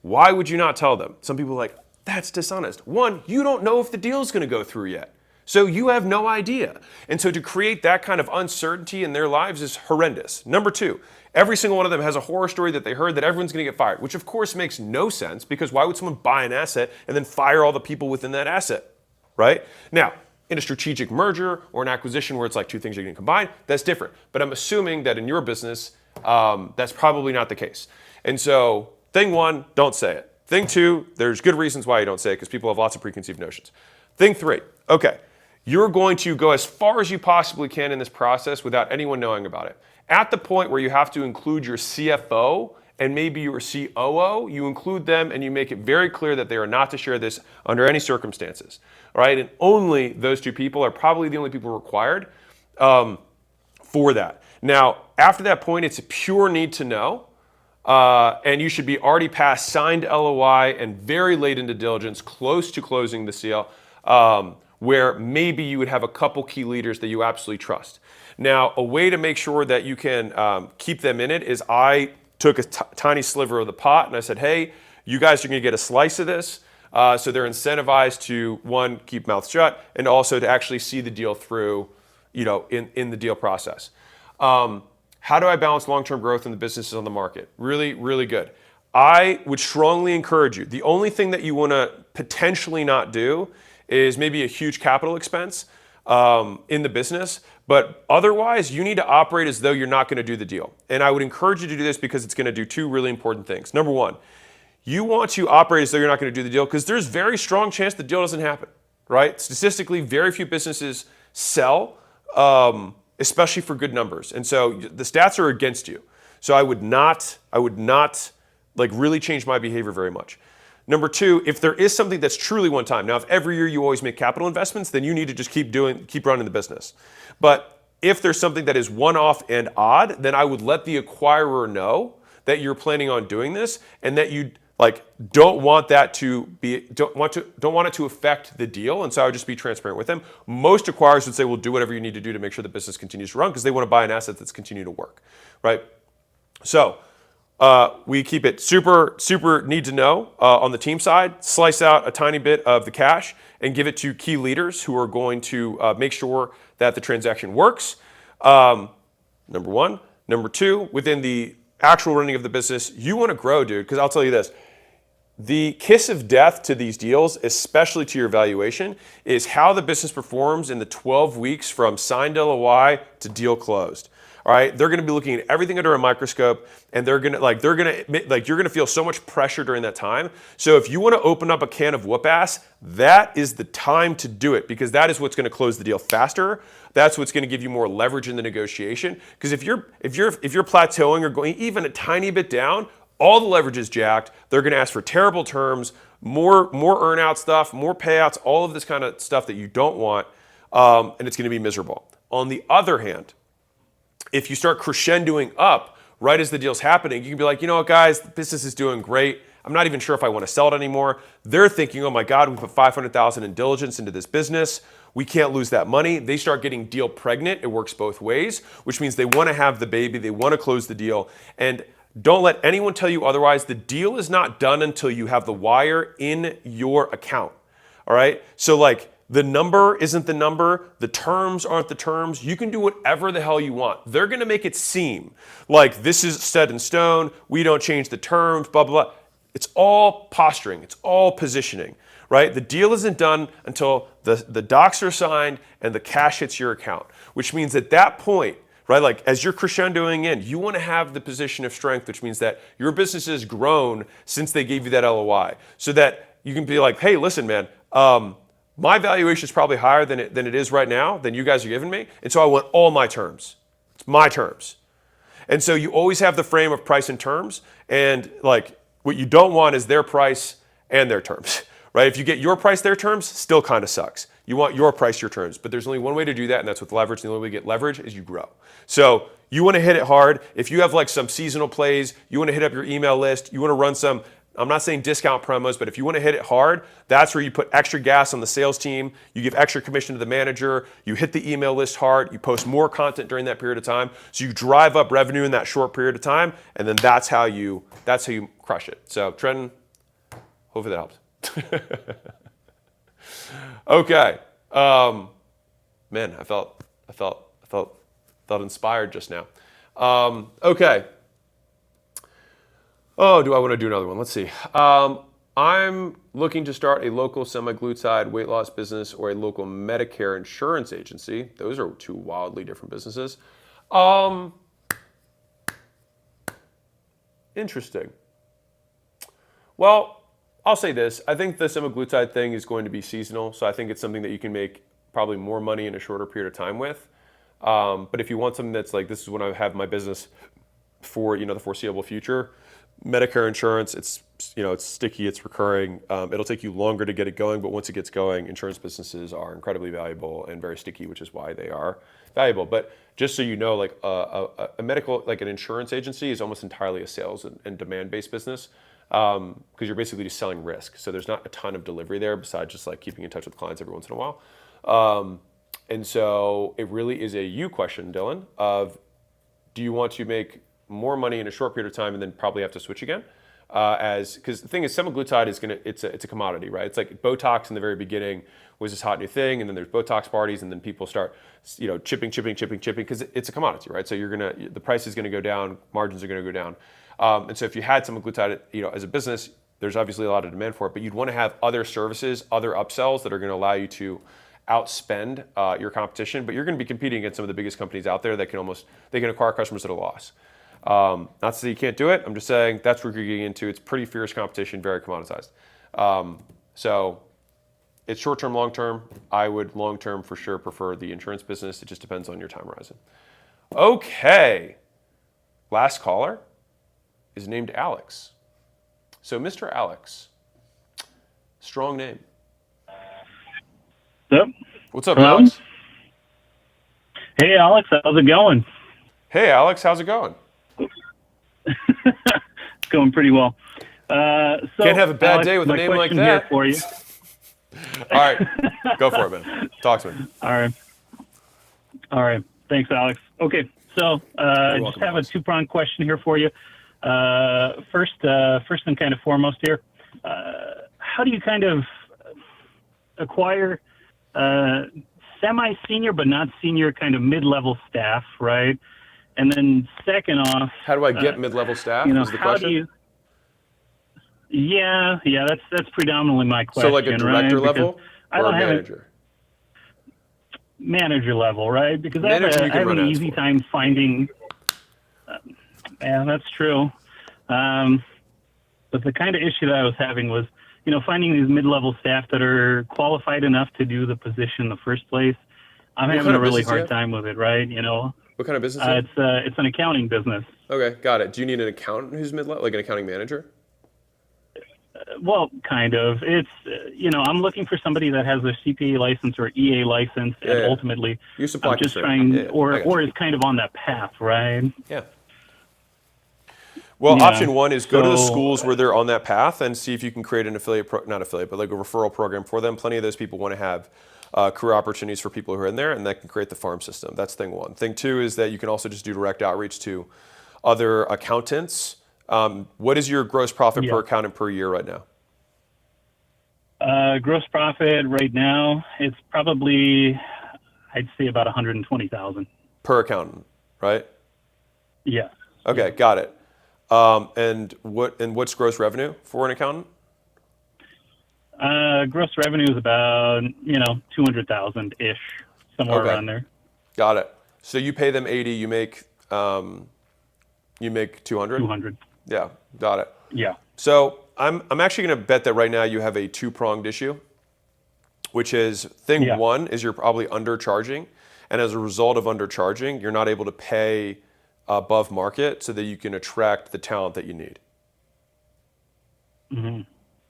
why would you not tell them? Some people are like, that's dishonest. One, you don't know if the deal is going to go through yet. So you have no idea. And so to create that kind of uncertainty in their lives is horrendous. Number two, every single one of them has a horror story that they heard that everyone's going to get fired, which of course makes no sense because why would someone buy an asset and then fire all the people within that asset, right? Now, in a strategic merger or an acquisition where it's like two things are going to combine, that's different. But I'm assuming that in your business, that's probably not the case. And so thing one, don't say it. Thing two, there's good reasons why you don't say it because people have lots of preconceived notions. Thing three, okay, you're going to go as far as you possibly can in this process without anyone knowing about it. At the point where you have to include your CFO and maybe your COO, you include them and you make it very clear that they are not to share this under any circumstances. All right, and only those two people are probably the only people required for that. Now, after that point, it's a pure need to know. And you should be already past signed LOI and very late into diligence, close to closing the sale, where maybe you would have a couple key leaders that you absolutely trust. Now, a way to make sure that you can keep them in it is I took a tiny sliver of the pot and I said, hey, you guys are going to get a slice of this. So they're incentivized to, one, keep mouth shut, and also to actually see the deal through, in the deal process. How do I balance long-term growth in the businesses on the market? Really, really good. I would strongly encourage you. The only thing that you want to potentially not do is maybe a huge capital expense in the business. But otherwise, you need to operate as though you're not going to do the deal. And I would encourage you to do this because it's going to do two really important things. Number one, you want to operate as though you're not going to do the deal because there's very strong chance the deal doesn't happen, right? Statistically, very few businesses sell, especially for good numbers. And so the stats are against you. So I would not like really change my behavior very much. Number two, if there is something that's truly one time, now if every year you always make capital investments, then you need to just keep running the business. But if there's something that is one-off and odd, then I would let the acquirer know that you're planning on doing this and that you don't want it to affect the deal. And so I would just be transparent with them. Most acquirers would say, well, do whatever you need to do to make sure the business continues to run because they want to buy an asset that's continued to work, right? So we keep it super, super need to know on the team side, slice out a tiny bit of the cash and give it to key leaders who are going to make sure that the transaction works. Number one. Number two, within the actual running of the business, you want to grow, dude, because I'll tell you this. The kiss of death to these deals, especially to your valuation, is how the business performs in the 12 weeks from signed LOI to deal closed. All right, they're going to be looking at everything under a microscope, and you're going to feel so much pressure during that time. So if you want to open up a can of whoop ass, that is the time to do it because that is what's going to close the deal faster. That's what's going to give you more leverage in the negotiation. Because if you're plateauing or going even a tiny bit down, all the leverage is jacked. They're going to ask for terrible terms, more earn-out stuff, more payouts, all of this kind of stuff that you don't want, and it's going to be miserable. On the other hand, if you start crescendoing up right as the deal's happening, you can be like, you know what, guys, the business is doing great. I'm not even sure if I want to sell it anymore. They're thinking, oh my God, we put $500,000 in diligence into this business. We can't lose that money. They start getting deal pregnant. It works both ways, which means they want to have the baby. They want to close the deal. And don't let anyone tell you otherwise. The deal is not done until you have the wire in your account. All right. So like the number isn't the number. The terms aren't the terms. You can do whatever the hell you want. They're going to make it seem like this is set in stone. We don't change the terms, blah, blah, blah. It's all posturing. It's all positioning, right? The deal isn't done until the docs are signed and the cash hits your account, which means at that point, right, like as you're crescendoing in, you want to have the position of strength, which means that your business has grown since they gave you that LOI, so that you can be like, hey, listen, man, my valuation is probably higher than it is right now, than you guys are giving me, and so I want all my terms. It's my terms. And so you always have the frame of price and terms, and like what you don't want is their price and their terms, right? If you get your price, their terms, still kind of sucks. You want your price, your terms, but there's only one way to do that, and that's with leverage. The only way to get leverage is you grow. So you want to hit it hard. If you have like some seasonal plays, you want to hit up your email list, you want to run some, I'm not saying discount promos, but if you want to hit it hard, that's where you put extra gas on the sales team, you give extra commission to the manager, you hit the email list hard, you post more content during that period of time, so you drive up revenue in that short period of time, and then that's how you crush it. So Trenton, hopefully that helps. Okay, man, I felt inspired just now. Okay. Oh, do I want to do another one? Let's see. I'm looking to start a local semaglutide weight loss business or a local Medicare insurance agency. Those are two wildly different businesses. Interesting. Well, I'll say this. I think the semaglutide thing is going to be seasonal, so I think it's something that you can make probably more money in a shorter period of time with. But if you want something that's like, this is when I have my business for the foreseeable future, Medicare insurance, it's sticky, it's recurring. It'll take you longer to get it going, but once it gets going, insurance businesses are incredibly valuable and very sticky, which is why they are valuable. But just so you know, like a medical, like an insurance agency is almost entirely a sales and demand-based business, because you're basically just selling risk. So there's not a ton of delivery there besides just like keeping in touch with clients every once in a while. And so it really is a you question, Dylan, of do you want to make more money in a short period of time and then probably have to switch again? Because the thing is, semaglutide is it's a commodity, right? It's like Botox in the very beginning was this hot new thing, and then there's Botox parties, and then people start, chipping, because it's a commodity, right? So the price is gonna go down, margins are gonna go down, and so if you had semaglutide, as a business, there's obviously a lot of demand for it, but you'd want to have other services, other upsells that are going to allow you to outspend your competition, but you're going to be competing against some of the biggest companies out there that can acquire customers at a loss. Not to say you can't do it. I'm just saying that's what you're getting into. It's pretty fierce competition, very commoditized. So it's short-term, long-term. I would long-term for sure prefer the insurance business. It just depends on your time horizon. Okay. Last caller is named Alex. So Mr. Alex, strong name. Yep. What's up, Hello? Alex? Hey, Alex, how's it going? Hey, Alex, how's it going? It's going pretty well. So, can't have a bad Alex, day with a my name like question that. here for you. All right, go for it, man. Talk to me. All right. Thanks, Alex. Okay, so I just have a two-pronged question here for you. First and kind of foremost here, how do you kind of acquire semi-senior but not senior kind of mid-level staff, right? And then second off, how do I get mid-level staff? Is the question? Yeah, that's predominantly my question. So like a director level or a manager? Manager level, right? Because Manager I have an easy time finding. Yeah, that's true. But the kind of issue that I was having was, finding these mid-level staff that are qualified enough to do the position in the first place. I'm having a really hard time with it, right? What kind of business? It's an accounting business. Okay, got it. Do you need an accountant who's mid-level, like an accounting manager? Well, kind of. It's, I'm looking for somebody that has a CPA license or EA license, and ultimately, you supply I'm just trying, or is kind of on that path, right? Yeah. Well, option one is go to the schools where they're on that path and see if you can create an not affiliate, but like a referral program for them. Plenty of those people want to have career opportunities for people who are in there, and that can create the farm system. That's thing one. Thing two is that you can also just do direct outreach to other accountants. What is your gross profit per accountant per year right now? Gross profit right now, it's probably, I'd say about 120,000 per accountant, right? Yeah. Okay, got it. And what's gross revenue for an accountant? Gross revenue is about 200,000 ish, somewhere Okay. around there. Got it. So you pay them 80, you make 200? 200. Yeah, got it. Yeah. So I'm actually going to bet that right now you have a two-pronged issue, which is thing one is you're probably undercharging, and as a result of undercharging, you're not able to pay above market so that you can attract the talent that you need. Mm-hmm.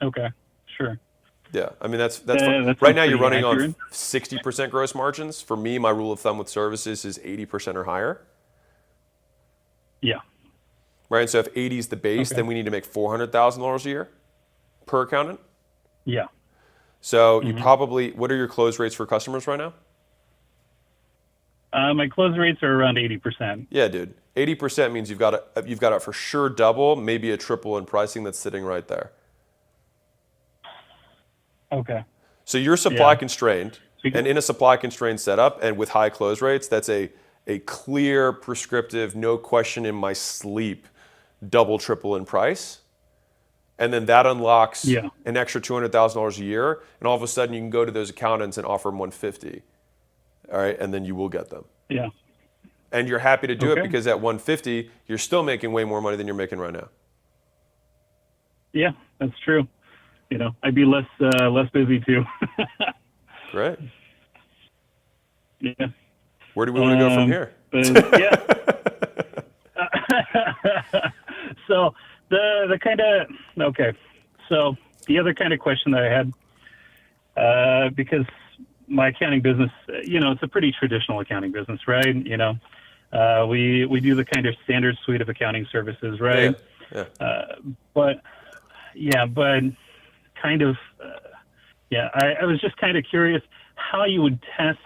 Okay, sure. Yeah, I mean that's that right now sounds you're running pretty on 60% gross margins. For me, my rule of thumb with services is 80% or higher. Yeah. Right, so if 80 is the base, then we need to make $400,000 a year per accountant. Yeah. So you probably, what are your close rates for customers right now? My close rates are around 80%. Yeah, dude. 80% means you've got a for sure double, maybe a triple in pricing that's sitting right there. Okay. So you're supply constrained, and in a supply constrained setup and with high close rates, that's a clear, prescriptive, no question in my sleep, double, triple in price. And then that unlocks an extra $200,000 a year, and all of a sudden you can go to those accountants and offer them 150. All right, and then you will get them. Yeah. And you're happy to do it because at 150, you're still making way more money than you're making right now. Yeah, that's true. I'd be less busy too. Great. Yeah. Where do we want to go from here? So the kind of So the other kind of question that I had, because my accounting business, it's a pretty traditional accounting business, right? We do the kind of standard suite of accounting services, right? But kind of, I was just kind of curious how you would test,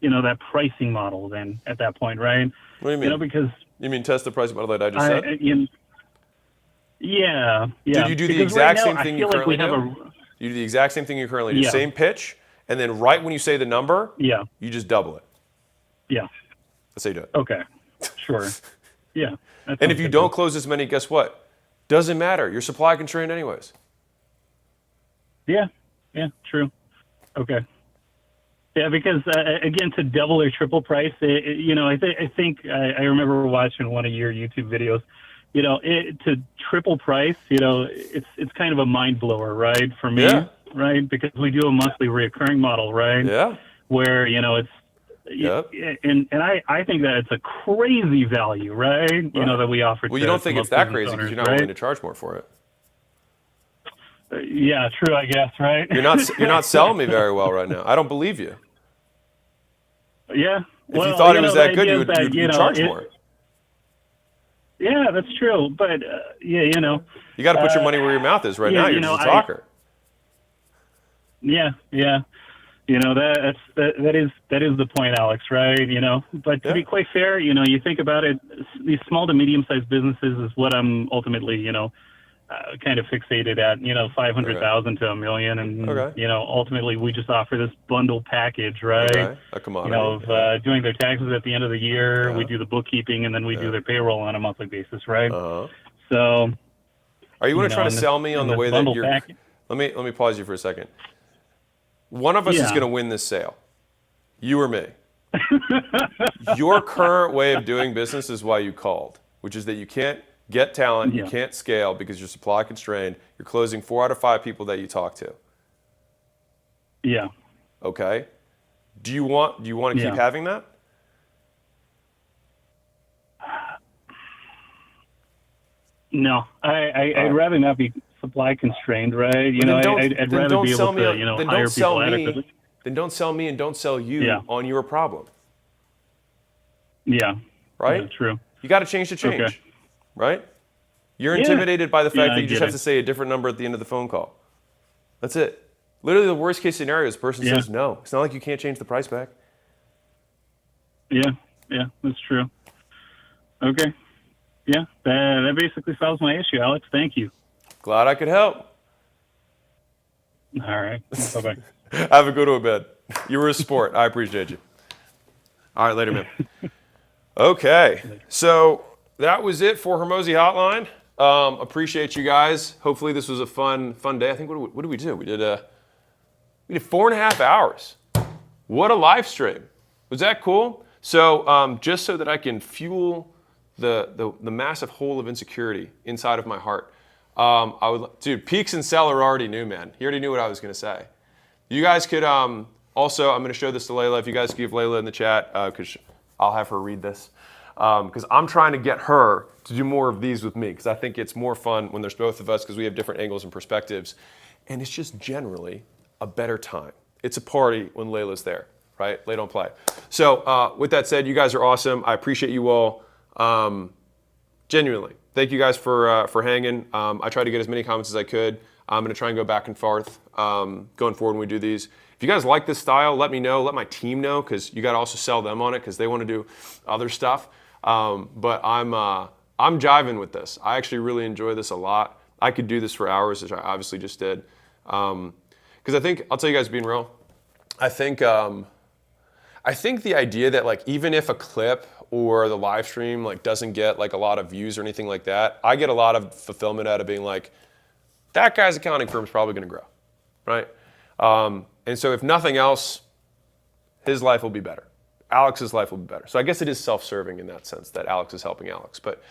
that pricing model then at that point, right? What do you mean? Because you mean test the pricing model that I just said? Yeah. Did you do the exact same thing you currently do? You do the exact same thing you currently do. Same pitch, and then right when you say the number, you just double it. Yeah. That's how you do it. Okay. Sure. Yeah. And if you don't close as many, guess what? Doesn't matter. You're supply constrained anyways. Yeah. Yeah. True. Okay. Yeah, because again, to double or triple price, I think I remember watching one of your YouTube videos. To triple price, it's kind of a mind blower, right? For me, right? Because we do a monthly reoccurring model, right? Yeah. Where it's, and I think that it's a crazy value, right? That we offer. Well, you don't think it's that crazy because you're not willing to charge more for it. Yeah, true. I guess, right? You're not selling me very well right now. I don't believe you. Yeah. If you thought it was that good, you'd charge more. Yeah, that's true. But you got to put your money where your mouth is right now. You're just a talker. Yeah. That is the point, Alex. Right? But to be quite fair, you think about it. These small to medium-sized businesses is what I'm ultimately, kind of fixated at. 500,000 to $1 million, and ultimately we just offer this bundle package, right? A commodity. Of doing their taxes at the end of the year. We do the bookkeeping, and then we do their payroll on a monthly basis, right? So, are you going to try to sell me on the way that you're? Let me pause you for a second. One of us is going to win this sale. You or me. Your current way of doing business is why you called, which is that you can't get talent, you can't scale because you're supply constrained. You're closing 4 out of 5 people that you talk to. Yeah. Okay. Do you want to keep having that? No, I'd rather not be supply constrained, right? I'd rather be able to hire people adequately. Then don't sell me and don't sell you on your problem. Yeah. Right? Yeah, true. You got to change to change. Okay. Right? You're intimidated by the fact that you just have it. to say a different number at the end of the phone call. That's it. Literally the worst case scenario is the person says no. It's not like you can't change the price back. Yeah, that's true. Okay. Yeah, that basically solves my issue, Alex. Thank you. Glad I could help. All right. Bye-bye. Have a good one, man. You were a sport. I appreciate you. All right, later, man. Okay, so that was it for Hormozi Hotline. Appreciate you guys. Hopefully this was a fun day. I think what did we do? We did 4.5 hours. What a live stream. Was that cool? So just so that I can fuel the massive hole of insecurity inside of my heart, dude, Peaks and Seller already knew, man. He already knew what I was gonna say. You guys could also, I'm gonna show this to Layla. If you guys could give Layla in the chat, because I'll have her read this. Because I'm trying to get her to do more of these with me, because I think it's more fun when there's both of us, because we have different angles and perspectives. And it's just generally a better time. It's a party when Layla's there, right? Lay don't play. So with that said, you guys are awesome. I appreciate you all. Genuinely, thank you guys for hanging. I tried to get as many comments as I could. I'm going to try and go back and forth going forward when we do these. If you guys like this style, let me know. Let my team know, because you got to also sell them on it, because they want to do other stuff. But I'm jiving with this. I actually really enjoy this a lot. I could do this for hours, which I obviously just did. Because I think, I'll tell you guys being real, I think the idea that like even if a clip or the live stream like doesn't get like a lot of views or anything like that, I get a lot of fulfillment out of being like, that guy's accounting firm is probably going to grow, right? And so if nothing else, his life will be better. Alex's life will be better. So I guess it is self-serving in that sense that Alex is helping Alex. But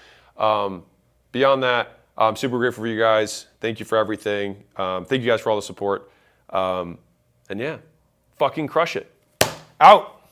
beyond that, I'm super grateful for you guys. Thank you for everything. Thank you guys for all the support. And yeah, fucking crush it. Out.